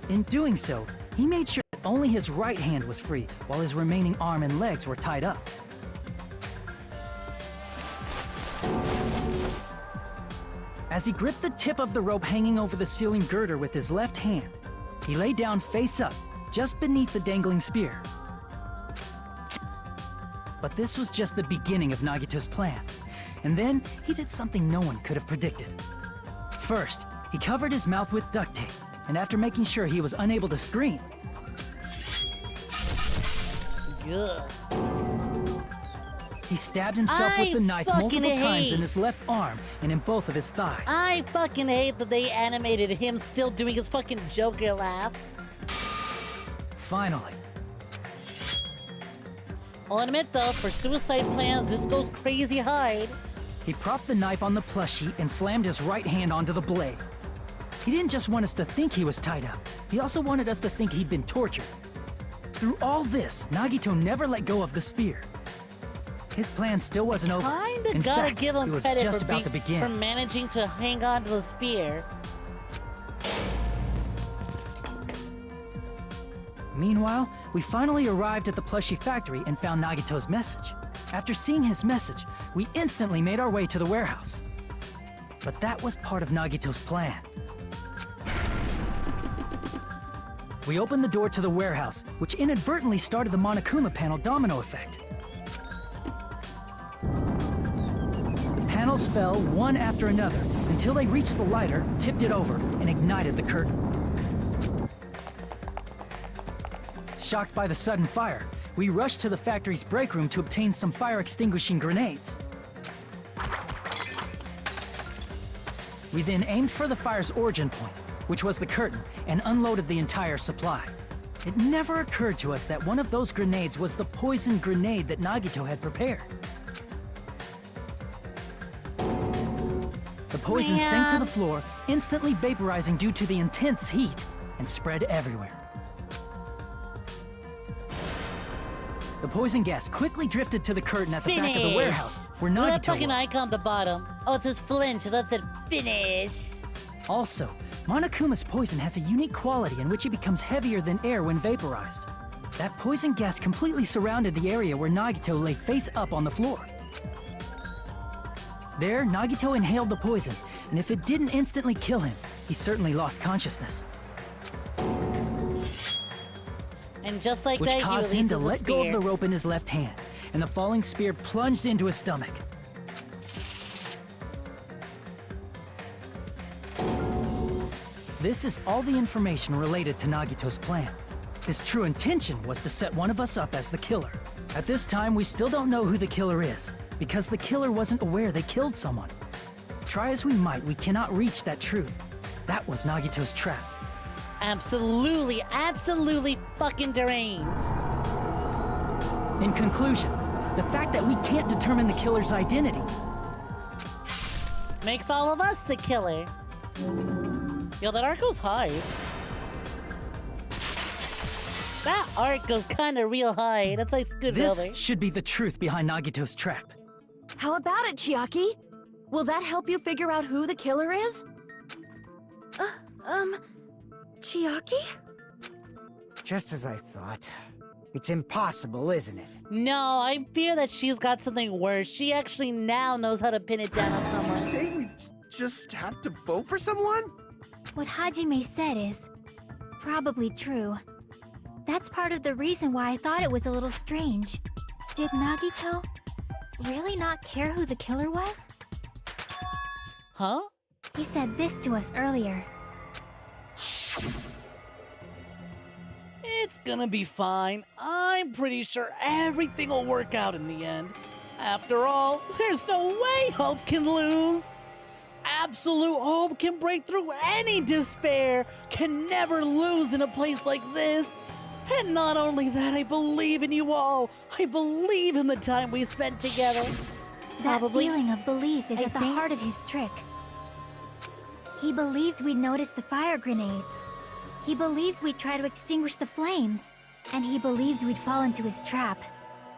In doing so, he made sure that only his right hand was free, while his remaining arm and legs were tied up. As he gripped the tip of the rope hanging over the ceiling girder with his left hand, he lay down face up, just beneath the dangling spear. But this was just the beginning of Nagito's plan. And then, he did something no one could have predicted. First, he covered his mouth with duct tape, and after making sure he was unable to scream, Ugh. he stabbed himself with the knife multiple fucking times hate- in his left arm and in both of his thighs. I fucking hate that they animated him still doing his fucking Joker laugh. Finally, I'll admit though, for suicide plans, this goes crazy hard. he propped the knife on the plushie and slammed his right hand onto the blade. He didn't just want us to think he was tied up, he also wanted us to think he'd been tortured. Through all this, Nagito never let go of the spear. His plan still wasn't over. Kinda In gotta fact, give him it was credit just for, about to for begin. managing to hang on to the spear. Meanwhile, we finally arrived at the plushie factory and found Nagito's message. After seeing his message, we instantly made our way to the warehouse. But that was part of Nagito's plan. We opened the door to the warehouse, which inadvertently started the Monokuma panel domino effect. The panels fell one after another until they reached the lighter, tipped it over, and ignited the curtain. Shocked by the sudden fire, we rushed to the factory's break room to obtain some fire-extinguishing grenades. We then aimed for the fire's origin point, which was the curtain, and unloaded the entire supply. It never occurred to us that one of those grenades was the poison grenade that Nagito had prepared. The poison sank to the floor, instantly vaporizing due to the intense heat, and spread everywhere. The poison gas quickly drifted to the curtain at the back of the warehouse, where Look at that Nagito fucking was. icon at the bottom. Oh, it says flinch. That said finish. Also, Monokuma's poison has a unique quality in which it becomes heavier than air when vaporized. That poison gas completely surrounded the area where Nagito lay face up on the floor. There, Nagito inhaled the poison, and if it didn't instantly kill him, he certainly lost consciousness, And just like which that, caused he him releases to a let go of spear. the rope in his left hand, and the falling spear plunged into his stomach. This is all the information related to Nagito's plan. His true intention was to set one of us up as the killer. At this time, we still don't know who the killer is, because the killer wasn't aware they killed someone. Try as we might, we cannot reach that truth. That was Nagito's trap. Absolutely, absolutely fucking deranged. In conclusion, the fact that we can't determine the killer's identity Makes all of us the killer. Yo, that arc goes high. That arc goes kind of real high. That's like good This building. should be the truth behind Nagito's trap. How about it, Chiaki? Will that help you figure out who the killer is? Chiaki? Just as I thought. It's impossible, isn't it? No, I fear that she's got something worse. She actually now knows how to pin it down on someone. You say we just have to vote for someone? What Hajime said is, probably true. That's part of the reason why I thought it was a little strange. Did Nagito really not care who the killer was? Huh? He said this to us earlier. It's gonna be fine. I'm pretty sure everything will work out in the end. After all, there's no way hope can lose. Absolute hope can break through any despair, can never lose in a place like this. And not only that, I believe in you all. I believe in the time we spent together. That Probably. feeling of belief is at the heart of his trick. He believed we'd notice the fire grenades. He believed we'd try to extinguish the flames. And he believed we'd fall into his trap.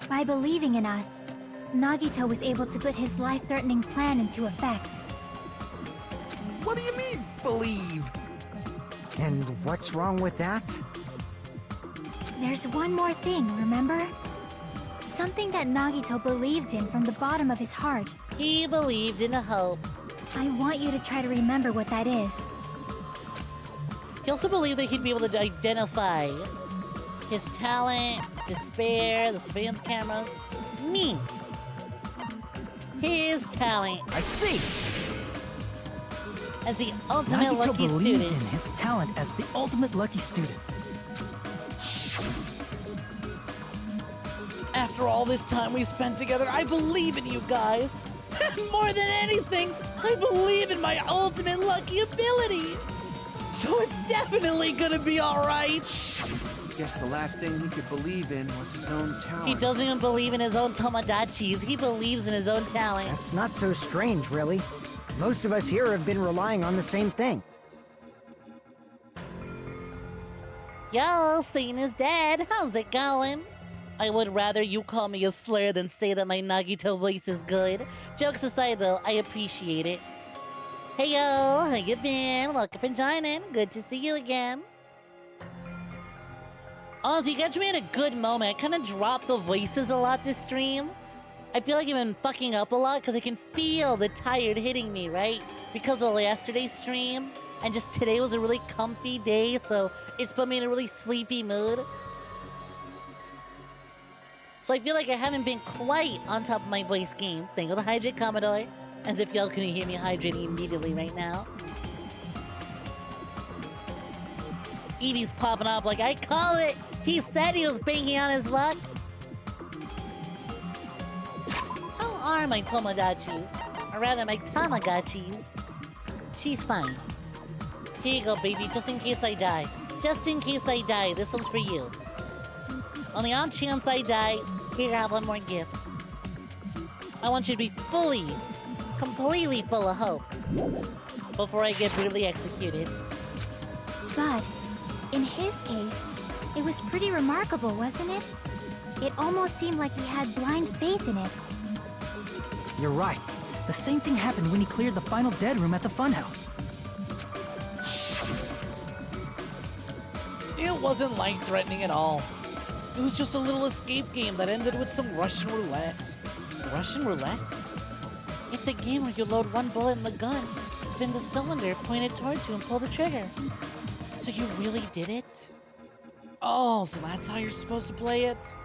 By believing in us, Nagito was able to put his life-threatening plan into effect. What do you mean, believe? And what's wrong with that? There's one more thing, remember? Something that Nagito believed in from the bottom of his heart. He believed in hope. I want you to try to remember what that is. He also believed that he'd be able to identify his talent, despair, the surveillance cameras, me. His talent. I see. As the ultimate Nagito lucky believed student. in his talent as the ultimate lucky student. After all this time we spent together, I believe in you guys. And more than anything, I believe in my ultimate lucky ability. So it's definitely gonna be alright. Guess the last thing he could believe in was his own talent. He doesn't even believe in his own Tomodachi's. He believes in his own talent. That's not so strange, really. Most of us here have been relying on the same thing. Yo, Satan is dead. How's it going? I would rather you call me a slur than say that my Nagito voice is good. Jokes aside, though, I appreciate it. Hey, yo, how you been? Welcome for joining. Good to see you again. Honestly, you guys made a good moment. I kind of dropped the voices a lot this stream. I feel like I've been fucking up a lot because I can feel the tired hitting me, right? Because of yesterday's stream. And just today was a really comfy day, so it's put me in a really sleepy mood. So I feel like I haven't been quite on top of my voice game. Thank you to Hydrate Commodore. As if y'all couldn't hear me hydrating immediately right now. Evie's popping off like, I call it! He said he was banking on his luck! How are my Tomodachis? Or rather, my Tamagotchis? She's fine. Here you go, baby, just in case I die. Just in case I die, this one's for you. On the off chance I die, here you have one more gift. I want you to be fully, completely full of hope before I get brutally executed. But, in his case, it was pretty remarkable, wasn't it? It almost seemed like he had blind faith in it. You're right. The same thing happened when he cleared the final dead room at the funhouse. It wasn't life-threatening at all. It was just a little escape game that ended with some Russian roulette. Russian roulette? It's a game where you load one bullet in the gun, spin the cylinder, point it towards you, and pull the trigger. So you really did it? Oh, so that's how you're supposed to play it?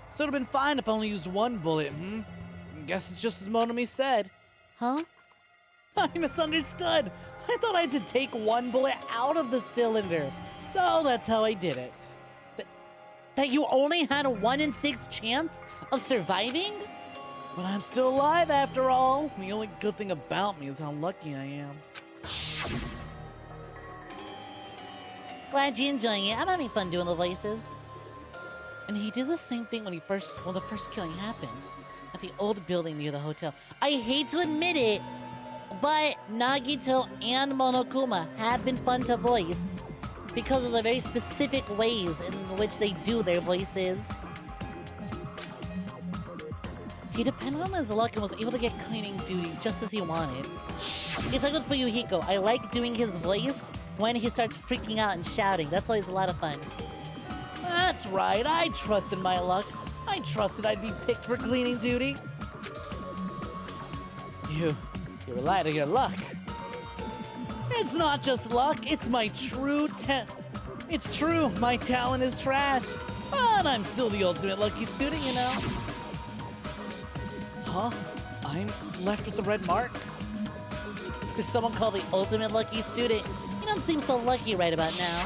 So it'd have been fine if I only used one bullet, Guess it's just as Monami said. Huh? I misunderstood. I thought I had to take one bullet out of the cylinder. So that's how I did it. That you only had a 1 in 6 chance of surviving? But I'm still alive after all. The only good thing about me is how lucky I am. Glad you're enjoying it. I'm having fun doing the voices. And he did the same thing when the first killing happened. At the old building near the hotel. I hate to admit it, but Nagito and Monokuma have been fun to voice because of the very specific ways in which they do their voices. He depended on his luck and was able to get cleaning duty just as he wanted. It's like with Fuyuhiko. I like doing his voice when he starts freaking out and shouting. That's always a lot of fun. That's right, I trusted my luck. I trusted I'd be picked for cleaning duty. You relied on your luck. It's not just luck, it's my true It's true, my talent is trash. But I'm still the ultimate lucky student, you know. Huh? I'm left with the red mark? There's someone called the ultimate lucky student. You don't seem so lucky right about now.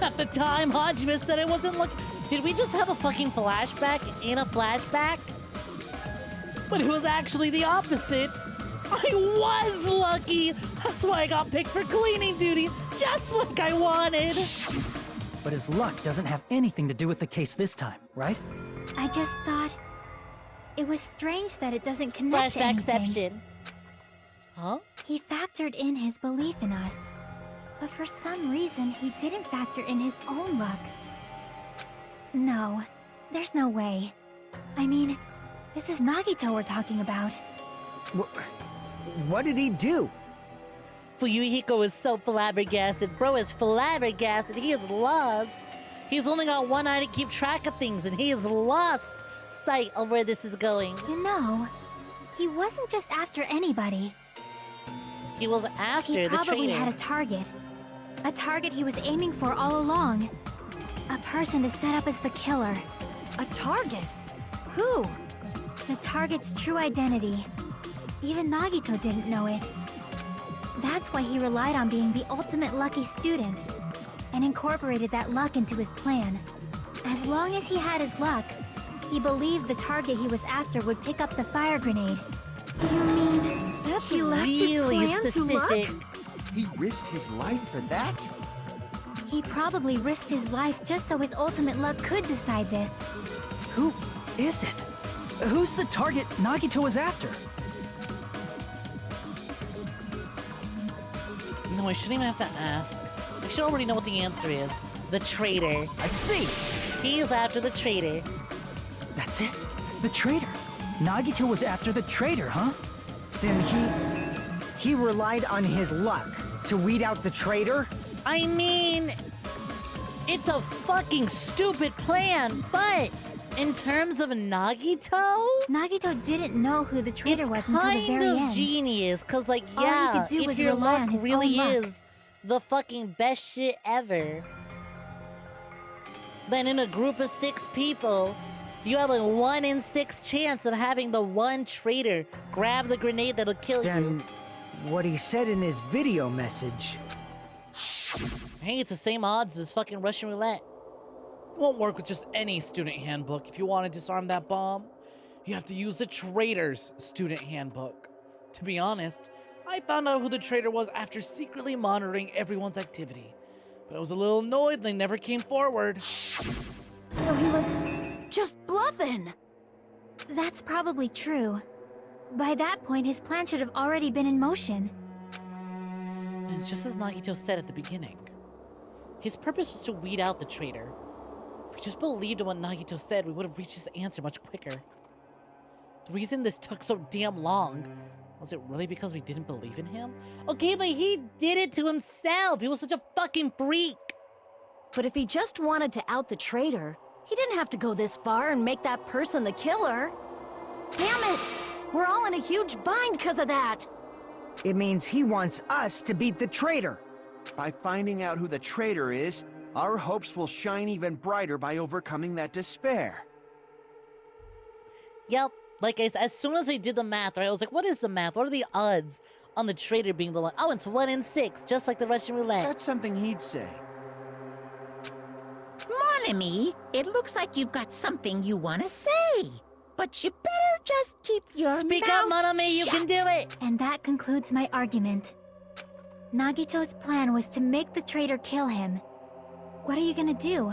At the time, Hajime said I wasn't lucky. Did we just have a fucking flashback in a flashback? But it was actually the opposite. I was lucky. That's why I got picked for cleaning duty, just like I wanted. But his luck doesn't have anything to do with the case this time, right? I just thought it was strange that it doesn't connect to anything. Flashbackception. Huh? He factored in his belief in us, but for some reason he didn't factor in his own luck. No, there's no way. I mean, this is Nagito we're talking about. What did he do? Fuyuhiko is so flabbergasted. Bro is flabbergasted. He is lost. He's only got one eye to keep track of things, and he is lost sight of where this is going. You know, he wasn't just after anybody. He was after He the probably traitor. had a target. A target he was aiming for all along. A person to set up as the killer. A target? Who? The target's true identity. Even Nagito didn't know it. That's why he relied on being the ultimate lucky student, and incorporated that luck into his plan. As long as he had his luck, he believed the target he was after would pick up the fire grenade. You mean That's he left really his plan specific. to luck? He risked his life for that? He probably risked his life just so his ultimate luck could decide this. Who is it? Who's the target Nagito was after? No, I shouldn't even have to ask. I should already know what the answer is. The traitor. I see! He's after the traitor. That's it? The traitor. Nagito was after the traitor, huh? Then he relied on his luck to weed out the traitor? I mean, it's a fucking stupid plan, but in terms of Nagito, Nagito didn't know who the traitor was until the kind very of end. genius, cause like, All he yeah, could do if was your rely on luck his really own luck. is the fucking best shit ever, then in a group of 6 people, you have a 1 in 6 chance of having the one traitor grab the grenade that'll kill Then what he said in his video message. you. Hey, it's the same odds as fucking Russian roulette. It won't work with just any student handbook. If you want to disarm that bomb, you have to use the traitor's student handbook. To be honest, I found out who the traitor was after secretly monitoring everyone's activity. But I was a little annoyed they never came forward. So he was just bluffing. That's probably true. By that point, his plan should have already been in motion. And it's just as Nagito said at the beginning. His purpose was to weed out the traitor. If we just believed in what Nagito said, we would have reached his answer much quicker. The reason this took so damn long, was it really because we didn't believe in him? Okay, but he did it to himself. He was such a fucking freak. But if he just wanted to out the traitor, he didn't have to go this far and make that person the killer. Damn it! We're all in a huge bind because of that. It means he wants us to beat the traitor. By finding out who the traitor is, our hopes will shine even brighter by overcoming that despair. Yep, like as soon as I did the math, right, I was like, what is the math? What are the odds on the traitor being the one? Oh, it's 1 in 6, just like the Russian roulette. That's something he'd say. Mon ami, it looks like you've got something you want to say. But you better just keep your Speak mouth up, mon ami, you can do it. And that concludes my argument. Nagito's plan was to make the traitor kill him. What are you gonna do?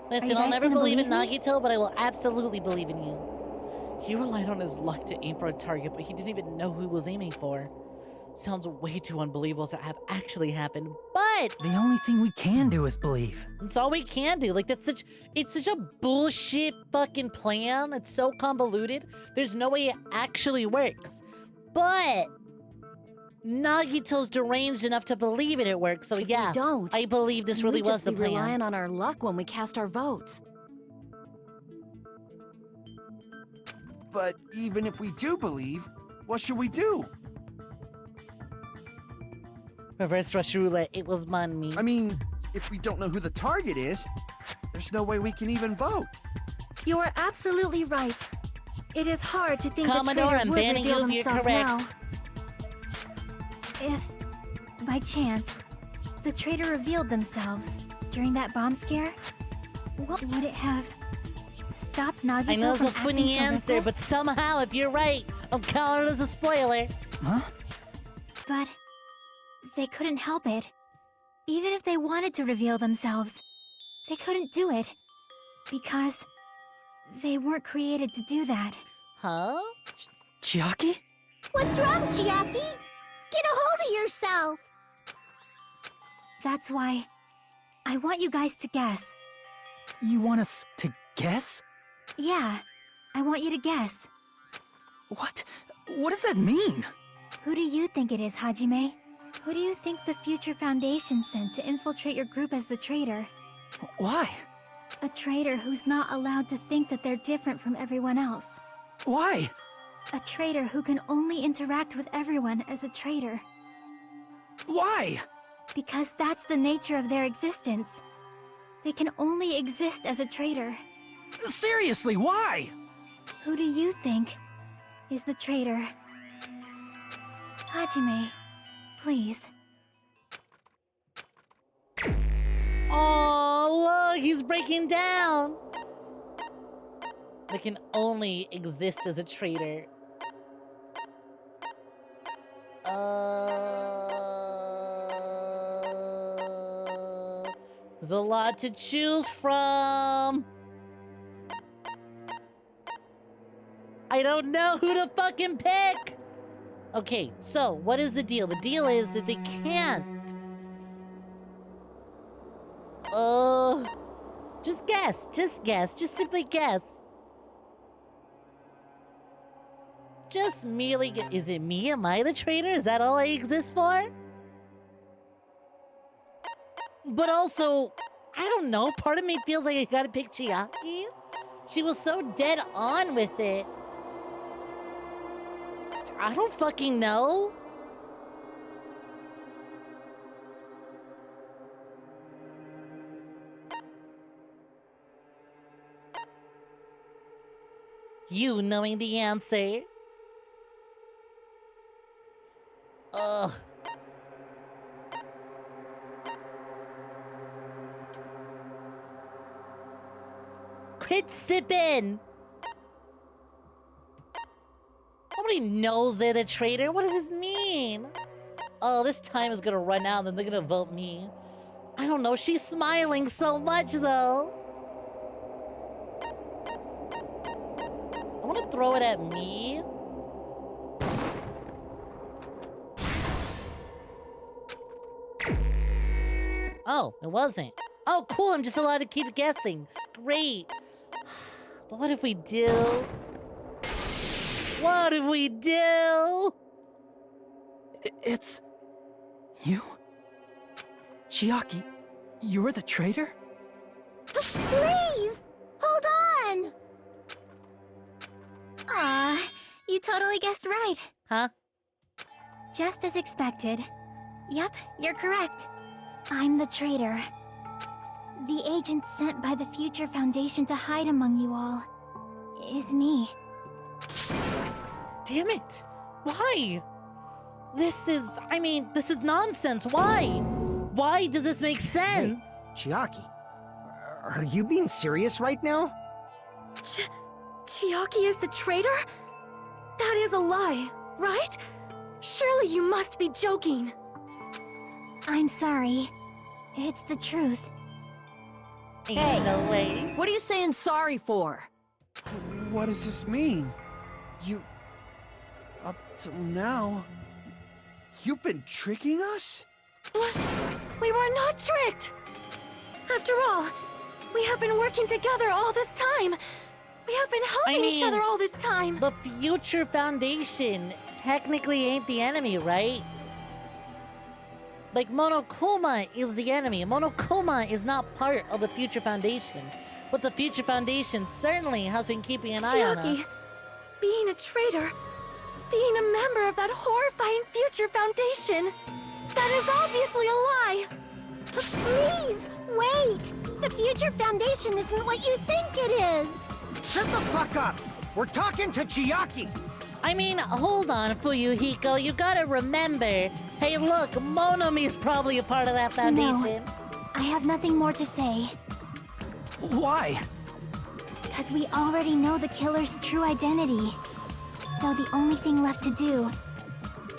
Listen, you I'll guys never gonna believe in believe me? Nagito, but I will absolutely believe in you. He relied on his luck to aim for a target, but he didn't even know who he was aiming for. Sounds way too unbelievable to have actually happened, but The only thing we can do is believe. it's all we can do. Like, it's such a bullshit fucking plan. It's so convoluted. There's no way it actually works. But Nagito's deranged enough to believe it works, so yeah, don't, I believe this really we was just the be plan. relying on our luck when we cast our votes. But even if we do believe, what should we do? Reverse Russian roulette. It was me. I mean, if we don't know who the target is, there's no way we can even vote. You are absolutely right. It is hard to think Commodore, the traitors I'm would banning reveal you if you're themselves correct. now. If, by chance, the traitor revealed themselves during that bomb scare, what would it have stopped Nagito I know it's from a funny acting so answer, reckless? but somehow, if you're right, I'm calling it as a spoiler. Huh? But they couldn't help it. Even if they wanted to reveal themselves, they couldn't do it. Because they weren't created to do that. Huh? Chiaki? What's wrong, Chiaki? Get a hold of yourself. That's why I want you guys to guess. You want us to guess? Yeah, I want you to guess. What? What does that mean? Who do you think it is, Hajime? Who do you think the Future Foundation sent to infiltrate your group as the traitor? Why? A traitor who's not allowed to think that they're different from everyone else. Why? A traitor who can only interact with everyone as a traitor. Why? Because that's the nature of their existence. They can only exist as a traitor. Seriously, why? Who do you think is the traitor? Hajime, please. Oh, look, he's breaking down. They can only exist as a traitor. There's a lot to choose from. I don't know who to fucking pick. Okay, so what is the deal? The deal is that they can't. Just guess, just simply guess. Just merely is it me? Am I the traitor? Is that all I exist for? But also, I don't know, part of me feels like I gotta pick Chiaki. She was so dead on with it. I don't fucking know. You knowing the answer. Ugh. Quit sipping! Nobody knows they're the traitor. What does this mean? Oh, this time is gonna run out and then they're gonna vote me. I don't know, she's smiling so much though. I wanna throw it at me. Oh, it wasn't. Oh, cool, I'm just allowed to keep guessing. Great. But what if we do? What if we do? It's... you? Chiaki, you're the traitor? Please! Hold on! Aw, you totally guessed right. Huh? Just as expected. Yep, you're correct. I'm the traitor. The agent sent by the Future Foundation to hide among you all is me. Damn it! Why? This is nonsense. Why? Why does this make sense? Wait, Chiaki, are you being serious right now? Chiaki is the traitor? That is a lie, right? Surely you must be joking. I'm sorry. It's the truth. Ain't no way. What are you saying sorry for? What does this mean? Up till now, you've been tricking us? What? We were not tricked! After all, we have been working together all this time. We have been helping each other all this time. The Future Foundation technically ain't the enemy, right? Like, Monokuma is the enemy. Monokuma is not part of the Future Foundation. But the Future Foundation certainly has been keeping an eye on us. Chiaki, being a traitor, being a member of that horrifying Future Foundation. That is obviously a lie! Please, wait! The Future Foundation isn't what you think it is! Shut the fuck up! We're talking to Chiaki! I mean, hold on, Fuyuhiko, you gotta remember. Hey, look, Monomi's probably a part of that foundation. No, I have nothing more to say. Why? Because we already know the killer's true identity. So the only thing left to do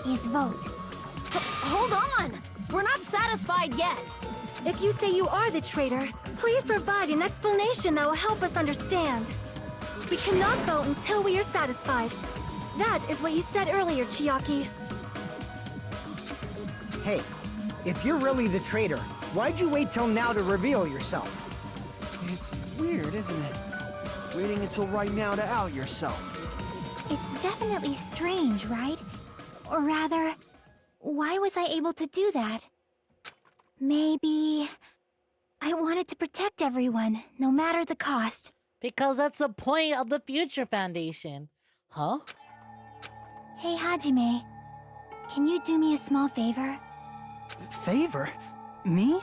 is vote. Hold on! We're not satisfied yet! If you say you are the traitor, please provide an explanation that will help us understand. We cannot vote until we are satisfied. That is what you said earlier, Chiaki. Hey, if you're really the traitor, why'd you wait till now to reveal yourself? It's weird, isn't it? Waiting until right now to out yourself. It's definitely strange, right? Or rather, why was I able to do that? Maybe I wanted to protect everyone, no matter the cost. Because that's the point of the Future Foundation. Huh? Hey, Hajime. Can you do me a small favor? Favor? Me?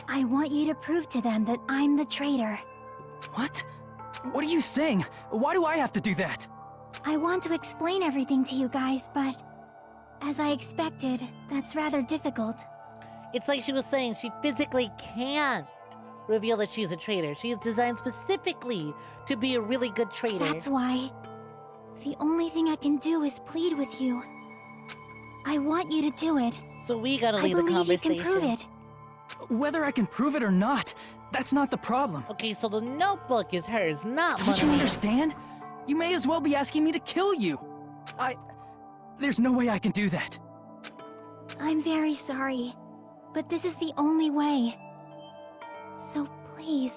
I want you to prove to them that I'm the traitor. What? What are you saying? Why do I have to do that? I want to explain everything to you guys, but as I expected, that's rather difficult. It's like she was saying, she physically can't reveal that she's a traitor. She is designed specifically to be a really good traitor. That's why. The only thing I can do is plead with you. I want you to do it. So we gotta lead the I believe conversation. you can prove it. Whether I can prove it or not, that's not the problem. Okay, so the notebook is hers, not Don't you Monomi's. understand? You may as well be asking me to kill you. There's no way I can do that. I'm very sorry, but this is the only way. So please.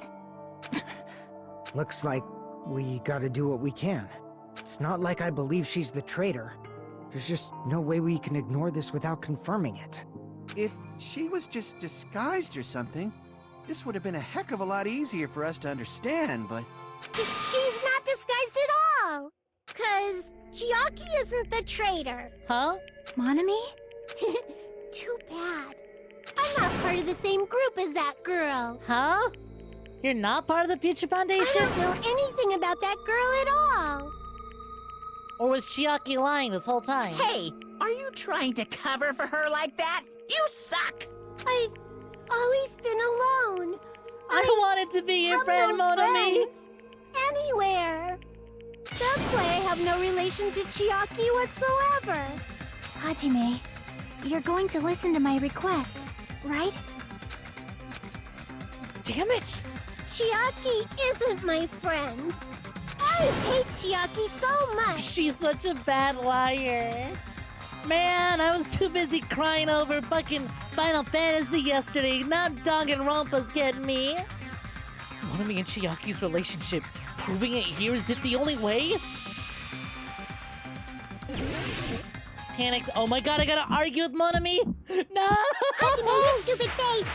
Looks like we gotta do what we can. It's not like I believe she's the traitor. There's just no way we can ignore this without confirming it. If she was just disguised or something, this would have been a heck of a lot easier for us to understand, but... She's not disguised at all! 'Cause Chiaki isn't the traitor. Huh? Monomi? Too bad. I'm not part of the same group as that girl. Huh? You're not part of the Future Foundation? I don't know anything about that girl at all. Or was Chiaki lying this whole time? Hey, are you trying to cover for her like that? You suck! I've always been alone. I wanted to be your friend, no Monomi. friends anywhere. That's why I have no relation to Chiaki whatsoever. Hajime, you're going to listen to my request, right? Damn it! Chiaki isn't my friend. I hate Chiaki so much. She's such a bad liar. Man, I was too busy crying over fucking Final Fantasy yesterday. Now Danganronpa's getting me. Monomi and Chiaki's relationship. Proving it here, is it the only way? Panicked. Oh my god, I gotta argue with Monomi? No! Hajime, you stupid face.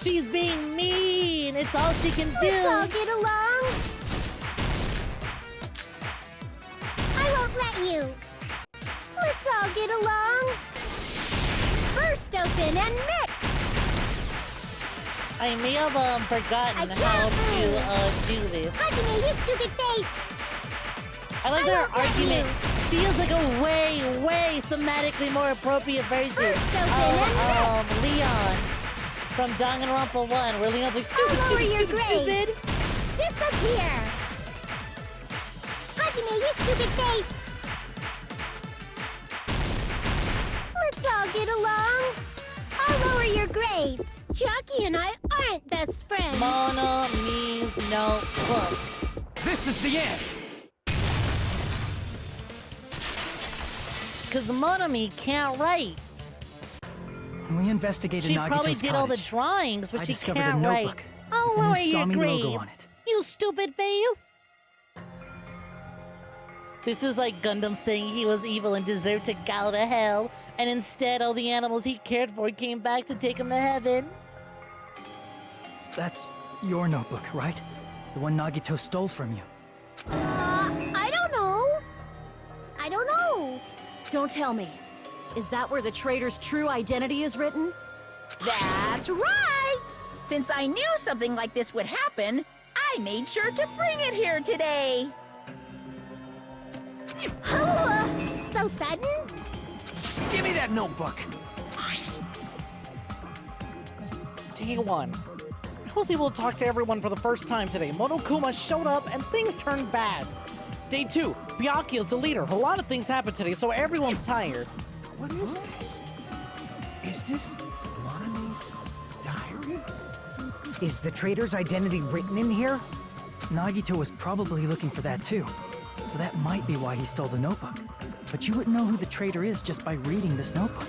She's being mean. It's all she can do. Let's all get along. I won't let you. Let's all get along. Burst open and mix. I may have forgotten I how can't to do this. Hajime, you stupid face. I like I their won't let argument. you. She is like a way thematically more appropriate version Burst open of Leon from Danganronpa 1, where Leon's like, stupid, I'll lower stupid, your stupid, grades. stupid. Disappear. Hajime, you stupid face. Let's all get along. I'll lower your grades. Chiaki and I aren't best friends. Monomi's notebook. This is the end! Because Monomi can't write. We investigated She Nagito's probably did all the cottage. drawings, but I she discovered a can't write. notebook I'll with the lower your Musami grades. logo on it. You stupid face. This is like Gundam saying he was evil and deserved to go to hell, and instead all the animals he cared for came back to take him to heaven. That's your notebook, right? The one Nagito stole from you. I don't know. I don't know. Don't tell me. Is that where the traitor's true identity is written? That's right! Since I knew something like this would happen, I made sure to bring it here today. So sudden? Give me that notebook. Day 1. I was able to talk to everyone for the first time today. Monokuma showed up and things turned bad. Day 2. Byakuya is the leader. A lot of things happened today, so everyone's tired. What is this? Is this Monami's diary? Is the traitor's identity written in here? Nagito was probably looking for that too. So that might be why he stole the notebook. But you wouldn't know who the traitor is just by reading this notebook.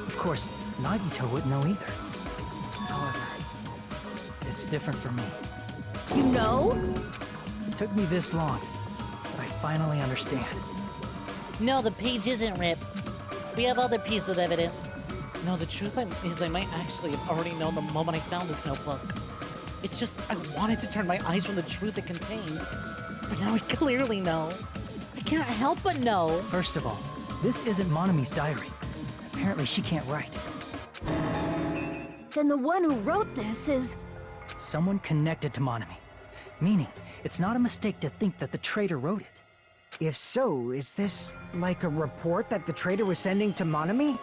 Of course, Nagito wouldn't know either. However, it's different for me. You know? It took me this long, but I finally understand. No, the page isn't ripped. We have other pieces of evidence. No, the truth is I might actually have already known the moment I found this notebook. It's just I wanted to turn my eyes from the truth it contained. But now I clearly know. I can't help but know. First of all, this isn't Monami's diary. Apparently she can't write. Then the one who wrote this is... Someone connected to Monami. Meaning, it's not a mistake to think that the traitor wrote it. If so, is this like a report that the traitor was sending to Monami?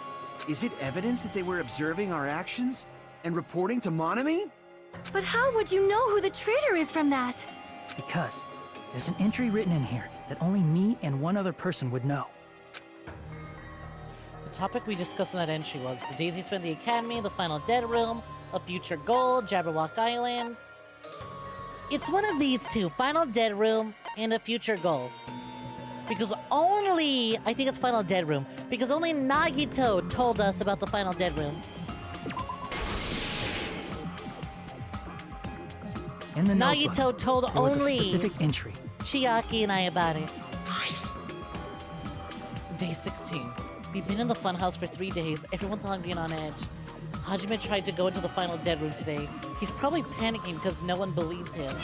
Is it evidence that they were observing our actions and reporting to Monami? But how would you know who the traitor is from that? Because there's an entry written in here that only me and one other person would know. The topic we discussed in that entry was the days he spent in the academy, the final dead room, a future goal, Jabberwock Island. It's one of these two, final dead room and a future goal. Because only, I think it's final dead room, because only Nagito told us about the final dead room. In the Nagito notebook, told there was only a specific entry. Chiaki and I about it. Day 16. We've been in the funhouse for 3 days. Everyone's hungry and on edge. Hajime tried to go into the final dead room today. He's probably panicking because no one believes him.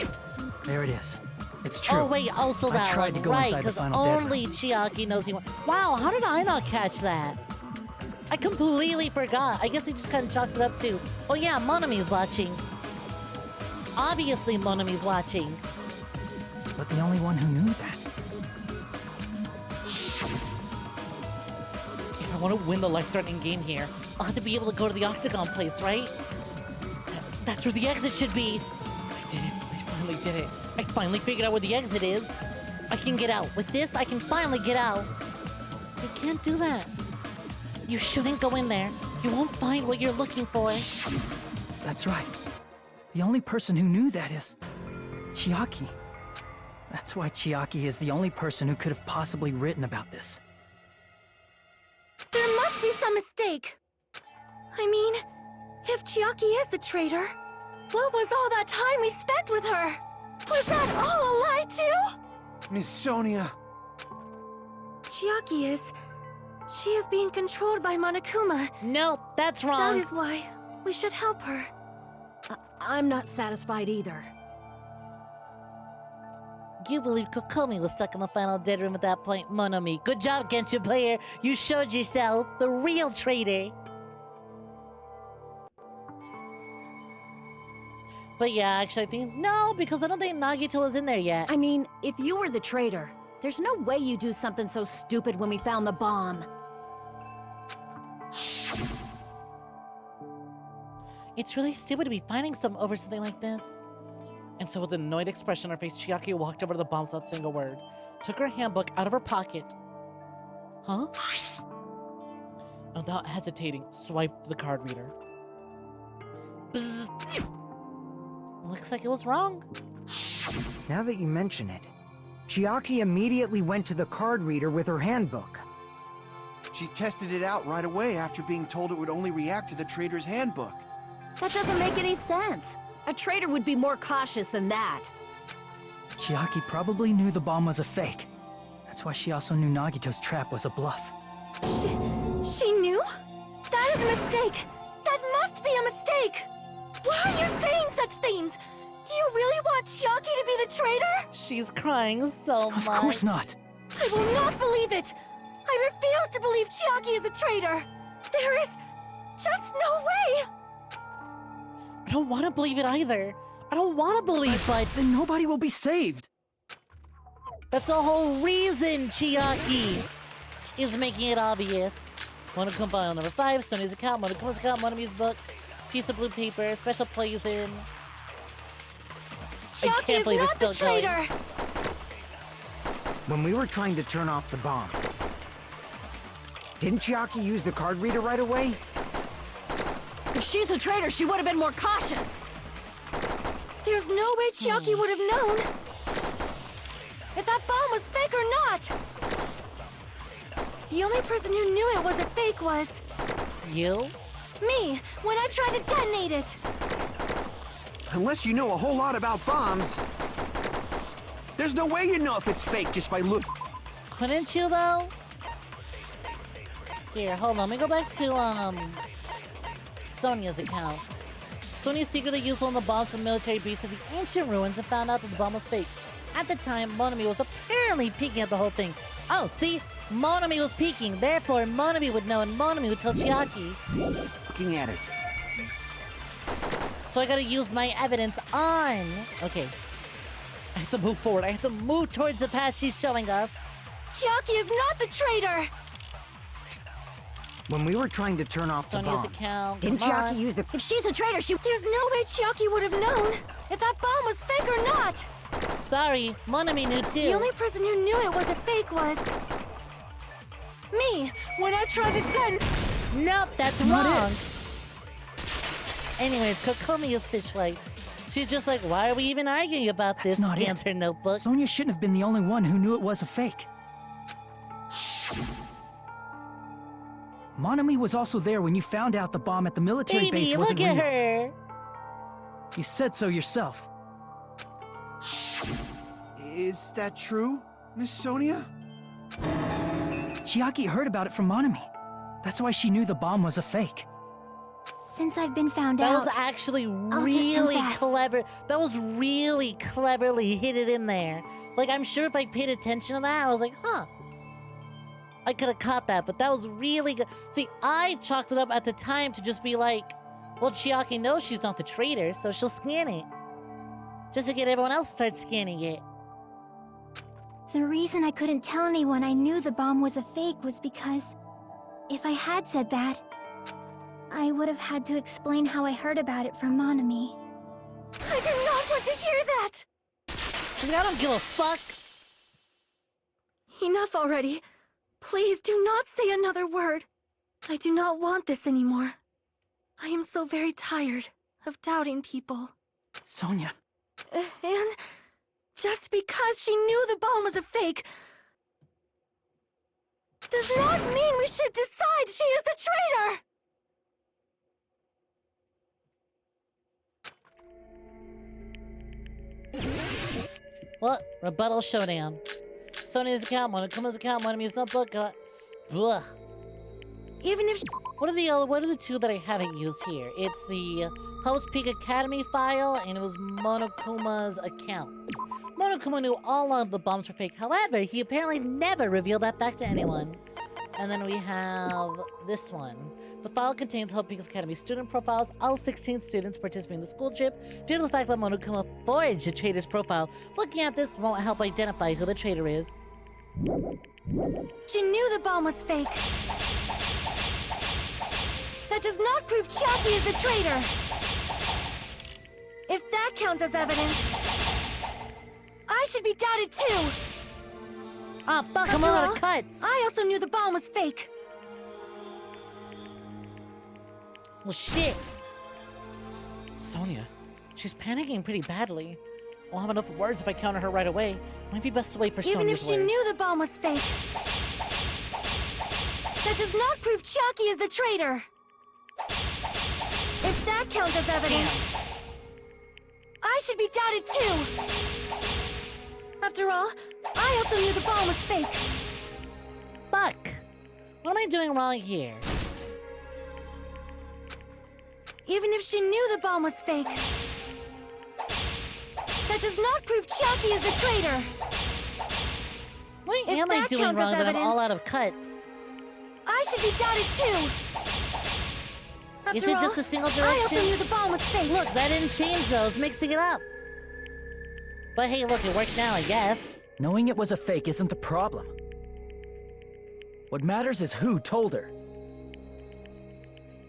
There it is. It's true. Oh wait, also I that tried one, to go right? inside the Because final dead room. only Chiaki knows he went. Wow, how did I not catch that? I completely forgot. I guess I just kind of chalked it up to, oh yeah, Monami's watching. Obviously, Monami's watching. But the only one who knew that. If I want to win the life-threatening game here, I'll have to be able to go to the Octagon place, right? That's where the exit should be. I did it. I finally did it. I finally figured out where the exit is. I can get out. With this, I can finally get out. You can't do that. You shouldn't go in there. You won't find what you're looking for. That's right. The only person who knew that is Chiaki. That's why Chiaki is the only person who could have possibly written about this. There must be some mistake. I mean, if Chiaki is the traitor, what was all that time we spent with her? Was that all a lie too? Miss Sonia. Chiaki is... She is being controlled by Monokuma. No, that's wrong. That is why we should help her. I'm not satisfied either. You believe Kokomi was stuck in the final dead room at that point, Monami. Good job, Genshin player. You showed yourself the real traitor. But yeah, actually, I think no, because I don't think Nagito was in there yet. I mean, if you were the traitor, there's no way you do something so stupid when we found the bomb. It's really stupid to be finding some over something like this. And so with an annoyed expression on her face, Chiaki walked over to the bomb without saying a word. Took her handbook out of her pocket. Huh? Without hesitating, swiped the card reader. Bzz. Looks like it was wrong. Now that you mention it, Chiaki immediately went to the card reader with her handbook. She tested it out right away after being told it would only react to the traitor's handbook. That doesn't make any sense. A traitor would be more cautious than that. Chiaki probably knew the bomb was a fake. That's why she also knew Nagito's trap was a bluff. She knew? That is a mistake! That must be a mistake! Why are you saying such things? Do you really want Chiaki to be the traitor? She's crying so much. Of course not. I will not believe it! I refuse to believe Chiaki is a traitor! There is just no way! I don't want to believe it either. I don't want to believe, but then nobody will be saved. That's the whole reason Chiaki is making it obvious. Monokuma file number 5, Sony's account, Monokuma's account, Monami's book, piece of blue paper, special poison. Chiaki is not the traitor! When we were trying to turn off the bomb, didn't Chiaki use the card reader right away? If she's a traitor, she would have been more cautious. There's no way Chiaki would have known if that bomb was fake or not. The only person who knew it was a fake was... You? Me, when I tried to detonate it. Unless you know a whole lot about bombs, there's no way you know if it's fake just by look. Couldn't you, though? Here, hold on. Let me go back to, Sonia's account. Sonia secretly used one of the bombs from military base at the ancient ruins and found out that the bomb was fake. At the time, Monami was apparently peeking at the whole thing. Oh, see? Monami was peeking. Therefore, Monami would know and Monami would tell Chiaki. Looking at it. So I gotta use my evidence on... Okay. I have to move forward. I have to move towards the path she's showing us. Chiaki is not the traitor! When we were trying to turn off Sonia's the bomb, account. didn't Chiaki use the... If she's a traitor, there's no way Chiaki would have known if that bomb was fake or not! Sorry, Monami knew too. The only person who knew it was a fake was... me, when I tried to detonate... Nope, that's wrong. Anyways, Kokomi's fishwife. She's just like, why are we even arguing about this? That's not Scans her notebook. Sonia shouldn't have been the only one who knew it was a fake. Monami was also there when you found out the bomb at the military base wasn't look at real. her. You said so yourself. Is that true, Miss Sonia? Chiaki heard about it from Monami. That's why she knew the bomb was a fake. Since I've been found That out, was actually I'll just really confess. clever. That was really cleverly hidden in there. Like, I'm sure if I paid attention to that, I was like, huh. I could have caught that, but that was really good. See, I chalked it up at the time to just be like, well, Chiaki knows she's not the traitor, so she'll scan it. Just to get everyone else to start scanning it. the reason I couldn't tell anyone I knew the bomb was a fake was because if I had said that, I would have had to explain how I heard about it from Monami. I did not want to hear that! I don't give a fuck. Enough already. Please do not say another word. I do not want this anymore. I am so very tired of doubting people. Sonia. And just because she knew the bomb was a fake does not mean we should decide she is the traitor! What? Rebuttal showdown. Sony's account, Monokuma's account, Monami's notebook. Blah. Even if What are the two that I haven't used here? It's the House Peak Academy file, and it was Monokuma's account. Monokuma knew all of the bombs were fake. However, he apparently never revealed that fact to anyone. And then we have this one. The file contains Hope Peak Academy student profiles. All 16 students participating in the school trip. Due to the fact that Monokuma forged the traitor's profile, looking at this won't help identify who the traitor is. she knew the bomb was fake, that does not prove Chiaki is the traitor! If that counts as evidence, I should be doubted too! Ah, fuck, I'm out of cuts! I also knew the bomb was fake! Well, shit! Sonia, she's panicking pretty badly. Won't have enough words if I counter her right away. Might be best to wait for Even if Sonia's she words. knew the bomb was fake, that does not prove Chiaki is the traitor! If that counts as evidence, I should be doubted too! After all, I also knew the bomb was fake! Fuck! What am I doing wrong here? Even if she knew the bomb was fake, that does not prove Chiaki is the traitor! What If am I that doing counts as wrong that I'm all evidence, out of cuts? I should be doubted too. Is After it all, just a single I direction? also knew the bomb was fake. Look, that didn't change though. It's mixing it up. But hey, look, it worked now, I guess. Knowing it was a fake isn't the problem. What matters is who told her.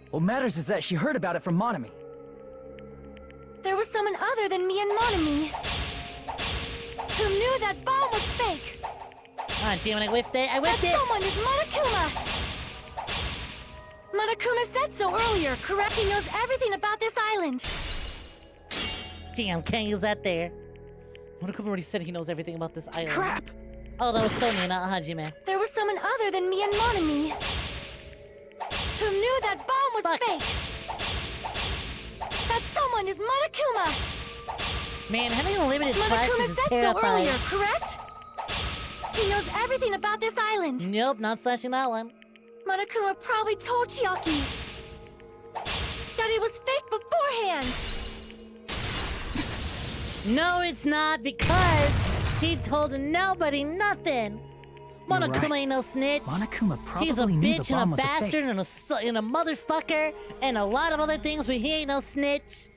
What matters is that she heard about it from Monami. There was someone other than me and Monami who knew that bomb was fake. Ah, damn it, I whiffed it. I whiffed That it. someone is Monokuma. Monokuma said so earlier, correct? He knows everything about this island. Damn, can't use that there. Monokuma already said he knows everything about this island. Crap! Oh, that was Sonia, not Hajime. There was someone other than me and Monami who knew that bomb was Fuck. fake. That someone is Monokuma. Man, having limited Monokuma flashes is said so terrifying. earlier, correct? He knows everything about this island. Nope, not slashing that one. Monokuma probably told Chiaki that it was fake beforehand. No, it's not, because he told nobody nothing. You're Monokuma right. ain't no snitch. Monokuma probably He's a knew bitch the bomb and a was a fake. bastard and a motherfucker and a lot of other things, but he ain't no snitch.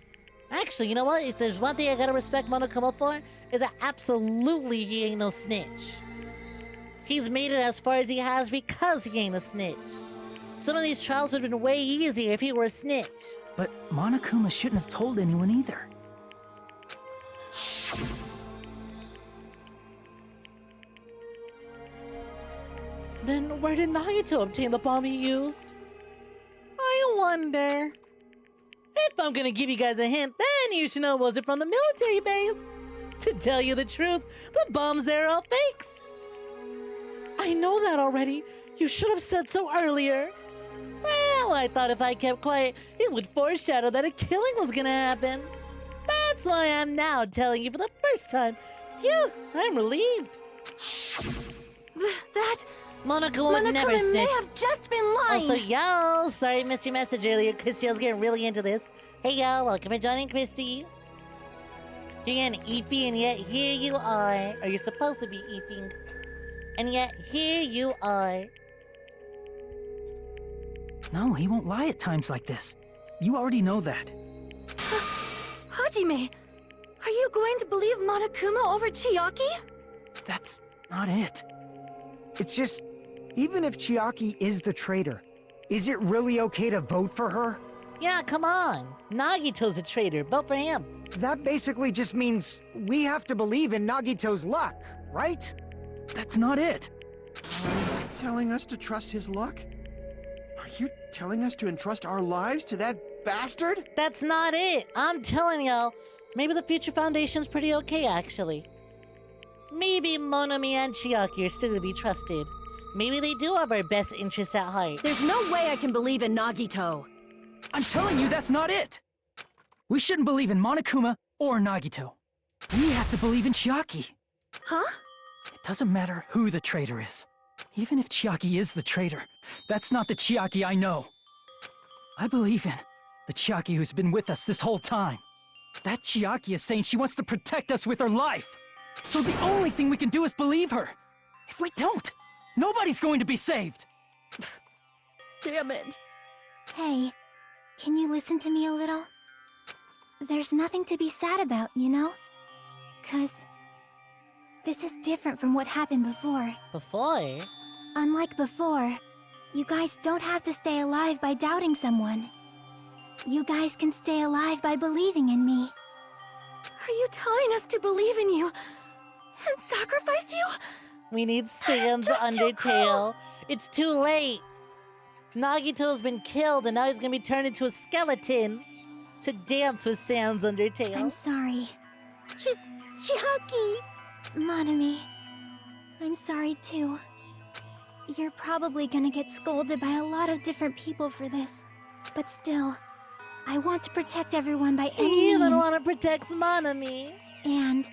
Actually, you know what? If there's one thing I gotta respect Monokuma for, is that absolutely he ain't no snitch. He's made it as far as he has because he ain't a snitch. Some of these trials would have been way easier if he were a snitch. But Monokuma shouldn't have told anyone either. Then where did Nagito obtain the bomb he used? I wonder. If I'm gonna give you guys a hint, then you should know it wasn't from the military base. To tell you the truth, the bombs there are all fakes. I know that already. You should have said so earlier. Well, I thought if I kept quiet, it would foreshadow that a killing was gonna happen. That's why I'm now telling you for the first time. Phew, I'm relieved. That Monokuma would never Monokuma may snitch. have just been lying. Also, y'all, sorry I missed your message earlier. Christiel's getting really into this. Hey, y'all, welcome for joining Christy. You're getting eepy, and yet here you are. Or you're supposed to be eeping. And yet here you are. No, he won't lie at times like this. You already know that. Hajime, are you going to believe Monokuma over Chiaki? That's not it. It's just, even if Chiaki is the traitor, is it really okay to vote for her? Yeah, come on. Nagito's a traitor. Vote for him. That basically just means we have to believe in Nagito's luck, right? That's not it. Telling us to trust his luck? Are you telling us to entrust our lives to that bastard? That's not it. I'm telling y'all, maybe the Future Foundation's pretty okay, actually. Maybe Monami and Chiaki are still to be trusted. Maybe they do have our best interests at heart. There's no way I can believe in Nagito. I'm telling you, that's not it. We shouldn't believe in Monokuma or Nagito. We have to believe in Chiaki. Huh? It doesn't matter who the traitor is. Even if Chiaki is the traitor, that's not the Chiaki I know. I believe in the Chiaki who's been with us this whole time. That Chiaki is saying she wants to protect us with her life. So the only thing we can do is believe her. If we don't, nobody's going to be saved. Damn it. Hey, can you listen to me a little? There's nothing to be sad about, you know? 'Cause this is different from what happened before. Before? Unlike before, you guys don't have to stay alive by doubting someone. You guys can stay alive by believing in me. Are you telling us to believe in you and sacrifice you? We need Sam's just too Undertale. It's too late. Nagito's been killed, and now he's gonna be turned into a skeleton to dance with Sam's Undertale. I'm sorry. Chiaki! Monami, I'm sorry too. You're probably gonna get scolded by a lot of different people for this. But still, I want to protect everyone by any She means. even wanna protect Monami. And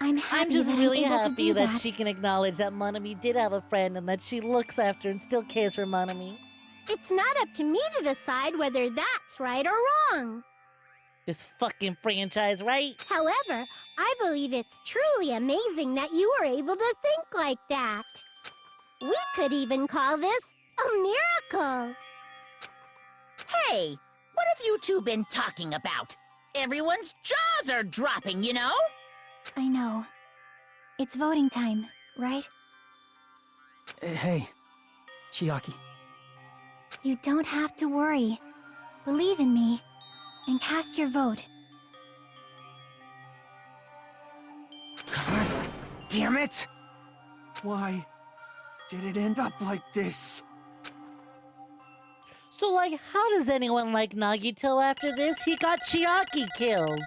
I'm happy I'm just that really I'm able to happy do that she can acknowledge that Monami did have a friend and that she looks after and still cares for Monami. It's not up to me to decide whether that's right or wrong. This fucking franchise, right? However, I believe it's truly amazing that you were able to think like that. We could even call this A miracle! Hey, what have you two been talking about? Everyone's jaws are dropping, you know? I know. It's voting time, right? Hey, Chiaki. You don't have to worry. Believe in me, and cast your vote. God damn it! Why did it end up like this? So, like, how does anyone like Nagito after this? He got Chiaki killed.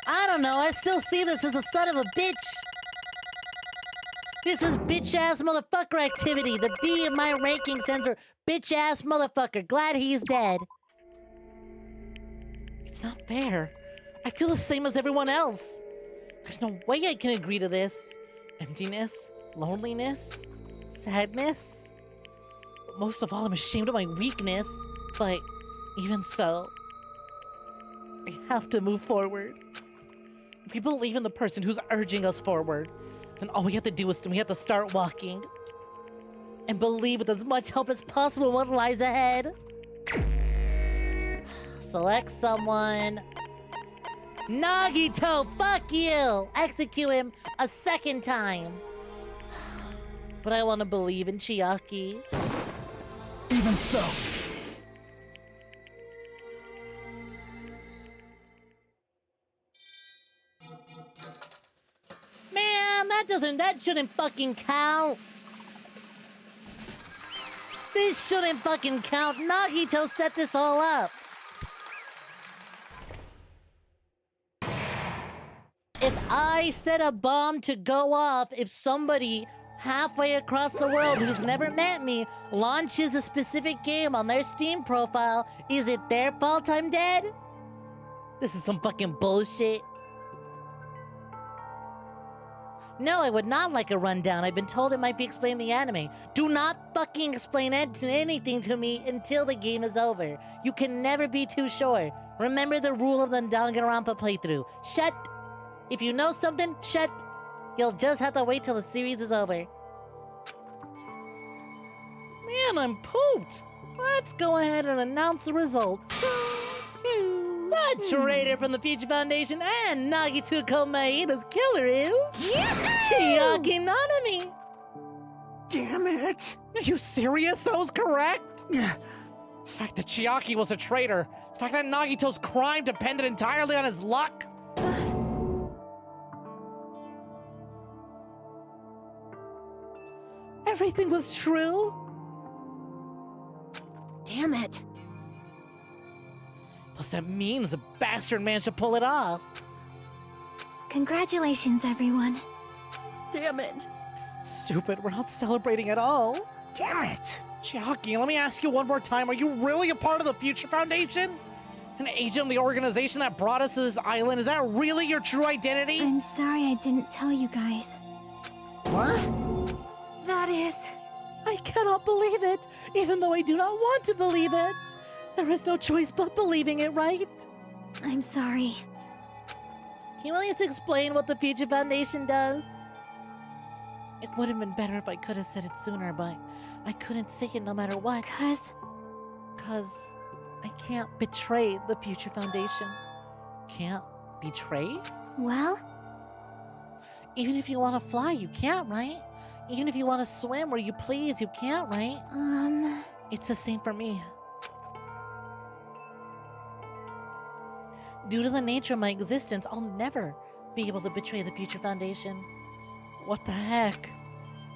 I don't know, I still see this as a son of a bitch. This is bitch-ass motherfucker activity. The B in my ranking stands for bitch-ass motherfucker. Glad he's dead. It's not fair. I feel the same as everyone else. There's no way I can agree to this. Emptiness, loneliness, sadness. But most of all, I'm ashamed of my weakness. But even so, I have to move forward. If we believe in the person who's urging us forward, then all we have to do is we have to start walking. And believe with as much hope as possible in what lies ahead. Select someone. Nagito, fuck you! Execute him a second time. But I want to believe in Chiaki. Even so. Man, that shouldn't fucking count. This shouldn't fucking count. Nagito set this all up. If I set a bomb to go off, if somebody halfway across the world who's never met me launches a specific game on their Steam profile, is it their fault I'm dead? This is some fucking bullshit. No, I would not like a rundown. I've been told it might be explained in the anime. Do not fucking explain anything to me until the game is over. You can never be too sure. Remember the rule of the Danganronpa playthrough. Shut. If you know something, shut. You'll just have to wait till the series is over. Man, I'm pooped. Let's go ahead and announce the results. The traitor from the Future Foundation and Nagito Maeda's killer is... Chiaki Nanami! Damn it! Are you serious? That was correct? The fact that Chiaki was a traitor, the fact that Nagito's crime depended entirely on his luck. Everything was true? Damn it. Plus that means the bastard man should pull it off. Congratulations, everyone. Damn it. Stupid, we're not celebrating at all. Damn it! Chiaki, let me ask you one more time. Are you really a part of the Future Foundation? An agent of the organization that brought us to this island? Is that really your true identity? I'm sorry I didn't tell you guys. What? That is... I cannot believe it, even though I do not want to believe it. There is no choice but believing it, right? I'm sorry. Can you please explain what the Future Foundation does? It would have been better if I could have said it sooner, but I couldn't say it no matter what. Cause I can't betray the Future Foundation. Can't betray? Well? Even if you want to fly, you can't, right? Even if you want to swim where you please, you can't, right? It's the same for me. Due to the nature of my existence, I'll never be able to betray the Future Foundation. What the heck?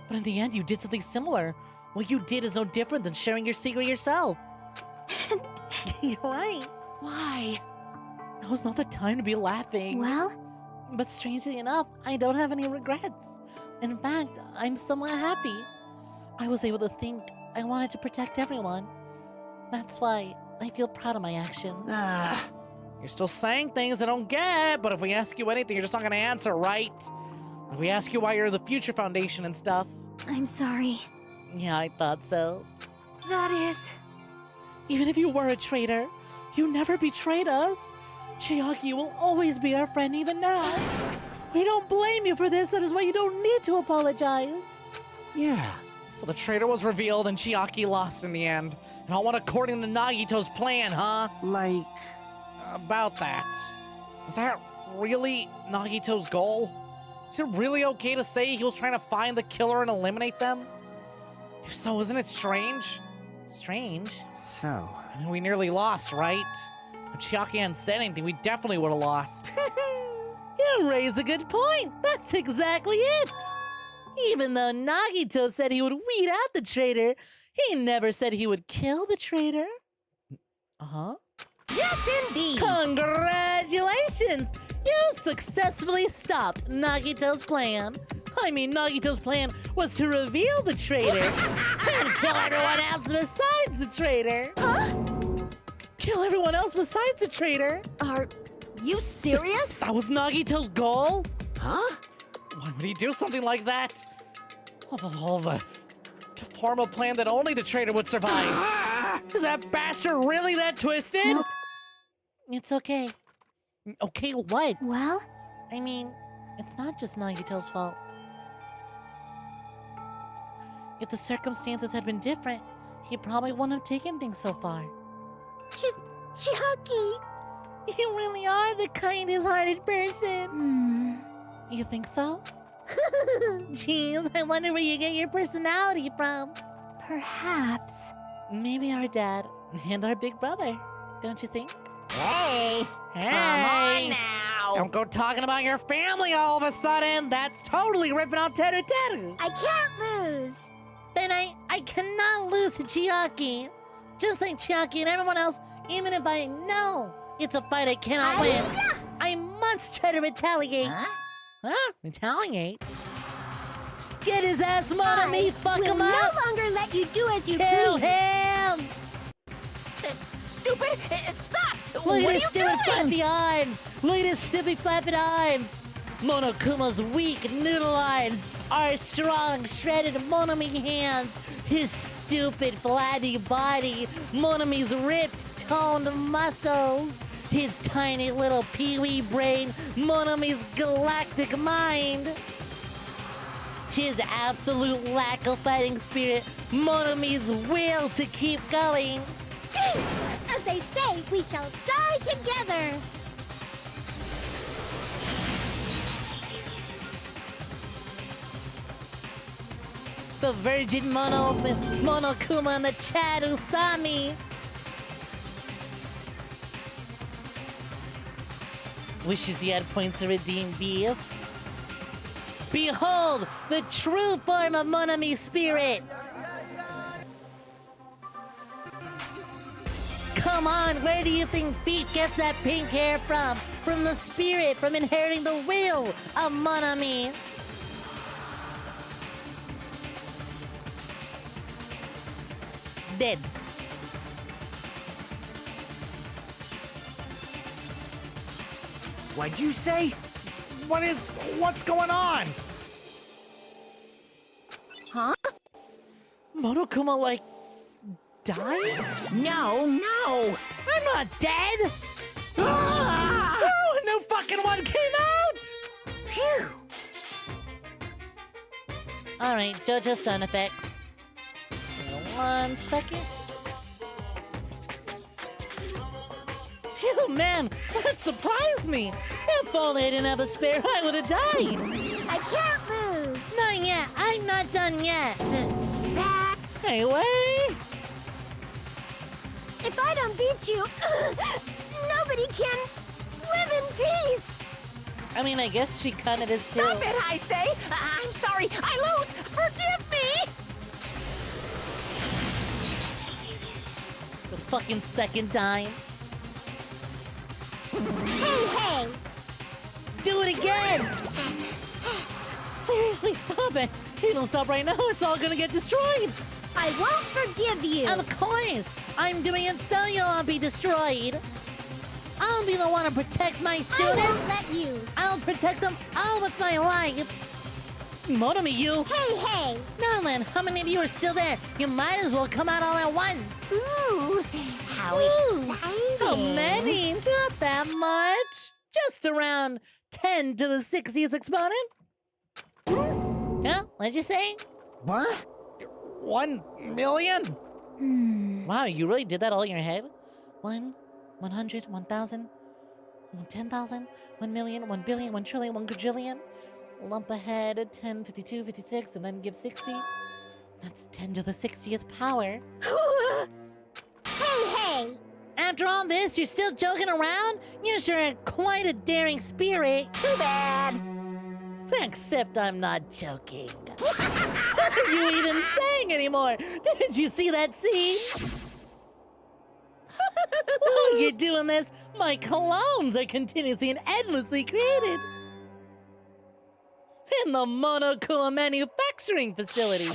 But in the end, you did something similar. What you did is no different than sharing your secret yourself. You're right. Why? Now's not the time to be laughing. Well? But strangely enough, I don't have any regrets. In fact, I'm somewhat happy. I was able to think I wanted to protect everyone. That's why I feel proud of my actions. You're still saying things I don't get, but if we ask you anything, you're just not gonna answer, right? If we ask you why you're the Future Foundation and stuff. I'm sorry. Yeah, I thought so. That is... Even if you were a traitor, you never betrayed us. Chiaki will always be our friend even now. We don't blame you for this. That is why you don't need to apologize. Yeah, So the traitor was revealed and Chiaki lost in the end. And all went according to Nagito's plan, huh? Like... About that. Is that really Nagito's goal? Is it really okay to say he was trying to find the killer and eliminate them? If so, isn't it strange? Strange? So... I mean, we nearly lost, right? If Chiaki hadn't said anything, we definitely would have lost. You raise a good point. That's exactly it. Even though Nagito said he would weed out the traitor, he never said he would kill the traitor. Uh-huh. Yes, indeed. Congratulations! You successfully stopped Nagito's plan. I mean, Nagito's plan was to reveal the traitor and kill everyone else besides the traitor. Huh? Kill everyone else besides the traitor? Are you serious? That was Nagito's goal? Huh? Why would he do something like that? All the to form a plan that only the traitor would survive. Is that bastard really that twisted? Nope. It's okay. Okay, what? Well, I mean, it's not just Nagito's fault. If the circumstances had been different, he probably wouldn't have taken things so far. Chiaki! You really are the kindest-hearted person. You think so? Jeez, I wonder where you get your personality from. perhaps. Maybe our dad and our big brother, don't you think? Hey! Hey! Come on now! Don't go talking about your family all of a sudden. That's totally ripping out Teru Teru. I can't lose! Then I cannot lose to Chiaki. Just like Chiaki and everyone else, even if I know it's a fight I cannot win, I must try to retaliate. Huh? Retaliate? Get his ass, Monami! Fuck will him no up! longer let you do as you Kill please! him! Stupid! Stop! Look What at are his you stupid doing? flappy arms! Look at his stupid flappy arms! Monokuma's weak noodle arms are strong, shredded Monami hands. His stupid flabby body, Monami's ripped, toned muscles. His tiny little peewee brain, Monami's galactic mind. His absolute lack of fighting spirit, Monami's will to keep going. As they say, we shall die together! The Virgin Monokuma and the Chad Usami. Wishes he had points to redeem beef. Behold, the true form of Monami spirit! Come on, where do you think Beef gets that pink hair from? From the spirit, from inheriting the will of Monami. Dead. What'd you say? What's going on? Huh? Monokuma, like, died? No, no! I'm not dead! Ah! Oh, a new fucking one came out! Phew! Alright, JoJo sound effects. Hang on 1 second. Phew, man, that surprised me. If only I didn't have a spare, I would have died. I can't lose! Not yet. I'm not done yet. That's... Hey, wait. If I don't beat you, nobody can live in peace! I mean, I guess she kind of is too. Stop it, I say! I'm sorry, I lose! Forgive me! The fucking second time. Hey, hey! Do it again! Seriously, stop it! If you don't stop right now, it's all gonna get destroyed! I won't forgive you! Of course! I'm doing it so you'll all be destroyed! I'll be the one to protect my students! I won't let you! I'll protect them all with my life! Monami, you! Hey, hey! Now then, how many of you are still there? You might as well come out all at once! Ooh, how exciting! How many? Not that much! Just around 10 to the 60th exponent? Huh? What'd you say? What? 1 million? Wow, you really did that all in your head? 1, 100, 1,000, 10,000, 1 million, 1 billion, 1 trillion, 1 quadrillion. Lump ahead, 10, 52, 56, and then give 60. That's 10 to the 60th power. Hey! After all this, you're still joking around? You sure are quite a daring spirit. Too bad. Except I'm not joking. What are you even saying anymore? Did you see that scene? While you're doing this, my clones are continuously and endlessly created. In the Monokuma manufacturing facility.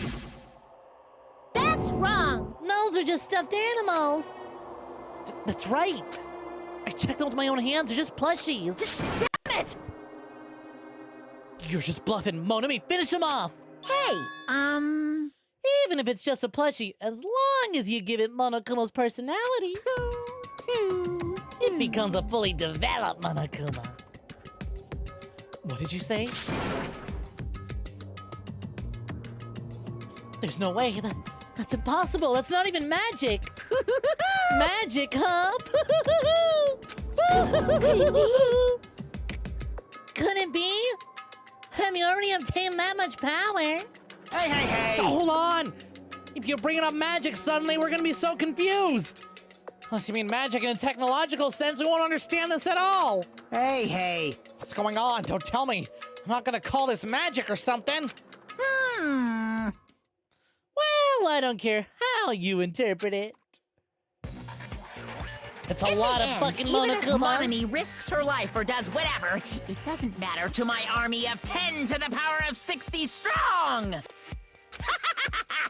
That's wrong. Those are just stuffed animals. That's right. I checked them with my own hands. They're just plushies. Damn it! You're just bluffing, Monami. Finish him off. Hey, Even if it's just a plushie, as long as you give it Monokuma's personality, it becomes a fully developed Monokuma. What did you say? There's no way. That's impossible. That's not even magic. Magic, huh? Could it be? Have you already obtained that much power? Hey! Hold on! If you're bringing up magic suddenly, we're gonna be so confused! Unless you mean magic in a technological sense, we won't understand this at all! Hey! What's going on? Don't tell me! I'm not gonna call this magic or something! Well, I don't care how you interpret it. It's a lot of fucking even if Monokumas. Monami risks her life or does whatever, it doesn't matter to my army of 10 to the power of 60 strong!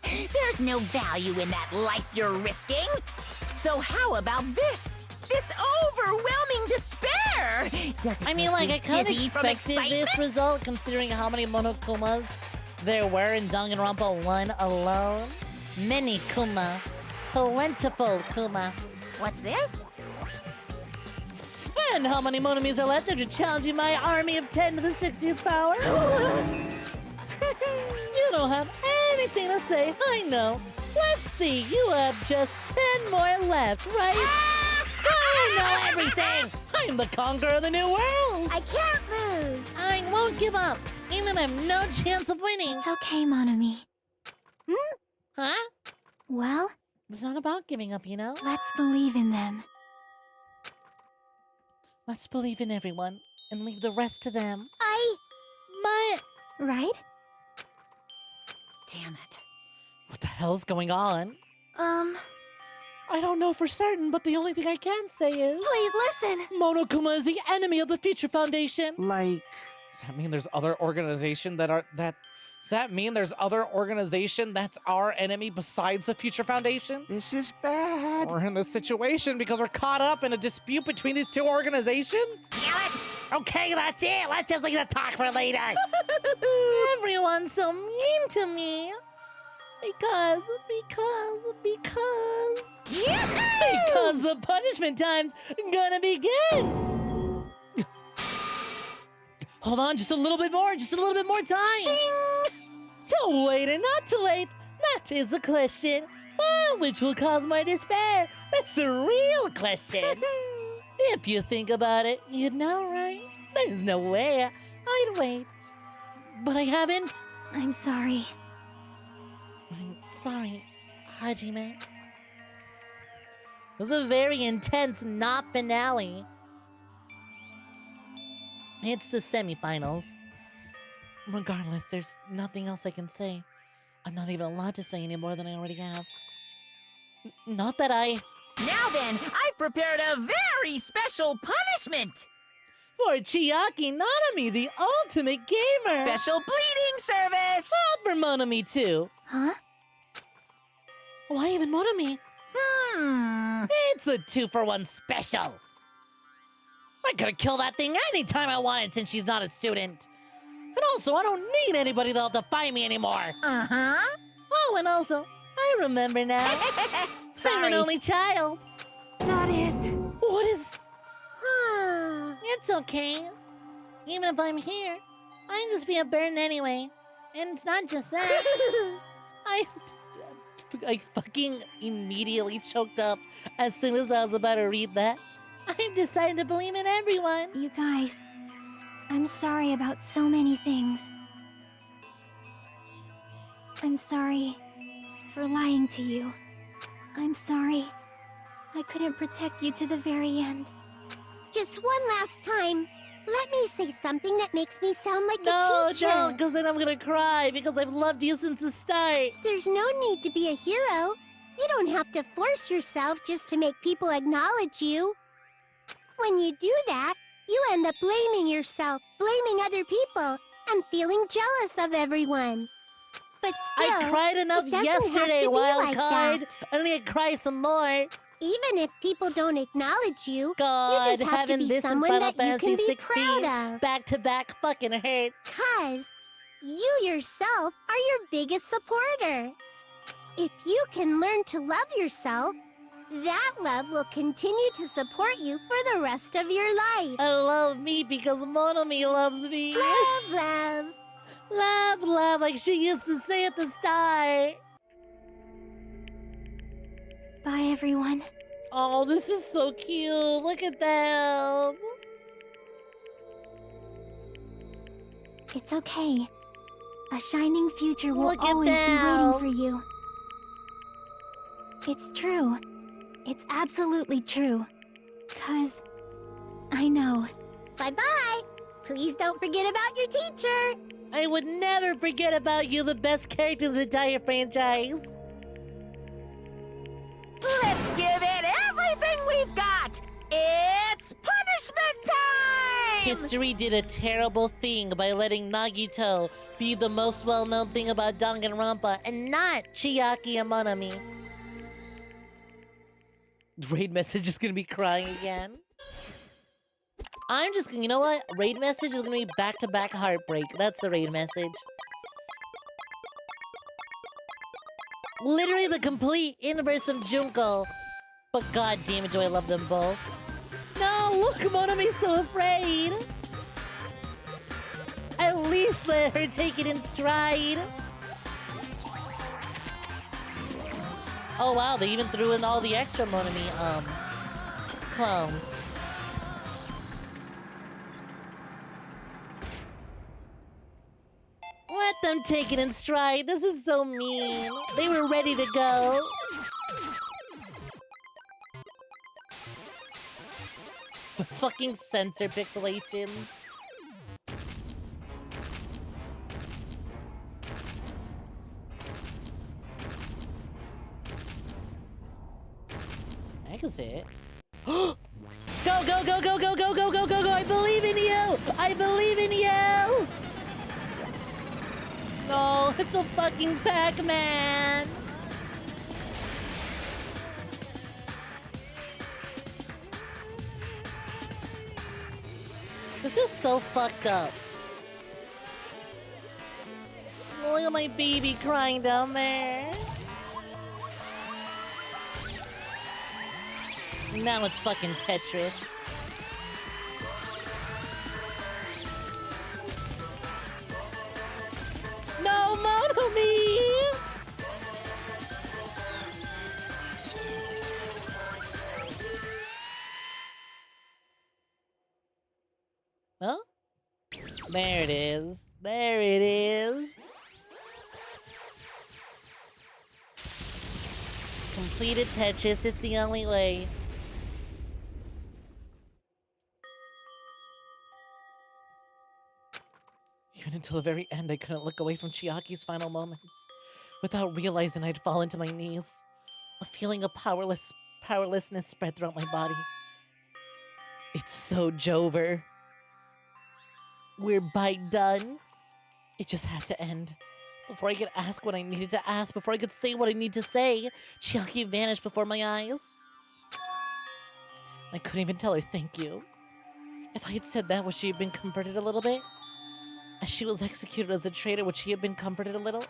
There's no value in that life you're risking. So how about this? This overwhelming despair! Does it I mean, like, I make you kind of dizzy from expected this excitement? result, considering how many Monokumas there were in Danganronpa 1 alone. Many Kuma. Plentiful Kuma. What's this? And how many Monomis are left after challenging my army of 10 to the 60th power? You don't have anything to say, I know. Let's see, you have just 10 more left, right? I know everything! I'm the conqueror of the new world! I can't lose. I won't give up, even if I have no chance of winning. It's okay, Monami. Huh? Well, It's not about giving up, you know? let's believe in them. Let's believe in everyone and leave the rest to them. Right? Damn it. What the hell's going on? I don't know for certain, but the only thing I can say is... Please listen! Monokuma is the enemy of the Future Foundation. Like, Does that mean there's other organization Does that mean there's other organization that's our enemy besides the Future Foundation? this is bad. We're in this situation because we're caught up in a dispute between these two organizations? Damn it! Okay, that's it. Let's just leave the talk for later. Everyone's so mean to me. Because the punishment time's gonna begin. Hold on, just a little bit more time. To wait or not to wait, that is the question. But which will cause my despair? That's the real question. If you think about it, you'd know, right? There's no way I'd wait. But I haven't. I'm sorry. I'm sorry, Hajime. It was a very intense not finale. It's the semifinals. Regardless, there's nothing else I can say. I'm not even allowed to say any more than I already have. Not that I... Now then, I've prepared a very special punishment! For Chiaki Nanami, the ultimate gamer! Special bleeding service! For Monami, too. Huh? Why even Monami? It's a 2-for-1 special. I could have killed that thing anytime I wanted since she's not a student. And also, I don't need anybody that'll defy me anymore. Uh-huh. Oh, and also, I remember now. I'm an only child. That is... What is... It's okay. Even if I'm here, I can just be a burden anyway. And it's not just that. I fucking immediately choked up as soon as I was about to read that. I've decided to believe in everyone. You guys, I'm sorry about so many things. I'm sorry for lying to you. I'm sorry I couldn't protect you to the very end. Just one last time, let me say something that makes me sound like No, a teacher. don't, because then I'm gonna cry because I've loved you since the start. There's no need to be a hero. You don't have to force yourself just to make people acknowledge you. When you do that, you end up blaming yourself, blaming other people, and feeling jealous of everyone. But still, I cried enough it doesn't yesterday, have to be wild like card. that. I need to cry some more. Even if people don't acknowledge you, God, you just have to having be this in someone Final that you Fantasy can be 16 proud of. back to back fucking hurt. 'Cause you yourself are your biggest supporter. If you can learn to love yourself, that love will continue to support you for the rest of your life. I love me because Monomi loves me. Love, love. Love, love, like she used to say at the start. Bye, everyone. Oh, this is so cute. Look at them. It's okay. A shining future will Look at always be them. waiting for you. It's true. It's absolutely true. 'Cause I know. Bye-bye. Please don't forget about your teacher. I would never forget about you, the best character in the entire franchise. Let's give it everything we've got! It's punishment time! History did a terrible thing by letting Nagito be the most well-known thing about Danganronpa and not Chiaki and Monomi. Raid message is gonna be crying again. I'm just gonna, you know what? Raid message is gonna be back-to-back heartbreak. That's the raid message. Literally the complete inverse of Junko. But god damn it, do I love them both. No, look, Monomi's so afraid. At least let her take it in stride. Oh wow, they even threw in all the extra Monomi, clones. Let them take it in stride. This is so mean. They were ready to go. The fucking censor pixelations. I can see it. Go, go, go, go, go, go, go, go, go, go! I believe in you! I believe in you! No, it's a fucking Pac-Man! This is so fucked up. Look at my baby crying down there. Now it's fucking Tetris. No, Monomi! Huh? There it is. There it is. Completed Tetris, it's the only way. Even until the very end, I couldn't look away from Chiaki's final moments without realizing I'd fallen to my knees. A feeling of powerlessness spread throughout my body. It's so Jover. We're bite done. It just had to end. Before I could ask what I needed to ask, before I could say what I need to say, Chiaki vanished before my eyes. I couldn't even tell her thank you. If I had said that, would she have been comforted a little bit? As she was executed as a traitor, would she have been comforted a little?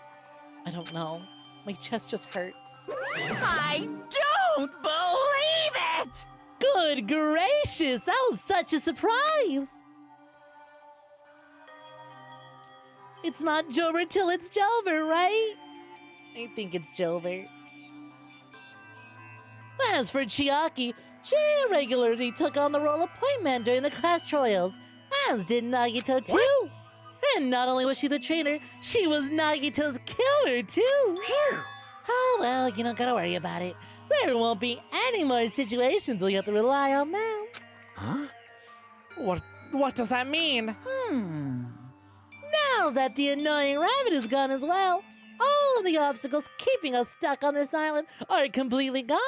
I don't know. My chest just hurts. I don't believe it! Good gracious, that was such a surprise! It's not Jover till it's Jover, right? I think it's Jover. As for Chiaki, she regularly took on the role of point man during the class trials, as did Nagito too. And not only was she the trainer, she was Nagito's killer too. Phew. Oh well, you don't gotta worry about it. There won't be any more situations where you have to rely on them. Huh? What does that mean? Now that the annoying rabbit is gone as well, all of the obstacles keeping us stuck on this island are completely gone.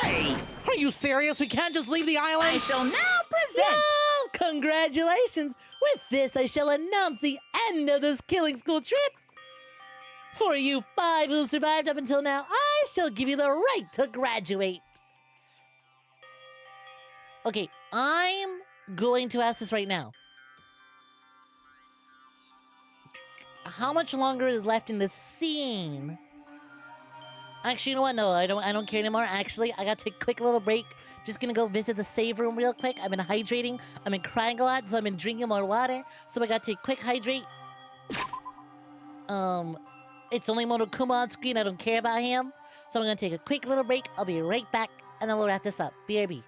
Hey! Are you serious? We can't just leave the island? I shall now present. Oh, congratulations! With this, I shall announce the end of this killing school trip. For you 5 who survived up until now, I shall give you the right to graduate. Okay, I'm going to ask this right now. How much longer is left in this scene? Actually, you know what? No, I don't care anymore. Actually, I gotta take a quick little break. Just gonna go visit the save room real quick. I've been hydrating. I've been crying a lot, so I've been drinking more water. So I gotta take a quick hydrate. It's only Monokuma on screen. I don't care about him. So I'm gonna take a quick little break. I'll be right back, and then we'll wrap this up. BRB.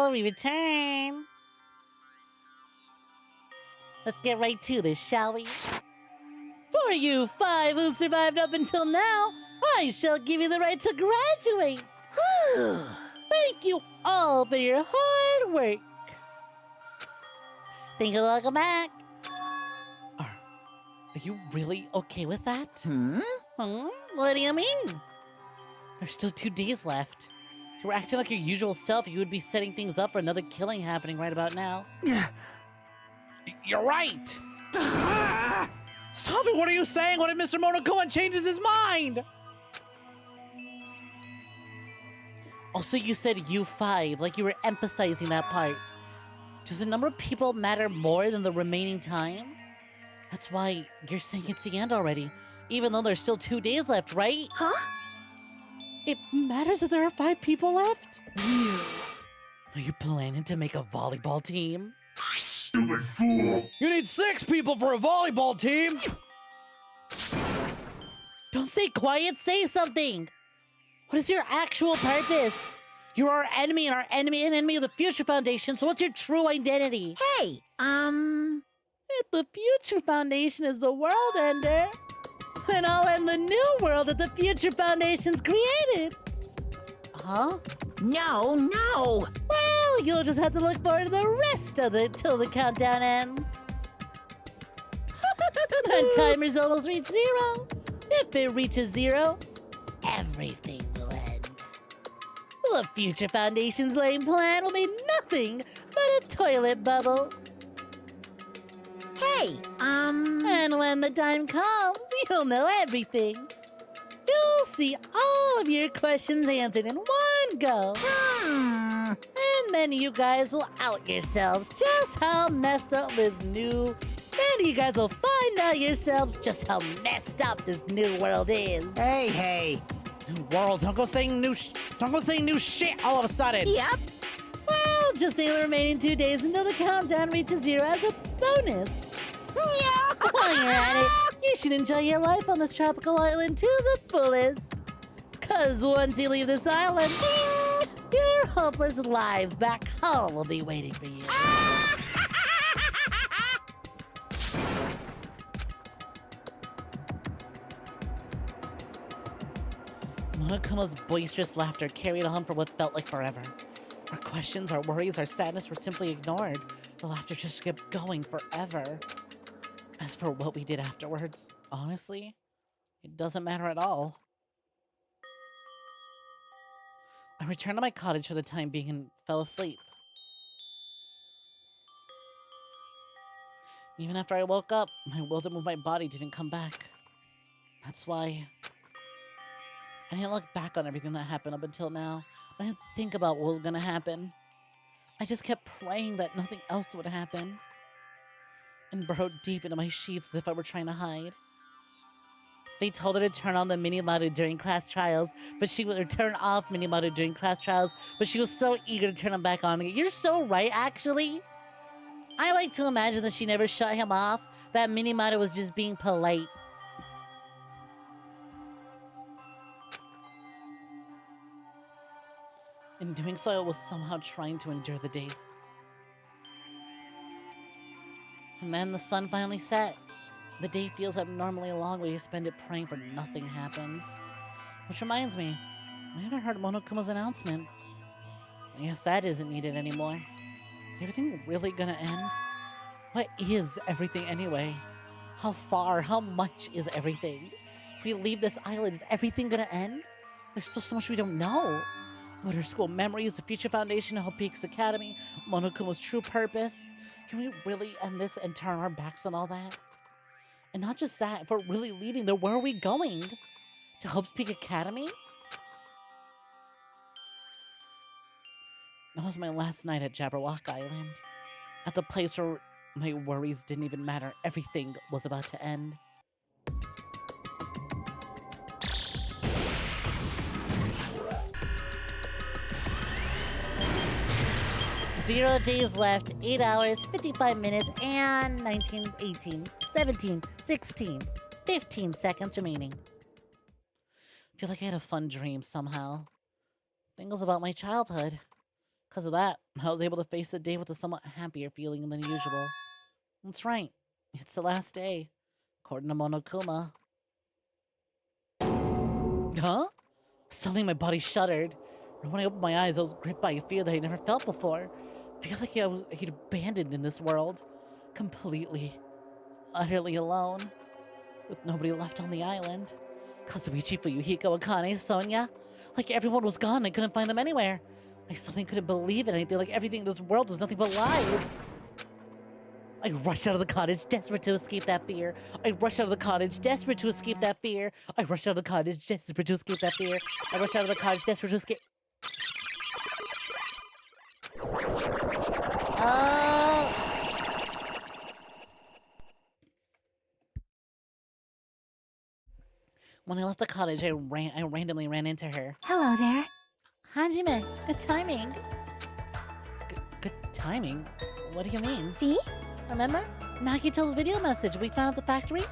Hello, we return. Let's get right to this, shall we? For you 5 who survived up until now, I shall give you the right to graduate. Thank you all for your hard work. Thank you, welcome back. Are you really okay with that? Huh? What do you mean? There's still 2 days left. If you were acting like your usual self, you would be setting things up for another killing happening right about now. You're right! Stop it! What are you saying? What if Mr. Monokuma changes his mind? Also, you said you 5, like you were emphasizing that part. Does the number of people matter more than the remaining time? That's why you're saying it's the end already, even though there's still 2 days left, right? Huh? It matters that there are 5 people left? Are you planning to make a volleyball team? Stupid fool! You need 6 people for a volleyball team! Don't stay quiet, say something! What is your actual purpose? You're our enemy and our enemy and enemy of the Future Foundation, so what's your true identity? Hey, If the Future Foundation is the world ender, then I'll end the new world that the Future Foundation's created. Huh? no. Well, you'll just have to look forward to the rest of it till the countdown ends. The timer's almost reached 0. If it reaches 0, everything will end. The Future Foundation's lame plan will be nothing but a toilet bubble. Hey, And when the time comes, you'll know everything. You'll see all of your questions answered in one go. And then you guys will out yourselves just how messed up this new... Then you guys will find out yourselves just how messed up this new world is. Hey. New world, don't go saying new shit all of a sudden. Yep. Well, just say the remaining 2 days until the countdown reaches 0 as a bonus. While you're at it, you should enjoy your life on this tropical island to the fullest. Cause once you leave this island, your hopeless lives back home will be waiting for you. Monokuma's boisterous laughter carried on for what felt like forever. Our questions, our worries, our sadness were simply ignored. The laughter just kept going forever. As for what we did afterwards, honestly, it doesn't matter at all. I returned to my cottage for the time being and fell asleep. Even after I woke up, my will to move my body didn't come back. That's why I didn't look back on everything that happened up until now. I didn't think about what was gonna happen. I just kept praying that nothing else would happen. And burrowed deep into my sheets as if I were trying to hide. They told her to turn on the mini-maru during class trials, but she would turn off mini-maru during class trials, but she was so eager to turn them back on. You're so right, actually. I like to imagine that she never shut him off, that mini-maru was just being polite. In doing so, I was somehow trying to endure the day. And then the sun finally set. The day feels abnormally long when you spend it praying for nothing happens. Which reminds me, I haven't heard Monokuma's announcement. I guess that isn't needed anymore. Is everything really gonna end? What is everything anyway? How far, how much is everything? If we leave this island, is everything gonna end? There's still so much we don't know. What are school memories, the Future Foundation, Hope Peaks Academy, Monokuma's true purpose? Can we really end this and turn our backs on all that? And not just that, if we're really leaving, then where are we going? To Hope's Peak Academy? That was my last night at Jabberwock Island. At the place where my worries didn't even matter. Everything was about to end. Zero days left, 8 hours, 55 minutes, and 19, 18, 17, 16, 15 seconds remaining. I feel like I had a fun dream somehow. I think it was about my childhood. Because of that, I was able to face the day with a somewhat happier feeling than usual. That's right. It's the last day, according to Monokuma. Huh? Suddenly my body shuddered. And when I opened my eyes, I was gripped by a fear that I never felt before. I feel like I was abandoned in this world. Completely, utterly alone. With nobody left on the island. Kazuichi, Fuyuhiko, Akane, Sonia. Like everyone was gone. I couldn't find them anywhere. I suddenly couldn't believe it. Anything like everything in this world was nothing but lies. I rushed out of the cottage, desperate to escape that fear. I rushed out of the cottage, desperate to escape that fear. I rushed out of the cottage, desperate to escape that fear. I rushed out of the cottage, desperate to escape. When I left the cottage, I randomly ran into her. Hello there. Hajime, good timing. Good timing? What do you mean? See? Remember? Nagito's video message we found at the factory?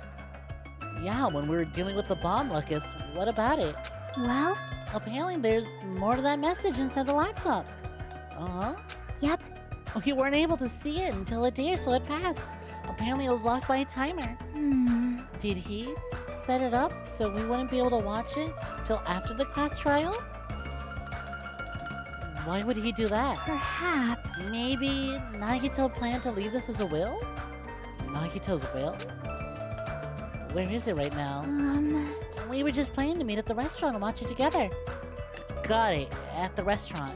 Yeah, when we were dealing with the bomb ruckus. What about it? Well? Apparently there's more to that message inside the laptop. Uh-huh. Yep. We weren't able to see it until a day or so had passed. Apparently it was locked by a timer. Did he set it up so we wouldn't be able to watch it till after the class trial? Why would he do that? Perhaps. Maybe Nagito planned to leave this as a will? Nagito's will? Where is it right now? We were just planning to meet at the restaurant and watch it together. Got it. At the restaurant.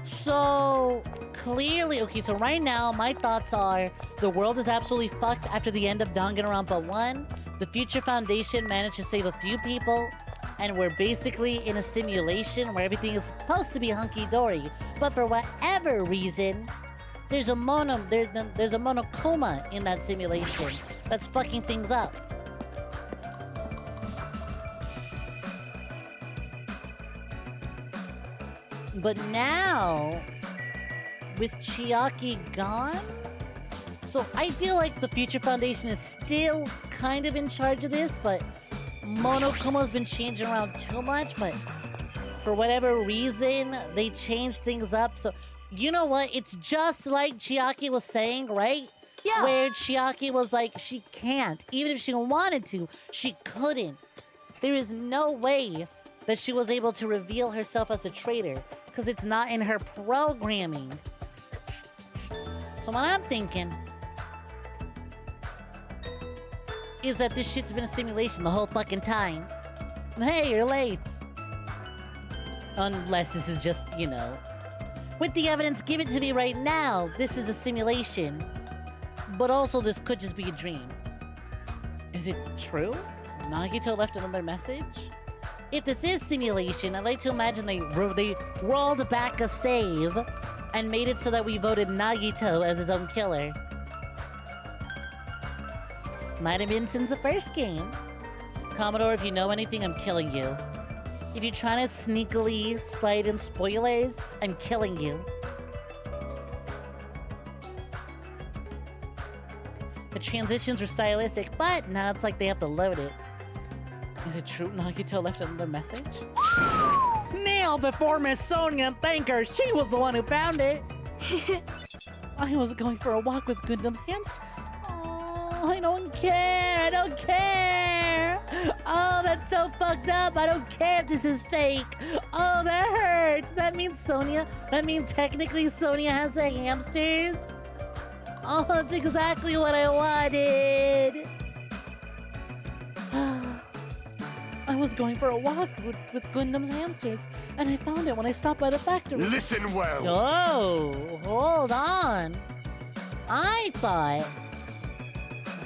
So, clearly, okay, so right now, my thoughts are the world is absolutely fucked after the end of Danganronpa 1. The Future Foundation managed to save a few people, and we're basically in a simulation where everything is supposed to be hunky-dory. But for whatever reason, there's a Monokuma in that simulation that's fucking things up. But now, with Chiaki gone, so I feel like the Future Foundation is still kind of in charge of this, but Monokuma's been changing around too much, but for whatever reason, they changed things up. So, you know what? It's just like Chiaki was saying, right? Yeah. Where Chiaki was like, she can't. Even if she wanted to, she couldn't. There is no way that she was able to reveal herself as a traitor, because it's not in her programming. So what I'm thinking is that this shit's been a simulation the whole fucking time. Hey, you're late. Unless this is just, you know, with the evidence given to me right now, this is a simulation. But also, this could just be a dream. Is it true? Nagito left another message? If this is simulation, I'd like to imagine they rolled back a save and made it so that we voted Nagito as his own killer. Might have been since the first game. Commodore, if you know anything, I'm killing you. If you're trying to sneakily slide in spoilers, I'm killing you. The transitions were stylistic, but now it's like they have to load it. Is it true Nagito left another message? Kneel before Miss Sonia and thank her. She was the one who found it. I was going for a walk with Gundam's hamster. Oh, I don't care. I don't care. Oh, that's so fucked up. I don't care if this is fake. Oh, that hurts. That means Sonia. That means technically Sonia has the hamsters. Oh, that's exactly what I wanted. I was going for a walk with Gundam's hamsters, and I found it when I stopped by the factory. Listen well. Oh, hold on. I thought...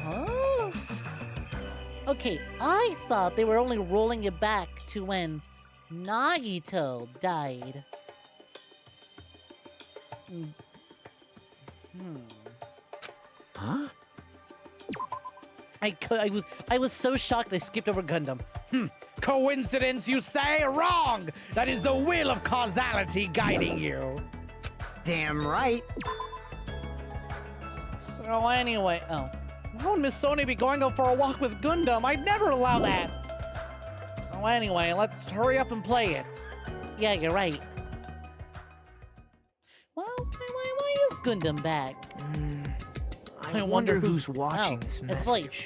Oh. Okay, I thought they were only rolling it back to when Nagito died. Huh? I was so shocked I skipped over Gundam. Coincidence, you say? Wrong! That is the will of causality guiding you. Damn right. So anyway, why would Miss Sonia be going out for a walk with Gundam? I'd never allow that. Oh, anyway, let's hurry up and play it. Yeah, you're right. Well, why is Gundam back? I wonder who's watching this It's message. voice.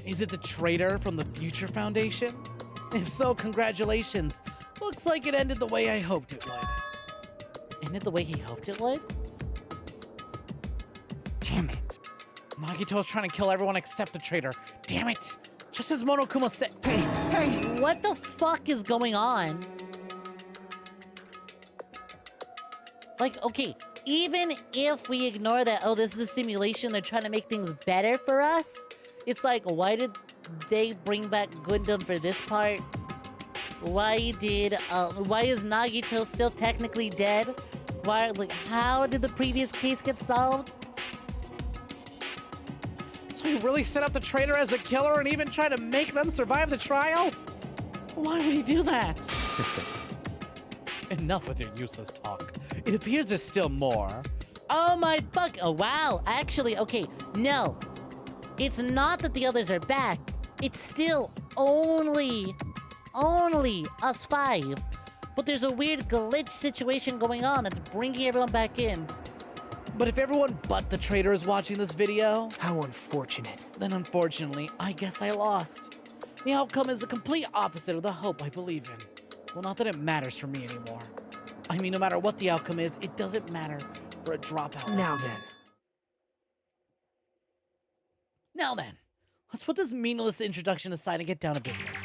Is it the traitor from the Future Foundation? If so, congratulations. Looks like it ended the way I hoped it would. Ended the way he hoped it would? Damn it. Nagito's trying to kill everyone except the traitor. Damn it! Just as Monokuma said. Hey! What the fuck is going on? Like, okay, even if we ignore that, oh, this is a simulation, they're trying to make things better for us, it's like, why did they bring back Gundam for this part? Why is Nagito still technically dead? Why, like, how did the previous case get solved? So he really set up the traitor as a killer and even tried to make them survive the trial? Why would he do that? Enough with your useless talk. It appears there's still more. Oh my fuck, oh wow, actually, okay, no. It's not that the others are back. It's still only us 5. But there's a weird glitch situation going on that's bringing everyone back in. But if everyone but the traitor is watching this video, How unfortunate. then unfortunately, I guess I lost. The outcome is the complete opposite of the hope I believe in. Well, not that it matters for me anymore. I mean, no matter what the outcome is, it doesn't matter for a dropout. Now then. Now then, let's put this meaningless introduction aside and get down to business.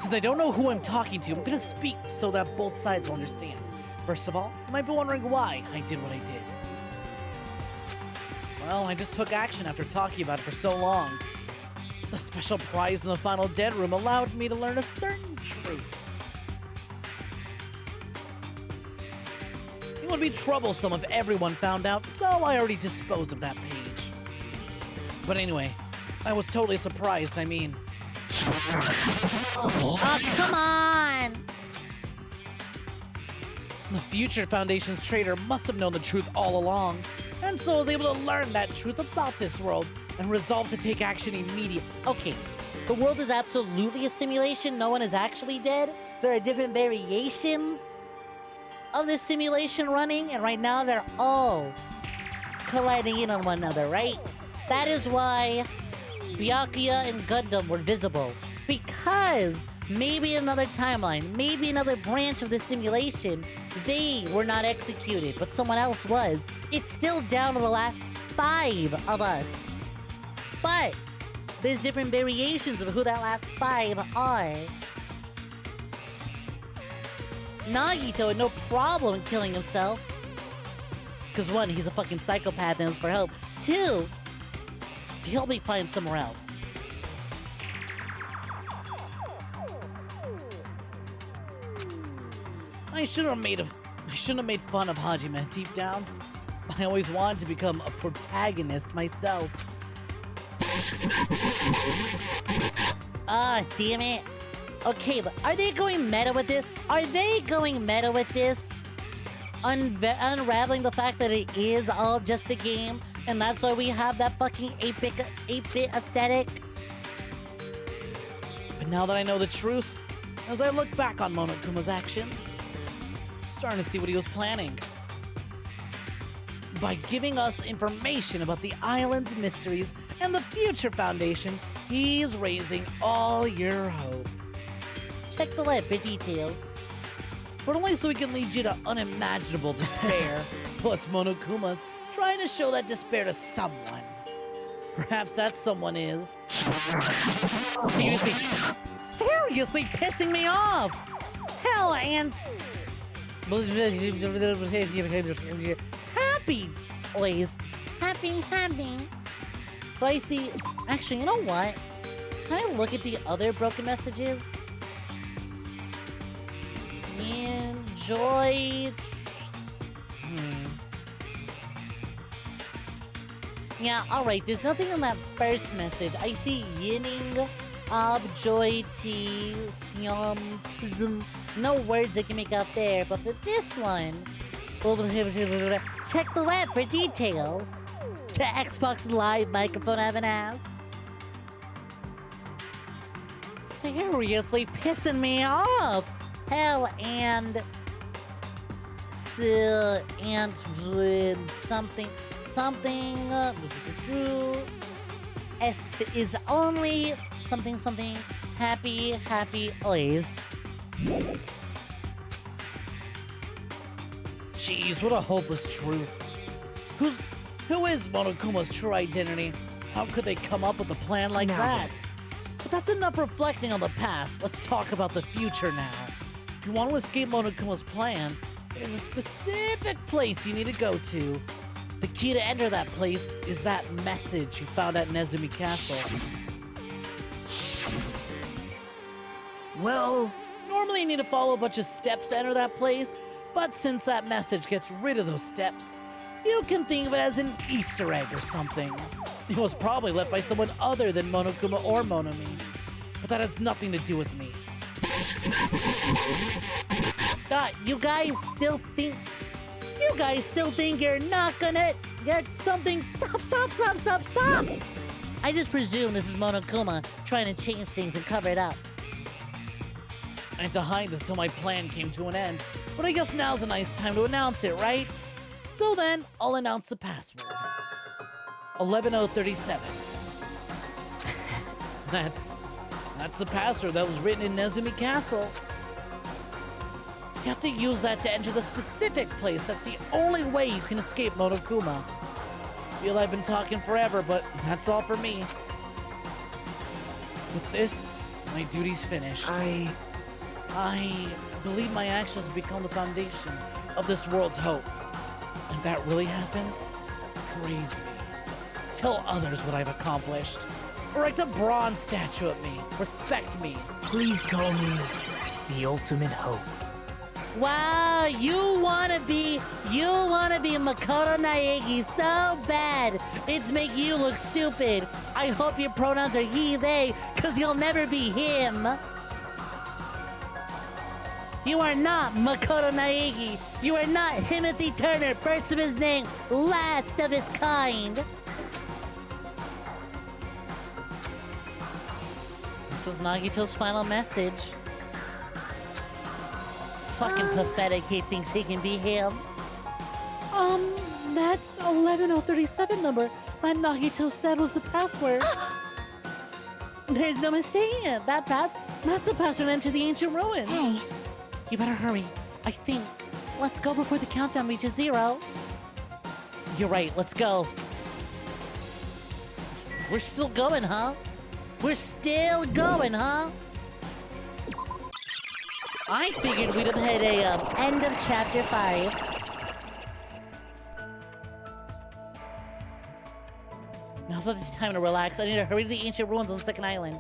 Since I don't know who I'm talking to, I'm gonna speak so that both sides will understand. First of all, you might be wondering why I did what I did. Well, I just took action after talking about it for so long. The special prize in the final dead room allowed me to learn a certain truth. It would be troublesome if everyone found out, so I already disposed of that page. But anyway, I was totally surprised, I mean... Oh, come on! The Future Foundation's traitor must have known the truth all along, and so was able to learn that truth about this world and resolved to take action immediately. Okay, the world is absolutely a simulation. No one is actually dead. There are different variations of this simulation running, and right now they're all colliding in on one another, right? That is why Byakuya and Gundam were visible. Because maybe another timeline, maybe another branch of the simulation, they were not executed, but someone else was. It's still down to the last 5 of us. But there's different variations of who that last 5 are. Nagito had no problem killing himself. Because 1, he's a fucking psychopath and is for help. 2, he'll be fine somewhere else. I shouldn't have made fun of Hajime deep down. I always wanted to become a protagonist myself. Ah, damn it. Okay, but are they going meta with this? Are they going meta with this? Unraveling the fact that it is all just a game, and that's why we have that fucking 8-bit aesthetic? But now that I know the truth, as I look back on Monokuma's actions, I'm starting to see what he was planning. By giving us information about the island's mysteries and the Future Foundation, he's raising all your hope. Check the web for details. But only so he can lead you to unimaginable despair. Plus, Monokuma's trying to show that despair to someone. Perhaps that someone is... Seriously pissing me off! Hell, and... Happy, always. Happy. So I see... Actually, you know what? Can I look at the other broken messages? Enjoy... Yeah, alright, there's nothing in that first message. I see yinning, joy, tea, no words I can make out there, but for this one... Check the web for details. To Xbox Live microphone I have an ass. seriously pissing me off. Hell, and something F is only something happy always. Jeez, what a hopeless truth. Who is Monokuma's true identity? How could they come up with a plan like that? But that's enough reflecting on the past. Let's talk about the future now. If you want to escape Monokuma's plan, there's a specific place you need to go to. The key to enter that place is that message you found at Nezumi Castle. Well, Normally you need to follow a bunch of steps to enter that place, but since that message gets rid of those steps, you can think of it as an Easter egg or something. It was probably left by someone other than Monokuma or Monomi, but that has nothing to do with me. You guys still think you're not gonna get something? Stop! I just presume this is Monokuma trying to change things and cover it up. And to hide this till my plan came to an end, but I guess now's a nice time to announce it, right? So then, I'll announce the password. 11037. That's the password that was written in Nezumi Castle. You have to use that to enter the specific place. That's the only way you can escape Monokuma. Feel I've been talking forever, but that's all for me. With this, my duty's finished. I believe my actions will become the foundation of this world's hope. If that really happens, praise me. Tell others what I've accomplished. Erect a bronze statue of me. Respect me. Please call me the ultimate hope. Wow, you wanna be Makoto Naegi so bad. It's make you look stupid. I hope your pronouns are he, they, cause you'll never be him. You are not Makoto Naegi. You are not Timothy Turner, first of his name, last of his kind. This is Nagito's final message. Fucking pathetic, he thinks he can be him. That's 11037 number that Nagito said was the password. There's no mistaking it. That's the password into the ancient ruins. Hey, You better hurry. I think. Let's go before the countdown reaches 0. You're right, let's go. We're still going, huh? We're still going, huh? I figured we'd have had a end of chapter 5. Now's not the time to relax. I need to hurry to the ancient ruins on the second island.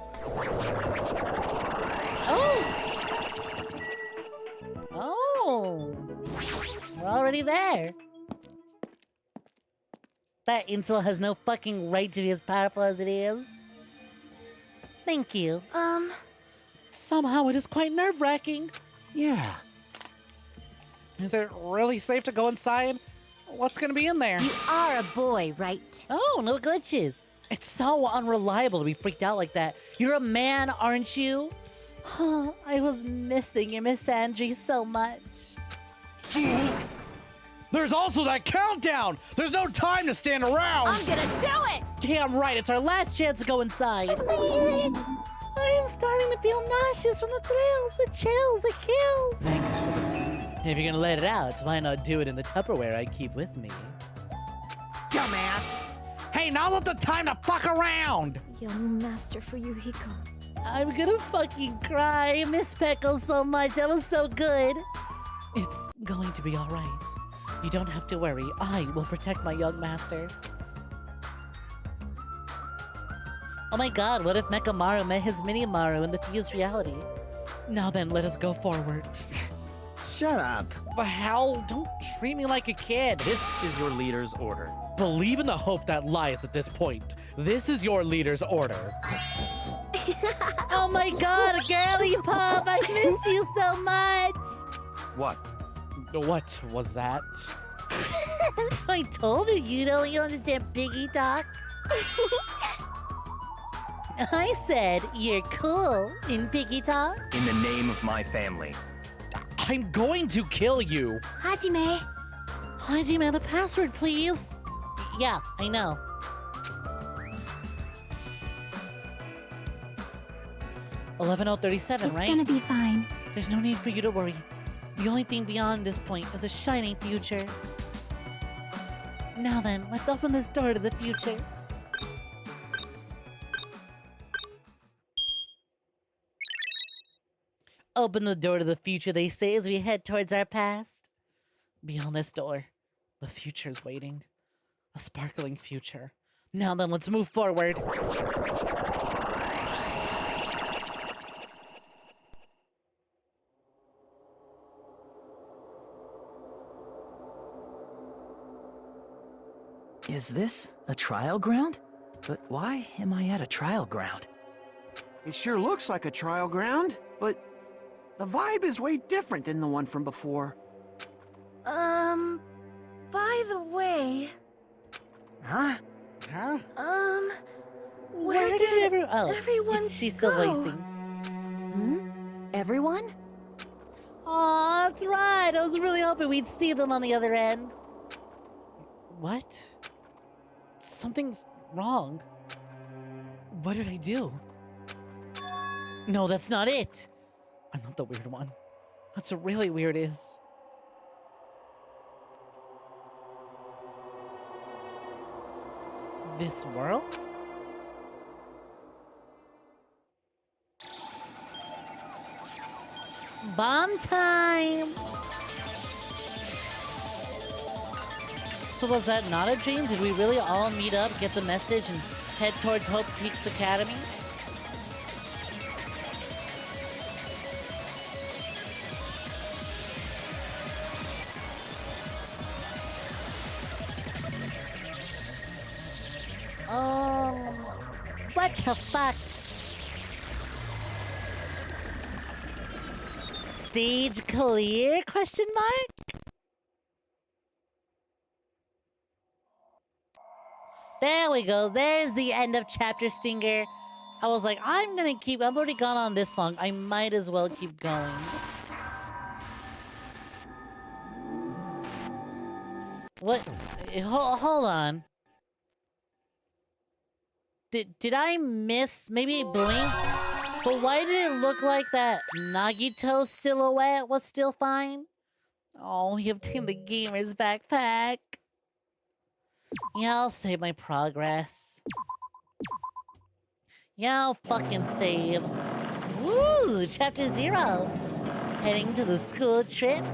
Oh, we're already there. That intel has no fucking right to be as powerful as it is. Thank you. Somehow it is quite nerve-wracking. yeah. Is it really safe to go inside? What's gonna be in there? You are a boy, right? Oh, no glitches. It's so unreliable to be freaked out like that. You're a man, aren't you? Huh, I was missing you, Miss Andry, so much. There's also that countdown! There's no time to stand around! I'm gonna do it! Damn right, it's our last chance to go inside. I am starting to feel nauseous from the thrills, the chills, the kills. Thanks for the food. If you're gonna let it out, why not do it in the Tupperware I keep with me? Dumbass! Hey, now's not the time to fuck around! Young master for Yuhiko. I'm gonna fucking cry. I miss Peckle so much. That was so good. It's going to be all right. You don't have to worry. I will protect my young master. Oh my god, what if Mechamaru met his Mini-Maru in the fused reality? Now then, let us go forward. Shut up. The hell? Don't treat me like a kid. This is your leader's order. Believe in the hope that lies at this point. This is your leader's order. Oh my god, girly pop, I miss you so much. What? What was that? I told you, you don't understand piggy talk. I said you're cool in Piggy Talk. In the name of my family. I'm going to kill you. Hajime. Hajime, the password, please. Yeah, I know. $11,037, right? It's gonna be fine. There's no need for you to worry. The only thing beyond this point is a shining future. Now then, let's open this door to the future. Open the door to the future, they say, as we head towards our past. Beyond this door, the future's waiting. A sparkling future. Now then, let's move forward. Is this a trial ground? But why am I at a trial ground? It sure looks like a trial ground, but the vibe is way different than the one from before. By the way, Huh? Huh? where did everyone it's she's still go? racing. Everyone? Aw, that's right. I was really hoping we'd see them on the other end. What? Something's wrong. What did I do? No, that's not it. I'm not the weird one. What's really weird is... this world? Bomb time! So was that not a dream? Did we really all meet up, get the message, and head towards Hope Peaks Academy? What the fuck? Stage clear? Question mark? There we go. There's the end of Chapter Stinger. I was like, I've already gone on this long. I might as well keep going. What? Hold on. Did I miss? Maybe I blinked? But why did it look like that Nagito silhouette was still fine? Oh, he obtained the gamer's backpack. Yeah, I'll save my progress. Yeah, I'll fucking save. Woo! Chapter 0. Heading to the school trip.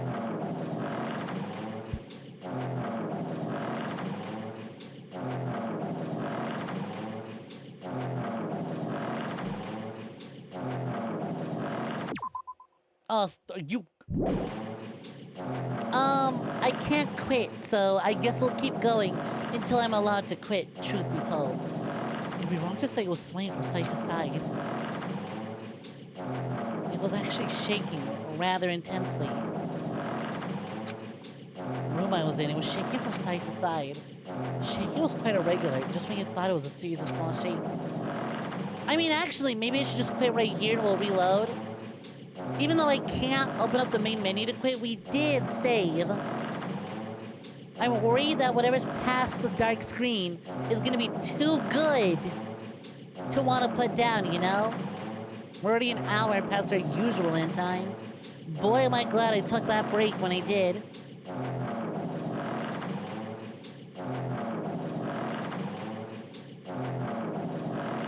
Oh, you... I can't quit, so I guess I'll keep going until I'm allowed to quit, truth be told. It'd be wrong to say it was swaying from side to side. It was actually shaking rather intensely. The room I was in, it was shaking from side to side. Shaking was quite irregular, just when you thought it was a series of small shakes. I mean, actually, maybe I should just quit right here and we'll reload. Even though I can't open up the main menu to quit, we did save. I'm worried that whatever's past the dark screen is gonna be too good to want to put down, you know? We're already an hour past our usual end time. Boy, am I glad I took that break when I did.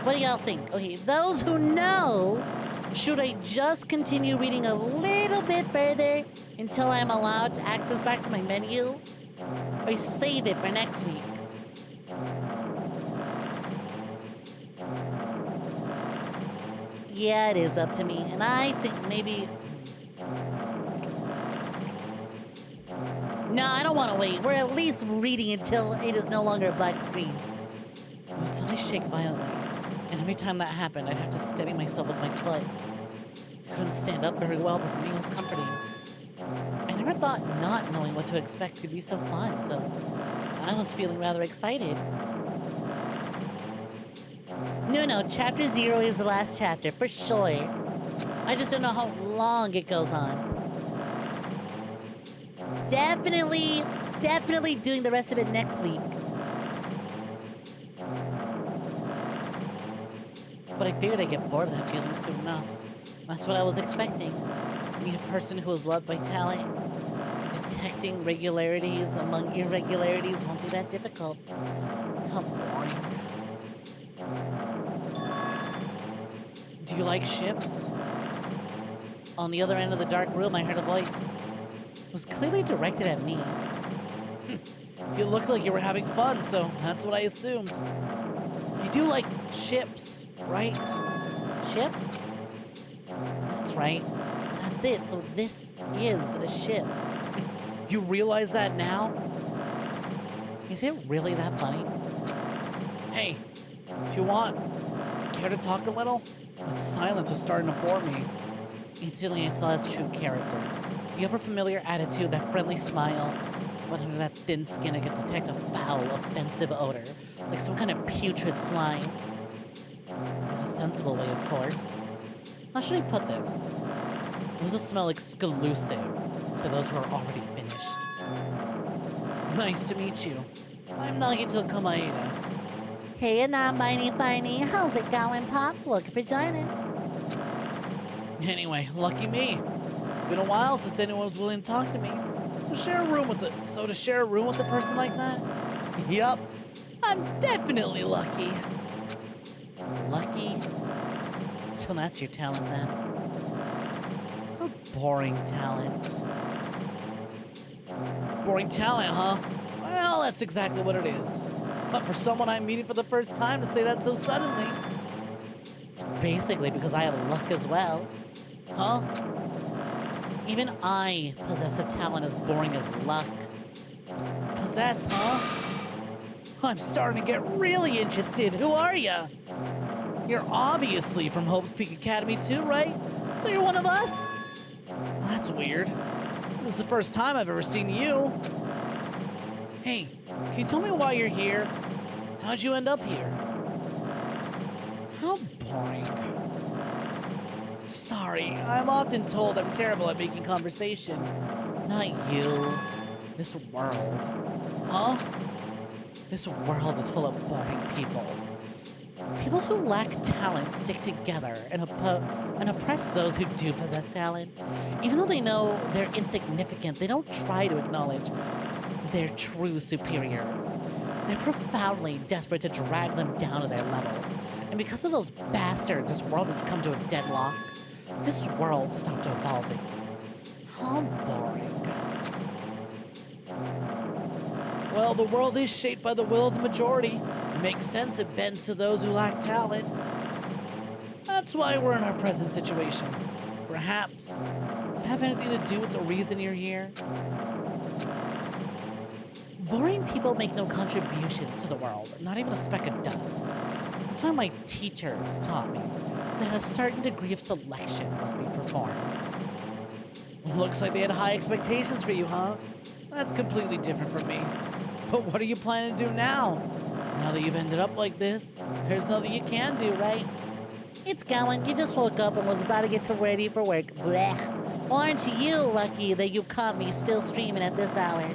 What do y'all think? Okay, those who know, should I just continue reading a little bit further until I'm allowed to access back to my menu? Or save it for next week? Yeah, it is up to me, and I think maybe... No, I don't want to wait. We're at least reading until it is no longer a black screen. It would suddenly shake violently, and every time that happened, I'd have to steady myself with my foot. I couldn't stand up very well, but for me it was comforting. I never thought not knowing what to expect could be so fun, so I was feeling rather excited. No, chapter 0 is the last chapter, for sure. I just don't know how long it goes on. Definitely doing the rest of it next week. But I figured I'd get bored of that feeling soon enough. That's what I was expecting. Meet a person who is loved by talent. Detecting regularities among irregularities won't be that difficult. How boring. Do you like ships? On the other end of the dark room, I heard a voice. It was clearly directed at me. You looked like you were having fun, so that's what I assumed. You do like ships, right? Ships? That's right. That's it. So this is a ship. You realize that now? Is it really that funny? Hey, do you care to talk a little? That silence was starting to bore me. Instantly, I saw his true character. The ever-familiar attitude, that friendly smile. But under that thin skin, I could detect a foul, offensive odor, like some kind of putrid slime. In a sensible way, of course. How should I put this? It was a smell exclusive to those who are already finished. Nice to meet you. I'm Nagito Kamaeda. Hey, non-binary finey. How's it going, Pops? Looking for joining. Anyway, lucky me. It's been a while since anyone was willing to talk to me. So to share a room with a person like that? Yup, I'm definitely lucky. Lucky? So that's your talent then. What a boring talent. Boring talent, huh? Well, that's exactly what it is. But for someone I'm meeting for the first time to say that so suddenly... It's basically because I have luck as well. Huh? Even I possess a talent as boring as luck. Possess, huh? I'm starting to get really interested. Who are ya? You're obviously from Hope's Peak Academy too, right? So you're one of us? Well, that's weird. This is the first time I've ever seen you. Hey, can you tell me why you're here? How'd you end up here? How boring. Sorry, I'm often told I'm terrible at making conversation. Not you. This world. Huh? This world is full of boring people. People who lack talent stick together and oppress those who do possess talent. Even though they know they're insignificant, they don't try to acknowledge their true superiors. They're profoundly desperate to drag them down to their level. And because of those bastards, this world has come to a deadlock. This world stopped evolving. How boring. Well, the world is shaped by the will of the majority. It makes sense it bends to those who lack talent. That's why we're in our present situation. Perhaps, does it have anything to do with the reason you're here? Boring people make no contributions to the world, not even a speck of dust. That's why my teachers taught me that a certain degree of selection must be performed. Looks like they had high expectations for you, huh? That's completely different from me. But what are you planning to do now? Now that you've ended up like this, there's nothing you can do, right? It's going. You just woke up and was about to get to ready for work. Blech. Aren't you lucky that you caught me still streaming at this hour?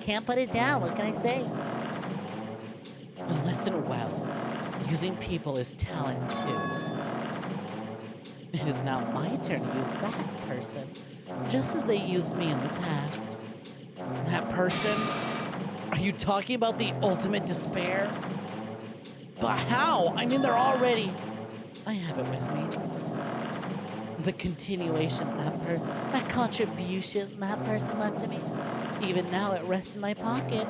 Can't put it down. What can I say? Listen well. Using people is talent, too. It is now my turn to use that person, just as they used me in the past. That person? Are you talking about the ultimate despair? But how? I mean, they're already... I have it with me. The continuation, that contribution that person left to me. Even now, it rests in my pocket.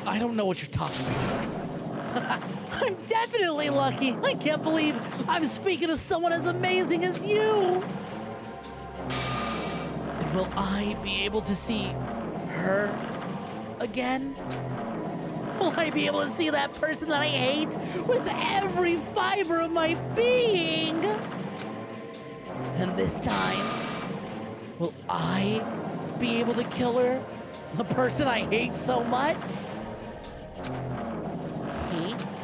I don't know what you're talking about. I'm definitely lucky. I can't believe I'm speaking to someone as amazing as you. And will I be able to see her again? Will I be able to see that person that I hate with every fiber of my being? And this time, will I be able to kill her? The person I hate so much? Hate?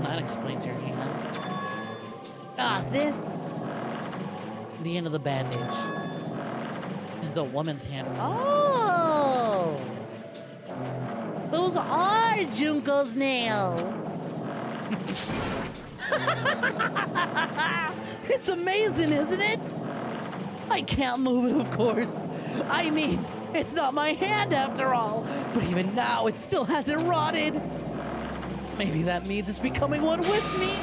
That explains your hand. Ah, this. The end of the bandage is a woman's hand. Oh! Those are Junko's nails! It's amazing, isn't it? I can't move it, of course. I mean, it's not my hand after all. But even now, it still hasn't rotted. Maybe that means it's becoming one with me.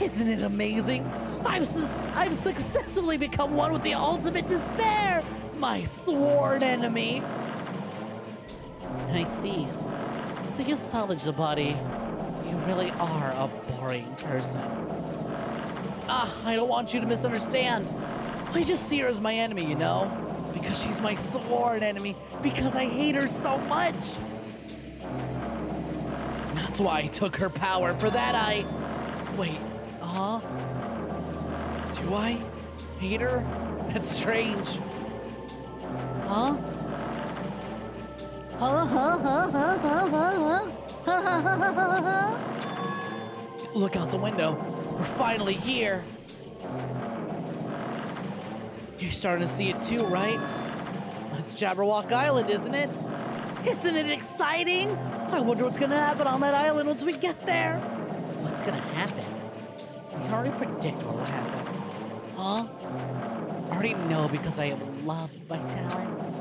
Isn't it amazing? I've successfully become one with the ultimate despair, my sworn enemy. I see. So you salvage the body. You really are a boring person. I don't want you to misunderstand. I just see her as my enemy, you know? Because she's my sworn enemy. Because I hate her so much. That's why I took her power. For that Wait, huh? Do I hate her? That's strange. Huh? Look out the window. We're finally here. You're starting to see it too, right? That's Jabberwock Island, isn't it? Isn't it exciting? I wonder what's gonna happen on that island once we get there. What's gonna happen? I can already predict what will happen. Huh? I already know because I am loved by talent.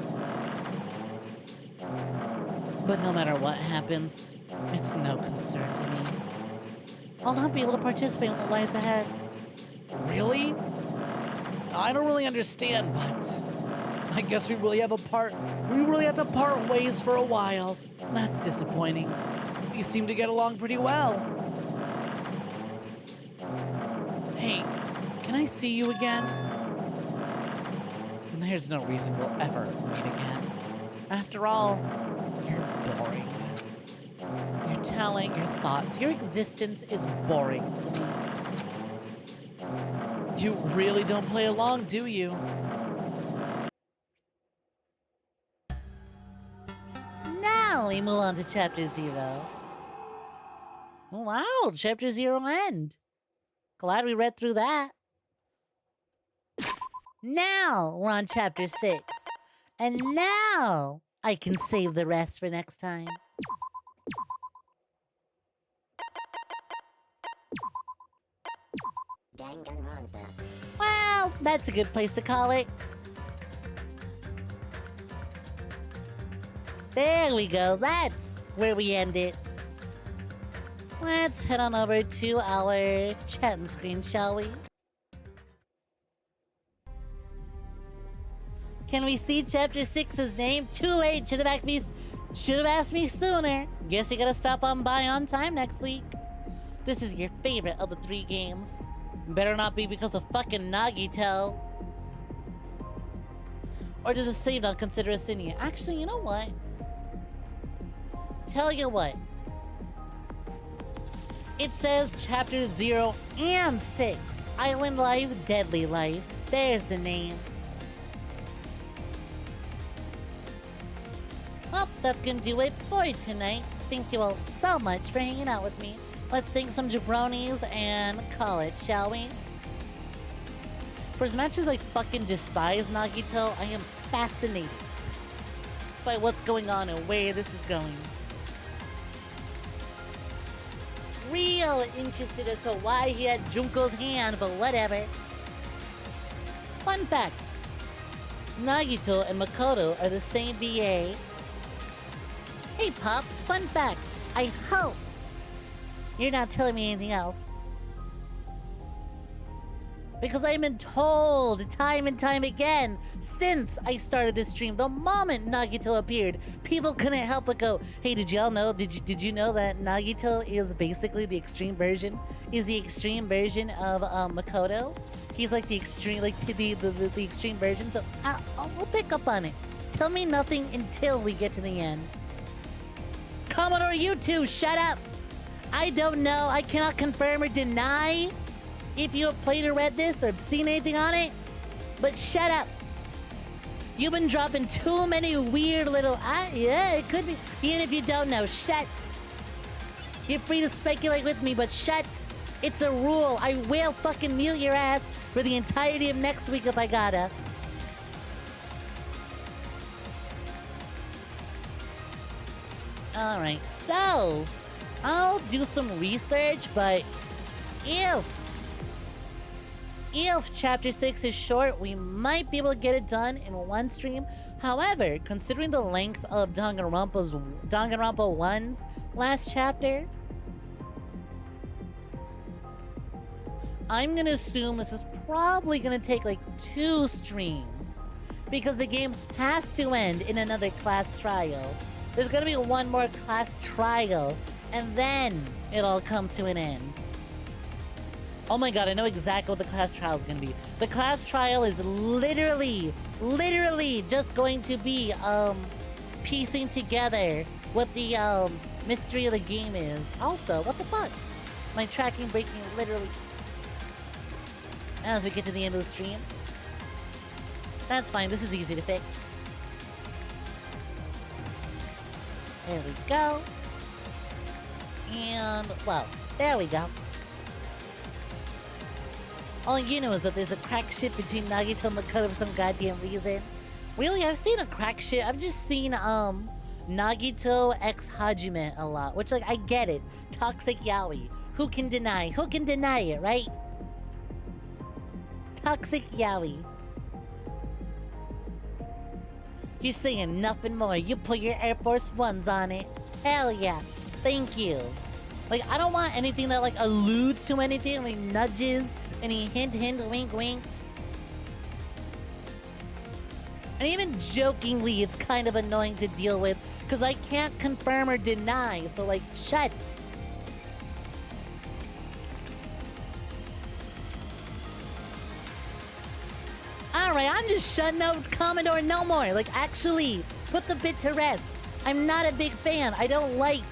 But no matter what happens, it's no concern to me. I'll not be able to participate in what lies ahead. Really? I don't really understand, but I guess we really have to part ways for a while. That's disappointing. You seem to get along pretty well. Hey, can I see you again? There's no reason we'll ever meet again. After all, you're boring. Your talent, your thoughts, your existence is boring to me. You really don't play along, do you? Now we move on to Chapter 0. Wow, Chapter 0 end. Glad we read through that. Now we're on Chapter 6. And now I can save the rest for next time. Danganronpa. Well, that's a good place to call it. There we go. That's where we end it. Let's head on over to our chatting screen, shall we? Can we see Chapter 6's name? Too late. Should have asked me sooner. Guess you gotta stop on by on time next week. This is your favorite of the 3 games. Better not be because of fucking Nagito. Or does it save not consider a sin yet? Actually, you know what? Tell you what. It says Chapter 0 and 6. Island Life, Deadly Life. There's the name. Well, that's gonna do it for tonight. Thank you all so much for hanging out with me. Let's thank some jabronis and call it, shall we? For as much as I fucking despise Nagito, I am fascinated by what's going on and where this is going. Real interested as to why he had Junko's hand, but whatever. Fun fact. Nagito and Makoto are the same BA. Hey Pops, fun fact. I hope you're not telling me anything else. Because I've been told time and time again since I started this stream, the moment Nagito appeared, people couldn't help but go, hey, did y'all know, did you know that Nagito is basically the extreme version? Is the extreme version of Makoto? He's like the extreme, like the extreme version, so we'll pick up on it. Tell me nothing until we get to the end. Commodore, you two, shut up! I don't know, I cannot confirm or deny if you have played or read this or have seen anything on it, but shut up. You've been dropping too many weird little, yeah, it could be, even if you don't know, shut. You're free to speculate with me, but shut. It's a rule. I will fucking mute your ass for the entirety of next week if I gotta. Alright, so I'll do some research, but if Chapter 6 is short, we might be able to get it done in one stream. However, considering the length of Danganronpa 1's last chapter, I'm gonna assume this is probably gonna take like 2 streams, because the game has to end in another class trial. There's gonna be one more class trial, and then it all comes to an end. Oh my god, I know exactly what the class trial is gonna be. The class trial is literally just going to be, piecing together what the, mystery of the game is. Also, what the fuck? My tracking breaking literally as we get to the end of the stream. That's fine, this is easy to fix. There we go. And, well, there we go. All you know is that there's a crack ship between Nagito and Makoto for some goddamn reason. Really, I've seen a crack ship. I've just seen, Nagito x Hajime a lot. Which, like, I get it. Toxic yaoi. Who can deny? Who can deny it, right? Toxic yaoi. You're saying nothing more. You put your Air Force Ones on it. Hell yeah. Thank you. Like, I don't want anything that, like, alludes to anything. Like, nudges. Any hint, wink, winks. And even jokingly, it's kind of annoying to deal with. Because I can't confirm or deny. So, like, shut. Alright, I'm just shutting up Commodore no more. Like, actually, put the bit to rest. I'm not a big fan. I don't like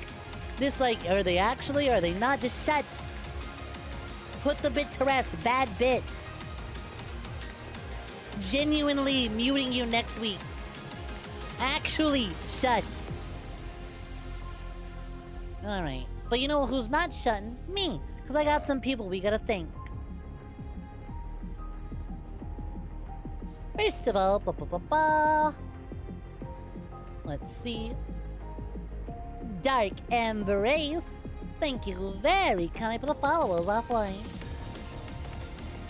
this, like, are they actually, or are they not? Just shut. Put the bit to rest. Bad bit. Genuinely muting you next week. Actually, shut. Alright. But you know who's not shutting? Me. Because I got some people we gotta thank. First of all, let's see. Dark Embrace. Thank you very kindly for the followers offline.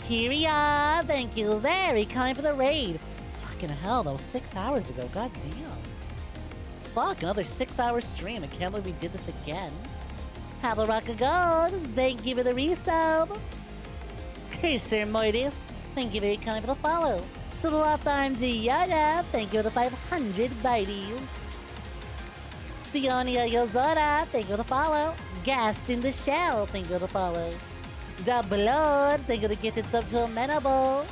Kiria, thank you very kindly for the raid. Fucking hell, that was 6 hours ago. God damn. Fuck, another 6-hour stream. I can't believe we did this again. Have a rock of gold. Thank you for the resub. Cursor Mortis, thank you very kindly for the follow. Slotharms Yoda, thank you for the 500 bites. Sionia Yozora, thank you for the follow. Gassed in the Shell, thank you for the follow. The Blood, thank you for the gifted sub to Amenable.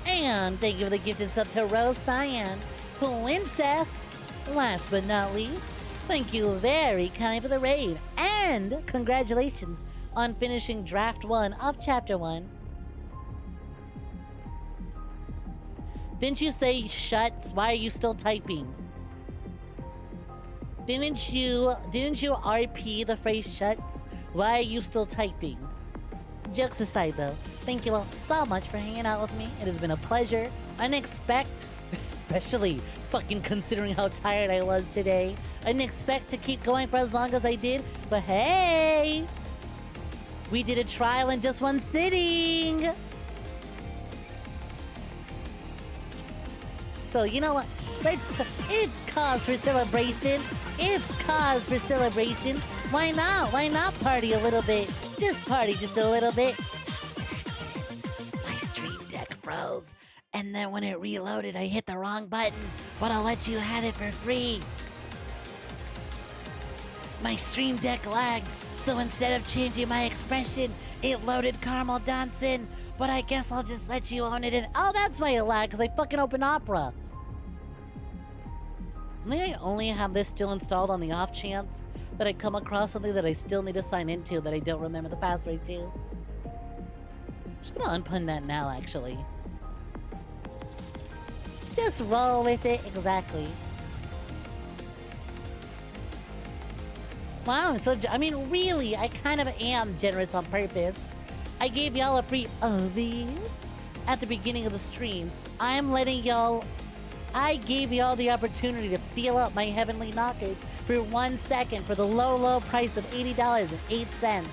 And thank you for the gifted sub to Rose Cyan. Princess, last but not least, thank you very kindly for the raid. And congratulations on finishing Draft 1 of Chapter 1. Didn't you say shut? Why are you still typing? Didn't you RP the phrase shuts? Why are you still typing? Jokes aside though, thank you all so much for hanging out with me. It has been a pleasure. I didn't expect, especially fucking considering how tired I was today, I didn't expect to keep going for as long as I did, but hey! We did a trial in just one sitting! So, you know what? It's cause for celebration. It's cause for celebration. Why not? Why not party a little bit? Just party just a little bit. My Stream Deck froze. And then when it reloaded, I hit the wrong button. But I'll let you have it for free. My Stream Deck lagged. So instead of changing my expression, it loaded Caramel Dancing. But I guess I'll just let you own it and... Oh, that's why it lagged, because I fucking opened Opera. I think I only have this still installed on the off chance that I come across something that I still need to sign into that I don't remember the password to. I'm just gonna unpin that now, actually. Just roll with it, exactly. Wow, I mean, really, I kind of am generous on purpose. I gave y'all a free these at the beginning of the stream. I gave y'all the opportunity to feel up my heavenly knockers for 1 second for the low, low price of $80.08.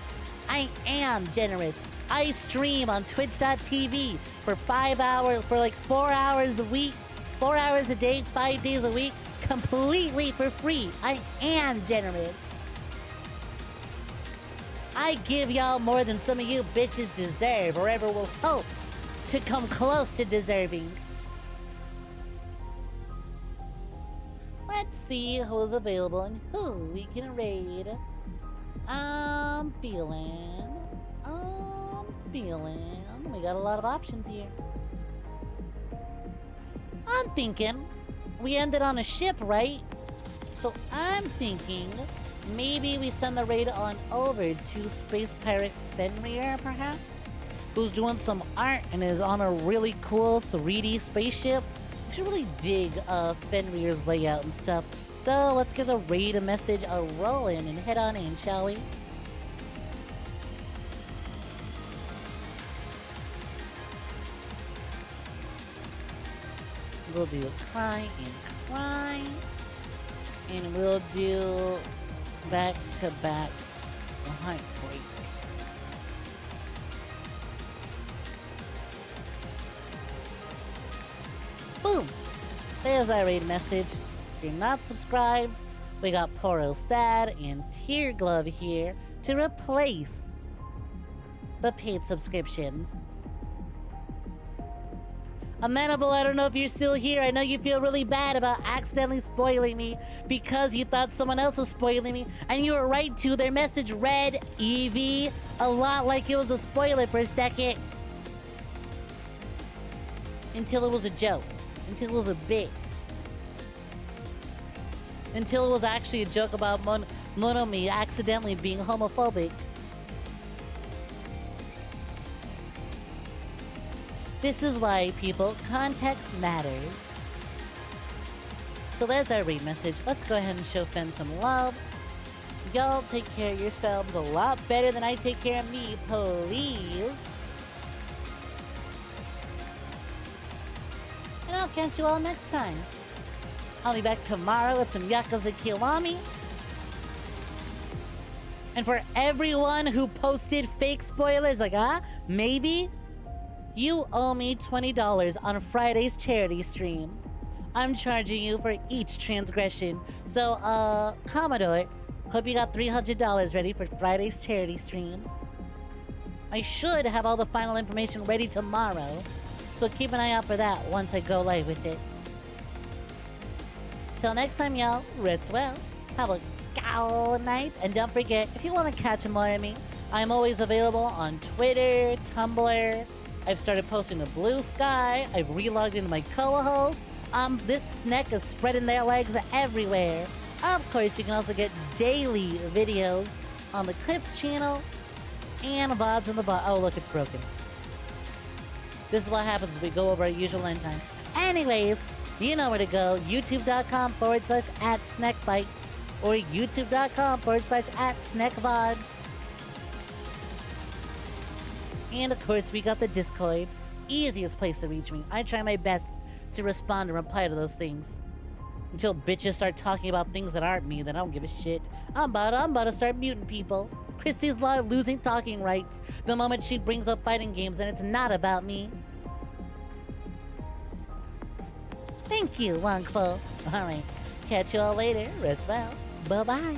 I am generous. I stream on twitch.tv for 5 hours, for like 4 hours a week, 4 hours a day, 5 days a week, completely for free. I am generous. I give y'all more than some of you bitches deserve or ever will hope to come close to deserving. Let's see who's available and who we can raid. I'm feeling. We got a lot of options here. I'm thinking we ended on a ship, right? So I'm thinking maybe we send the raid on over to Space Pirate Fenrir, perhaps? Who's doing some art and is on a really cool 3D spaceship. I should really dig Fenrir's layout and stuff. So let's give the raid a message a rolling and head on in, shall we? We'll do cry and cry. And we'll do back to back heartbreak. Boom! There's our raid message. If you're not subscribed, we got Poro Sad and Tear Glove here to replace the paid subscriptions. Amenable, I don't know if you're still here. I know you feel really bad about accidentally spoiling me because you thought someone else was spoiling me, and you were right to. Their message read, Evie, a lot like it was a spoiler for a second. Until it was a joke. Until it was a bit. Until it was actually a joke about Monomi accidentally being homophobic. This is why, people, context matters. So there's our raid message. Let's go ahead and show Fen some love. Y'all take care of yourselves a lot better than I take care of me, please. And I'll catch you all next time. I'll be back tomorrow with some Yakuza Kiwami. And for everyone who posted fake spoilers, like, maybe? You owe me $20 on Friday's charity stream. I'm charging you for each transgression. So, Commodore, hope you got $300 ready for Friday's charity stream. I should have all the final information ready tomorrow. So keep an eye out for that once I go live with it. Till next time, y'all, rest well. Have a good night. And don't forget, if you want to catch more of me, I'm always available on Twitter, Tumblr. I've started posting to Blue Sky. I've relogged into my co-host. This Snek is spreading their legs everywhere. Of course, you can also get daily videos on the Clips channel and VODs in the bot. Oh, look, it's broken. This is what happens if we go over our usual end time. Anyways, you know where to go. YouTube.com/@SnekBites or YouTube.com/@SnekVods. And of course, we got the Discord. Easiest place to reach me. I try my best to respond and reply to those things. Until bitches start talking about things that aren't me, then I don't give a shit. I'm about to start muting people. Christy's losing talking rights the moment she brings up fighting games, and it's not about me. Thank you, Wongful. Alright, catch you all later. Rest well. Bye-bye.